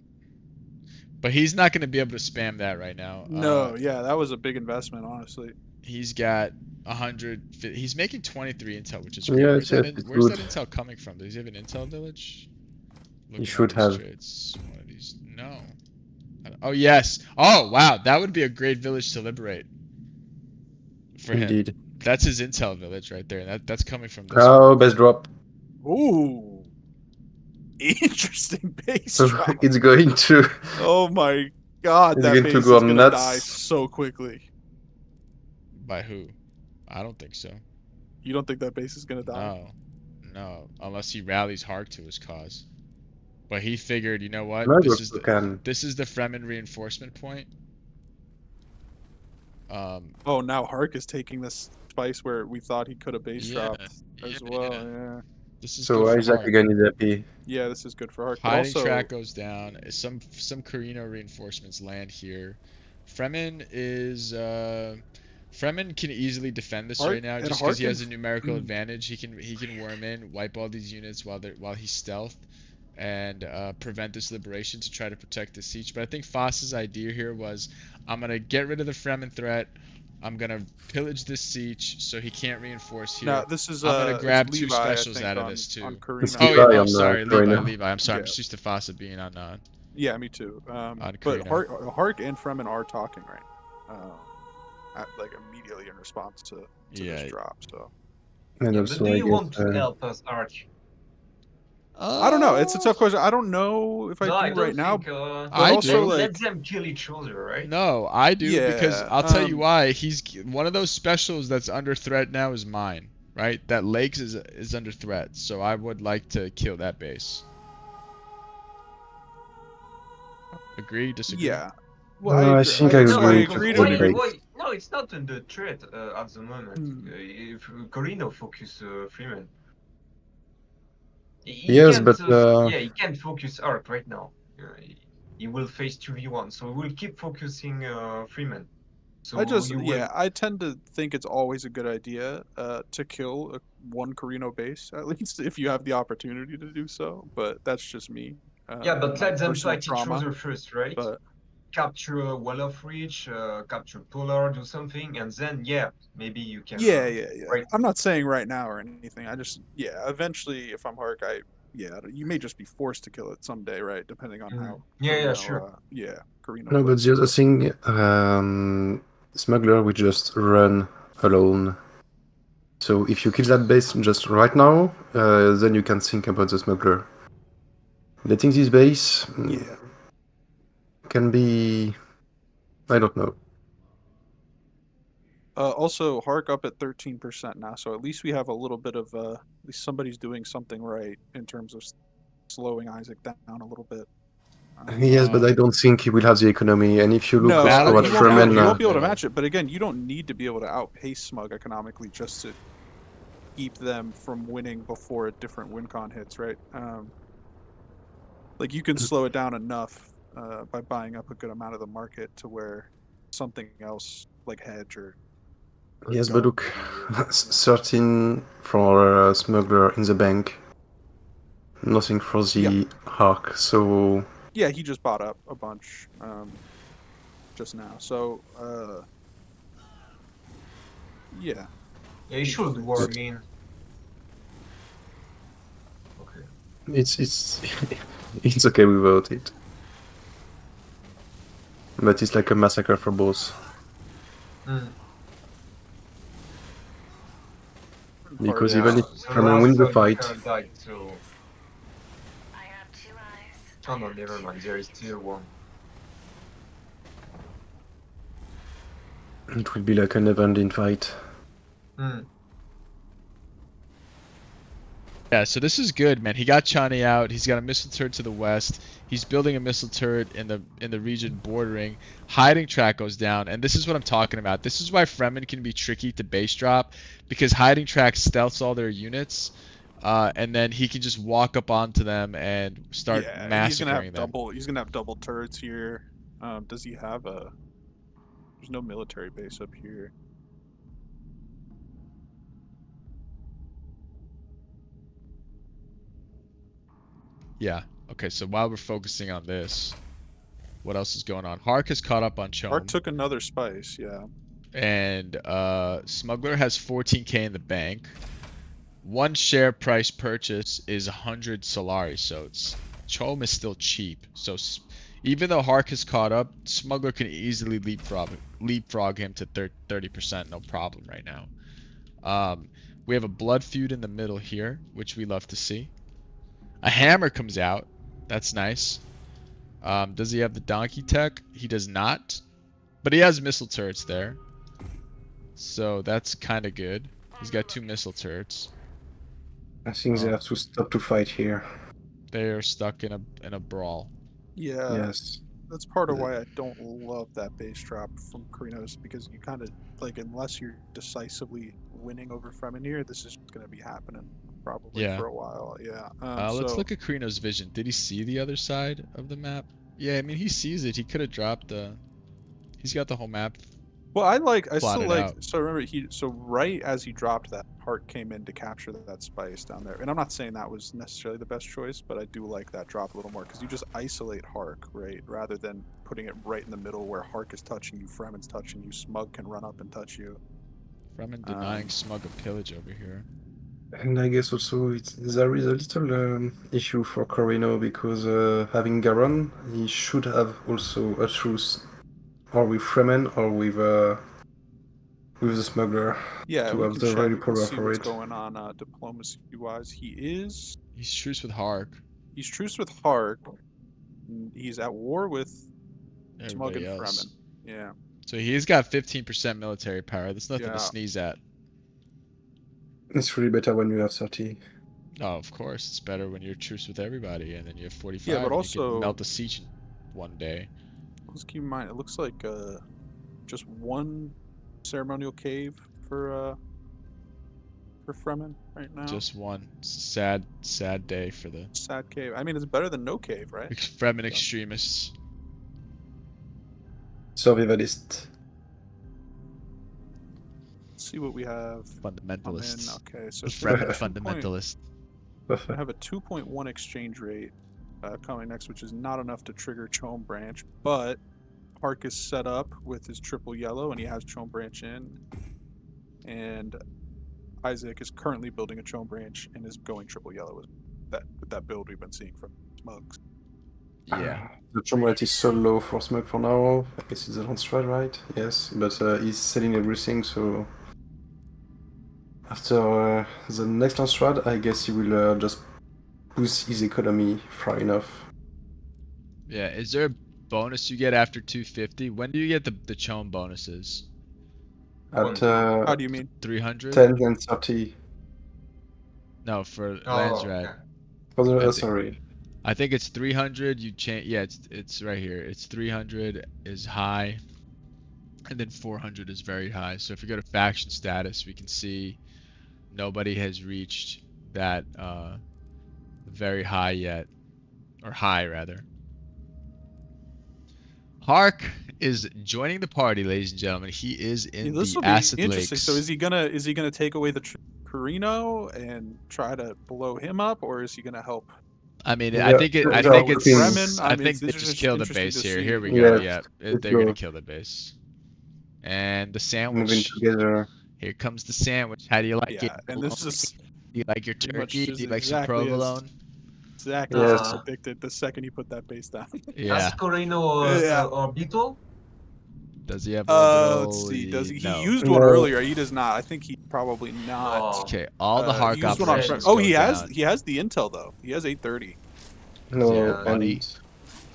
But he's not going to be able to spam that right now. No, yeah, that was a big investment, honestly. He's got 100. He's making 23 intel, which is great. Yes, Where's, yes, it's where's that good. intel coming from? Does he have an intel village? Looking at should these have. Traits. One of these. No. Oh yes. Oh wow, that would be a great village to liberate. For him. Indeed. That's his intel village right there. That's coming from this. Oh, base drop. Ooh. Interesting base So drop. it's going to. Oh my god, It's that going base to is go gonna nuts. die so quickly. By who? I don't think so. You don't think that base is gonna die? No, unless he rallies Hark to his cause. But he figured, you know what? No, This but is you can. the Fremen reinforcement point. Oh, now Hark is taking this spice where we thought he could have base Yeah, dropped as well. Yeah. This is So good for Isaac Hark. again is happy. Yeah, this is good for Hark. But Hiding also, track goes down. Some Carino reinforcements land here. Fremen is Fremen can easily defend this Hark- right now and just because he has a Harkin- numerical advantage. He can worm in, wipe all these units while he's stealth, and prevent this liberation to try to protect the siege. But I think Foss's idea here was, I'm gonna get rid of the Fremen threat. I'm gonna pillage this siege so he can't reinforce here. now this is I'm gonna it's grab two Levi, I specials think, out of on- this too. on It's Carino. Oh yeah, Levi I'm on, sorry, Carino. Levi. I'm sorry. Yeah. I'm just used to Fossa being on. Yeah, me too. On But Carino. Hark and Fremen are talking right, like immediately in response to Yeah. this drop. So And Yeah, also, but do I you want guess, to help us, Arch? I don't know. It's a tough question. I don't know if I No, do I don't right now. think. I also, do. like- let them kill each other, right? No, I do because Yeah, I'll tell you why. He's one of those specials that's under threat now is mine, right? That Lakes is under threat, so I would like to kill that base. Agree? Disagree? Yeah. Well, I agree. think I No, agree agree to to the agree. base. no, it's not under threat at the moment. Hmm. If Corino focus Freeman. Yes, can't, but, he can't focus Arc right now. He will face 2v1, so we'll keep focusing Freeman. So I tend to think it's always a good idea to kill one Carino base, at least if you have the opportunity to do so. But that's just me. yeah, but and my let them personal fight each trauma. other first, right? But Capture Well of Reach, capture Polar, do something, and then maybe you can. yeah. Right. I'm not saying right now or anything. I just eventually, if I'm Hark, you may just be forced to kill it someday, right? Depending on how. Sure. Carino. No, but the other thing, Smuggler will just run alone. So if you kill that base just right now, then you can think about the Smuggler. Letting this base can be... I don't know. Also, Hark up at 13% now, so at least we have a little bit of at least somebody's doing something right in terms of slowing Isaac down a little bit. Yes, but I don't think he will have the economy. And if you look No, also at you Fremen, won't be able to match it. But again, you don't need to be able to outpace Smug economically just to keep them from winning before a different win con hits, right? Like you can slow it down enough by buying up a good amount of the market to where something else like hedge or yes, but look, 13 for Smuggler in the bank. Nothing for the Hark, so... Yeah, he just bought up a bunch just now. So, yeah. Yeah, he should work in. Okay. It's it's okay without it. But it's like a massacre for both. Because Yeah, even if the Fremen wins last the turn fight, Mikael died, so... Oh no, never mind, there is still one. it will be like a never-ending fight. Hmm. Yeah, so this is good, man. He got Chani out. He's got a missile turret to the west. He's building a missile turret in the region bordering. Hiding track goes down, and this is what I'm talking about. This is why Fremen can be tricky to base drop, because hiding track stealths all their units, and then he can just walk up onto them and start Yeah, and he's gonna massacring have them. He's gonna have double turrets here. Does he have a? There's no military base up here. Yeah. Okay, so while we're focusing on this, what else is going on? Hark has caught up on Chom. Hark took another spice, yeah. And Smuggler has 14k in the bank. One share price purchase is 100 Solari, so Chom is still cheap. So even though Hark has caught up, Smuggler can easily leapfrog him to 30%, no problem right now. We have a blood feud in the middle here, which we love to see. A hammer comes out. That's nice. Does he have the donkey tech? He does not. But he has missile turrets there. So that's kind of good. He's got 2 missile turrets. I think they have to stop to fight here. They are stuck in a brawl. Yeah. Yes. That's part of why I don't love that base drop from Krinos, because you kind of like, unless you're decisively winning over Fremen here, this is going to be happening probably for a while. Yeah. Let's look at Krinos' vision. Did he see the other side of the map? Yeah, I mean, he sees it. He could have dropped he's got the whole map. Well, I still like, out. so remember, right as he dropped that, Hart came in to capture that spice down there. And I'm not saying that was necessarily the best choice, but I do like that drop a little more, because you just isolate Hark, right? Rather than putting it right in the middle where Hark is touching you, Fremen's touching you, Smug can run up and touch you. Fremen denying Smug a pillage over here. And I guess also there is a little issue for Corino, because having Garon, he should have also a truce, or with Fremen or with the smuggler. Yeah, to we have can the check, ready we can power see for what's it. going on diplomacy-wise. He's truce with Hark. He's truce with Hark. He's at war with Smug Everybody and else. Fremen. Yeah. So he's got 15% military power. That's nothing Yeah. to sneeze at. It's really better when you have 30. Oh, of course. It's better when you're truce with everybody, and then you have 45. Yeah, but and also you can melt a siege in one day. let's keep in mind, it looks like just one ceremonial cave for Fremen right now. Just one. It's a sad day for the sad cave. I mean, it's better than no cave, right? Fremen extremists. Survivalist. Let's see what we have. Fundamentalists. Okay, so The it's gonna be Fremen 2 fundamentalists. I have a 2.1 exchange rate coming next, which is not enough to trigger Chom Branch, but Hark is set up with his triple yellow, and he has Chom Branch in, and Isaac is currently building a Chom Branch and is going triple yellow with that build we've been seeing from Smugs. Yeah. The Chom rate is so low for Smug for now. I guess it's a Landstrad, right? Yes, but he's selling everything, so after the next Landstrad, I guess he will just boost his economy far enough. Yeah. Is there a bonus you get after 250? When do you get the Chom bonuses? At How do you mean? 300? 10 and 30. No, for Oh, Landsrat. okay. For the, I think- sorry. I think it's 300. You change. Yeah, it's right here. It's 300 is high, and then 400 is very high. So if you go to faction status, we can see nobody has reached that very high yet, or high rather. Hark is joining the party, ladies and gentlemen. He is in This the will be acid interesting. lakes. So is he gonna take away the Carino and try to blow him up, or is he gonna help? I mean, Yeah, I think they're it's. looking- Fremen? I I mean, think it's they just just killed the interesting base to here. see. Here we go. Yeah, Yeah, let's they're gonna go. kill the base. And the Moving sandwich. together. Here comes the sandwich. How do you like it? Yeah, and this is Do you like your pretty much turkey? Do just you like some exactly as- provolone? exactly Yes. as predicted the second he put that base down. Yeah. Has Corino Yeah. orbital? Does he have Let's orbital? see. Does he? No. He used one No. earlier. He does not. I think he probably not. No. Okay, all the He Hark used one on operations Oh, go he has. down. He has the intel though. He has 830. Does he have No, the money? and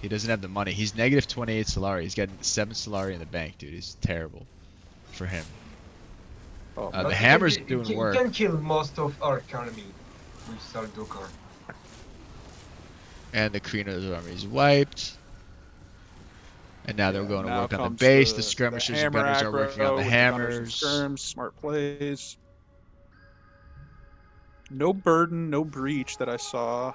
He doesn't have the money. He's negative 28 Solari. He's got 7 Solari in the bank, dude. He's terrible for him. Oh, The But hammer's you doing can, work. You can kill most of our economy with Saldokar. And the Krino's army is wiped. And now they're yeah, going to now work on the comes base. The skirmishers and hammer gunners are working on aggro the with gunners and hammers. skirms. Smart plays. No burden, no breach that I saw.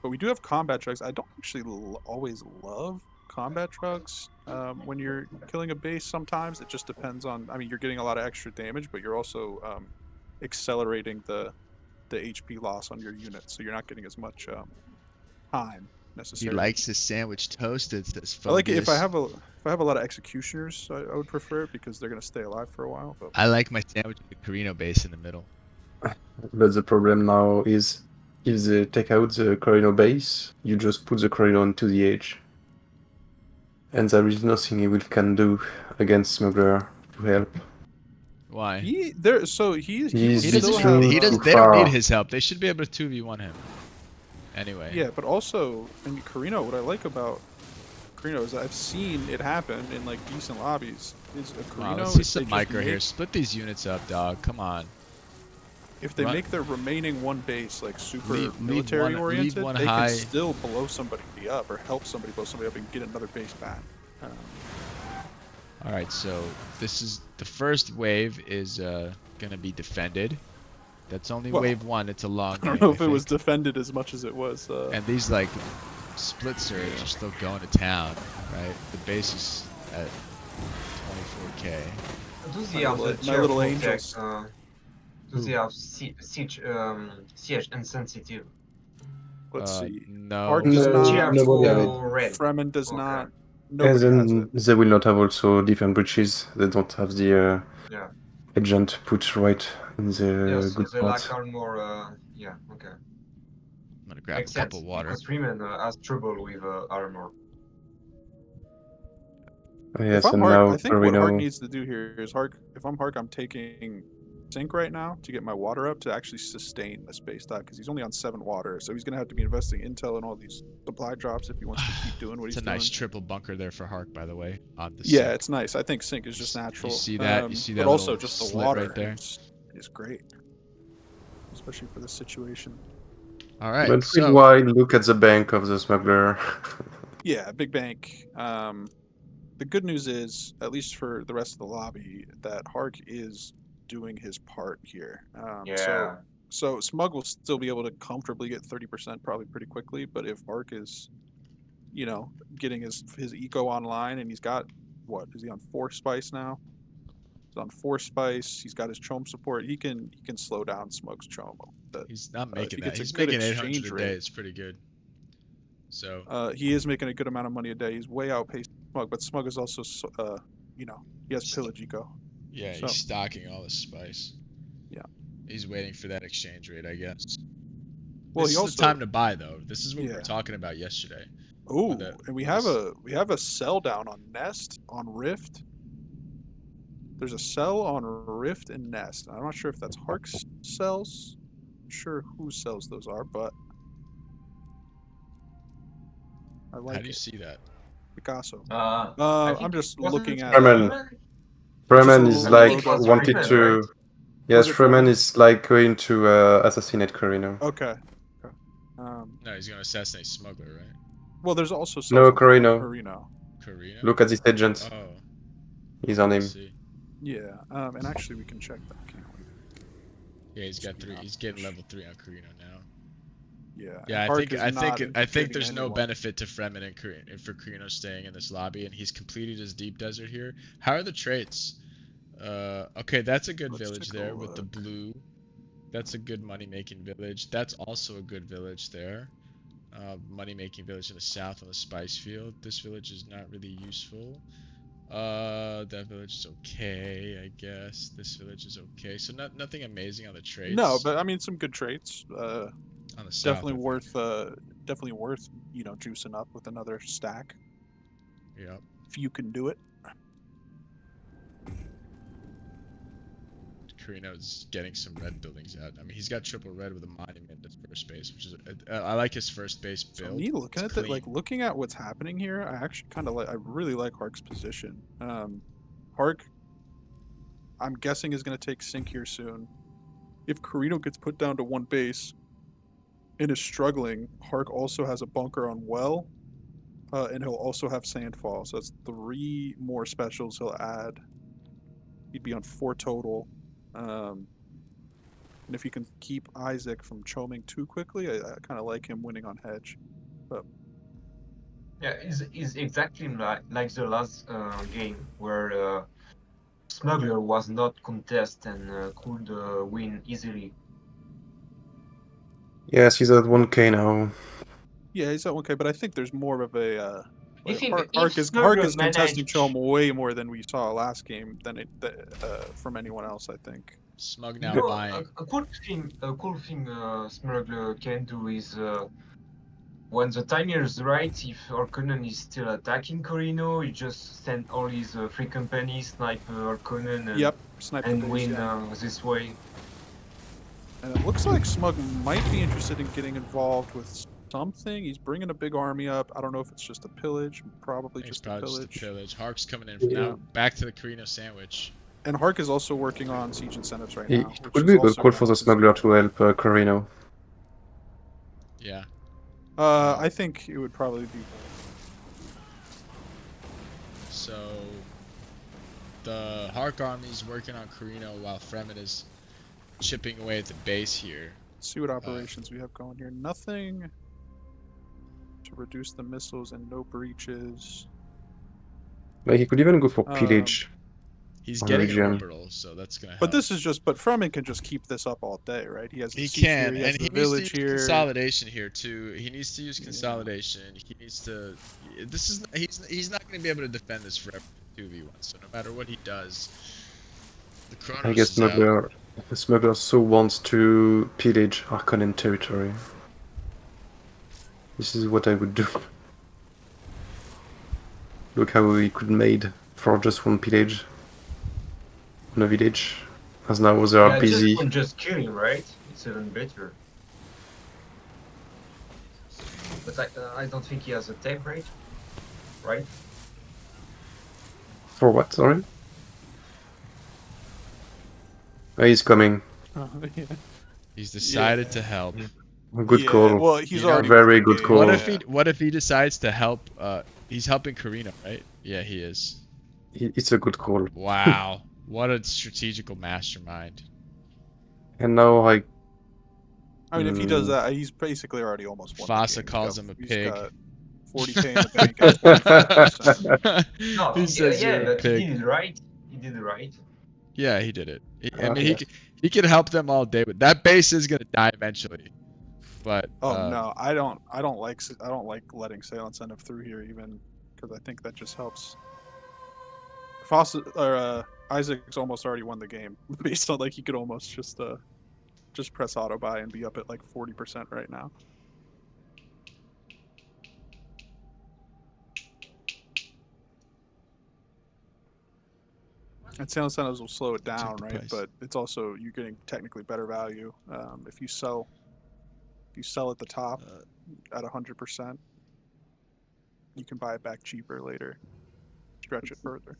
But we do have combat trucks. I don't actually always love combat trucks when you're killing a base. Sometimes it just depends on. I mean, you're getting a lot of extra damage, but you're also accelerating the HP loss on your unit, so you're not getting as much time He necessarily. likes his sandwich toasted, says I like it if I Fungus. have a lot of executioners. I would prefer it because they're gonna stay alive for a while. But I like my sandwich with the Carino base in the middle. but the problem now is if they take out the Corino base, you just put the Corino into the edge. And there is nothing he can do against Smuggler to help. Why? he there, so he He's He would doesn't. still have. He too does. They don't need far. his help. They should be able to 2v1 him. Anyway. Yeah, but also, I mean, Carino. What I like about Carino is I've seen it happen in like decent lobbies. Is a Wow, Carino let's see if some they just micro here. make- Split these units up, dog. Come on. If they Run- make their remaining one base like super Lead military one oriented, they high. can still blow somebody up or help somebody blow somebody up and get another base back. All right, so this is the first wave is gonna be defended. That's only Well, wave 1. It's a long. I don't game, know if it was think. defended as much as it was. And these like split surge are still going to town, right? The base is at 24k. Do they have the My little cheerful angels. tech, do they have siege insensitive? Let's see. No. Arc does No, not. nobody have it. Cheerful red. Fremen does Okay. not. And Nobody has it. then they will not have also different breaches. They don't have the Yeah. agent put right in the Yes, good they spots. like armor. Yeah. Okay. I'm gonna grab Makes a cup sense of water. because Freeman has trouble with armor. Yes, If I'm and Hark, now I think what Hark Corino. needs to do here is Hark. If I'm Hark, I'm taking sink right now to get my water up to actually sustain the space dive because he's only on 7 water, so he's gonna have to be investing intel in all these supply drops if he wants to keep doing what It's he's a nice doing. triple bunker there for Hark, by the way, on the Yeah, sink. it's nice. I think sink is just natural. You see that? You see that but also little just the slit water right there? is great, especially for this situation. All right, But with so wide look at the bank of the smuggler. Yeah, big bank. The good news is, at least for the rest of the lobby, that Hark is doing his part here. Yeah. So Smug will still be able to comfortably get 30% probably pretty quickly, but if Hark is, getting his eco online and he's got, what, is he on 4 spice now? He's on 4 spice, he's got his chome support, he can slow down Smug's chome. he's not if making he that. gets a He's good making 800 exchange a day. rate. It's pretty good. So He is making a good amount of money a day. He's way outpaced Smug, but Smug is also, he has pillage eco. yeah, So- he's stocking all his spice. Yeah. He's waiting for that exchange rate, I guess. Well, This he is the time to buy, though. This is what we Yeah. were talking about yesterday. Oh, that and we was- have a sell down on Nest on Rift. There's a sell on Rift and Nest. I'm not sure if that's Hark's sells. Not sure whose sells those are, but I like How do you it. see that? Picasso. I think I'm just wasn't looking at. Fremen. Just Fremen a is little like logo. wanted Fremen, to. right? Yes, Was it Fremen Fremen? is like going to assassinate Corino. Okay. No, he's gonna assassinate Smuggler, right? Well, there's also No, sells on Corino. Corino. Carino? Look at this agent. Oh, He's on him. let's see. Yeah. And actually, we can check that, can't we? Yeah, he's got Speed 3. up. He's getting level 3 on Carino now. Yeah. Yeah, Hark I think is I not think I think infiltrating there's no anyone. benefit to Fremen and for Carino staying in this lobby, and he's completed his deep desert here. How are the traits? Okay, that's a good Let's village take a there with the look. blue. That's a good money-making village. That's also a good village there. Money-making village in the south on the spice field. This village is not really useful. That village is okay, I guess. This village is okay. So nothing amazing on the traits. No, but I mean some good traits. on the south, Definitely I think. worth juicing up with another stack Yeah. if you can do it. Carino's getting some red buildings out. I mean, he's got triple red with a monument as first base, which is I like his first base So build. me looking It's at that, clean. like looking at what's happening here, I actually kind of like. I really like Hark's position. Hark, I'm guessing is going to take sink here soon. If Carino gets put down to one base and is struggling, Hark also has a bunker on well, and he'll also have Sandfall. So that's 3 more specials he'll add. He'd be on 4 total. And if he can keep Isaac from chomming too quickly, I kind of like him winning on hedge. But Yeah, is exactly like the last game where Smuggler was not contest and could win easily. Yes, he's at 1k now. yeah, he's at 1K, but I think there's more of a. If Hark is Smuggler contesting managed, Chom way more than we saw last game than from anyone else, I think. Smug you now know, buying. a cool thing Smuggler can do is when the timing is right, if Harkonnen is still attacking Corino, you just send all his free companies, snipe Harkonnen, and, Yep, sniper and base, win yeah. this way. And it looks like Smug might be interested in getting involved with something. He's bringing a big army up. I don't know if it's just a pillage. Probably It's just a probably pillage. just a pillage. Hark's coming in. Yeah. Now back to the Carino sandwich. And Hark is also working on siege incentives right now. It which would is be a good also call gonna for the help his smuggler team. to help Carino. Yeah. I think it would probably be. So the Hark army's working on Carino while Fremen is chipping away at the base here. Let's see what operations we have going here. Nothing to reduce the missiles and no breaches. Like he could even go for pillage. He's on getting an region. orbital, so that's gonna help. But this is just. But Fremen can just keep this up all day, right? He has the He siege can, here. He has and the he needs to village use here. consolidation here too. He needs to use consolidation. He needs to. This is he's not going to be able to defend this forever. 2v1. So no matter what he does, the Kronos I guess is out. the smuggler so wants to pillage Harkonnen territory. This is what I would do. Look how we could made for just one pillage on a village. As now they are busy. Just killing, right? It's even better. But I don't think he has a tech rate, right? For what, sorry? Oh, he's coming. Yeah. He's decided to help. Good call. Well, he's You know, already very won the good game. call. What if he decides to help? He's helping Carino, right? Yeah, he is. It's a good call. Wow, what a strategical mastermind. And now I mean, if he does that, he's basically already almost won. Fasa the game. calls him a He's pig. got 40K in the bank. At 25%. No, He says you're a but pig. he did it right. He did it right. Yeah, he did it. I mean, Okay. he could help them all day, but that base is gonna die eventually. But No, I don't like letting sale incentive through here even because I think that just helps. Isaac's almost already won the game based on like he could almost just press auto buy and be up at like 40% right now. And sale incentives will slow it down, the right? price. But it's also you're getting technically better value if you sell at the top at 100%. You can buy it back cheaper later, stretch it further.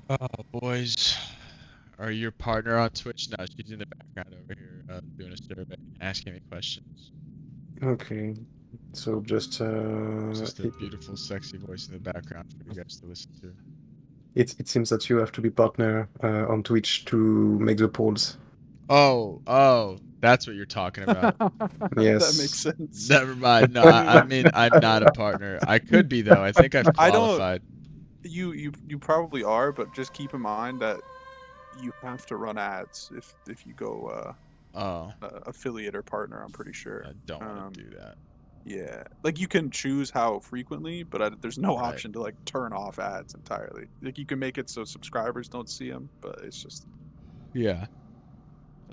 oh, boys, are your partner on Twitch? No, she's in the background over here doing a survey, asking me questions. Okay. So just Just a beautiful, sexy voice in the background for you guys to listen to. it seems that you have to be partner on Twitch to make the polls. Oh, that's what you're talking about. Yes. That makes sense. Never mind. No, I mean I'm not a partner. I could be though. I think I've qualified. You probably are, but just keep in mind that you have to run ads if you go affiliate or partner. I'm pretty sure. I don't want to do that. Yeah, like you can choose how frequently, but there's no Right. option to like turn off ads entirely. Like you can make it so subscribers don't see them, but it's just Yeah.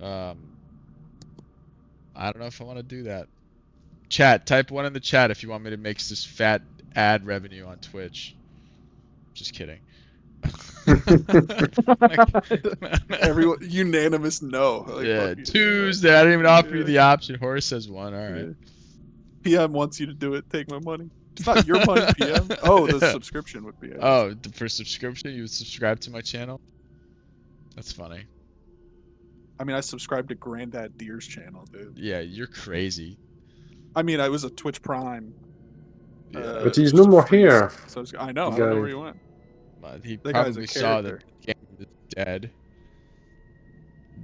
I don't know if I want to do that. Chat, type 1 in the chat if you want me to make this fat ad revenue on Twitch. Just kidding. Everyone unanimous no. Like, Yeah, fuck you. Tuesday. I didn't even offer you Yeah. the option. Horace says one. All right. Yeah. PM wants you to do it. Take my money. It's not your money, PM. Oh, the subscription would be. Oh, for subscription, you would subscribe to my channel? That's funny. I mean, I subscribed to Granddad Deer's channel, dude. Yeah, you're crazy. I mean, I was a Twitch Prime. Yeah. But he's no more here. So I know. I Guy. don't know where he went. But he That guy's a probably saw that character. the game was dead.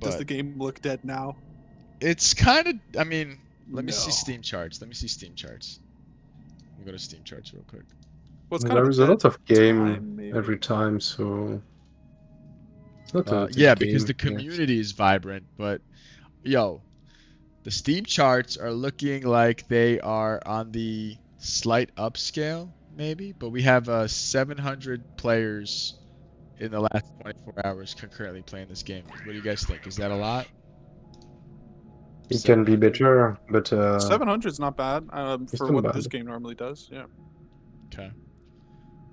Does But the game look dead now? it's kind of. I mean, let me see No. Steam charts. Let me see Steam charts. Let me go to Steam charts real quick. Well, it's kind There of is a lot of game time, maybe. every time, so it's not a Yeah, dead because game, the I guess. community is vibrant. But yo, the Steam charts are looking like they are on the slight upscale, maybe. But we have 700 players in the last 24 hours concurrently playing this game. What do you guys think? Is that a lot? It can be 700? better, but 700 is not bad for not what bad. this game normally does. Yeah. Okay.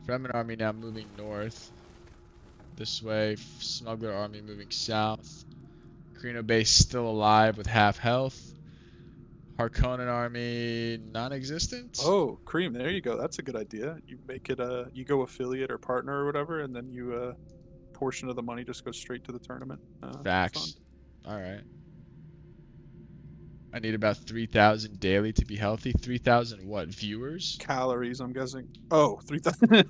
Fremen army now moving north. This way. Smuggler army moving south. Carino base still alive with half health. Harkonnen army non-existent. Oh, Cream, there you go. That's a good idea. You make it you go affiliate or partner or whatever, and then you portion of the money just goes straight to the tournament. Facts. All right. I need about 3,000 daily to be healthy. 3,000 what? Viewers? Calories, I'm guessing. Oh, 3,000.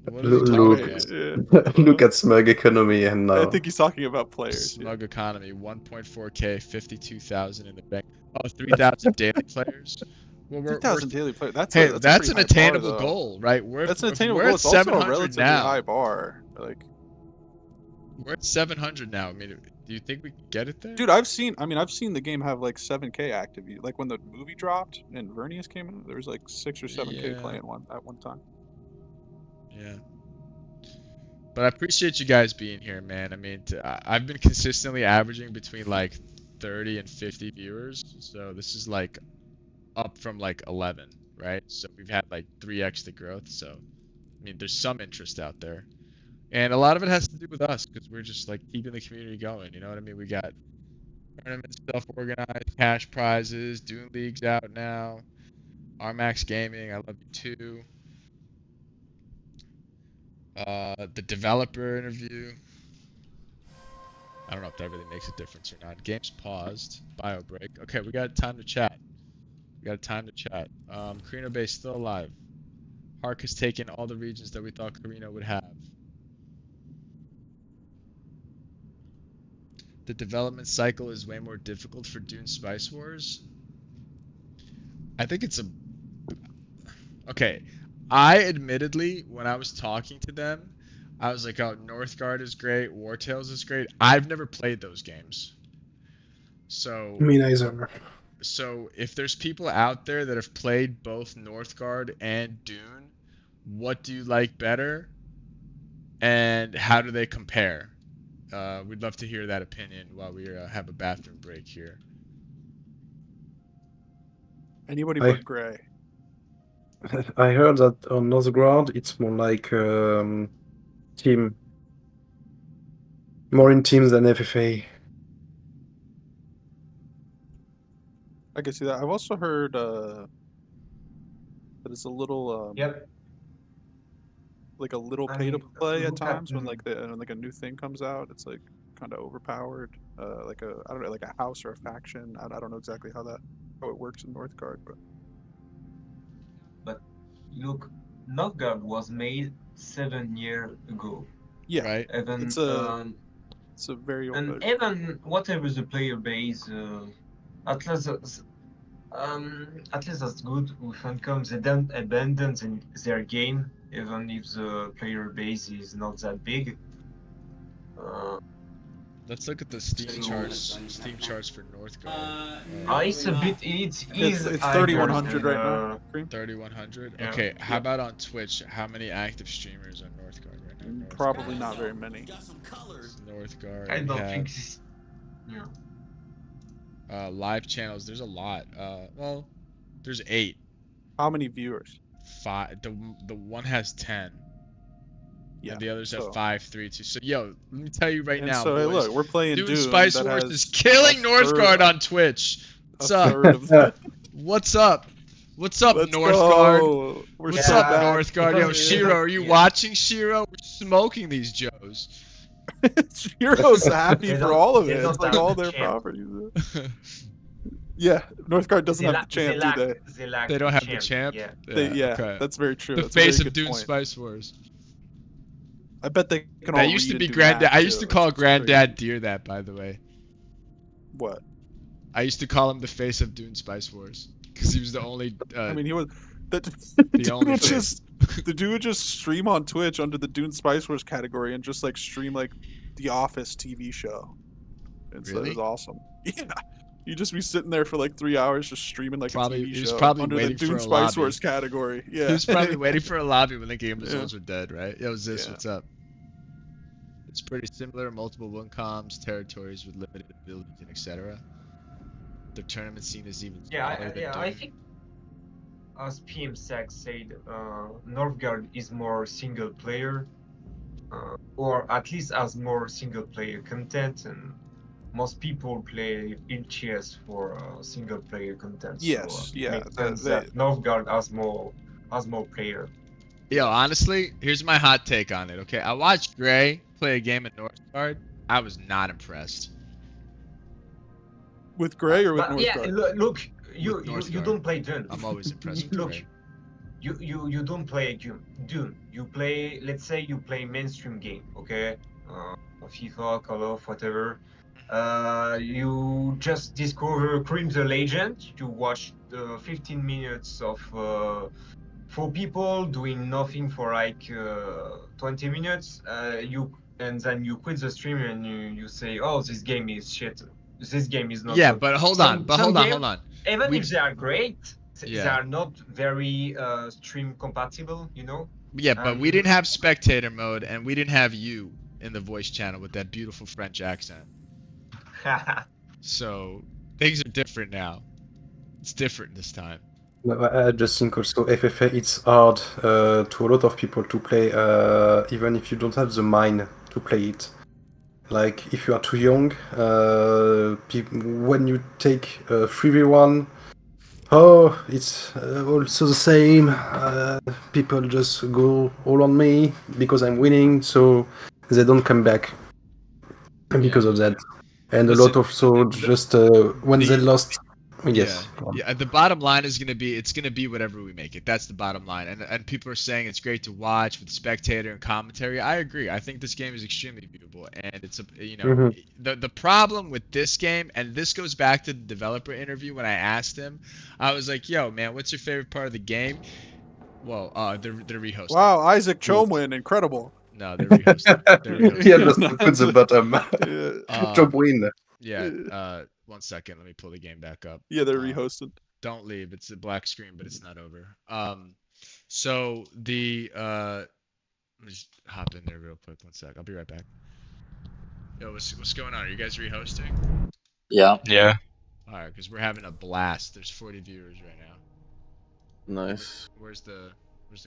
What is he talking Look, about? Yeah. look at Smug Economy and I now. think he's talking about players. Yeah. Smug economy, 1.4k, 52,000 in the bank. Oh, 3,000 daily players. Well, 3,000 daily players. That's hey, a that's an pretty high bar, attainable though. goal, right? That's an attainable we're goal. at It's also a 700 relatively now. high bar. Like, We're at 700 now. I mean, do you think we can get it there? dude, I've seen the game have like 7K active. Like when the movie dropped and Vernius came in, there was like 6 or 7K Yeah. playing at one time. Yeah. But I appreciate you guys being here, man. I mean, I've been consistently averaging between like 30 and 50 viewers. So this is like up from like 11, right? So we've had like 3x the growth. So, I mean, there's some interest out there. And a lot of it has to do with us because we're just like keeping the community going. You know what I mean? We got tournaments self-organized, cash prizes, Dune League's out now. RMAX Gaming, I love you too. The developer interview. I don't know if that really makes a difference or not. Game's paused. Bio break. Okay, we got time to chat. Carino base still alive. Hark has taken all the regions that we thought Carino would have. The development cycle is way more difficult for Dune Spice Wars. I think it's a... Okay, I admittedly, when I was talking to them, I was like, oh, Northgard is great, War Tales is great. I've never played those games. So, Me neither. so if there's people out there that have played both Northgard and Dune, what do you like better? And how do they compare? We'd love to hear that opinion while we have a bathroom break here. Anybody I- but Gray. I heard that on Northgard it's more like team, more in teams than FFA. I can see that. I've also heard that it's a little Yep. like a little I pay to mean, play at look at, times when like a new thing comes out. It's like kind of overpowered. Like a I don't know, like a house or a faction. I don't know exactly how it works in Northgard, but Look, Northgard was made 7 years ago. yeah, Right? Even it's a very old. and even whatever the player base, at least that's good. With Funcom, they don't abandon their game, even if the player base is not that big. Let's look at the Steam So- charts. Steam charts for Northgard. It's a bit. It's 3,100 right now. Cream? 3,100. Yeah. Okay, how about on Twitch? How many active streamers on Northgard right now? Probably not very many. Northgard. I we don't have, think this. Yeah. live channels. There's a lot. Well, there's 8. How many viewers? 5. The one has 10. Yeah. And the others have so- 5, 3, 2. So yo, let me tell you right And now, so, hey, boys. look, we're playing Dune Dune Spice that Wars has is killing a third- Northgard on Twitch. What's a up? third of the. What's up? What's up, Let's Northgard? go. We're What's so up, back. Northgard? Yo, Yeah. Shiro, are you Yeah. watching, Shiro? We're smoking these Joes. Shiro's happy They for don't- all of they it. don't It's like have all the their champ. properties. Yeah, Northgard doesn't have the champ, do they? They Don't have the champ? Yeah. Yeah, okay. that's very true. The That's a very face of good Dune point. Spice Wars. I bet they can all That used to read be and do Granddad. math, I used too. to call It's crazy. Granddad Deer that, by the way. What? I used to call him the face of Dune Spice Wars because he was the only. I mean, he was. The dude only would face. the dude would just stream on Twitch under the Dune Spice Wars category and just like stream like the Office TV show. And so it Really? was awesome. Yeah. You'd just be sitting there for like 3 hours just streaming like Probably- a TV he was show probably under the waiting for Dune a Spice lobby. Wars category. Yeah. He was probably waiting for a lobby when the game Yeah. results were dead, right? Yo, Ziz, Yeah. what's up? It's pretty similar. Multiple Wincoms, territories with limited abilities, and etc. The tournament scene is even smaller than I Dune. think, as PM Sack said, Northgard is more single player, or at least has more single player content, and most people play LTS for single player content. Yes, so yeah, Makes sense they- that Northgard has more player. Yo, honestly, here's my hot take on it. Okay, I watched Gray play a game at Northgard. I was not impressed. With Gray or with But yeah, Northgard? look, you With you Northgard. don't play Dune. I'm always impressed with Look, Gray. you don't play Dune. You play, let's say you play mainstream game, okay? FIFA, Call of, whatever. You just discover Cream the Legend. You watch the 15 minutes of 4 people doing nothing for like 20 minutes. And then you quit the stream and you say, oh, this game is shit. This game is not Yeah, good. but hold Some- on. But some hold on. game- Hold on. Even We- if they are great, they Yeah. are not very stream compatible, you know? Yeah, but we Um, didn't have spectator mode, and we didn't have you in the voice channel with that beautiful French accent. So things are different now. It's different this time. No, I just think also FFA it's hard to a lot of people to play even if you don't have the mind to play it. Like if you are too young, when you take 3v1, oh, it's also the same. People just go all on me because I'm winning, so they don't come back because of that. And Listen, a lot of so just when they lost. Yes. Yeah. The bottom line is it's gonna be whatever we make it. That's the bottom line. And people are saying it's great to watch with spectator and commentary. I agree. I think this game is extremely viewable, and it's the problem with this game, and this goes back to the developer interview when I asked him. I was like, "Yo, man, what's your favorite part of the game?" Well, they're rehosting. Wow, Isaac Chomwin, incredible. No, they're rehosting. They're rehosting. Yeah, just put the bottom. Yeah. Top win. Yeah. 1 second. Let me pull the game back up. Yeah, they're rehosted. Don't leave. It's a black screen, but it's not over. So the let me just hop in there real quick. 1 sec. I'll be right back. Yo, what's going on? Are you guys rehosting? Yeah. Yeah. All right, because we're having a blast. There's 40 viewers right now. Nice. Where's the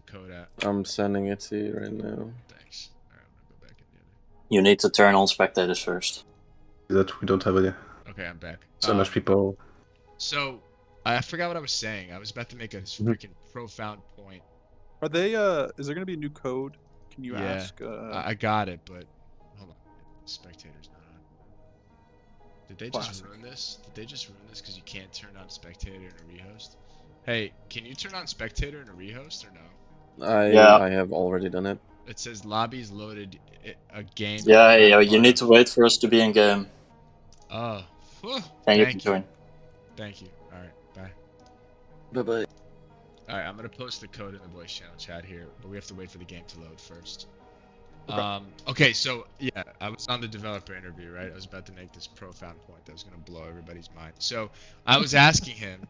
code at? I'm sending it to you right now. Thanks. All right, I'm gonna go back in the other. You need to turn on spectators first. That we don't have Okay, I'm back. so much people. So I forgot what I was saying. I was about to make a freaking profound point. Are they? Is there gonna be a new code? Can you Yeah, ask? I got it, but hold on. Spectators not on. Did they just Classic. ruin this? Did they just ruin this because you can't turn on spectator in a rehost? Hey, can you turn on spectator in a rehost or no? I have already done it. It says lobbies loaded a game. Yeah, you need to wait for us to be in game. Oh, whew, And you can thank join. Thank you. All right, bye. Bye bye. All right, I'm gonna post the code in the voice channel chat here, but we have to wait for the game to load first. Okay. Okay, so yeah, I was on the developer interview, right? I was about to make this profound point that was gonna blow everybody's mind. So I was asking him,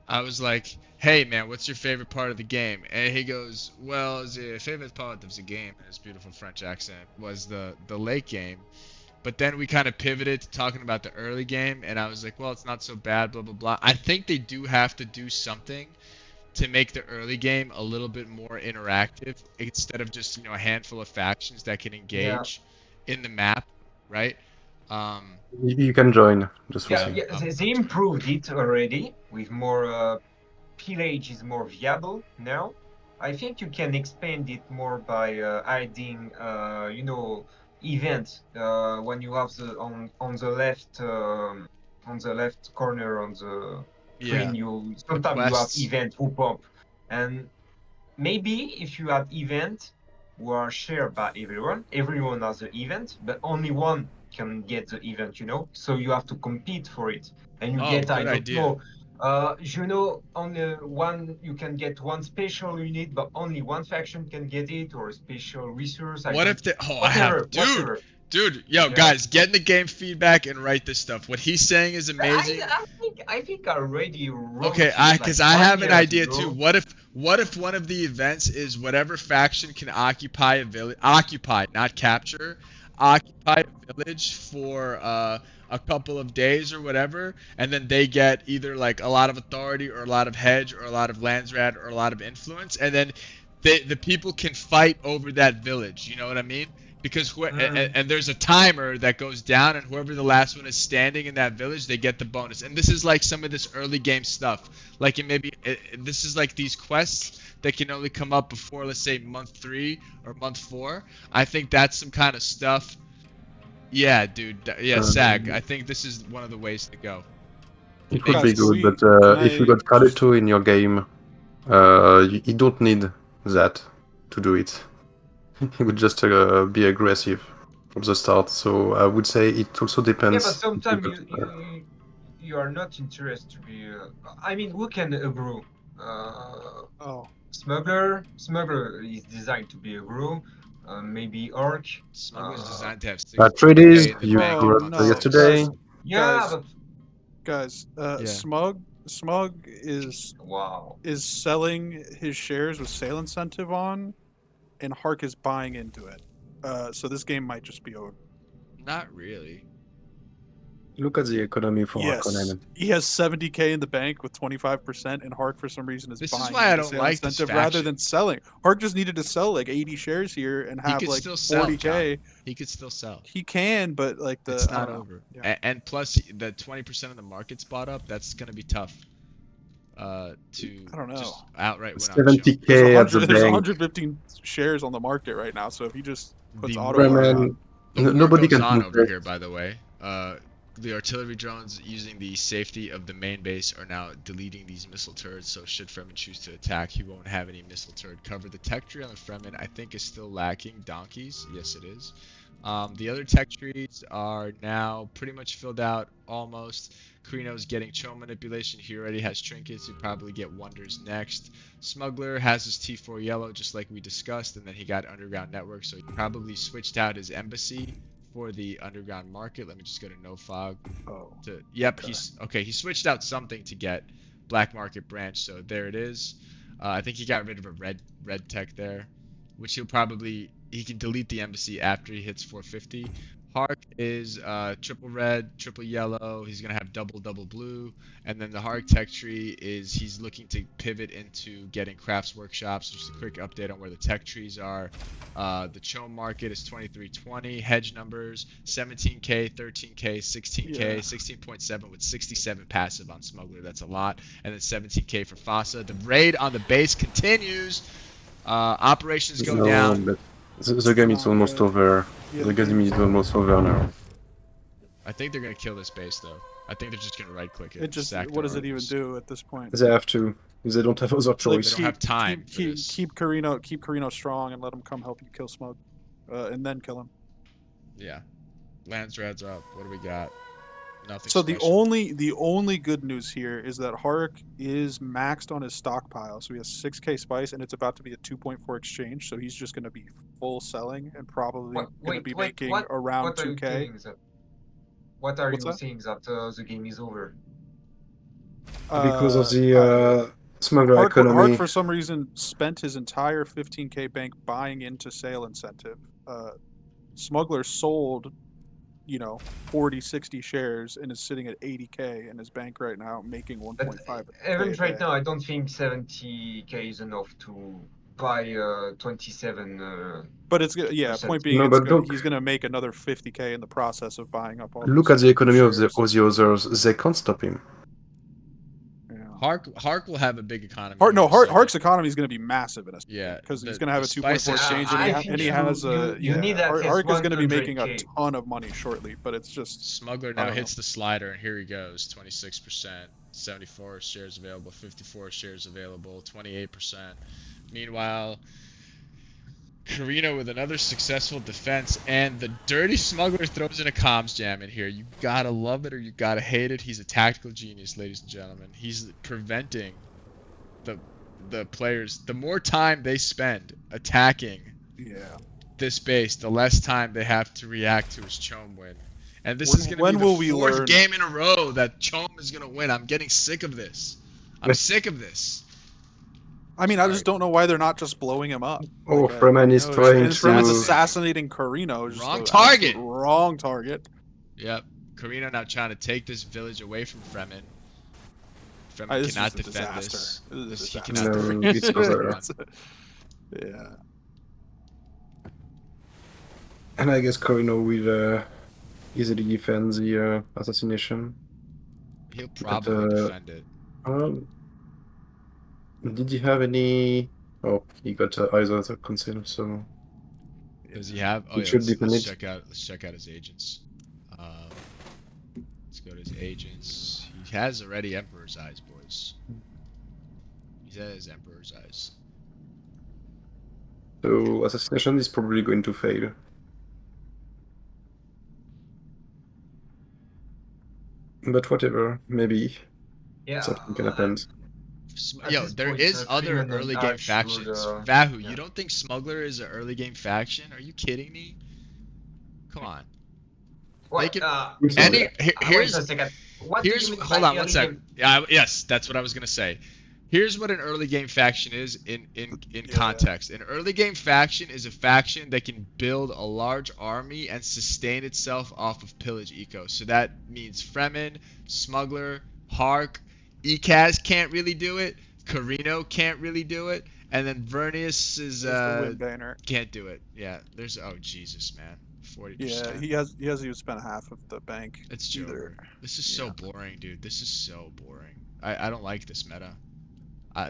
I was like, "Hey man, what's your favorite part of the game?" And he goes, "Well, the favorite part of the game," in his beautiful French accent, was the late game. But then we kind of pivoted to talking about the early game, and I was like, well, it's not so bad, blah, blah, blah. I think they do have to do something to make the early game a little bit more interactive instead of just a handful of factions that can Yeah. engage in the map, right? Um, You can join, just for Yeah, yeah. saying. yeah, they improved it already with more pillage is more viable now. I think you can expand it more by adding, events. When you have the on the left corner on the Yeah. screen, you The sometimes you have quests. event who pop, and maybe if you have event who are shared by everyone has the event, but only one can get the event, So you have to compete for it. And you Oh, get, I good don't idea. know, on one you can get one special unit, but only one faction can get it, or a special resource, I What don't if they? Oh, I have, whatever, dude, whatever. yo, Yeah. guys, get in the game feedback and write this stuff. What he's saying is I, amazing. I I think I already Okay, wrote it like because I have an 1 year idea too. ago. What if one of the events is whatever faction can occupy a village, occupy, not capture, occupy a village for a couple of days or whatever, and then they get either like a lot of authority or a lot of hedge or a lot of landsrat or a lot of influence, and then the people can fight over that village. You know what I mean? Because Mm. and there's a timer that goes down, and whoever the last one is standing in that village, they get the bonus. And this is like some of this early game stuff. Like this is like these quests that can only come up before, let's say, month 3 or month 4. I think that's some kind of stuff. Yeah, dude. Yeah, Sag. I think this is one of the ways to go. It would Make be Guys, this. good, but can if you I got just Carlito in your game, you don't need that to do it. He would just be aggressive from the start. So I would say it also Yeah, but depends. If you sometimes got, you are not interested to be. I mean, who can aggro? oh Smuggler is designed to be aggro. Maybe Orc. Smuggler's designed to have Treaties, 60k in the you bank in oh month brought no, 6. yesterday. Yeah, guys, but guys. Yeah. Smug is wow. selling his shares with sale incentive on, and Hark is buying into it. So this game might just be over. Not really. Look at the economy for Yes, Harkonnen. he has 70k in the bank with 25%, and Hark for some reason is This is buying why I into don't sale like this incentive rather faction. than selling. Hark just needed to sell like 80 shares here and He have could like still sell, 40k. John. He could still sell. He can, but like It's I not don't know. over. Yeah. And plus, the 20% of the market's bought up. That's gonna be tough. To I don't know. just outright win on 70k There's at the there's bank. 115 shares on the market right now, so if he just puts The auto war, on, Bremen, the war nobody goes can on over contest. here, by the way. The artillery drones using the safety of the main base are now deleting these missile turrets, so should Fremen choose to attack, he won't have any missile turret cover. The tech tree on the Fremen, I think, is still lacking donkeys. Yes, it is. The other tech trees are now pretty much filled out, almost. Carino's getting Cho manipulation. He already has trinkets. He'll probably get wonders next. Smuggler has his T4 yellow, just like we discussed, and then he got underground network, so he probably switched out his embassy for the underground market. Let me just go to no fog. Yep, okay. He switched out something to get black market branch, so there it is. I think he got rid of a red tech there, which he can delete the embassy after he hits 450. Hark is triple red, triple yellow. He's gonna have double blue, and then the Hark tech tree is he's looking to pivot into getting crafts workshops. Just a quick update on where the tech trees are. The Cho market is 2320. Hedge numbers 17k, 13k, 16k, Yeah. 16.7 with 67 passive on Smuggler. That's a lot, and then 17k for Fossa. The raid on the base continues. Operations go down. But the game is almost over. Yeah, The game is almost over now. I think they're gonna kill this base though. I think they're just gonna right click it. It just sack what their does it even armies. do at this point? They have to. They don't have other Like, choice. They don't have time for keep, this. keep Carino strong and let him come help you kill Smug, and then kill him. Yeah. Landsrad's up. What do we got? Nothing So special. the only good news here is that Hark is maxed on his stockpile, so he has 6k spice, and it's about to be a 2.4 exchange. So he's just going to be full selling and probably going to be making around what are you 2k. saying that? What are What's you that? saying that the game is over? Because of the smuggler Hark economy. for some reason spent his entire 15k bank buying into sale incentive. Smuggler sold 40, 60 shares and is sitting at 80K in his bank right now, making But 1.5. even right now, I don't think 70K is enough to buy 27. But it's point being, No, but look, he's gonna make another 50K in the process of buying up all. Look at the economy of the shares. others. They can't stop him. Hark will have a big economy. Hark's economy is going to be massive in a second. Yeah, because he's going to have a 2.4 exchange, and he has you need at least Hark is going to be making a 100K. ton of money shortly, but it's just Smuggler now hits the slider, and here he goes. 26%, 74 shares available, 54 shares available, 28%. Meanwhile, Carino with another successful defense, and the dirty Smuggler throws in a comms jam in here. You gotta love it or you gotta hate it. He's a tactical genius, ladies and gentlemen. He's preventing the players. The more time they spend attacking this base, the less time they have to react to his Chom win. And this is gonna be the fourth game in a row that Chom is gonna win. I'm getting sick of this. I'm sick of this. I mean, I just don't know why they're not just blowing him up. Oh, Freeman is trying to... Freeman's assassinating Carino. Wrong target. Wrong target. Yep. Carino now trying to take this village away from Fremen. Fremen cannot defend this. He cannot defend this. Yeah. And I guess Carino will easily defend the assassination. He'll probably defend it. Did he have any... Oh, he got either the consent, so... Does he have... Oh, yeah, let's check out his agents. Let's go to his agents. He has already Emperor's Eyes, boys. He has Emperor's Eyes. So, assassination is probably going to fail. But whatever, maybe something can happen. Yo, there is other early game factions. Vahu, you don't think Smuggler is an early game faction? Are you kidding me? Come on. What? Here's hold on one second. Yes, that's what I was gonna say. Here's what an early game faction is in context. An early game faction is a faction that can build a large army and sustain itself off of pillage eco. So that means Fremen, Smuggler, Hark, Ekaz can't really do it. Carino can't really do it. And then Vernius is can't do it. Yeah, there's Jesus, man. 40%. Yeah, he hasn't even spent half of the bank. It's Joker. This is so boring, dude. This is so boring. I don't like this meta.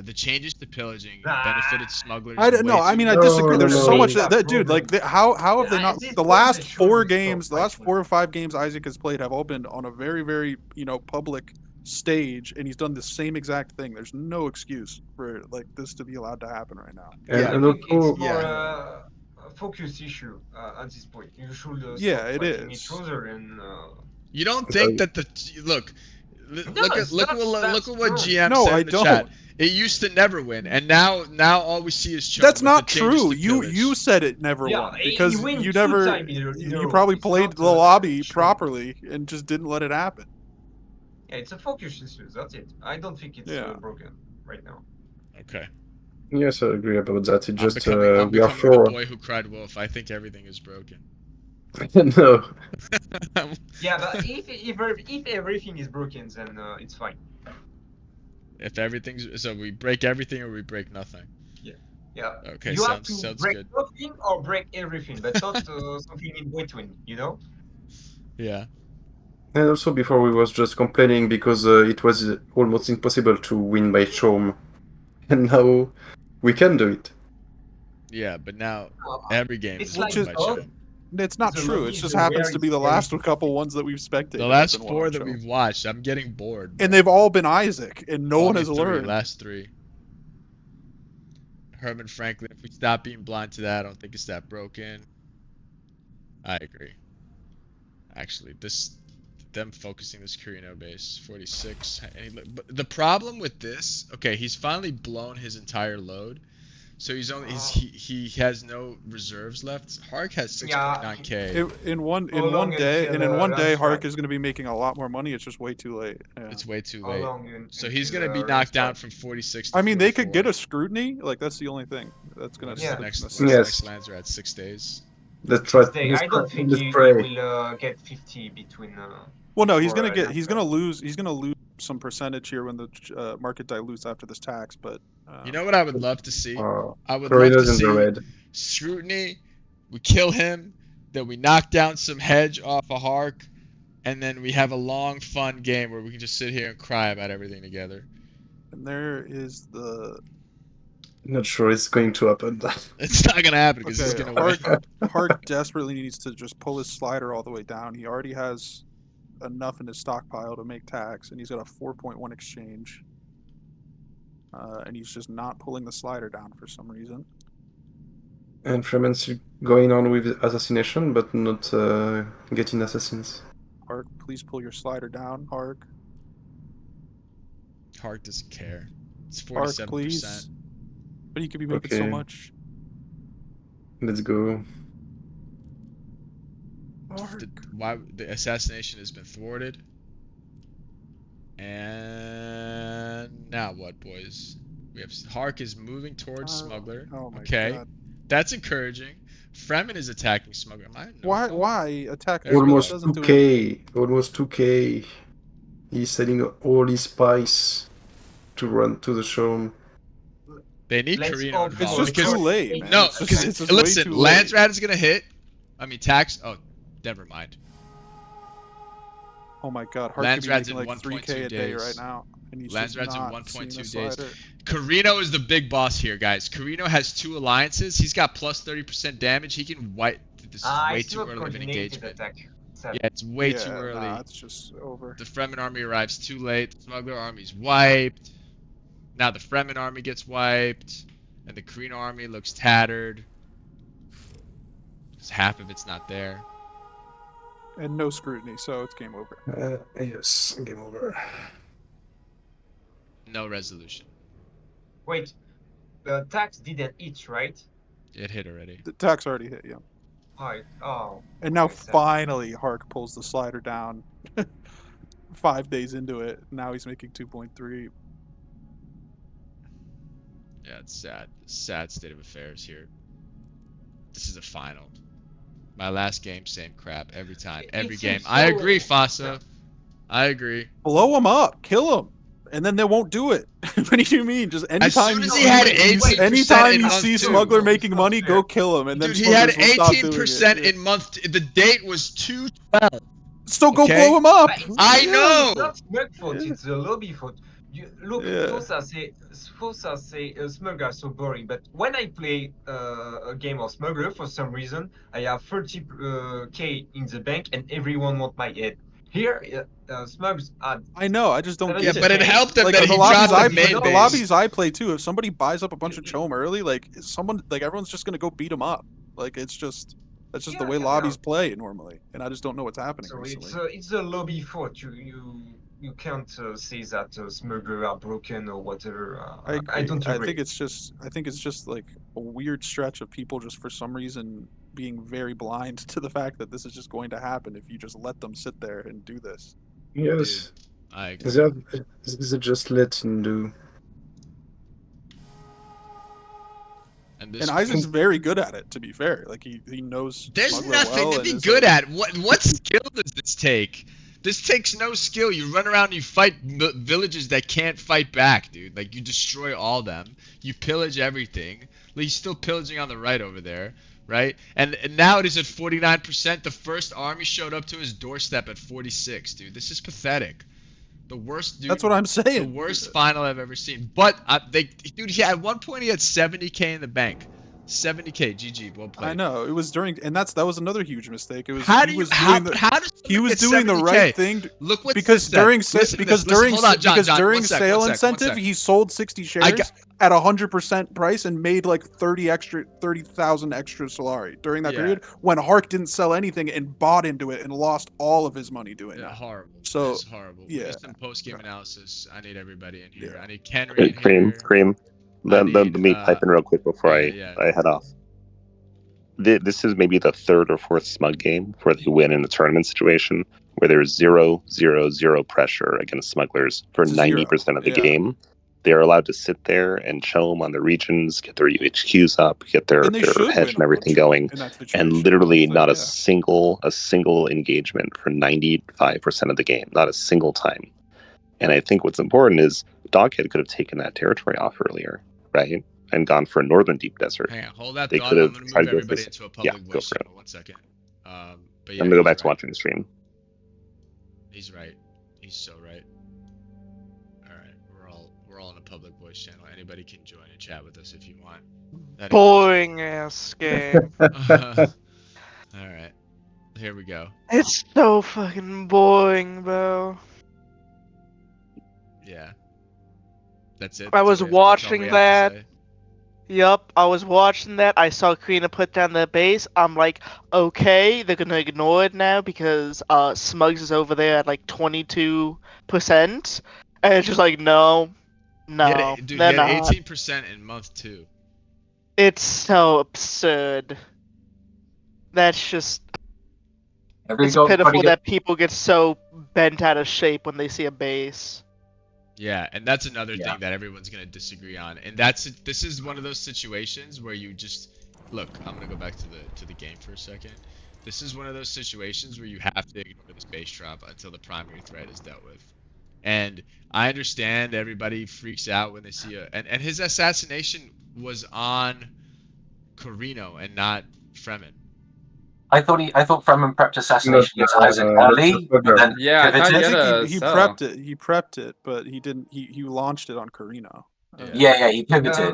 The changes to pillaging benefited smugglers. I disagree. There's so much that dude. Like, how have they not? The last 4 games, the last 4 or 5 games Isaac has played have all been on a very, very public stage, and he's done the same exact thing. There's no excuse for this to be allowed to happen right now. And it's more a focus issue at this point. You should stop fighting each other and. You don't think that look at what GM no, said I in the don't. chat. It used to never win, and now all we see is Chom. That's not true. You said it never won because you never. You probably played the lobby properly and just didn't let it happen. Yeah, it's a focus issue. That's it. I don't think it's broken right now. Okay. Yes, I agree about that. It just I'm we are the boy who cried wolf. I think everything is broken. No. Yeah, but if everything is broken, then it's fine. If everything's we break everything or we break nothing. Yeah. Okay, you have to sounds break good. nothing or break everything, but not something in between. Yeah. And also before we was just complaining because it was almost impossible to win by Chom, and now we can do it. Yeah, but now every game is won by Chom. It's not true. It just happens to be the last couple ones that we've spectated. The last 4 that we've watched, I'm getting bored. And they've all been Isaac, and no one has learned. Last 3. Herman Franklin, if we stop being blind to that, I don't think it's that broken. I agree. Actually, them focusing this Carino base, 46. But the problem with this, okay, he's finally blown his entire load. So he's only he has no reserves left. Hark has 6.9k. In one day, Hark is going to be making a lot more money. It's just way too late. Yeah. It's way too late. So he's going to be knocked down from 46 to I mean, 44. they could get a scrutiny. That's the only thing. That's going to. Next lands are at 6 days. Let's try. Stay. I don't think Let's he pray. will get 50 between. Well, no, he's before, gonna get. and He's after. gonna lose. He's gonna lose some percentage here when the market dilutes after this tax. But You know what I would love to see? I would love to Corridors in the see red. Scrutiny. We kill him, then we knock down some hedge off a Hark, and then we have a long, fun game where we can just sit here and cry about everything together. And there is the. Not sure it's going to happen. It's not gonna happen because he's Okay, gonna win. Hark desperately needs to just pull his slider all the way down. He already has enough in his stockpile to make tax, and he's got a 4.1 exchange. And he's just not pulling the slider down for some reason. And Freeman's going on with assassination, but not getting assassins. Hark, please pull your slider down, Hark. Hark doesn't care. It's Hark, 47%. please. But he could be making so Okay. much. Let's go. Hark. The assassination has been thwarted. And now what, boys? We have Hark is moving towards Smuggler. Oh my Okay, god. that's encouraging. Fremen is attacking Smuggler. Why attack this? Almost Doesn't do anything. 2k. Almost 2k. He's selling all his spice to run to the showroom. They need Let's Carino hope involved. It's just because- too late, man. No, It's just- because it's just way listen, too late. Landsrat is gonna hit. I mean, tax. Oh, never mind. Oh my god, Hark could be Landsrat's making in like 3k 1.2 a day days. right now. And he's just Landsrat's in not 1.2 seeing the days. slider. Carino is the big boss here, guys. Carino has 2 alliances. He's got plus 30% damage. He can wipe. This is way It's too not early of an coordinated engagement. attack. Yeah, it's way too Yeah, early. Nah, it's just over. The Fremen army arrives too late. The Smuggler army's wiped. Now the Fremen army gets wiped. And the Carino army looks tattered. Just half of it's not there. And no scrutiny, so it's game over. Yes, game over. No resolution. Wait, the tax didn't eat, right? It hit already. The tax already hit, yeah. Right. Oh. And now okay, so- finally Hark pulls the slider down 5 days into it. Now he's making 2.3. Yeah, it's sad. Sad state of affairs here. This is a final. My last game, same crap every time, every It game. seems I so- agree, Fasa. I agree. Blow him up, kill him, and then they won't do it. What do you mean? Just anytime soon you as see, he had 18% anytime in you month see two. Smuggler making money, go kill him, and then Dude, he had Smugglers will stop doing 18% it. in month. The date was 2/12. So go okay? blow him up. But it's- I know. It's not Smug fault, it's the lobby fault. Look, Yeah. Fossa say Smuggler so boring, but when I play a game of Smuggler, for some reason, I have 30k in the bank and everyone want my head. Here, Smugs had I know. I just don't Yeah, Yeah, get but it. it helped him Like that the he lobbies, dropped the main the base. lobbies I play too. If somebody buys up a bunch of chome early, like someone, like everyone's just gonna go beat them up. Like it's just that's just the Yeah, way yeah, lobbies play normally, and I just don't know what's happening So recently. it's a lobby fault. You can't say that Smuggler are broken or whatever. I agree. I don't agree. think it's just like a weird stretch of people just for some reason being very blind to the fact that this is just going to happen if you just let them sit there and do this. Yes. I agree. They just let him do. And this And Isaac's very good at it, to be fair. Like he knows There's Smuggler nothing well to and be is, good like- at. What skill does this take? This takes no skill. You run around and you fight villages that can't fight back, dude. Like, you destroy all them. You pillage everything. Like, he's still pillaging on the right over there, right? And now it is at 49%. The first army showed up to his doorstep at 46, dude. This is pathetic. The worst, dude. That's what I'm The saying. worst final I've ever seen. But, dude, at one point he had 70k in the bank. 70k, GG, well played. I know it was during, and that was another huge mistake. It was How he do you was how, doing the, how does he was someone doing the get right 70K? thing Look what because Sid said. during Listen to because this. Listen, during hold on, John, because John, during one sec, sale one sec, one incentive sec. he sold 60 shares at 100% price and made like 30,000 extra Solari during that Yeah. period when Hark didn't sell anything and bought into it and lost all of his money doing Yeah, that. horrible. So, It's horrible. yeah. Just some post-game analysis. I need everybody in here. Yeah. I need Kenry in Cream, here. cream. Let need, me pipe in real quick before yeah. I head off. This is maybe the third or fourth smug game where they win in a tournament situation where there's 0-0-0 pressure against smugglers for It's a 90% of the zero. Yeah. game. they're allowed to sit there and chill them on the regions, get their UHQs up, get their And they should hedge win and everything on going, in that situation. and literally honestly, not a yeah. single engagement for 95% of the game, not a single time. And I think what's important is Doghead could have taken that territory off earlier, right? And gone for a northern deep desert. Hang on, hold that They thought. could I'm have gonna tried move to go for everybody this. into a Yeah, public go voice for it. channel. 1 second. But yeah, I'm gonna go he's back to right. watching the stream. He's right. He's so right. All right, we're all in a public voice channel. Anybody can join and chat with us if you want. That Boring ass game. all right, here we go. It's so fucking boring, bro. Yeah, that's it. I was That's all we watching have to that. say? Yup, I was watching that. I saw Karina put down the base. I'm like, okay, they're gonna ignore it now because Smugs is over there at like 22%. And it's just like, no, no, Dude, they're he had not. 18% in month 2. It's so absurd. That's just. It's pitiful that people get so bent out of shape when they see a base. Yeah, and that's another thing that everyone's gonna disagree on, and this is one of those situations where you just look. I'm gonna go back to the game for a second. This is one of those situations where you have to ignore the space drop until the primary threat is dealt with. And I understand everybody freaks out when they see and his assassination was on Corino and not Fremen. I thought Fremen prepped assassination against Isaac early, but then I pivoted. think he prepped it. He prepped it, but he didn't. He launched it on Carino. He pivoted.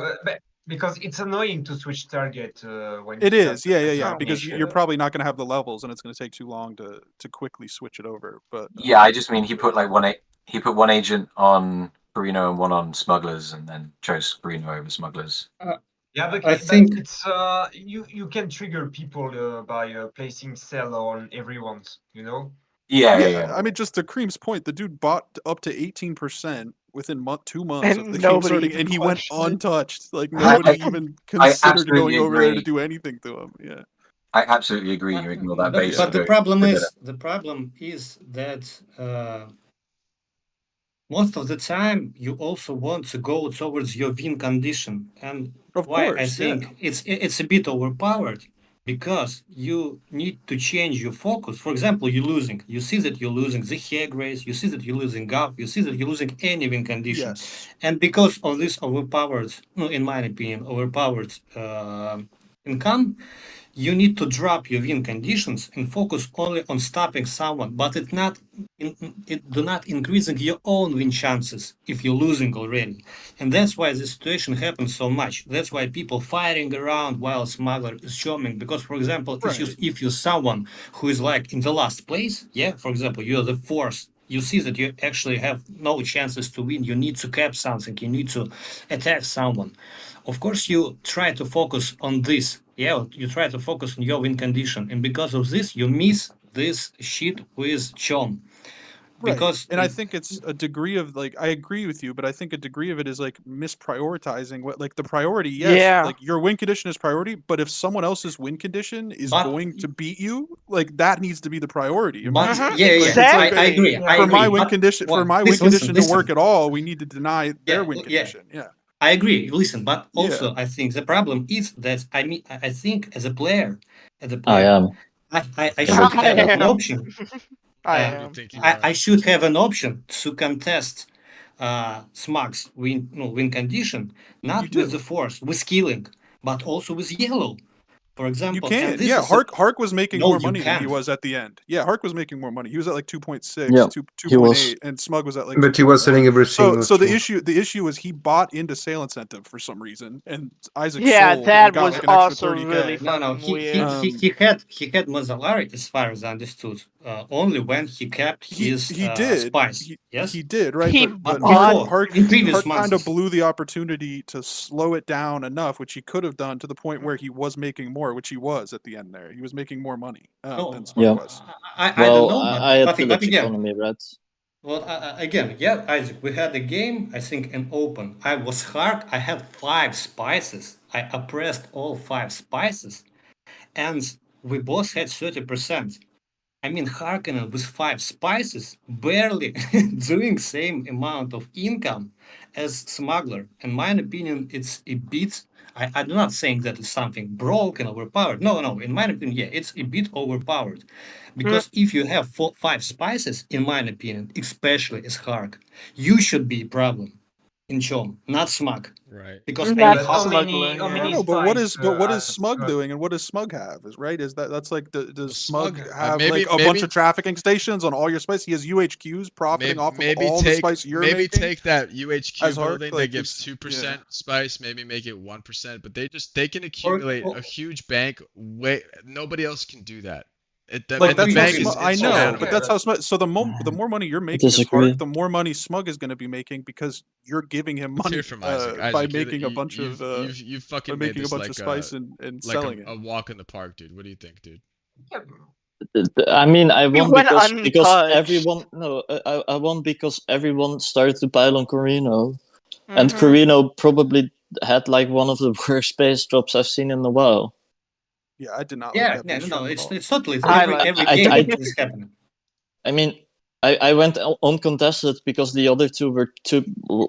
Because it's annoying to switch target when It is. Yeah. assassination. Because you're probably not going to have the levels, and it's going to take too long to quickly switch it over. But Yeah, I just mean he put one agent on Carino and one on smugglers, and then chose Carino over smugglers. Yeah, but I think it's you can trigger people by placing cell on everyone's, you know. Yeah. I mean, just to Cream's point, the dude bought up to 18% within 2 months of And the game nobody starting, even and he went questioned it. untouched. Like nobody even considered absolutely going over there to agree. do anything to him. Yeah. I absolutely agree. You ignore that base. But the problem is that most of the time you also want to go towards your win condition, and Of why course, I think it's a bit overpowered, because you need to change your focus. For example, you're losing. You see that you're losing the hair grace. You see that you're losing Gov. You see that you're losing any win condition. Yes. And because of this overpowered, in my opinion, overpowered income, you need to drop your win conditions and focus only on stopping someone, but it do not increasing your own win chances if you're losing already. And that's why the situation happens so much. That's why people firing around while smuggler is choming. Because, for example, if you're someone who is like in the last place, for example, you're the fourth, you see that you actually have no chances to win. You need to cap something. You need to attack someone. Of course, you try to focus on this. You try to focus on your win condition. And because of this, you miss this shit with Chom. Because and I think it's a degree of like, I agree with you, but I think a degree of it is like misprioritizing what, like the priority. Yes, like your win condition is priority, but if someone else's win condition is going to beat you, like that needs to be the priority. I agree. For my win condition, to work at all, we need to deny their win condition. Yeah. I agree. Listen, but also I think the problem is that I think as a player, I should have an option. I should have an option to contest Smug's win condition, not with the force, with killing, but also with yellow. For example, you can. Hark was making more money than he was at the end. Yeah, Hark was making more money. He was at like 2.6, 2.8, and Smug was at like. But he was selling everything. So the issue was he bought into sale incentive for some reason, and Isaac sold that got was like an also extra 30K. really he had Mazzalari, as far as I understood, only when he kept his spice. Yes, he did, right? But Hark kind of blew the opportunity to slow it down enough, which he could have done to the point where he was making more, which he was at the end there. He was making more money than Smug was. I don't know, I had but again, economy, right? Well, again, Isaac, we had a game, I think, in open. I was Hark, I had 5 spices. I oppressed all 5 spices, and we both had 30%. I mean, Harkonnen with 5 spices barely doing same amount of income as Smuggler. In my opinion, it's a bit. I'm not saying that it's something broken, overpowered. No, no. In my opinion, yeah, it's a bit overpowered, Mm, because if you have 5 spices, in my opinion, especially as Hark, you should be a problem in Chom, not Smug. Right. Because I mean, Not But Smuggler. how I don't many Yeah. know, but spies what is has Smug Smug? doing, and what does Smug have? Is right? Is that's like Well, does Smug Smug, have maybe like a bunch maybe of trafficking stations on all your spice? He has UHQs profiting off of all the spice you're maybe making take that UHQ as Hark. building that Like gives it's yeah. 2% spice, maybe make it 1%, but they can or, accumulate a or huge bank. Way nobody else can do that. But And the that's how bank Smug. is I know, but that's insurmountable. how Smug. So the more money you're I making as disagree. Hark, the more money Smug is going to be making because you're giving him Let's hear money from Isaac. by Isaac, making a you, bunch of you've fucking made this spice and like selling it. a walk in the park, dude. What do you think, dude? Yeah, I mean, I He won went because untouched. everyone. No, I won because everyone started to pile on Corino, and Mm-hmm. Corino probably had like one of the worst base drops I've seen in a while. Yeah, I did not like yeah, that no, base no, drop at it's all. totally I every like every I, game I, it is happening. I mean, I went uncontested because the other two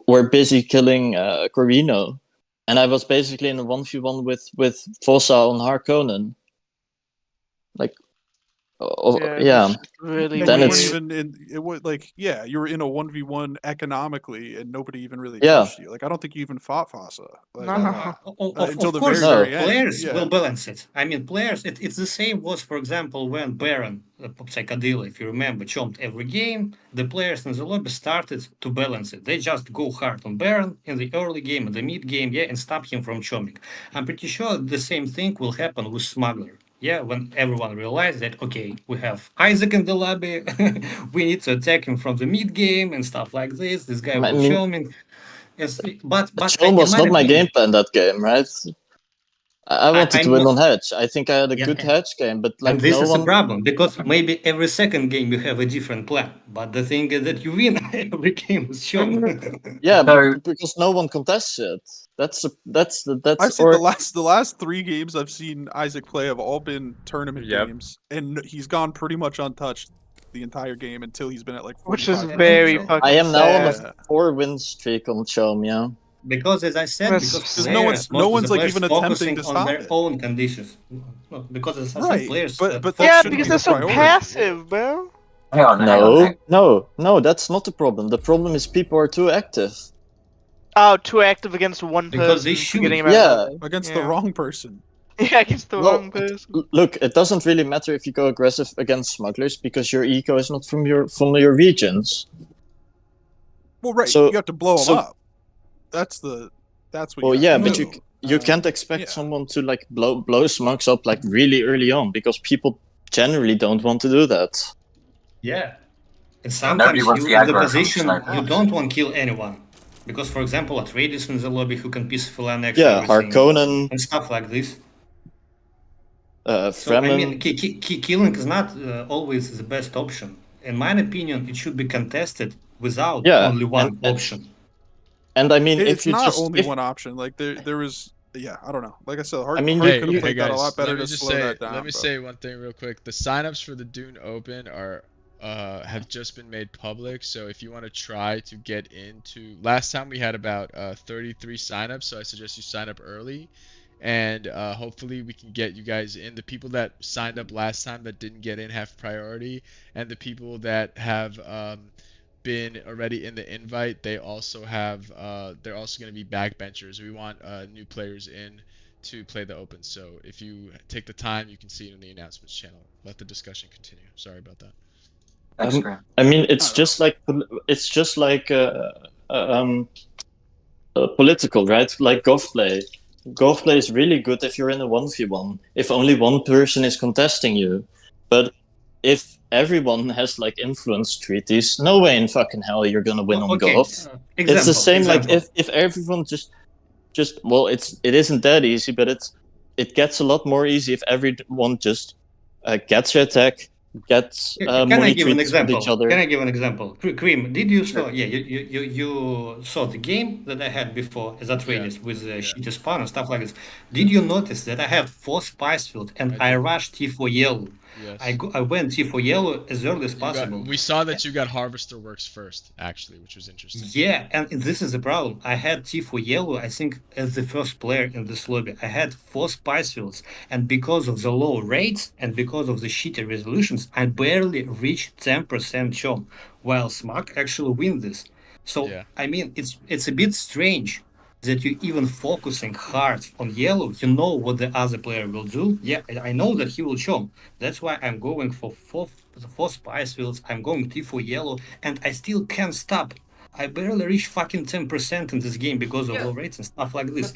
were busy killing Corino, and I was basically in a 1v1 with Fossa on Harkonnen. Like, Yeah, it yeah. was really And Then you weren't it's weird. even in it was like yeah, you were in a 1v1 economically and nobody even really yeah. touched you. Like I don't think you even fought Fossa No, like no. until Of the course, very No. very end. players will Yeah. balance it. I mean, players. It's the same was, for example, when Baron Psychedelic, if you remember, chomped every game. The players in the lobby started to balance it. They just go hard on Baron in the early game, in the mid game, yeah, and stop him from chomping. I'm pretty sure the same thing will happen with Smuggler. Yeah, when everyone realized that, okay, we have Isaac in the lobby, we need to attack him from the mid game and stuff like this. This guy I will mean, show me. Yes, but Chom in was my not my game opinion, plan that game, right? I wanted to I'm win not. on hedge. I think I had a good Yeah, hedge game, but and like this no is a one. problem because maybe every second game you have a different plan. But the thing is that you win every game with Sean. Yeah, So because no one contests it. I've seen Or the last 3 games I've seen Isaac play have all been tournament Yep. games and he's gone pretty much untouched the entire game until he's been at like Which is 45% very Chom. I fucking am now on a sad. 4-win streak on Chom. Yeah. Because, as I said, That's because Cuz no sad. players, one's no most of the one's like players even attempting focusing to on stop their it. own conditions. No, because, as I said, Right. players But that Yeah, shouldn't because be they're the so priority. passive, bro. hang on, hang on. Hang. No, that's not the problem. The problem is people are too active. Oh, too active against one because they person, forgetting should. about Yeah. another. Against the Yeah. wrong person. Yeah, against the wrong Well, person. look, it doesn't really matter if you go aggressive against smugglers because your eco is not from your regions. Well, right. So You have to blow them so up. That's what well, you have yeah, to but do. you can't expect yeah. someone to like blow smugs up like really early on because people generally don't want to do that. Yeah. And Nobody sometimes wants you the in the aggro from position snow you pass. don't want to kill anyone. Because, for example, at Radius in the lobby who can peacefully annex Yeah, everything Harkonnen, and stuff like this. So, I Fremen. mean, killing is not always the best option. In my opinion, it should be contested without Yeah, only one option. And I mean, if It's you not just only if, one option. Like there was yeah, I don't know. Like I said, I mean, Hart Hey, could have hey played that a guys, lot better let me to just slow say that down. let me bro. say one thing real quick. The signups for the Dune Open are have just been made public, so if you want to try to get into, last time we had about 33 signups, so I suggest you sign up early, and hopefully we can get you guys in. The people that signed up last time that didn't get in have priority, and the people that have been already in the invite, they also have they're also going to be backbenchers. We want new players in to play the open, so if you take the time, you can see it in the announcements channel. Let the discussion continue. Sorry about that. Thanks, Graham. I mean, it's just like political, right? Like golf play. Golf play is really good if you're in a 1v1, if only one person is contesting you. But if everyone has like influence treaties, no way in fucking hell you're gonna win on Okay, golf. It's the same like if everyone just well, it isn't that easy, but it gets a lot more easy if everyone just gets your attack, gets Can I money give an treaties with each example? other. Can I give an example? Cream, did you Sure. saw? Yeah, you saw the game that I had before as at Radius with shitty spawn and stuff like this. Did you notice that I have 4 spice field and I rushed T4 yellow? Yes. I went T for yellow as early as You got, possible. we saw that you got Harvester Works first, actually, which was interesting. Yeah, and this is the problem. I had T for yellow, I think, as the first player in this lobby. I had 4 spice fields, and because of the low rates and because of the shitty resolutions, I barely reached 10% chom, while Smug actually win this. So Yeah. I mean, it's a bit strange that you're even focusing hard on yellow. You know what the other player will do. Yeah, I know that he will chom. That's why I'm going for 4 spice fields. I'm going T for yellow, and I still can't stop. I barely reach fucking 10% in this game because of Yeah, low rates and stuff like this.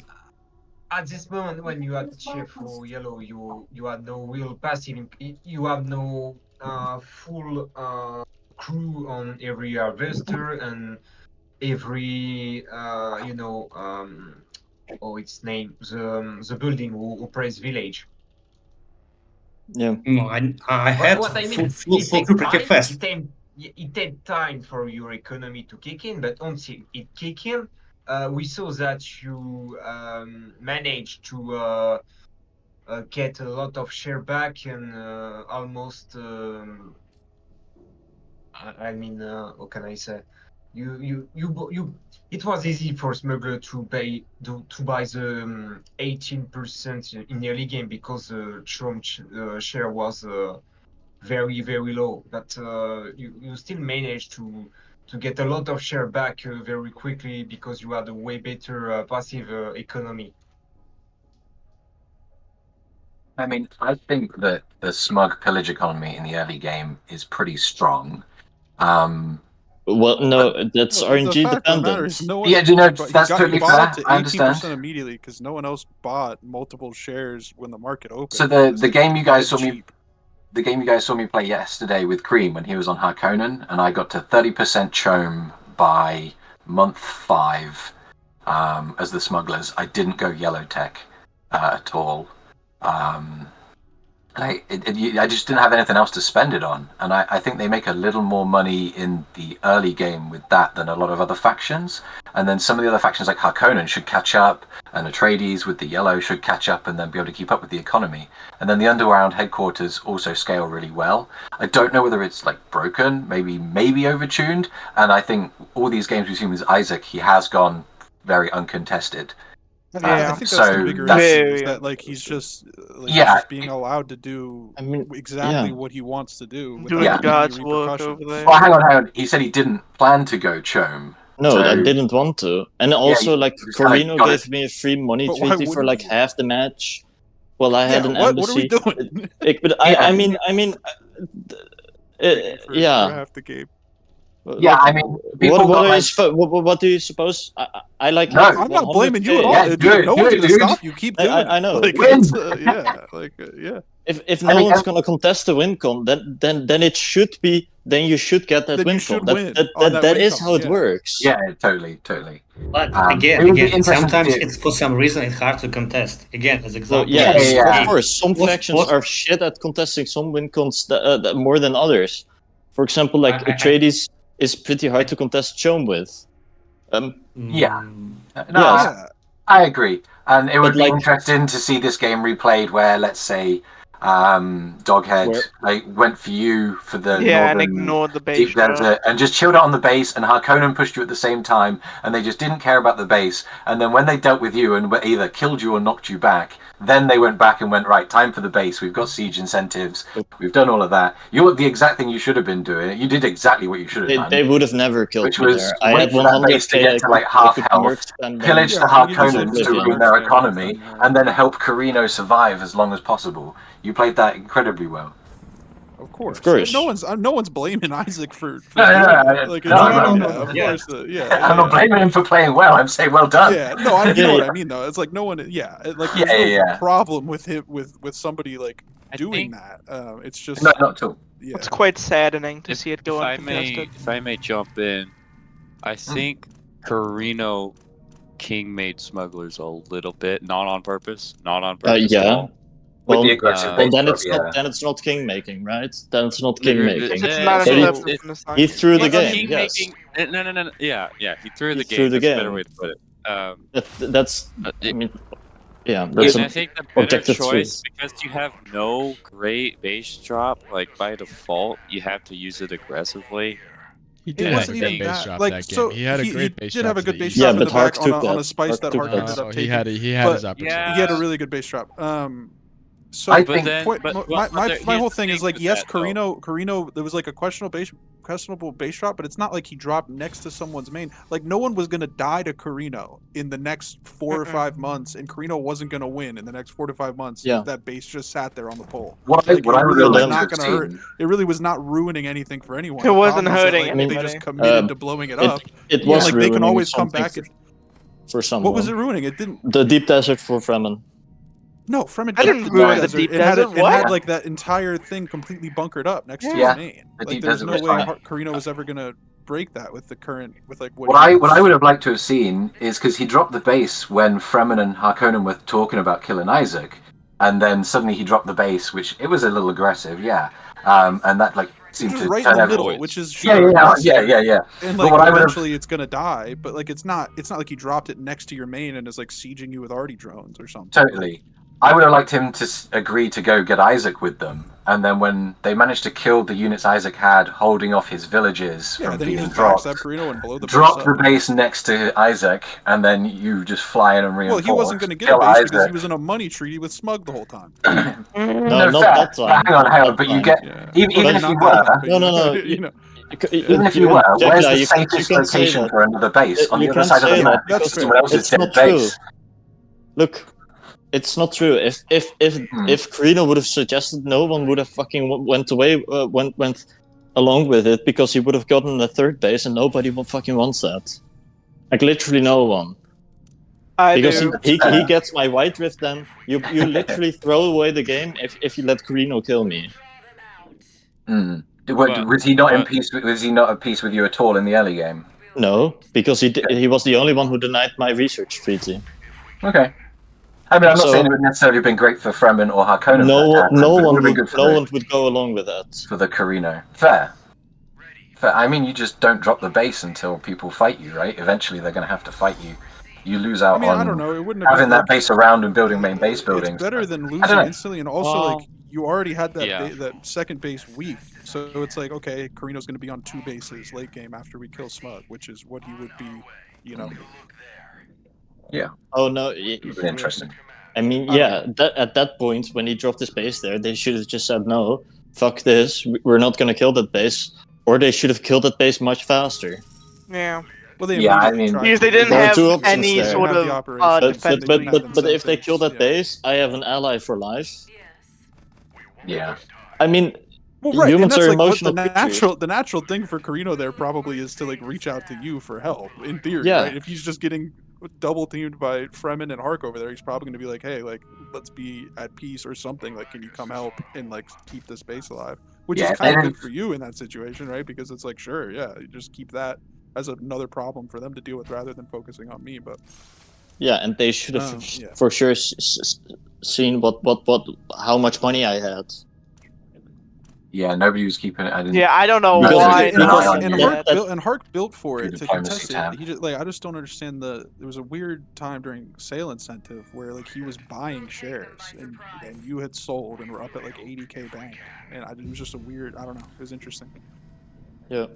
at this moment when you had cheer for yellow, you had no real passive. You have no full crew on every harvester and every oh, its name, the building who operates village. Yeah. No, I had What I mean, full it takes pretty time. fast. It takes time for your economy to kick in, but once it kick in, we saw that you managed to get a lot of share back and almost. I mean, what can I say? You. It was easy for Smuggler to buy the 18% in the early game because the Trump share was very low. But you still managed to get a lot of share back very quickly because you had a way better passive economy. I mean, I think that the smug pillage economy in the early game is pretty strong. Well, no, that's Well, the RNG fact of the matter dependent. is, no one. Yeah, do you know, but that's he totally bought fair. up to I 18% understand. immediately because no one else bought multiple shares when the market opened. So It was the game you guys saw me, cheap. the game you guys saw me play yesterday with Cream when he was on Harkonnen, and I got to 30% chome by month 5 as the smugglers. I didn't go yellow tech at all. I just didn't have anything else to spend it on, and I think they make a little more money in the early game with that than a lot of other factions. And then some of the other factions like Harkonnen should catch up, and Atreides with the yellow should catch up and then be able to keep up with the economy. And then the underground headquarters also scale really well. I don't know whether it's like broken, maybe overtuned, and I think all these games we've seen with Isaac, he has gone very uncontested. I Yeah. think that's So the bigger that's- issue, is Very that like he's just he's Yeah. just being allowed to do I mean, exactly yeah. what he wants to do Doing without Yeah. any God's work repercussions. over there. Well, hang on. He said he didn't plan to go chome. No, So- I didn't want to. And also, like, just kinda Corino got gave it. me a free money But why treaty for wouldn't like you? half the match. Well, I had Yeah, an what embassy. are we doing? But Yeah. I mean, For yeah. half the game. Yeah, I mean, people got like... What do you suppose? I like. No. have I'm not blaming you at 100K. all. Yeah, dude. do it, No do one's it, gonna dude. stop you. Keep doing I it. know. Like, Win. it's, yeah, like yeah. If I no mean, one's gonna contest the win con, then it should be. Then you should get that Then win you should con. win on that That win is con, how it yeah. works. Yeah, totally. But it again, would be interesting to sometimes see- it's for some reason it's hard to contest. Again, as Well, example, yes, Yeah. of course. Some What- factions what- are shit at contesting some win cons more than others. For example, like I- Atreides is pretty hard to contest chome with. Yeah. mm, No, Yes. I agree. And it would But, be like- interesting to see this game replayed where, let's say, Doghead Where- like went for you for the Yeah, and northern ignored the base deep shot. desert and just chilled out on the base, and Harkonnen pushed you at the same time, and they just didn't care about the base. And then when they dealt with you and were either killed you or knocked you back, then they went back and went, right, time for the base. We've got siege incentives. We've done all of that. You're the exact thing you should have been doing. You did exactly what you should have done. They would have never killed Which me was there. I wait had for that base to 100K. get to like half health, pillage the Yeah, you deserve Harkonnens to to get ruin their mercs economy, down, and then help Corino survive as long as possible. You played that incredibly well. Of course. Of course. No one's blaming Isaac for No, doing no, it. Like, no, it's- no, yeah, of yeah. course. Yeah, I'm not blaming him for playing well. I'm saying well done. Yeah, no, you Yeah, know what yeah. I mean though. It's like no one. Yeah, like Yeah, there's no yeah. problem with him with somebody like I doing think that. It's just No, not at all. yeah. It's quite saddening to see it go if I may, uncontested. if I may jump in, I think Carino King made smugglers a little bit, not on purpose, not on purpose at Yeah. all. With Well, the aggressive well, Well, base then drop, it's yeah. not. Then it's not king making, right? Then it's not king You're- making. It's Yeah, not so accepted it's- from the start. He threw the Well, game. King Yes, making, no, yeah, he threw He the threw game. the That's a better game. way to put it. that's. I It- mean, Yeah, that's And an I think the better objective choice, truth. because you have no great base drop, like by default, you have to use it aggressively. He It did have wasn't a good even base that. drop Like, that game. so He had a great base did drop have a to good the base east. drop Yeah, in but the back Hark took on a that. spice Hark that took Hark that. ended up He taking. had his But opportunity. he had a really good base drop. So I But think then, point, but my, well, my, there- my here's whole the thing is like, with yes, that, though. Carino, there was like a questionable base drop, but it's not like he dropped next to someone's main. Like, no one was gonna die to Carino in the next 4 or 5 months, and Carino wasn't gonna win in the next 4 to 5 months Yeah. if that base just sat there on the pole. what Like, I it would really have was liked to not have gonna hurt. seen. It really was not ruining anything for anyone. It The wasn't problem is that, hurting like, I mean, they just anybody. committed to blowing it up. It Yeah. was Like, they can ruining always come something back. for someone. What was it ruining? It didn't. The deep desert for Fremen. No, Fremen I took didn't the ruin deep the desert deep and had desert. it and had What? like that entire thing completely bunkered up next to Yeah. his main. The Like, deep there's desert no was way fine. Carino was ever gonna break that with the current with like What he I has. would have liked to have seen is because he dropped the base when Fremen and Harkonnen were talking about killing Isaac, and then suddenly he dropped the base, which it was a little aggressive, yeah, and that like seemed Which is to right in turn the everyone. middle, which is Yeah, sure yeah, aggressive, yeah. and But like what I would have, eventually it's gonna die. But like it's not like he dropped it next to your main and is like sieging you with arty drones or something. totally. I would have liked him to agree to go get Isaac with them, and then when they managed to kill the units Isaac had, holding off his villages Yeah, from then you being just dropped, backstab Carino and blow the drop base the up. base next to Isaac, and then you just fly in and Well, reinforce. he wasn't gonna get a kill base because Isaac. he was in a money treaty with Smug the whole time. No, not fair. that time. Hang on, Not but that you time. get Yeah. even Well, if you not that time, were. but No, you no, know, no. you know. Even if you were, where's the you safest can't say location that. for another base? On the You other can't side of say the that map, That's because fair. someone else's it's dead not true. base. Look, it's not true. If Carino would have suggested, no one would have fucking went along with it, because he would have gotten a third base, and nobody fucking wants that. Like, literally no one. I Because do. he gets my white rift, then you literally throw away the game if you let Carino kill me. Was he not in peace? Was he not at peace with you at all in the early game? No, because he was the only one who denied my research treaty. Okay. I mean, I'm not So- saying it would necessarily have been great for Fremen or Harkonnen. No for that to happen, but it would one have been would good for no the- one would go along with that. for the Carino. Fair. I mean, you just don't drop the base until people fight you, right? Eventually, they're going to have to fight you. You lose out I mean, on I don't know. It wouldn't have having been that like, base around and building main base buildings. It's better than I losing don't know. instantly, and also Well, like you already had that yeah. that second base weak, so it's like okay, Carino's going to be on 2 bases late game after we kill Smug, which is what he would be, you know. Yeah. Oh no, It would be interesting. I mean, yeah, at that point, when he dropped his base there, they should have just said, no, fuck this, we're not going to kill that base. Or they should have killed that base much faster. Yeah. Well, they Yeah, I immediately mean- tried Because to they do didn't There are have two options any there. sort Have the of operation. defense. They didn't have But if they themselves, kill that yeah. base, I have an ally for life. Yeah. I mean, Well, right, and humans that's are like what emotional creatures. the natural thing for Carino there probably is to like reach out to you for help. In theory, Yeah. right? If he's just getting double teamed by Fremen and Hark over there, he's probably going to be like, "Hey, like, let's be at peace or something. Like, can you come help and like keep this base alive?" Which Yeah, is kind of and- good for you in that situation, right? Because it's like, sure, yeah, you just keep that as another problem for them to deal with rather than focusing on me. But Yeah, and they should have Yeah. for sure seen how much money I had. Yeah, nobody was keeping it. I didn't. Yeah, I don't know Because- why. keep an eye on and you. Hark built for Your it to diplomacy contest it. tab. He just like I just don't understand there was a weird time during sale incentive where like he was buying shares and you had sold and were up at like 80k bank and it was just a weird, I don't know, it was interesting. Yeah.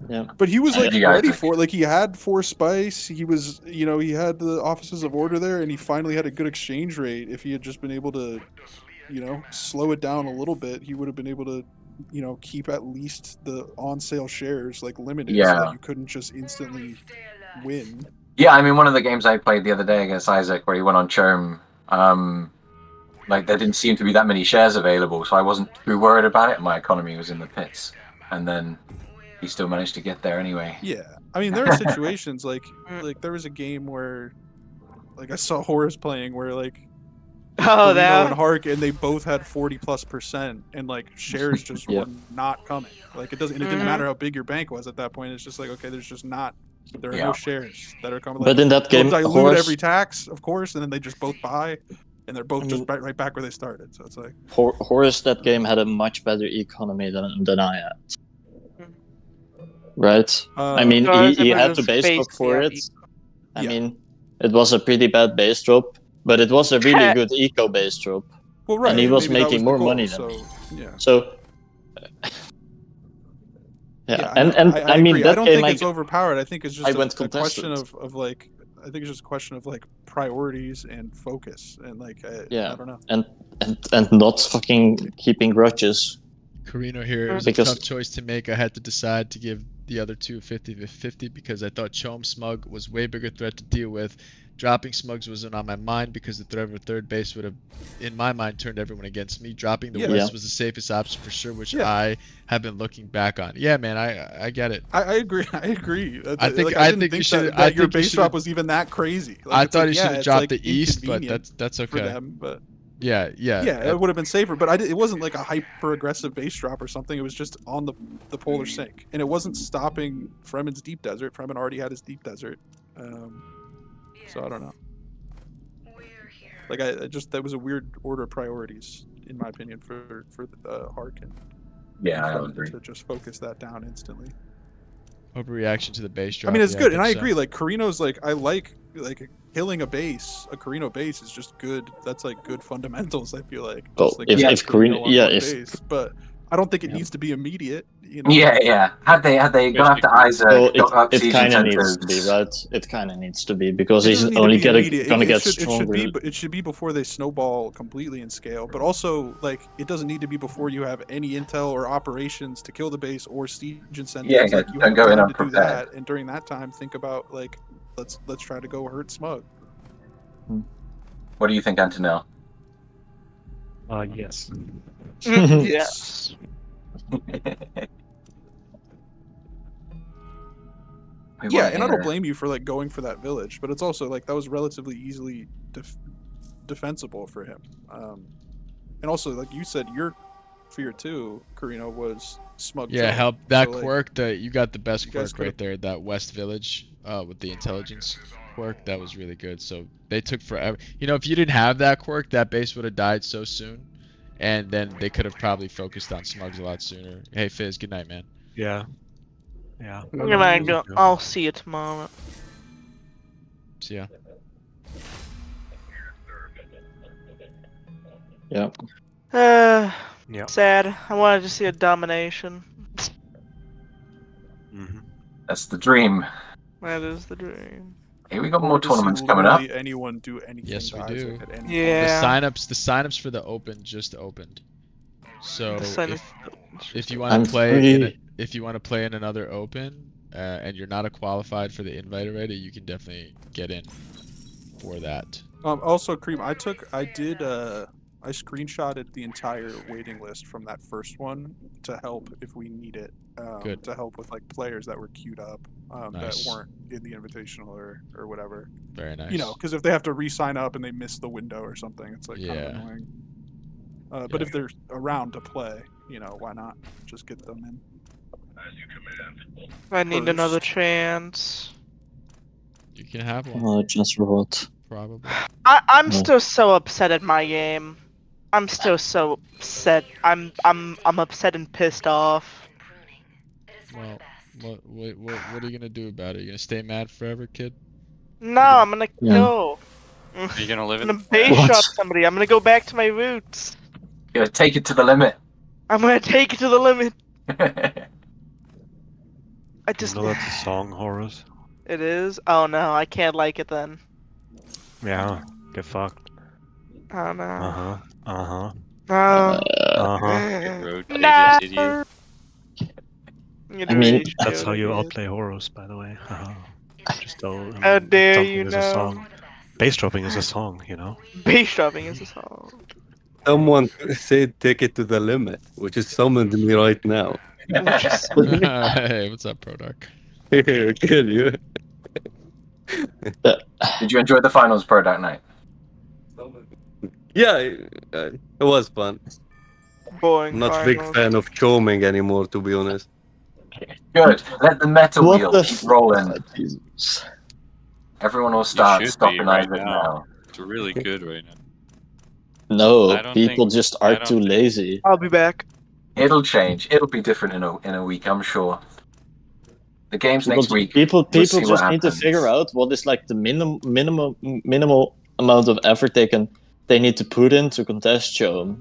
Yeah. But he was like Yeah, ready Isaac. for it. Like he had 4 spice. He was, you know, he had the offices of order there, and he finally had a good exchange rate. If he had just been able to, you know, slow it down a little bit, he would have been able to, you know, keep at least the on sale shares like limited, so Yeah. that you couldn't just instantly win. Yeah, I mean, one of the games I played the other day against Isaac, where he went on Chome, like there didn't seem to be that many shares available, so I wasn't too worried about it. My economy was in the pits, and then he still managed to get there anyway. Yeah, I mean, there are situations like there was a game where, like, I saw Horace playing where like. Oh, Carino that. and Hark, and they both had 40+%, and like shares just Yeah. were not coming. Like it didn't matter how big your bank was at that point. It's just like, okay, there are Yeah. no shares that are coming. But in that they'll game, dilute Horace, every tax, of course, and then they just both buy, and they're both just right back where they started. So it's like, Horace, that game had a much better economy than I had. Right? I mean, Horace he had was the base based- book for yeah, it. I Yeah. mean, It was a pretty bad base drop, but it was a really good eco base drop. Well, right, And he was maybe that making the more goal, money than me. so yeah. So, Yeah, and I mean agree. that I don't game think it's overpowered. I think it's just I went a question contested. of like. I think it's just a question of like priorities and focus and like. I don't know. And not fucking keeping grudges. Carino here, it was a tough choice to make. I had to decide to give the other two 50-50 because I thought Chom Smug was way bigger threat to deal with. Dropping Smugs wasn't on my mind because the threat of a third base would have, in my mind, turned everyone against me. Dropping the West was the safest option for sure, which I have been looking back on. Yeah, man, I get it. I agree. I agree. I think you should. That your base drop was even that crazy. Like, I thought he should have dropped the East, but that's okay. For them, but yeah, it would have been safer. But it wasn't like a hyper aggressive base drop or something. It was just on the polar sink, and it wasn't stopping Fremen's deep desert. Fremen already had his deep desert. So I don't know. Like I just that was a weird order of priorities in my opinion for Harkin. Yeah, I agree. To just focus that down instantly. Overreaction to the base drop. I mean, it's good, and I agree. Like Carino's, like I like killing a Carino base is just good. That's like good fundamentals. I feel like. Oh, like if Carino, base, but I don't think it needs to be immediate. You know? Yeah. Had they gone after Isaac, it kind of needs to be, right? It kind of needs to be because he's only gonna get stronger. It should be before they snowball completely in scale, but also like it doesn't need to be before you have any intel or operations to kill the base or siege incentives. Yeah, like you don't have go in time to do unprepared. that, and during that time, think about like let's try to go hurt Smug. What do you think, Antonell? Yes. Yes. Yeah, and I don't blame you for like going for that village, but it's also like that was relatively easily defensible for him. And also, like you said, your fear too, Carino, was Smug. Yeah, Joe. help that So, like, quirk. You got the best quirk could've- right there. That West Village with the intelligence quirk. That was really good. So they took forever. You know, if you didn't have that quirk, that base would have died so soon, and then they could have probably focused on Smugs a lot sooner. Hey Fizz, good night, man. Yeah. Yeah. Good night, go. I'll see you tomorrow. See ya. Yeah. Yeah. Sad. I wanted to see a domination. That's the dream. That is the dream. Hey, we got Or more to see tournaments coming up. literally anyone do anything. Yes, to we Isaac do. at any Yeah. The signups for the Open just opened. So The sign-up- if you want to play if you want to play in another Open and you're not qualified for the invite already, you can definitely get in for that. Also, Cream, I screenshotted the entire waiting list from that first one to help if we need it. Good. To help with like players that were queued up Nice. that weren't in the invitational or whatever. Very nice. You know, because if they have to re-sign up and they miss the window or something, it's like kind Yeah. of annoying. But if they're around to play, you know, why not just get them in? I need First. another chance. You can have one. Oh, just for what? Probably. I'm No. still so upset at my game. I'm still so upset. I'm upset and pissed off. Well, what are you gonna do about it? You gonna stay mad forever, kid? No, I'm gonna Yeah. go. Are you gonna live I'm in? gonna base What? shot somebody. I'm gonna go back to my roots. You gotta take it to the limit. I'm gonna take it to the limit. I You just. know that's a song, Horus? It is? Oh no, I can't like it then. Yeah. Get fucked. Oh no. Uh-huh. Uh-huh. No. Uh-huh. Road No. idiot. I mean, That's how you outplay Horus, by the way. Just don't. How dare something you is know? a song. Bass dropping is a song, you know? Base dropping is a song. Someone said take it to the limit, which is summoned me right now. Hey, what's up, Prodark? Good, you. Did you enjoy the finals, Pro Dark Knight? Yeah, it was fun. Boring. I'm not a big finals. fan of choming anymore, to be honest. Good. Let the meta What wheel the keep rolling. Jesus. Everyone will You start should be stopping right Isaac now. now. It's really good right now. No, I don't people think- just I are don't too think- lazy. I'll be back. It'll change. It'll be different in a week, I'm sure. The game's People, next week. people We'll see what just need to happens. figure out what is like the minimal amount of effort they need to put in to contest Chome.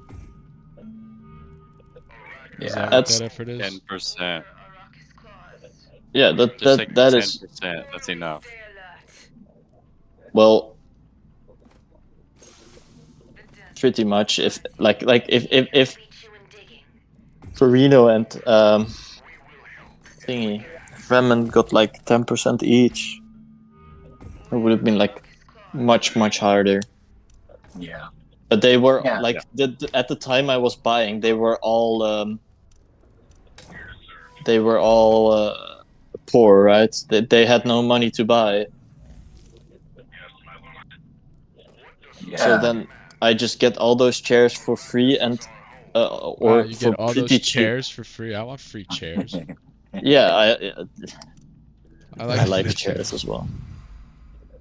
Is that what That's that effort is? 10%. yeah. Just like That 10%. is That's enough. well, pretty much. If if Torino and thingy Fremen got like 10% each, it would have been like much harder. Yeah. But they were Yeah. like at the time I was buying, they were all poor, right? They had no money to buy. Yeah. So then I just get all those chairs for free and Wow, or you for get all pretty those cheap. chairs for free. I want free chairs. Yeah, I I like free chairs as well.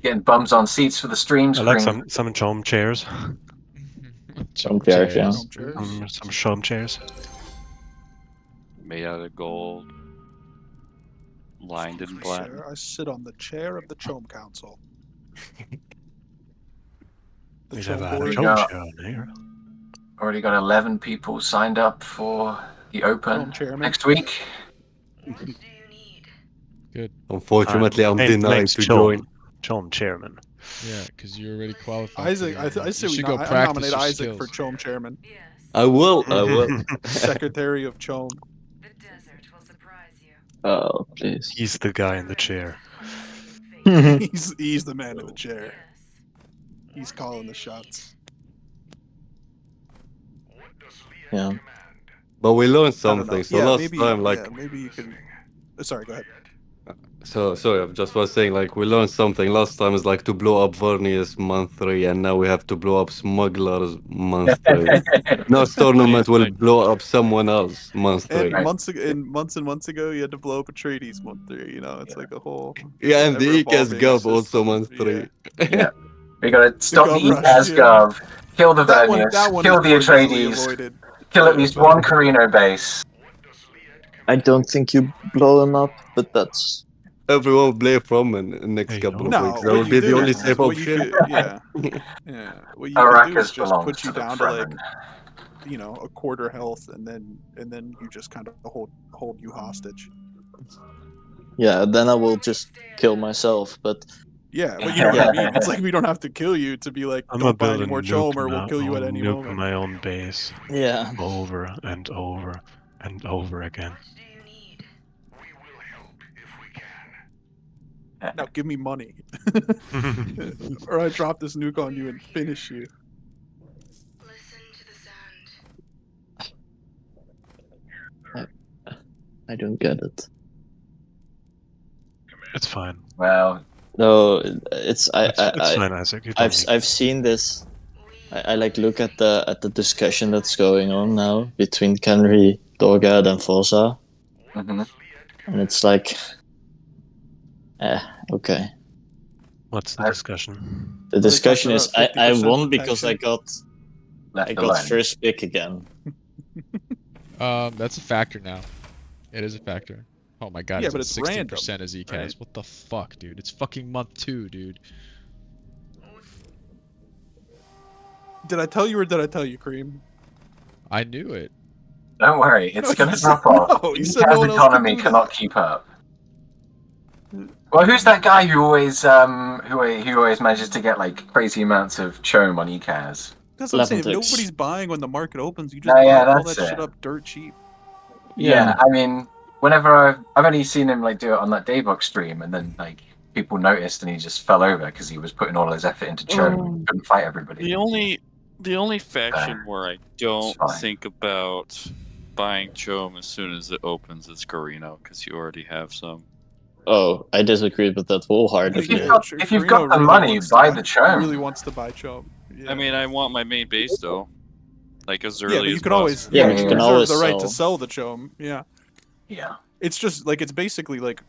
Getting bums on seats for the streams. I like Cream. some Chome chairs. Some chairs, yeah. Some Chome chairs. Made out of gold. Lined in black. I sit on the chair of the Chome Council. We never had a board. Chome chair on here. Already got 11 people signed up for the Open next week. Good. Unfortunately, I'm denied to join. Chome chairman. Yeah, because you're already qualified. Isaac, I say you we should go I practice nominate your Isaac skills. for Chome chairman. I will. Secretary of Chome. Oh, please. He's the guy in the chair. He's the man in the chair. He's calling the shots. Yeah. But we learned I don't know. something. So Yeah, last maybe, time, like, yeah, maybe you can. Sorry, go ahead. so sorry, I just was saying, like, we learned something. Last time is like to blow up Vernius month 3, and now we have to blow up Smugglers month 3. Next tournament will blow up someone else month 3. And months and months ago, you had to blow up Atreides month 3. You know, it's like a whole. Yeah, and the ECAS ever-evolving Gov also system. month 3. Yeah. We gotta stop the Gov rush, ECAS yeah. Gov, kill the That one Vernius, kill is the more easily Atreides, avoided. kill at least one Carino base. I don't think you blow them up, but that's Everyone play from in the next couple of No, weeks. That what will you be the do only is safe what you option. could- yeah. What you can do is Arrakis just belongs put to you the down to like, Fremen. a quarter health, and then you just kind of hold you hostage. yeah. Then I will just kill myself. But Yeah, but you know what I mean. It's like we don't have to kill you to be like, I'm gonna don't buy build any a more nuke, Chome, or we'll kill you at any nuke moment. my own base. Yeah. Over and over and over again. Now give me money, or I drop this nuke on you and finish you. I don't get it. It's fine. Well, no, it's It's fine, Isaac. You don't need I've seen this. I like look at the discussion that's going on now between Kenry, Dorgad, and Fossa, Mm-hmm. and it's like, okay. What's the discussion? The discussion is about I 50% won because I protection. got alone. first pick again. That's a factor now. It is a factor. Oh my god, Yeah, it's but at it's 60% random, as ECAS. right? What the fuck, dude? It's fucking month 2, dude. Did I tell you or did I tell you, Cream? I knew it. Don't worry, it's No, gonna you drop said off. no, The you said no one else could economy do cannot keep up. Well, who's that guy who always who always manages to get like crazy amounts of Chome on ECAS? That's what I'm saying. If Leventex. nobody's buying when the market opens, you just No, buy yeah, all that's that shit it. up dirt cheap. Yeah, I mean, whenever I've only seen him like do it on that Daybox stream, and then like people noticed, and he just fell over because he was putting all his effort into Chome and couldn't fight everybody. The only faction where I don't fine. think about buying Chome as soon as it opens is Carino, because you already have some. Oh, I disagree with that wholeheartedly. If you've got the Carino money, wants buy to- the Chome. Really wants to buy Chome. Yeah. I mean, I want my main base though, like as Yeah, early but you as can always possible. Yeah, you but you can can reserve always the right to sell. sell the Chome. Yeah, Yeah. it's just like it's basically like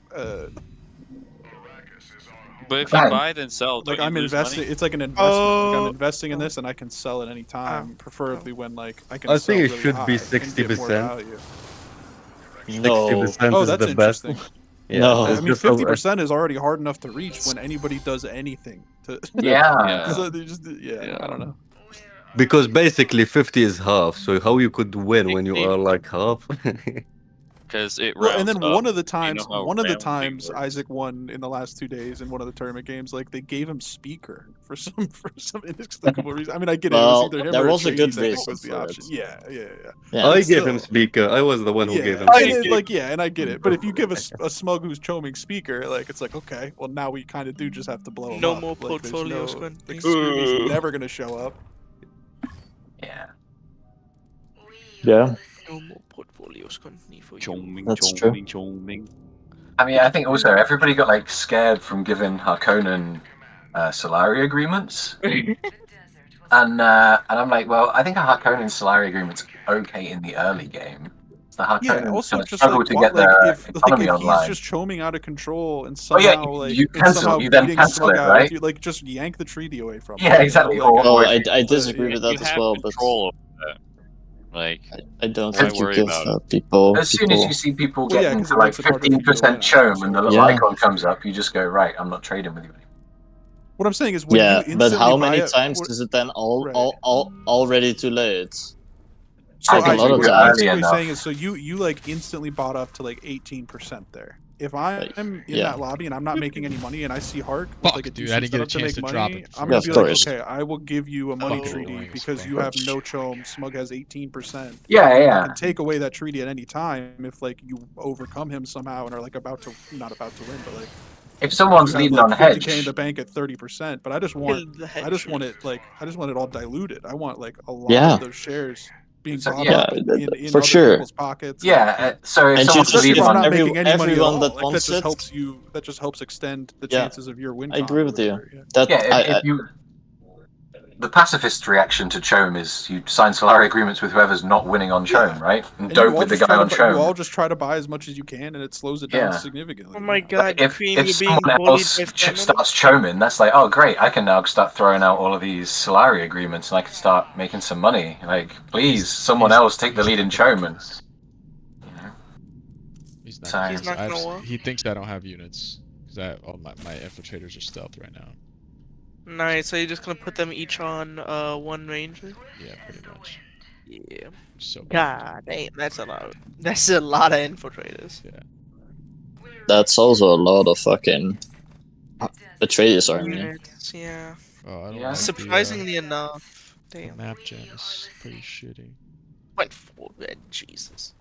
But if you Fine. buy then sell, don't like you I'm lose investing. money? It's like an investment. Like I'm Oh. investing in this, and I can sell at any time, preferably when like I can. I sell think it really should high be and get more 60%. value. No. 60% Oh, is that's the best. interesting. Yeah, No. I it's mean, just 50% is already hard enough to reach when anybody does anything. To Yeah. so they just, I don't know. because basically 50 is half. So how you could win when you are like half? Because it Well, rounds and then up. one of the You know times, how one of the rounding times works. Isaac won in the last 2 days in one of the tournament games, like they gave him speaker for some inexplicable reason. I mean, I get it. It was Well, either him there or was a good Atreides, I think reason was the for option. it. Yeah. Yeah. But I gave him still. speaker. I was the one who Yeah, gave him and speaker. and I get it. But if you give a smug who's choming speaker, like it's like, okay, well now we kind of do just have to blow him No up. more Like there's portfolio no, squint. like Scooby's never gonna show up. Yeah. Yeah. No more portfolio scrutiny for you. Choming, That's true. choming. I mean, I think also everybody got like scared from giving Harkonnen salary agreements, and I'm like, well, I think a Harkonnen salary agreement's okay in the early game. The Yeah. Harkonnen Also, kind of just struggle like to what, get like their if economy he's online. just choming out of control and Oh yeah, somehow you like cancel, somehow you then beating cancel Smug it, out, right? if you like just yank the treaty away from him. Yeah, exactly. You know, like, Oh, Or I disagree with You that as have well, but control over that. Like, I don't why think you worry give about it? people. as soon as you see people Well, yeah, getting 'cause to it like makes it harder for you to 15% win after, chom and the little Yeah. icon comes up, you just go, right, I'm not trading with you anymore. What I'm saying is when Yeah, you instantly but how buy many it, times is it then already too late? So Like a lot Isaac, of what I times. think what you're saying is, so you like instantly bought up to like 18% there. If I'm in yeah. that lobby and I'm not making any money and I see Hark with like a Dude, I decent didn't get a setup to chance make to drop money, it I'm before gonna Of be like, course. okay, I will give you a money Fucking treaty annoying as because fuck. you have no chom. Smug has 18%. Yeah, yeah. I can take away that treaty at any time if like you overcome him somehow and are like not about to win, but like If someone's you have leading like on 50k in hedge, the bank at 30%. But I just want Kill the hedge I just want treaty. it like I just want it all diluted. I want like a lot Yeah. of those shares being So, bought yeah. up in for other sure. people's pockets. yeah. So if And you someone's just Especially if leading give I'm on, not making any money at everyone all, that like that wants just it. helps you. That just helps extend the Yeah. chances of your win. I agree con or with you. whatever, yeah. That yeah, if you, the pacifist reaction to chom is you sign salary agreements with whoever's not winning on chom, right? And And don't you all with the just guy try on to you all chom. just try to buy as much as you can, and it slows it down Yeah. significantly. Oh my yeah. god, Like if Cream, you're being someone bullied else by Femin? starts choming, that's like, oh great, I can now start throwing out all of these salary agreements and I can start making some money. Like, please, someone else take the lead in chom and. He's not. So- Gonna, He's not I've gonna s- what? He thinks I don't have units because all my infiltrators are stealth right now. Nice, so you're just gonna put them each on one ranger? Yeah, pretty much. Yeah. So God damn, that's a lot. That's a lot of infiltrators. Yeah. That's also a lot of fucking Atreides army. Units, yeah. Oh, I don't Yeah. like Surprisingly enough. the Damn. map gen is pretty shitty. Went for red, Jesus.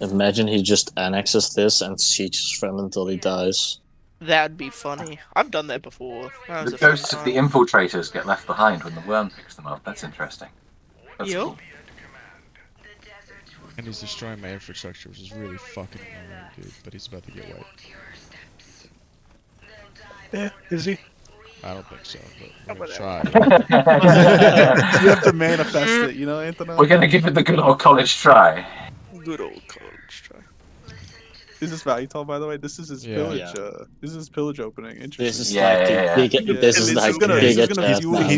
Imagine he just annexes this and sieges from until he dies. That'd be funny. I've done that before. That was The a fun ghosts of the time. infiltrators get left behind when the worm picks them up. That's interesting. That's Yo. cool. And he's destroying my infrastructure, which is really fucking annoying, dude. But he's about to get wiped. Yeah, is he? I don't think so, but we're gonna try. You have to manifest it, you know, Anthony. We're gonna give it the good old college try. Good old college try. Is this Valutal, by the way? This is his Yeah. pillage. This is his pillage opening. Interesting. This is Yeah, like yeah, the yeah. big. Yeah, This is this like is gonna- the this big is gonna attack fuel now. his-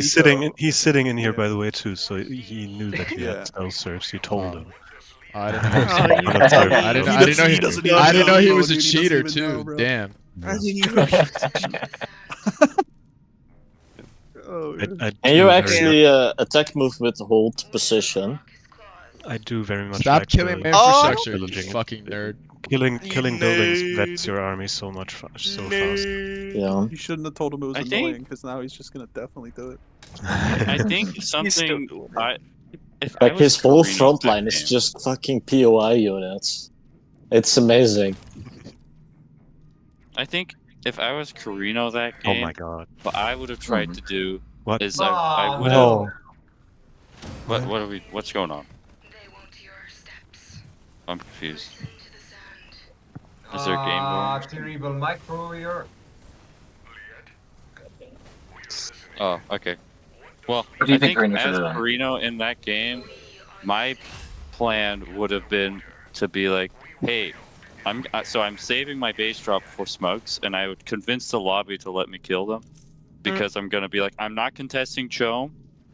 He's sitting in here, Yeah. by the way, too. So he knew that we Yeah. had stealth serfs. He told him. I didn't Oh, know. you- I didn't know. I didn't know He he. doesn't I even didn't know he know, was a dude. He doesn't cheater even know, too. bro. Damn. I didn't know. Oh, I Can you do very actually attack move with hold position? I do very much Stop like killing my the infrastructure, you pillaging. fucking nerd. Killing You buildings nerd. vets your army so fast. Yeah. You shouldn't have told him it was I think- annoying, because now he's just gonna definitely do it. I think He's still something. doing it. If I Like was his whole Carino front that line is game- just fucking POI units. It's amazing. I think if I was Carino that Oh game, my god. what I would have tried to do What? is I would have. No. What are we? What's going on? I'm confused. Is there a game going? Terrible micro here. Oh, okay. Well, What do you I think think Carino should as have done? Carino in that game, my plan would have been to be like, hey, I'm saving my base drop for smokes, and I would convince the lobby to let me kill them, because I'm gonna be like, I'm not contesting Chom,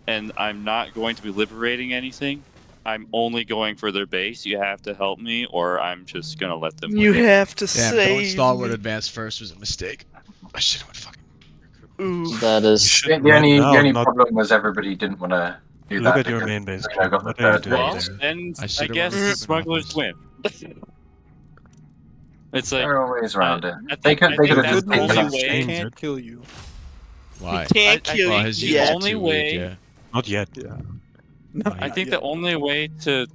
and I'm not going to be liberating anything. I'm only going for their base. You have to help me, or I'm just gonna let them You win. have to Damn, going save stalwart me. advance first was a mistake. I should have went fucking. Oof. That You is should The only, now, the only not problem was everybody didn't want to do look that at your because main base. you know, got the What are you third doing Well, base. there? then I I should've guess went smugglers win. It's like There are ways around it. I They think, could, I they think could have that's just the paid only us. way. Can't it. kill you. Why? Can't I kill Well, you his the unit's yet. only too way. weak, yeah. Not yet. Yeah. I think the only way to,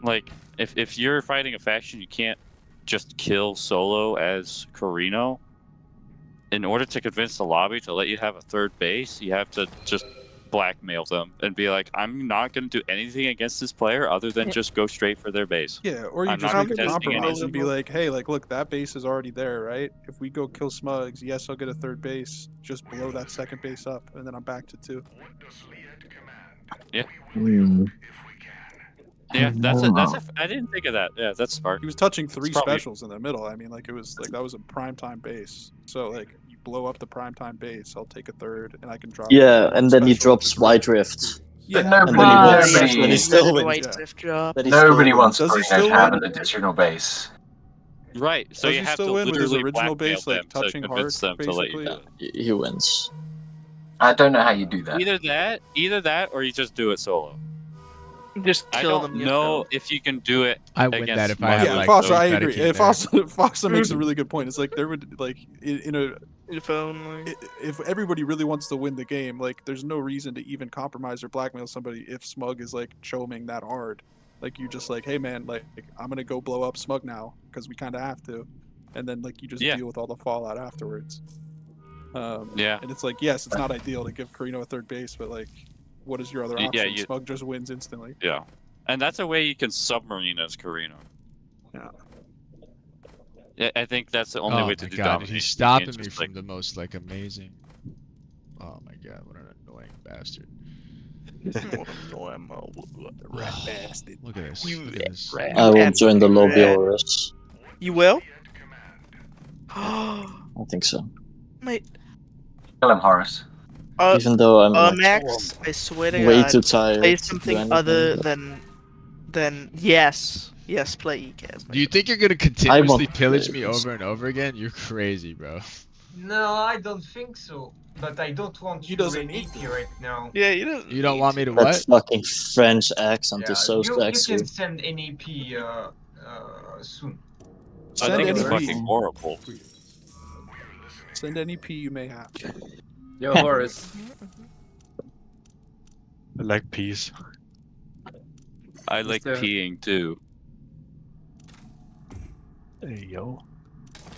like, if you're fighting a faction, you can't just kill solo as Corino. In order to convince the lobby to let you have a third base, you have to just blackmail them and be like, I'm not going to do anything against this player other than just go straight for their base. Yeah, or you I'm just not make a contesting compromise and be anything. like, hey, like, look, that base is already there, right? If we go kill Smugs, yes, I'll get a third base. Just blow that second base up, and then I'm back to 2. Yeah. Hmm. Yeah, that's a. I didn't think of that. Yeah, that's smart. He was touching 3 It's probably- specials in the middle. I mean, like, it was like that was a primetime base. So, like, you blow up the primetime base, I'll take a third, and I can drop. Yeah, and then he special drops White Rift. Yeah, But nobody, and then he wins. nobody, Then he still wins. Yeah. Then he nobody still wants Does he Corino still to have win? an additional base. Right, so Does you he have still to win with his literally original blackmail base, like, them to touching convince them heart, to let you basically? do it. He wins. I don't know how you do that. Either that, or you just do it solo. Just I kill don't them. know if you can do it. I win against that if I have, Yeah, like, Foster, those I agree. Medicaid Foster makes a really good point. It's like there would like in a If only. if everybody really wants to win the game, like there's no reason to even compromise or blackmail somebody if Smug is like choming that hard. Like you just like, hey man, like I'm gonna go blow up Smug now because we kind of have to, and then like you just deal with all the fallout afterwards. Yeah. And it's like, yes, it's not ideal to give Corino a third base, but like, what is your other option? Yeah, Smug just wins instantly. Yeah, and that's a way you can submarine as Corino. Yeah. Yeah, I think that's the only Oh way to my do god, domination. he's You stopping can't me just, from the most, like, amazing. Oh my god, what an annoying bastard. Rat bastard. Look at this. You Look at this. I will join the lobby, Horus. You will? I think so. Mate. Kill him, Horace. Even though I'm like, Max, I swear to way God, too tired play to do something anything, other but- than yes, play ECAS. Do you think you're gonna I continuously want pillage me this. over and over again? You're crazy, bro. No, I don't think so. But I don't want He you doesn't in need EP right now. Yeah, you don't. You don't want me to That what? fucking French accent is so you sexy. can send an EP soon. I think it's NEP. fucking horrible. Send NEP you may have. Yo, Horace. I like peace. I like Mr. peeing too. Hey, yo.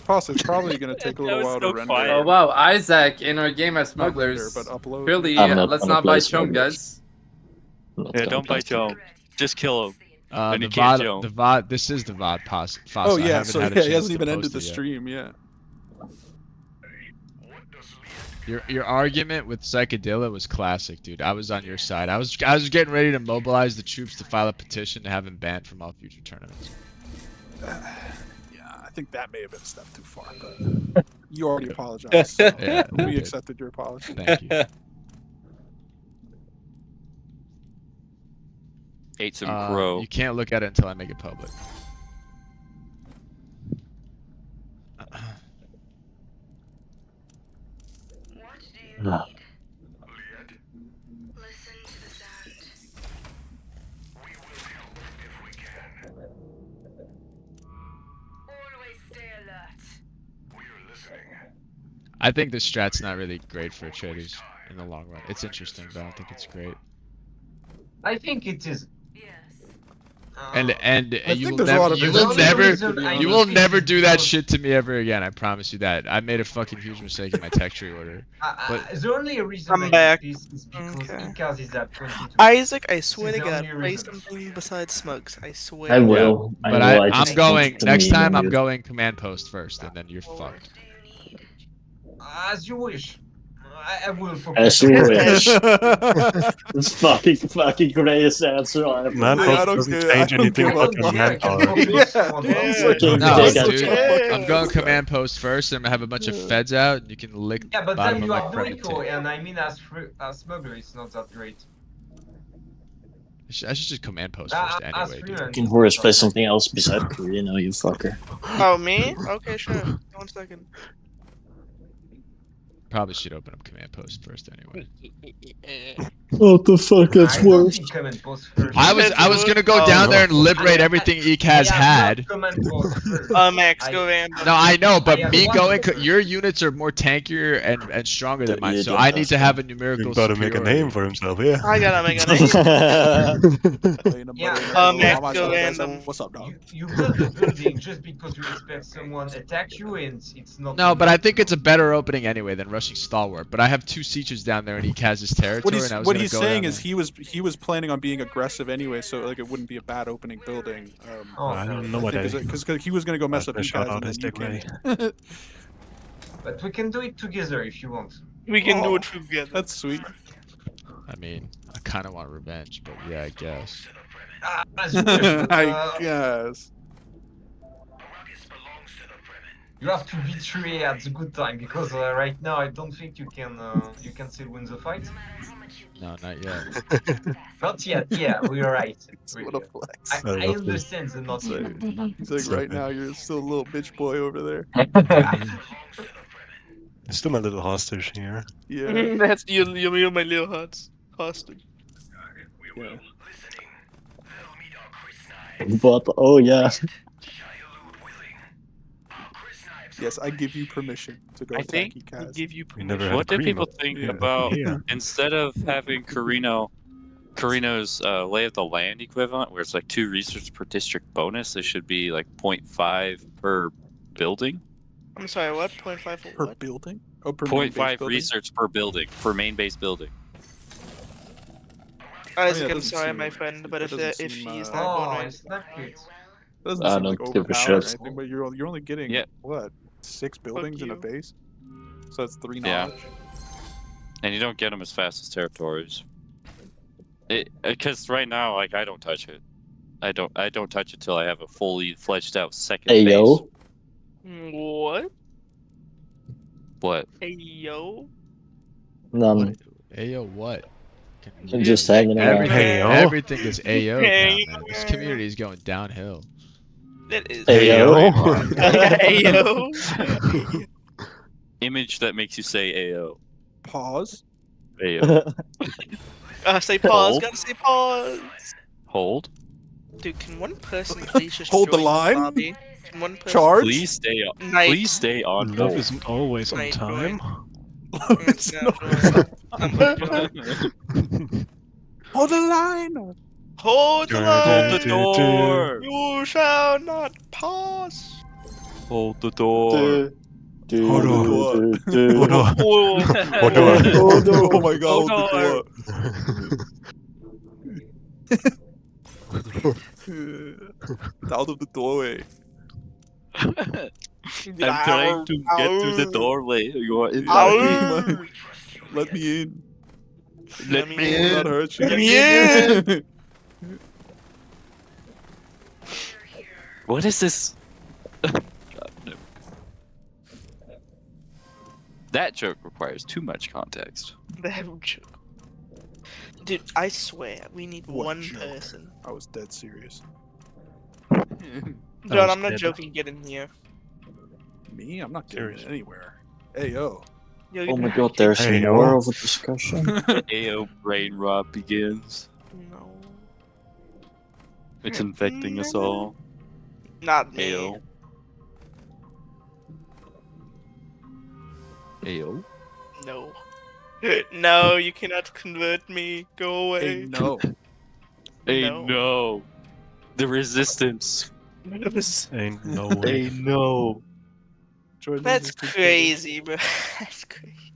Plus, it's probably going to take a little was while so to render. quiet. Oh wow, Isaac in our game as Not render, smugglers. but upload. Really, I'm not let's gonna not play buy Chum, smugglers. guys. Yeah, don't bite Joe. Just kill him. And The you can't VOD, Joe. the VOD, this is the VOD pos. Oh I yeah, haven't so had a yeah, he chance hasn't to even ended post the it yet. stream yet. Your argument with Psychedilla was classic, dude. I was on your side. I was getting ready to mobilize the troops to file a petition to have him banned from all future tournaments. Yeah, I think that may have been a step too far, but you already apologized. So Yeah, I we did. accepted your apology. Thank you. Ate some crow. You can't look at it until I make it public. I think this strat's not really great for traders in the long run. It's interesting, but I don't think it's great. I think it is. And I you think will there's a lot never, of you business. will The only never, reason I you will think never it's do that because- shit to me ever again. I promise you that. I made a fucking huge mistake in my tech tree order. But The only reason I'm I back. did this is because Okay. ECAS is at 22. Isaac, I swear This to is the God, only play reason. something besides Smugs. I swear. I to God. will. I but will. I I'm just going want to next meme time. on I'm you. going command post first, and then you're fucked. As you wish. I will As focus you on wish. It's fucking greatest answer I ever Man, Yeah, I post don't doesn't care. change I don't anything care about about command that. power. Fucking No, take dude. it. I'm going command post first, and I'm gonna have a bunch of feds out, and you can lick Yeah, the but bottom then of you my are primitive. Duico, and I mean as smuggler, it's not that great. I should just command post first anyway, dude. Fucking Horus, play something else beside Korean, you fucker. Oh, me? Okay, sure. 1 second. Probably should open up command post first anyway. What the fuck? That's I don't worse. think command post first. I was gonna go down there and liberate everything Ikaz had. Command post first. Max, go in. No, I know, but I have me one going, cover. your units are more tankier and stronger than mine, Yeah, so yeah, I need that's to have a He's numerical about to make a superiority. name for himself, yeah. I gotta make a name. Yeah, Max, go random. What's up, dog? You build the building just because you expect someone attack you, and it's not. No, but I think it's a better opening anyway than rushing Stalwart. But I have 2 sieges down there in Ikaz's territory, and I was What gonna he's go saying down is he was planning on being aggressive anyway, so like it wouldn't be a bad opening building. I don't know what that is. Because he was gonna go mess up Shout Ikaz out and his then you dick came. But we can do it together if you want. We can do it together. That's sweet. I mean, I kind of want revenge, but yeah, I guess. I guess. You have to betray at the good time because right now I don't think you can still win the fight. No, not yet. Not yet. Yeah, we're right. What a flex. I understand the not yet. He's like, right now you're still a little bitch boy over there. It's still my little hostage here. Yeah. That's you're my little hostage. Yeah. But oh yeah. Yes, I give you permission to go I attack think Ikaz. Give you never had What do Karina. people think Yeah. about Yeah. instead of having Carino's lay of the land equivalent, where it's like 2 research per district bonus, it should be like 0.5 per building. I'm sorry, what? 0.5 for Per what? building? Oh, per main base 0.5 building? research per building for main base building. Isaac, that I'm doesn't sorry, seem- my friend, but that if doesn't he's seem, not going Oh, right. it's not good. That doesn't I seem like don't give a overpowered or shit. anything, but you're only getting Yeah. what, 6 buildings in a you. base? So that's 3 Yeah. knowledge. And you don't get them as fast as territories. Because right now, like, I don't touch it. I don't touch it till I have a fully fledged out second Hey base. yo. What? What? Hey yo. None. Ayo, what? I'm just hanging around. Everything is AO now, Hey, man. This community is going downhill. That is. Hey yo. Hey yo. Image that makes you say AO. Pause. AO. Say pause. Hold. Gotta say pause. Hold. Dude, can one person please just Hold the join line. lobby? Can one person Charge. Please stay on. Knight. Please stay on Love hold. isn't always on Night time. It's Yeah, not- Hold the line. Hold the Hold line. the door. You shall not pass. Hold the door. Hold on. Hold on. Oh, Hold on. Oh my god, hold the door. Out of the doorway. I'm trying to get through the doorway. You are in Ow. Let me in. Let me Will in. not hurt you. Let me in. What is this? God, no. That joke requires too much context. That joke. Dude, I swear, we need What one joke? person. I was dead serious. John, I'm not dead. joking. Get in here. Me? I'm not getting Serious. anywhere. Hey yo. Yo, Oh you my know- god, there's Hey, more yo. of a discussion. AO brain rot begins. No. It's infecting us all. Not me. AO. AO. No. No, you cannot convert me. Go Hey away. no. Hey No. no. The resistance. Ain't no Hey way. no. Join That's resistance, crazy, bro. That's crazy.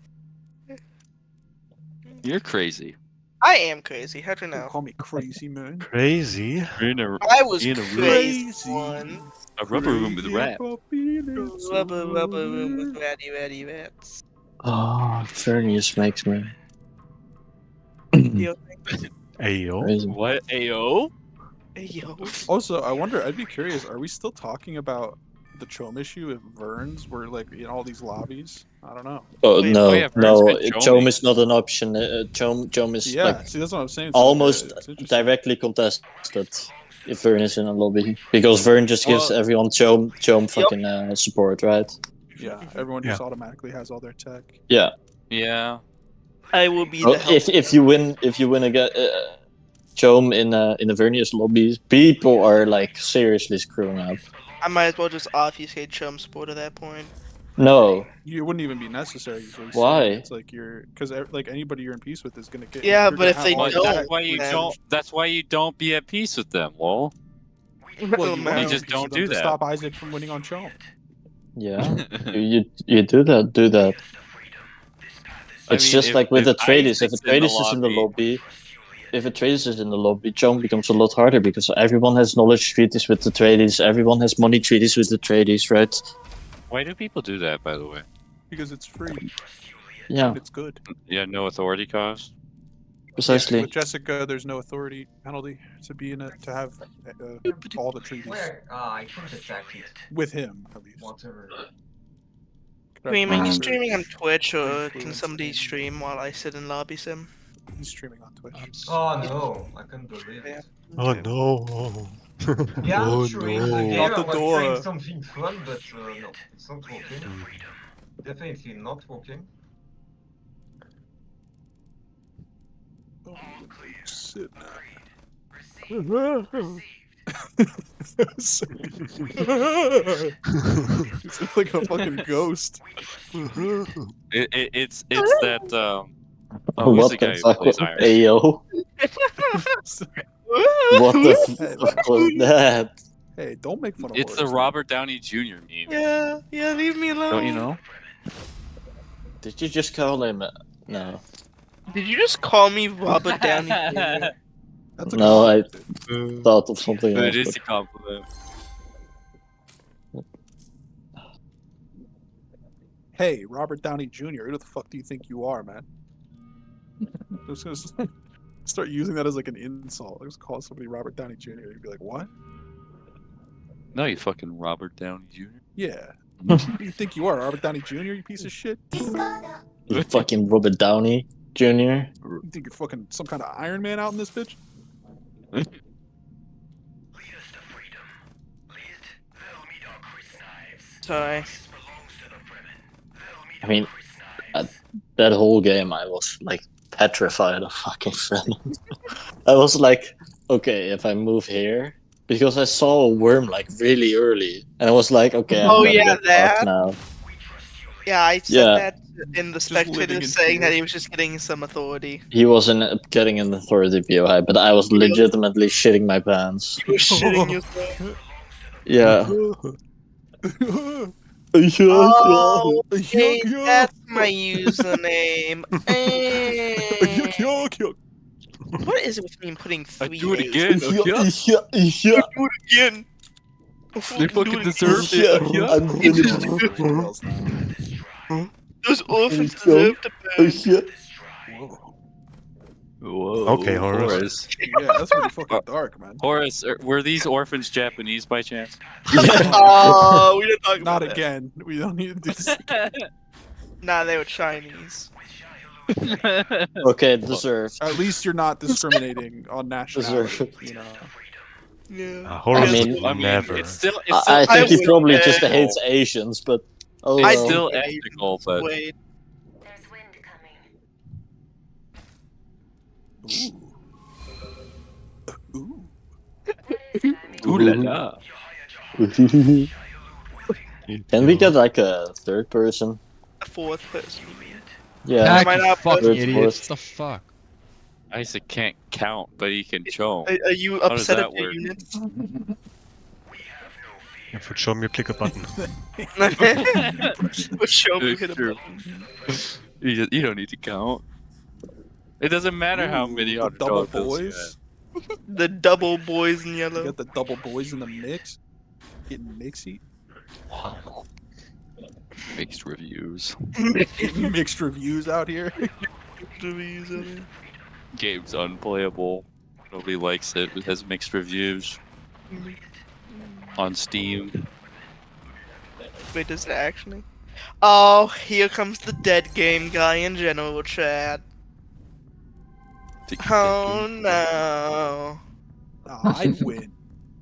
You're crazy. I am crazy. How'd you brother. know? Call me crazy, man. Crazy. You're in a, I was in a room, crazy once. a rubber room with rap. Rubber room with ratty rats. Oh, Fernius makes me Yo, Ayo. crazy. What? AO? hey, yo. Also, I wonder, I'd be curious, are we still talking about the Chom issue if Verns were like in all these lobbies? I don't know. Oh Wait, no, yeah, Vern's no, been Chom is not an option. Chom is Yeah, like see, that's what I'm saying. So, almost it's interesting. directly contested if Vern is in a lobby because Vern just gives Well- everyone Chom fucking support, right? Yeah, everyone just automatically has all their tech. Yeah. Yeah. I will be Oh, the help. if you win again Chom in a Vernius lobby, people are like seriously screwing up. I might as well just obfuscate Chum support at that point. No. It wouldn't even be necessary. Is what he's Why? saying. It's like because like anybody you're in peace with is gonna get. Yeah, you're but gonna if have they all your don't, tech. That's why you then- don't. That's why you don't be at peace with them, lol. Well, you man. want just don't do to that. stop Isaac from winning on Chom. Yeah. you do that. It's mean, just if- like with if the traders. If a Isaac's in the traders is in the lobby- lobby, if a traders is in the lobby, Chom becomes a lot harder because everyone has knowledge treaties with the traders, everyone has money treaties with the traders, right? Why do people do that, by the way? Because it's free. Yeah. And it's good. Yeah, no authority cost. Precisely. Yeah, with Jessica, there's no authority penalty to be in it to have all the treaties I couldn't attack it. with him at least. Whatever. Cream, are you Mm. streaming on Twitch or can Influence somebody game. stream while I sit in lobby sim? He's streaming on Twitch. Oh no, I can't believe it. Oh no. Yeah, I'm Oh sure in the no. game Out I the was door. trying something fun, but no, it's not working. Definitely not working. Sit It's like a fucking ghost. It's that. Oh, who's What the the guy who fuck plays was Iron? Ayo? What the fuck was that? Hey, don't make fun of It's the Horace, man. Robert Downey Jr. meme. Yeah, leave me alone. Don't you know? Did you just call him? No. Did you just call me Robert Downey Jr.? That's a No, I compliment. thought of something But else. it is but- a compliment. Hey, Robert Downey Jr., who the fuck do you think you are, man? I'm just gonna start using that as like an insult. I just call somebody Robert Downey Jr. You'd be like, what? No, you fucking Robert Downey Jr. Yeah. Who do you think you are, Robert Downey Jr., you piece of shit? You fucking Robert Downey Jr. You think you're fucking some kind of Iron Man out in this bitch? Sorry. I mean, that whole game I was like petrified of fucking Venom. I was like, okay, if I move here, because I saw a worm like really early, and I was like, okay, I'm Oh, gonna yeah, get fucked that? now. Yeah, I said Yeah. that in the spectator living in saying fear. that he was just getting some authority. He wasn't getting an authority POI, but I was legitimately shitting my pants. You were shitting yourself. Yeah. Oh, hey, Yuck, yuck. that's my username. Eh. Yuck, yuck, yuck. What is it with me putting three do it A's? again. Yeah. Do it again. They fucking deserve Yeah. it. I'm gonna Those orphans deserve to burn. Whoa. Okay, Horace. Yeah, that's pretty fucking dark, man. Horace, were these orphans Japanese by chance? Oh, we didn't talk about Not that. again. We don't need to do this. Nah, they were Chinese. Okay, deserved. At least you're not discriminating on nationality, you know. Yeah. Horace I mean- would never. It's still. I think he would- probably just uh, hates Asians, but oh It's well. still ethical, but Wait. Ooh. ooh la la. Can we get like a third person? A fourth person. Yeah. Nah, Back, might you not fucking put- idiots. What the fuck? Isaac can't count, but he can choke. Are you How does upset that at your work? units? Yeah, for show me, click a button. But show me It's hit a true. button. You don't need to count. It doesn't matter how many the double $100 bills you boys. The double boys in You yellow. got the double boys in the mix. Getting mixy. have. Mixed reviews. Getting mixed reviews out here. Game's unplayable. Nobody likes it. It has mixed reviews on Steam. Wait, does it actually? Oh, here comes the dead game guy in general chat. Oh no. I'd win.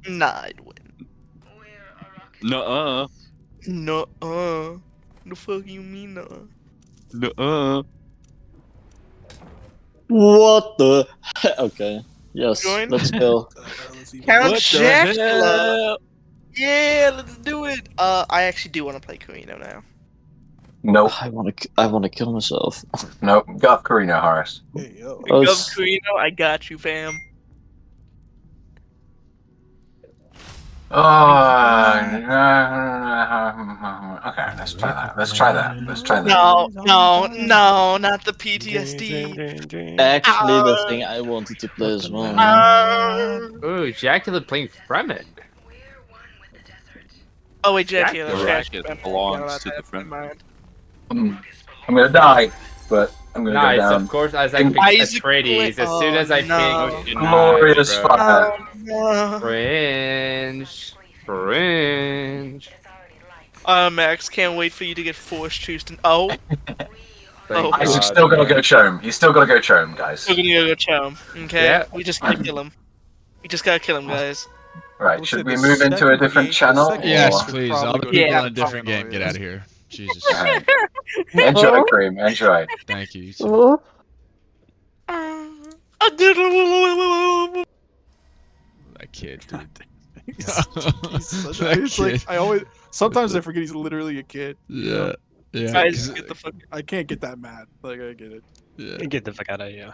Nah, I'd win. Nuh-uh. No, the fuck you mean, Nuh-uh. What the? Okay. Yes, Join? let's go. Count What the Dracula. hell? Yeah, let's do it. I actually do want to play Carino now. Nope. I wanna kill myself. Nope. Got Carino, Horace. Hey, yo. Gov Carino, I got you, fam. Oh, okay, let's try that. Let's try that. Let's try that. No, not the PTSD. Actually, the thing I wanted to play as well. Ooh, Dracula playing Fremen. Oh wait, Jack- Dracula. The Dracula. racket belongs to the friend. I'm gonna die, but I'm gonna Nice, go down. of course, as I picked Isaac Atreides. As soon as I picked... Glorious Nice, bro. fire. Cringe. Cringe. Max, can't wait for you to get forced choose to. Oh. Thank Isaac's God, still gotta man. go chome. He's still gotta go chome, guys. We're gonna go chum. Okay? Yeah. We just gotta kill him. We just gotta kill him, guys. Right, should we move into a different channel? Yes, or- please. All the people in a different game, get out of here. Jesus. Alright. Enjoy, Cream. Enjoy. Thank you. You too. That kid, dude. He's such a, That it's like kid. I always sometimes I forget he's literally a kid. you Yeah. know? Yeah. Guys, get the fuck. I can't get that mad. Like I get it. Yeah. Get the fuck out of here.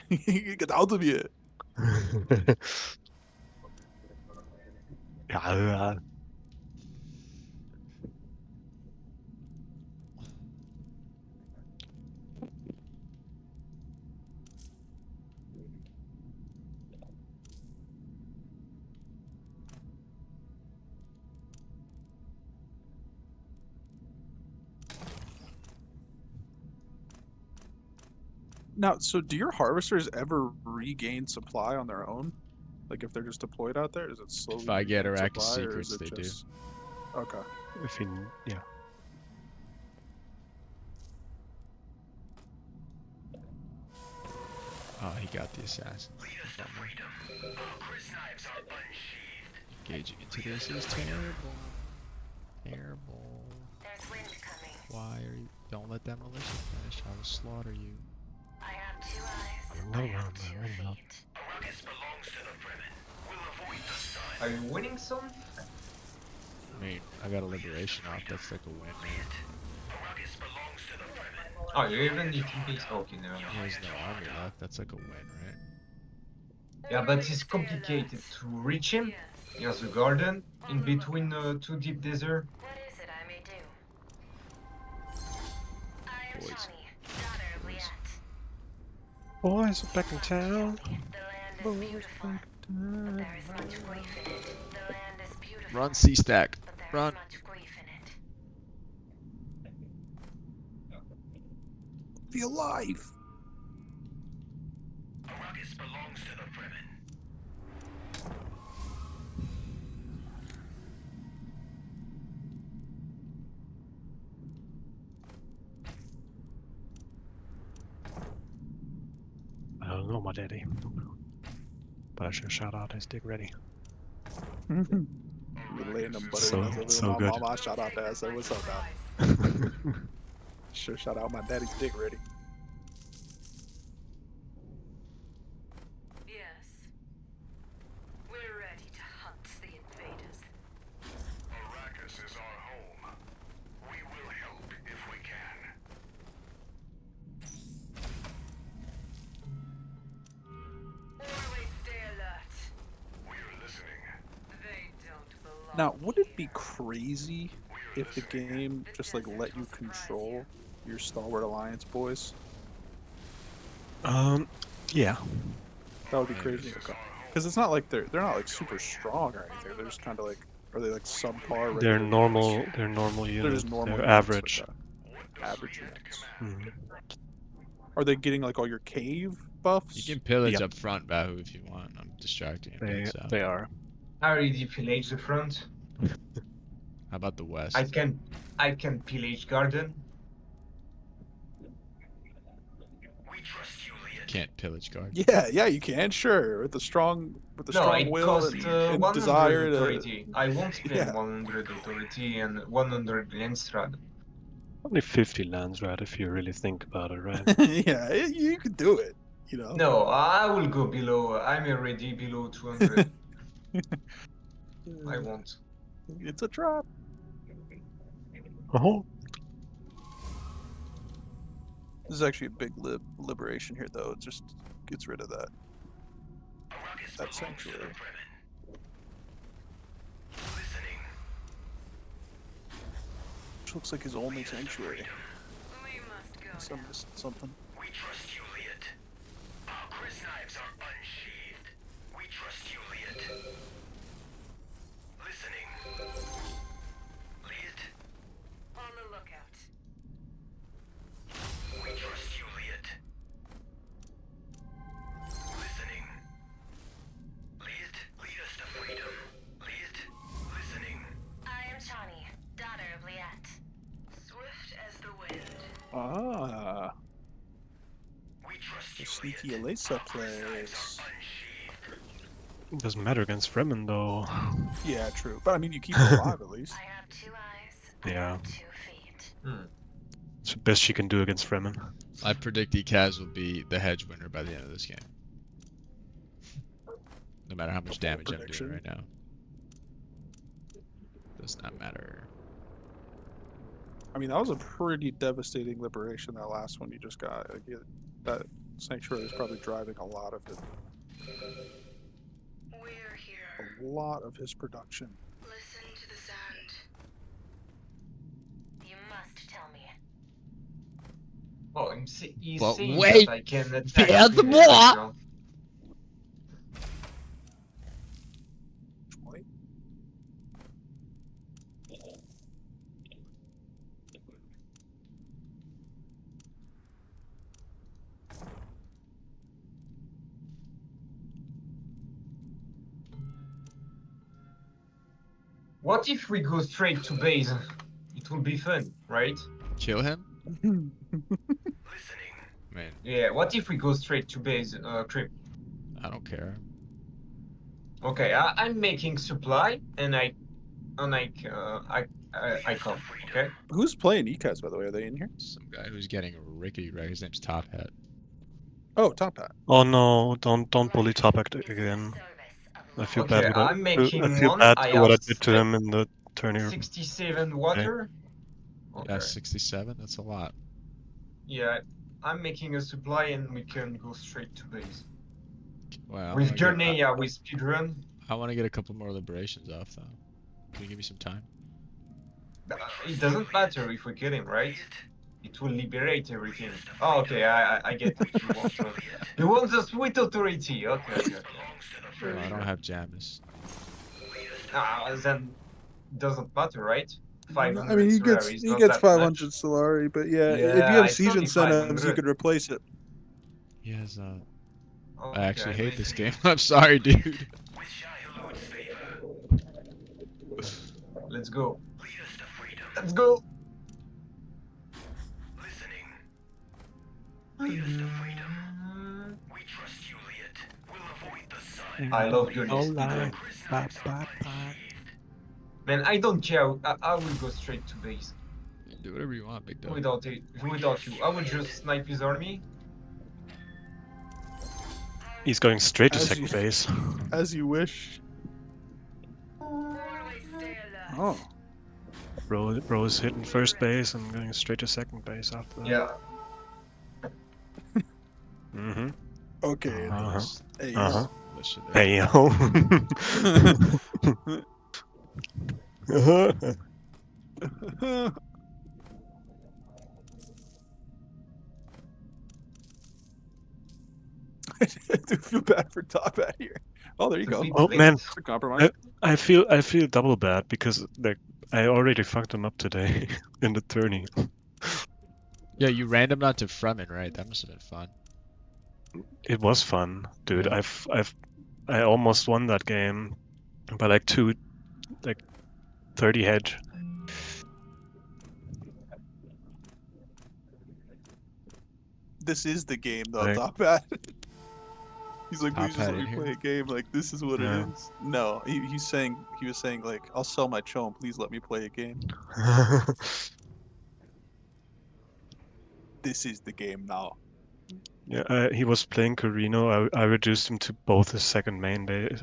Get out of here. Ja, Now, so do your harvesters ever regain supply on their own? Like if they're just deployed out there, is it slowly? If I get regain Arrakis supply, or is secrets, it they do. just... Okay. if you, yeah. Oh, he got the assassin. Engaging into this is terrible. Terrible. Why are you? Don't let that militia finish. I will slaughter you. Are you winning some? I mean, I got a liberation off. That's like a win, right? Oh, you even need to be okay now. There's no army left. That's like a win, right? Yeah, but it's complicated to reach him. He has a garden in between two deep desert. Boys. Boys are back in town. Run, C-Stack. Run. Be alive. I don't know my daddy. But I should shout out his dick ready. You're laying them butter So- nuts over so my good. mama. Shout out to say what's up, now. Sure, shout out my daddy's dick ready. Yes. We're ready to hunt the invaders. Arrakis is our home. We will help if we can. Always stay alert. We're listening. They don't belong. Now, would it be crazy if the game just like let you control your Stalwart Alliance boys? Yeah. That would be crazy. Because it's not like they're not like super strong or anything. They're just kind of like, are they like subpar? They're regular normal. units? They're normal They're units. just normal. They're units, average. like, average units. Mhm. Are they getting like all your cave buffs? You can pillage Yep. up front, Bahu, if you want. I'm distracting you. They so. they are. I already pillaged the front. How about the west? I can pillage garden. Can't pillage guard. Yeah, you can, sure. With a strong No, it will costs and 100 desire to. authority. I won't spend Yeah. 100 authority and 100 Landsrad. Only 50 lands, right? If you really think about it, right? Yeah, you could do it. You know. No, I will go below. I'm already below 200. I won't. It's a drop. Oh. This is actually a big liberation here, though. It just gets rid of that sanctuary. Which looks like his only sanctuary. Some missed something. We trust you, Liet. Our Chris knives are unsheathed. We trust you, Liet. Listening. Liet. On the lookout. We trust you, Liet. Listening. Liet, lead us to freedom. Liet, listening. I am Chani, daughter of Liet. Swift as the wind. Ah. We trust The you, sneaky Liet. Elisa plays. It doesn't matter against Fremen, though. Yeah, true. But I mean, you keep it alive at least. I have 2 eyes, Yeah. 2 feet. It's the best she can do against Fremen. I predict Ekaz will be the hedge winner by the end of this game. No matter how much damage I'm doing right now. Does not matter. I mean, that was a pretty devastating liberation, that last one you just got. Like, that sanctuary is probably driving a lot of it. We're here. A lot of his production. Listen to the sound. You must tell me. Oh, he's But saying wait, that I can attack there's with it more! right now. What if we go straight to base? It will be fun, right? Kill him? Man, Yeah, what if we go straight to base, Trip? I don't care. Okay, I'm making supply, and I come, okay? Who's playing ECAS, by the way? Are they in here? Some guy who's getting rickety right. His name's Top Hat. Oh, Top Hat. Oh no, don't bully Topak again. I feel Okay, bad. I'm making I feel one. bad I for what I have did to him in the tourney. 67 water. Yeah, 67? That's a lot. Yeah, I'm making a supply, and we can go straight to base. Wow. With journey, yeah, with speedrun. I want to get a couple more liberations off, though. Can you give me some time? It doesn't matter if we kill him, right? It will liberate everything. Oh, okay, I get it. You want the sweet authority. Okay. Sure, I don't have Jamis. then it doesn't matter, right? 500 I mean, he Solari is gets not that 500 Solari, but yeah, if you Yeah, have it's siege only incentives, you 500. could replace it. He has, Okay, I actually hate this game. I'm sorry, dude. Let's go. Let's go. I love your list. Man, I don't care. I will go straight to base. Do whatever you want, big dog. Without you. I will just snipe his army. He's going straight to As second you- base. As you wish. Oh. Bro is hitting first base and going straight to second base after that. Yeah. Mm-hmm. Okay. Uh-huh. Hey. Uh-huh. Listen, Hey yo. I do feel bad for Top Hat here. Oh, there you go. Oh man, It's a compromise. I feel double bad because like I already fucked him up today in the tourney. Yeah, you random out to Fremen, right? That must have been fun. It was fun, dude. Yeah. I almost won that game by like 30 hedge. this is the game though, Like- Top Hat. He's like, Top please just Hat let me in play here. a game. Like, this is what Yeah. it is. No, he was saying like, I'll sell my chome. Please let me play a game. This is the game now. Yeah, he was playing Carino. I reduced him to both his second main base,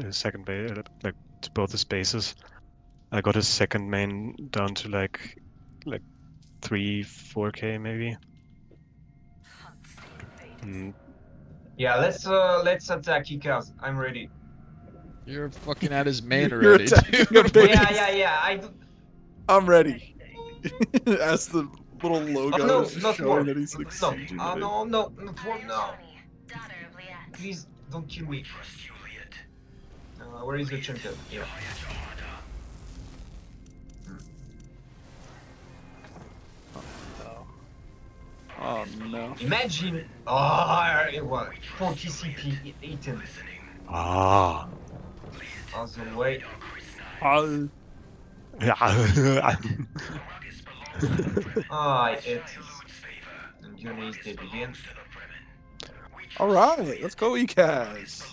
like to both his bases. I got his second main down to like 3-4K maybe. Mm, Yeah, let's attack Ikaz. I'm ready. You're fucking at his main You're already, attacking dude. a base. Yeah. I'm ready. As the little Oh logo no, is just not showing war. that he's like No. sieging the Oh base. no, not war. No. Please don't kill me. Where is the champion? Yeah. Oh no. Imagine. Oh, what? 40 CP eaten. Ah. Other way. I ate this. And Yone is dead again. All right, let's go, Ekaz.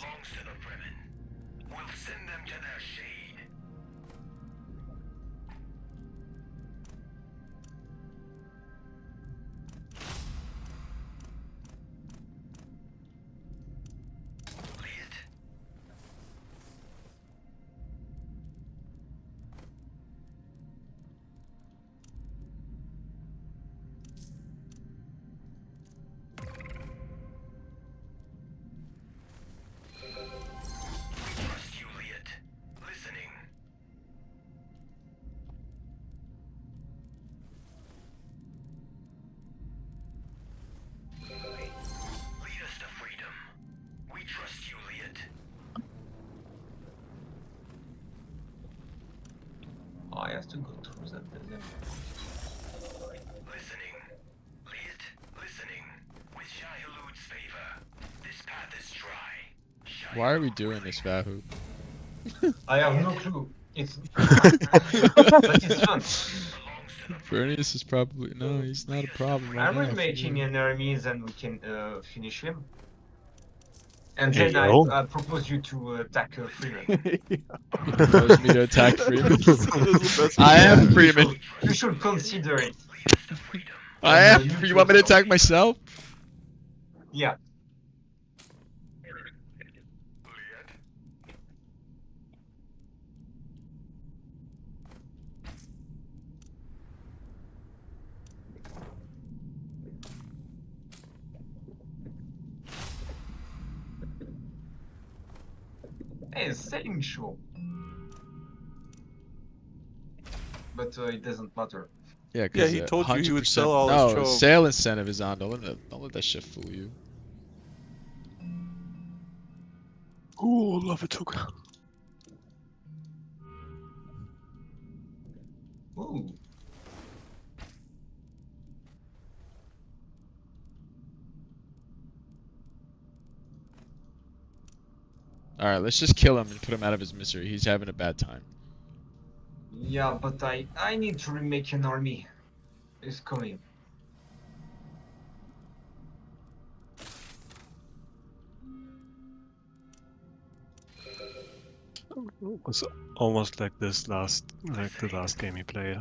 Oh, I have to go through that desert. Why are we doing this, Vahu? I have no clue. It's but it's fun. Vernius is probably no, he's not a problem right I'm now. making an armies and we can finish him. And Hey, then yo. I propose you to attack Freeman. Propose me to attack Freeman. I am Freeman. You should consider it. I am. You want me to attack myself? Yeah. Hey, selling show. But it doesn't matter. Yeah, Yeah, because he told you he would sell 100%. all his No, chome. sale incentive is on. Don't let that shit fool you. Ooh, love it, Tuka. Ooh. Alright, let's just kill him and put him out of his misery. He's having a bad time. Yeah, but I need to remake an army. It's coming. It was almost like the last game he played.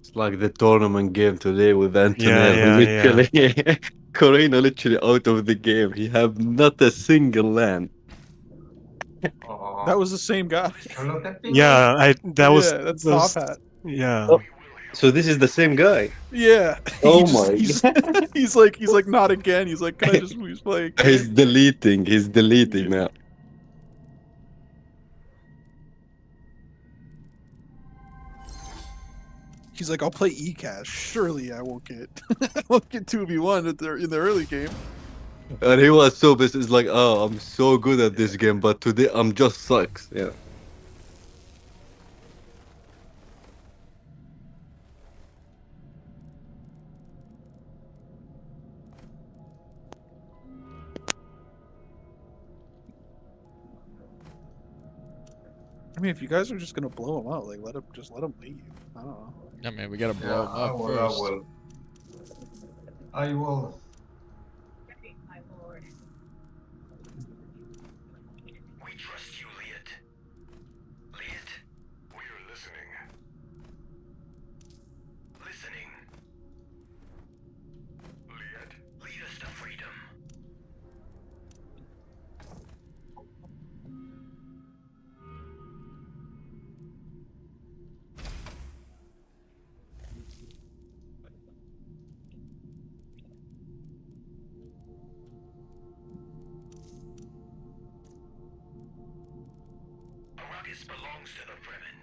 It's like the tournament game today with Antonello. Yeah. Literally, Corino literally out of the game. He have not a single land. That was the same guy. Yeah, that's Top Hat. Yeah. Oh, so this is the same guy. Yeah. Oh he's, my! he's like not again. He's like, can I just please play a game? He's deleting. He's deleting now. He's like, I'll play Ekaz. Surely I won't get I won't get 2v1 in the early game. And he was so pissed. It's like, oh, I'm so good at this game, but today I'm just sucks. Yeah. I mean, if you guys are just gonna blow him out, like let him leave. I don't know. I mean, we gotta Yeah, blow him I up will. first. I will. We trust you, Liet. Liet, we're listening. Listening. Liet, lead us to freedom. Arrakis belongs to the Fremen.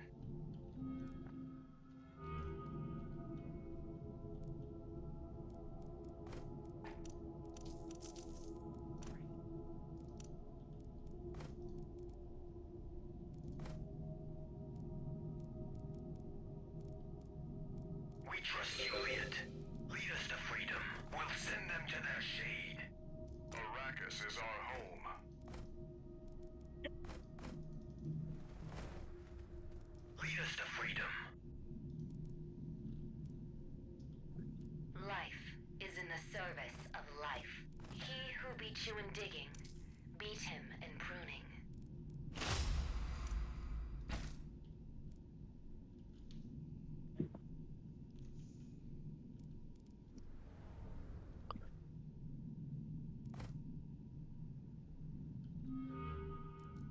We trust you, Liet. Lead us to freedom. We'll send them to their shade. Arrakis is our home. Lead us to freedom. Life is in the service of life. He who beat you in digging, beat him in pruning.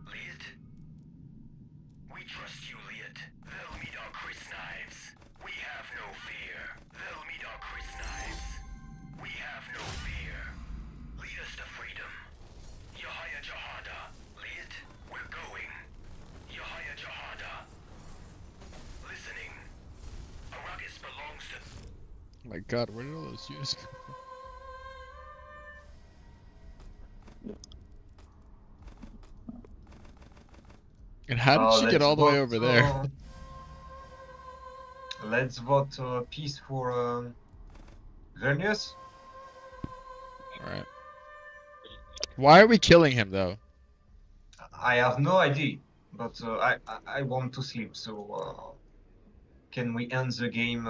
Liet? We trust you, Liet. They'll meet our Chris knives. We have no fear. They'll meet our Chris knives. We have no fear. Lead us to freedom. Yahya Jahada. Liet, we're going. Yahya Jahada. Listening. Arrakis belongs to... Oh my god, where did all those units come from? And how did she get all the way over there? Let's vote peace for Vernius. Alright. Why are we killing him though? I have no idea, but I want to sleep. So can we end the game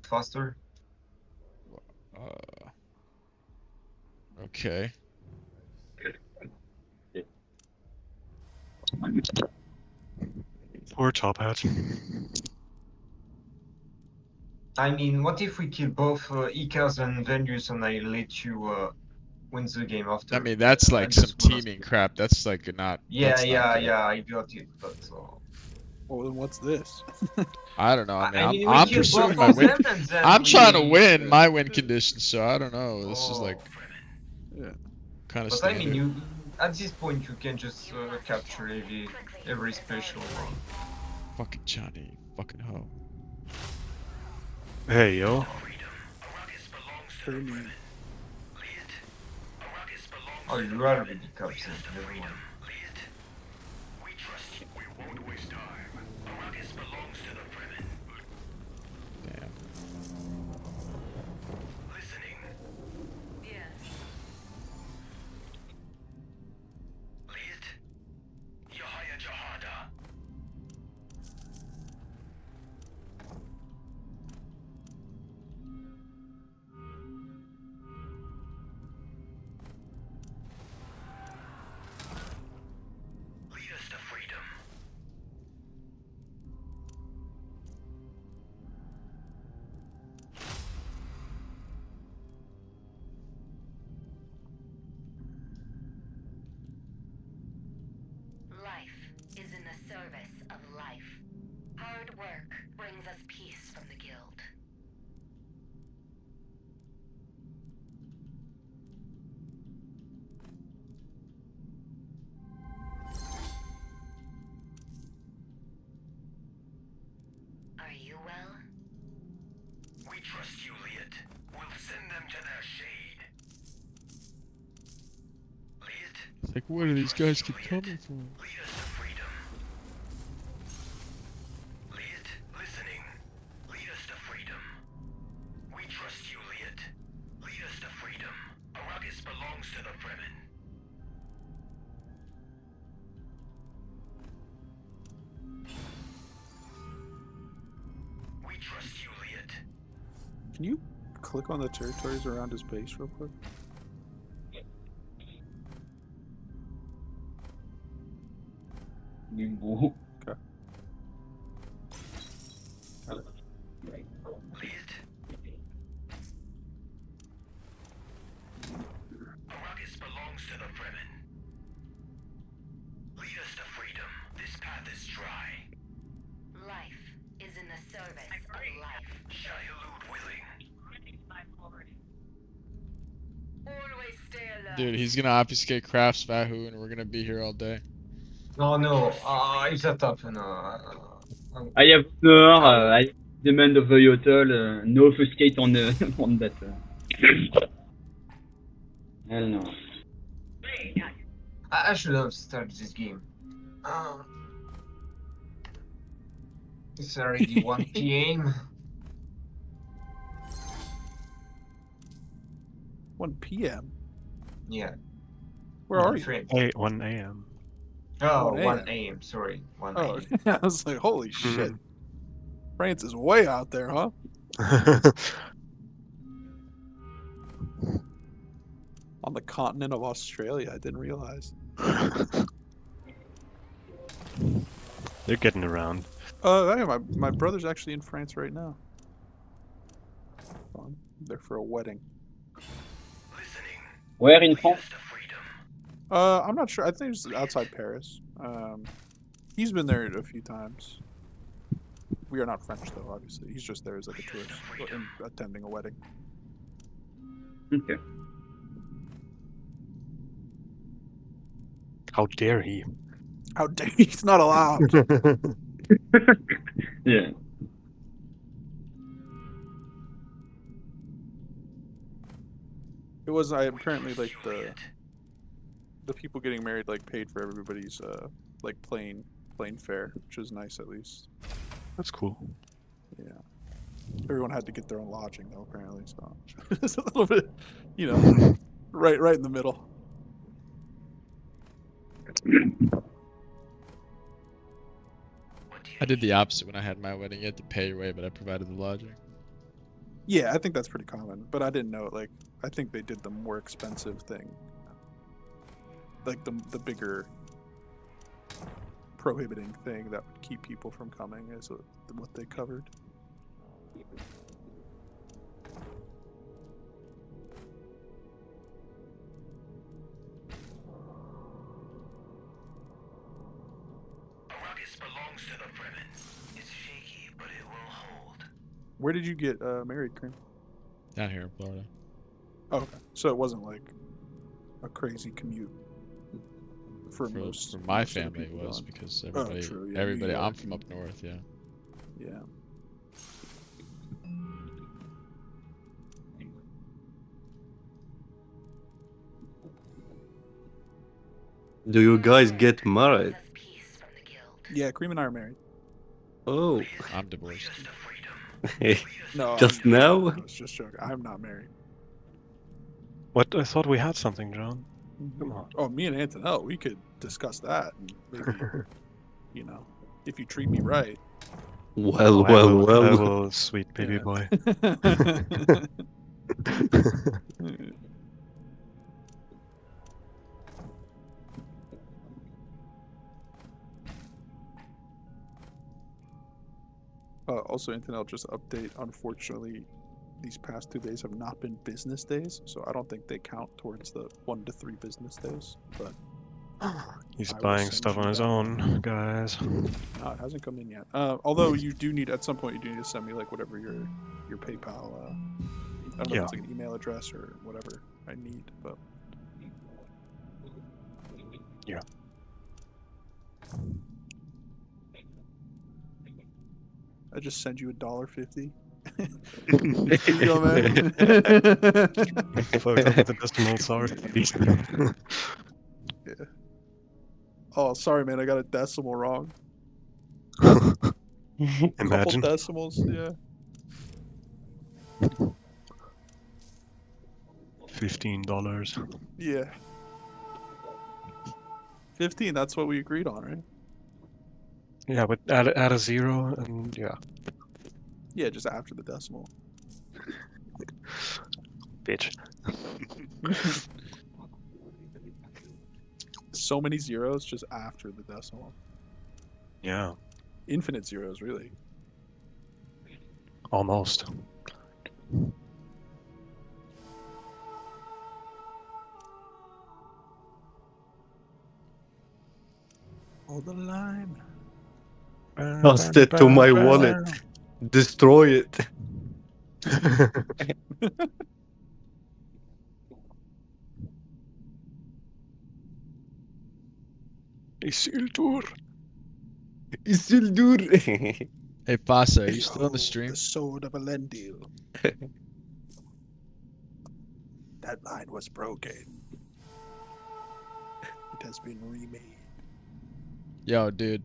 faster? Okay. Poor Top Hat. I mean, what if we kill both Ikas and Venus and I let you win the game after? I mean, that's like some teaming crap. That's like not. Yeah, that's not good. I got it, but. Well, then what's this? I don't know. I I mean, mean, we I'm kill pursuing both my of win. them and then I'm trying to we- win my win condition, so I don't know. This is like Yeah. kind of But I standard. mean, you at this point you can just capture every special one. Fucking Johnny, fucking hoe. Hey, yo. Oh, you already captured everyone. We trust you. We won't waste time. Arrakis belongs to the Fremen. Damn. Listening. Yes. Liet. Yahya Jahada. Lead us to freedom. Life is in the service of life. Hard work brings us peace from the guild. Are you well? We trust you, Liet. We'll send them to their shade. Liet, It's like, where do these guys keep coming from? lead us to freedom. Liet, listening. Lead us to freedom. We trust you, Liet. Lead us to freedom. Arrakis belongs to the Fremen. Can you click on the territories around his base real quick? Du beau. Okay. Arrakis belongs to the Fremen. Lead us to freedom. This path is dry. Life is in the service of life. Shai-Hulud willing. Always stay alert. Dude, he's gonna obfuscate Crafts Vahu, and we're gonna be here all day. Oh no, it's a tough no. I have peur, I demand of the Yotl, no obfuscate on, on that. Hell no. I should have started this game. It's already 1 p.m. 1 p.m. Yeah. Where are you? 1 a.m. Oh, 1 1 a.m. Sorry, 1 Oh, a.m. I was like, holy shit. France is way out there, huh? On the continent of Australia, I didn't realize. They're getting around. Hey, my brother's actually in France right now. They're for a wedding. Where in France? I'm not sure. I think it's outside Paris. He's been there a few times. We are not French, though, obviously. He's just there as like a tourist and attending a wedding. Okay. How dare he? How dare he? He's not allowed. Yeah. It was apparently like the people getting married like paid for everybody's like plane fare, which was nice at least. That's cool. Yeah. Everyone had to get their own lodging though, apparently, so it's a little bit, you know, right in the middle. I did the opposite when I had my wedding. You had to pay your way, but I provided the lodging. Yeah, I think that's pretty common, but I didn't know it. Like, I think they did the more expensive thing, like the bigger prohibiting thing that would keep people from coming is what they covered. Arrakis belongs to the Fremen. It's shaky, but it will hold. Where did you get married, Cream? Down here in Florida. Oh, okay. So it wasn't like a crazy commute for most. For my most of the family, it people was gone. because Oh, everybody, true, yeah, New everybody. I'm York from up north, yeah. Yeah. Do you guys get married? Yeah, Cream and I are married. Oh. I'm divorced. No, Just now? I was just joking. I'm not married. What? I thought we had something, John. Come on. Oh, me and Antonella, we could discuss that. And maybe, you know, if you treat me right. Well, I will, sweet baby Yeah. boy. Also, Antonella, just update. Unfortunately, these past 2 days have not been business days, so I don't think they count towards the 1 to 3 business days. But He's I will buying send stuff you on his that. own, guys. No, it hasn't come in yet. Although you do need, at some point, you do need to send me like whatever your PayPal. I don't know if it's like an email address or whatever I need, but yeah. I just send you $1.50. There you go, man. Fuck up with the decimal, sorry. Yeah. Oh, sorry, man. I got a decimal wrong. Imagine. Couple decimals, yeah. $15. Yeah. 15, that's what we agreed on, right? Yeah, but add a zero and yeah. Yeah, just after the decimal. Bitch. So many zeros just after the decimal. Yeah, Infinite zeros, really. almost. Oh, the line. Tossed it to my wallet. Destroy it. Isildur. Isildur. Hey, Fasa, are you still on the Behold stream? the sword of Elendil. That line was broken. It has been remade. Yo, dude.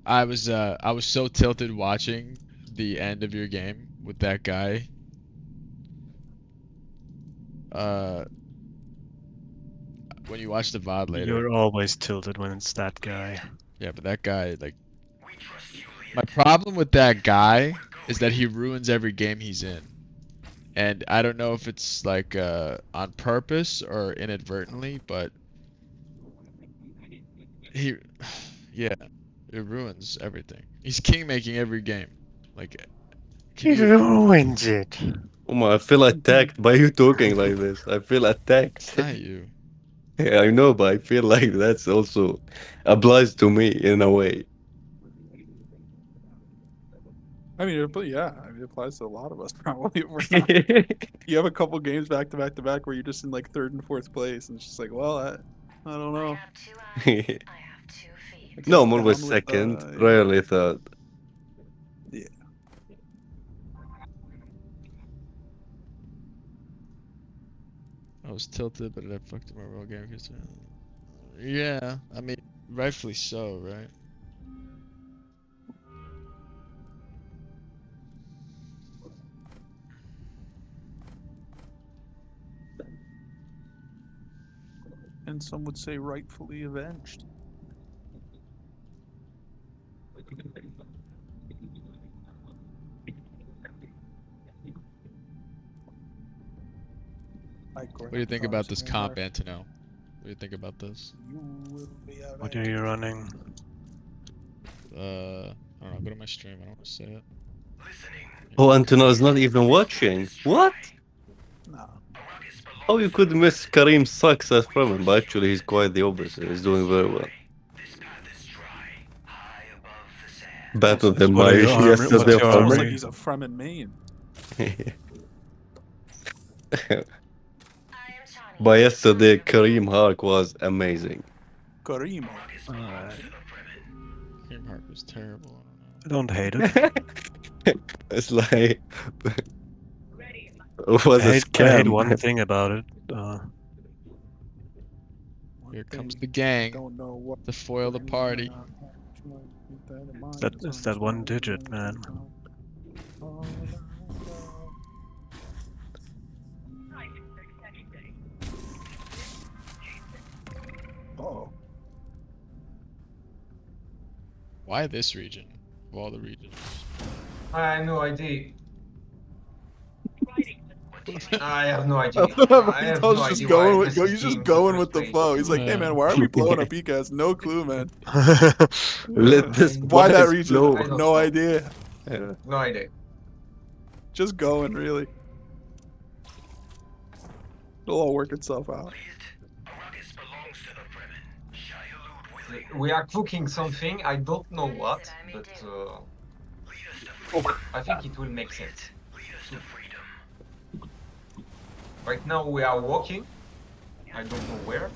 I was so tilted watching the end of your game with that guy. When you watch the VOD later. You're always tilted when it's that guy. Yeah, but that guy, like, my problem with that guy is that he ruins every game he's in. And I don't know if it's like on purpose or inadvertently, but he, yeah, it ruins everything. He's king making every game. Like, He ruins it. I feel attacked by you talking like this. I feel attacked. It's not you. Yeah, I know, but I feel like that's also applies to me in a way. I mean, it applies to a lot of us probably. You have a couple games back to back to back where you're just in like third and fourth place, and it's just like, well, I don't know. No, I'm always second, rarely third. Yeah. I was tilted, but I fucked up my real game. Yeah, I mean, rightfully so, right? And some would say rightfully avenged. What do you think about this comp, Antonio? What do you think about this? What are you running? I don't know. Go to my stream. I don't want to say it. Oh, Antonio is not even watching. What? How you could miss Kareem sucks as from him, but actually he's quite the opposite. He's doing very well. Better than my yesterday Sounds farmer. like he's a Fremen main. But yesterday, Kareem Hark was amazing. Kareem. Kareem Hark was terrible. I don't hate it. It's like it was a I hate scam. one thing about it. Here comes the gang to foil the party. It's that one digit, man. Oh. Why this region of all the regions? I have no idea. I have no idea. He's just going with the flow. He's like, hey man, why are we blowing up ECAS? No clue, man. Let this Why that boys region? blow. No idea. No idea. Just going, really. It'll all work itself out. We are cooking something. I don't know what, but I think it will make sense. Right now we are walking. I don't know where.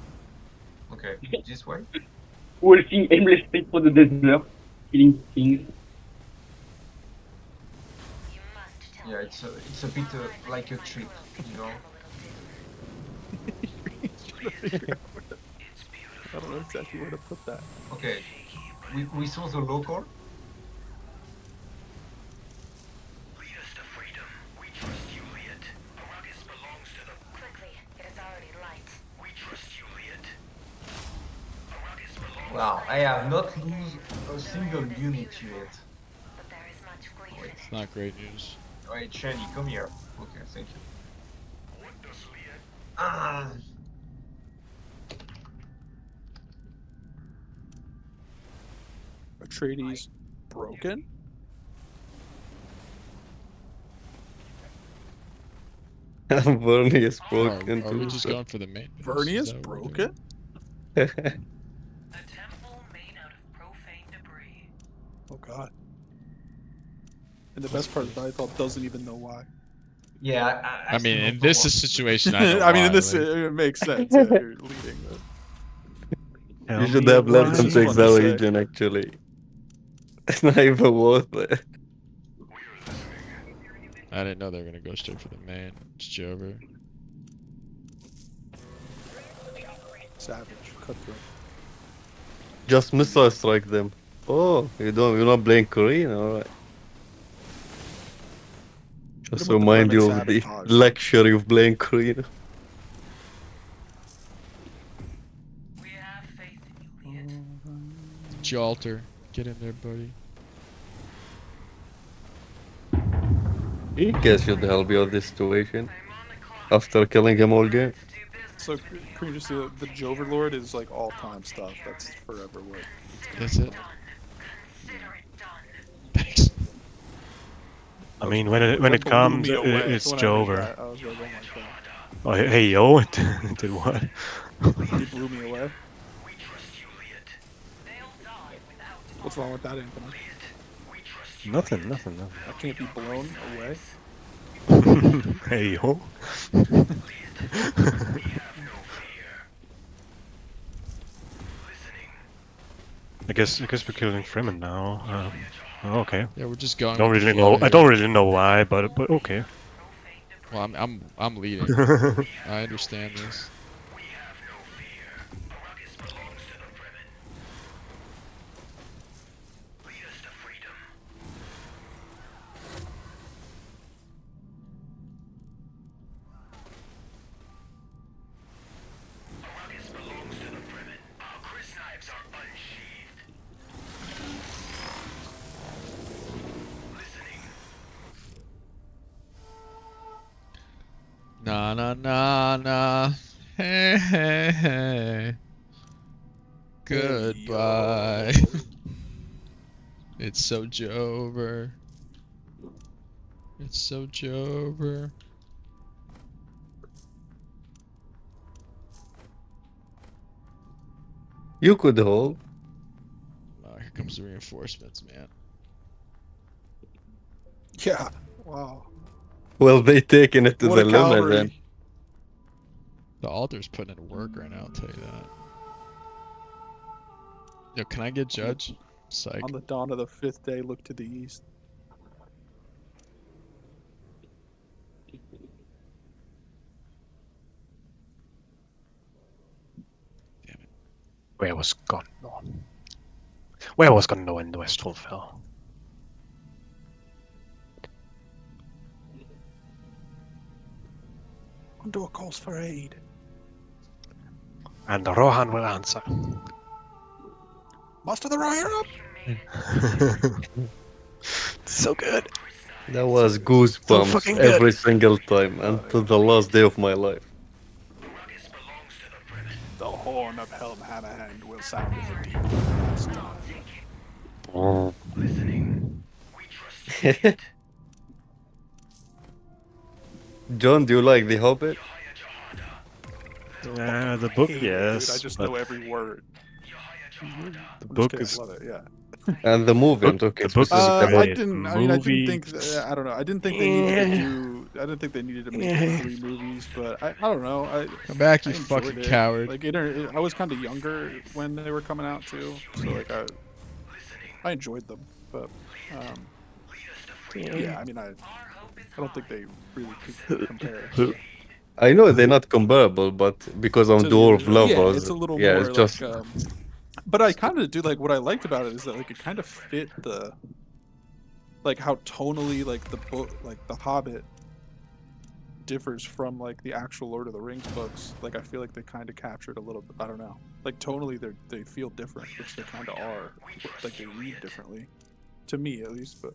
Okay, this way. Wolfing aimlessly for the desert, killing things. Yeah, it's a bit like a trip, you know. I don't know exactly where to put that. Okay, we saw the local. Wow, I have not lose a single unit yet. It's not great news. Alright, Shani, come here. Okay, thank you. Ah. Atreides broken? Bernie is Are broken we too. just so- going for the main base? Bernie is that what we're broken? doing? Oh god. And the best part is Nightfall doesn't even know why. Yeah, I mean, in this situation, I know I mean, why, in this, like- it makes sense. Yeah, you're leading. But... You should have left them It's to fun to say. region actually. It's not even worth it. I didn't know they were gonna go straight for the main. It's Jover. Savage, cutthroat. Just missile strike them. Oh, you're not playing Korean, alright. Just with the remind you Fremen of the sabotage. luxury of playing Korean. Jalter, get in there, buddy. He guess should help you out this situation. After killing him all game. So, can you just see the Jover Lord is like all-time stuff. That's forever what. That's it. I mean, when it That blew comes, me away it's when I heard Jover. that. I was like, oh my god. Oh, hey yo, it did what? He blew me away. What's wrong with that, Anthony? Nothing. I can't be blown away. Hey yo. I guess we're killing Fremen now. Okay. Yeah, we're just going. Don't with the really flow know. I here. don't really know why, but okay. Well, I'm leading. I understand this. Na na na na. Hey hey hey. Goodbye. It's so Jover. It's so Jover. You could hold. Oh, here comes the reinforcements, man. Yeah. Wow. Well, they taking it to What the a limit cavalry. then. The altar's putting in work right now, I'll tell you that. Yo, can I get judge? Psych. On the dawn of the 5th day, look to the east. Where was Gondor? Where was Gondor when the Westfall fell? Gondor calls for aid. And Rohan will answer. Muster the riot up! So good. That was goosebumps fucking good. every single time until the last day of my life. The horn of Helm Hammerhand will sound in the deep for the last time. John, do you like The Hobbit? The book, Hate it, yes. dude. I just but know every word. the I'm book just is. kidding, I love it, yeah. And the movie, I'm talking The book is specifically great. I didn't. I mean, I didn't think. Movie- I don't know. I didn't think they needed to do. I didn't think they needed to make it 3 movies, but I don't know. Come back, you I enjoyed fucking it. coward. Like I was kind of younger when they were coming out too, so like I enjoyed them, but yeah. I mean, I don't think they really could compare. I know they're not comparable, but because I'm To the dwarf original. Yeah, lovers, it's a little yeah, more it's just like. But I kind of do like what I liked about it is that like it kind of fit the. Like how tonally like the book, like The Hobbit, differs from like the actual Lord of the Rings books. Like I feel like they kind of captured a little bit. I don't know. Like tonally, they feel different, which they kind of are. Like they read differently, to me at least. But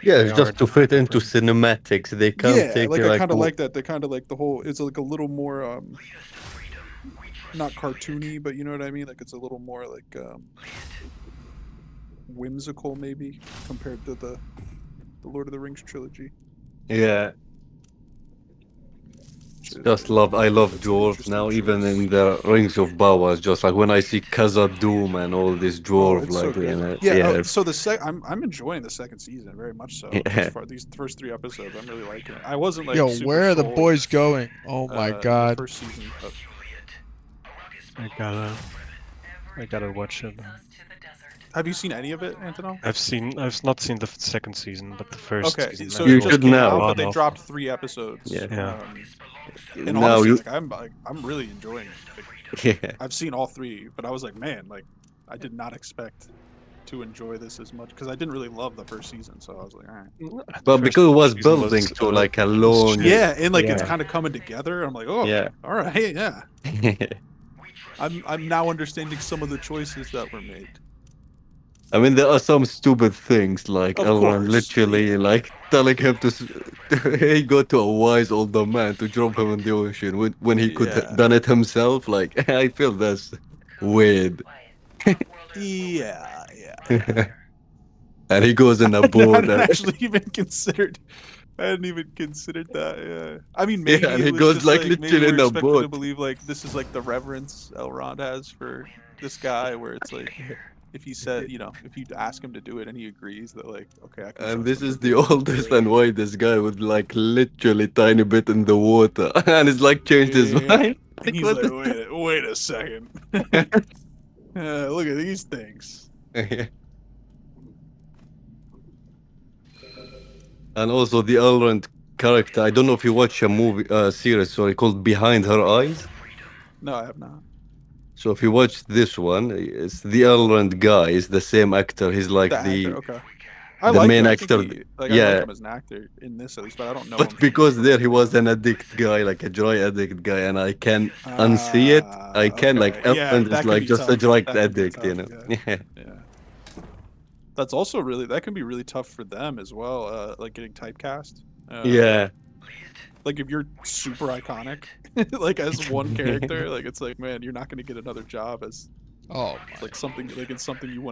Yeah, They it's are just to fit into different. cinematics. They can't Yeah, take like it I like kind of like that. They kind of like the whole. It's like a little more not cartoony, but you know what I mean. Like it's a little more like whimsical, maybe compared to the Lord of the Rings trilogy. yeah. Just love. I love That's an dwarves interesting now. Even choice. in the Rings of Power, it's just like when I see Khazad-dûm and all this Oh, dwarf, it's so like good. in it. Yeah. Yeah, So I'm enjoying the second season very much so. As yeah. far these first 3 episodes, I'm really liking it. I wasn't like Yo, super where are the sold boys going? Oh my in the god. first season. But... I gotta watch it. Have you seen any of it, Antonov? I've not seen the second season, but the first Okay, season. so I've it watched just should came a now. out, lot but they of. dropped 3 episodes. Yeah. And Now honestly, you. like I'm really enjoying it. Yeah. I've seen all 3, but I was like, man, like I did not expect to enjoy this as much because I didn't really love the first season. So I was like, all right. But because it was season building to like a was long. shit. Yeah, and like it's Yeah. kind of coming together. I'm like, oh, Yeah. all right, yeah. I'm now understanding some of the choices that were made. I mean, there are some stupid things like Of Elrond course, literally like telling him to he go to a wise older man to drop him in the ocean when he could have Yeah. done it himself. Like I feel that's weird. Yeah. And he goes in a I boat. hadn't And, actually even considered. I hadn't even considered that. Yeah. I mean, yeah, maybe and it he was goes just like like maybe literally we're in a expected to boat. believe like this is like the reverence Elrond has for this guy, where it's like if he said, you know, if you ask him to do it and he agrees, that like okay, I can And trust this him is to the do it. oldest and widest guy with like literally tiny bit in the water, and it's like changed his Yeah. mind. And Like he's what? like, wait a second. Look at these things. And also the Elrond character. I don't know if you watch a movie, series, sorry, called Behind Her Eyes. No, I have not. So if you watch this one, it's the Elrond guy. Is the same actor. He's like The actor, okay. I the like main him. I think actor. he like I like Yeah, him as an actor in this at least, but I don't know him but from because anything there else. he was an addict guy, like a dry addict guy, and I can unsee it. I can like Okay. Yeah, Elrond is that can like be just a tough. dry That can be addict, you tough. know. Yeah. Yeah. That's also really that can be really tough for them as well. Like getting typecast. Yeah. Like if you're super iconic, like as one character, like it's like man, you're not going to get another job as Oh like something like it's something you want to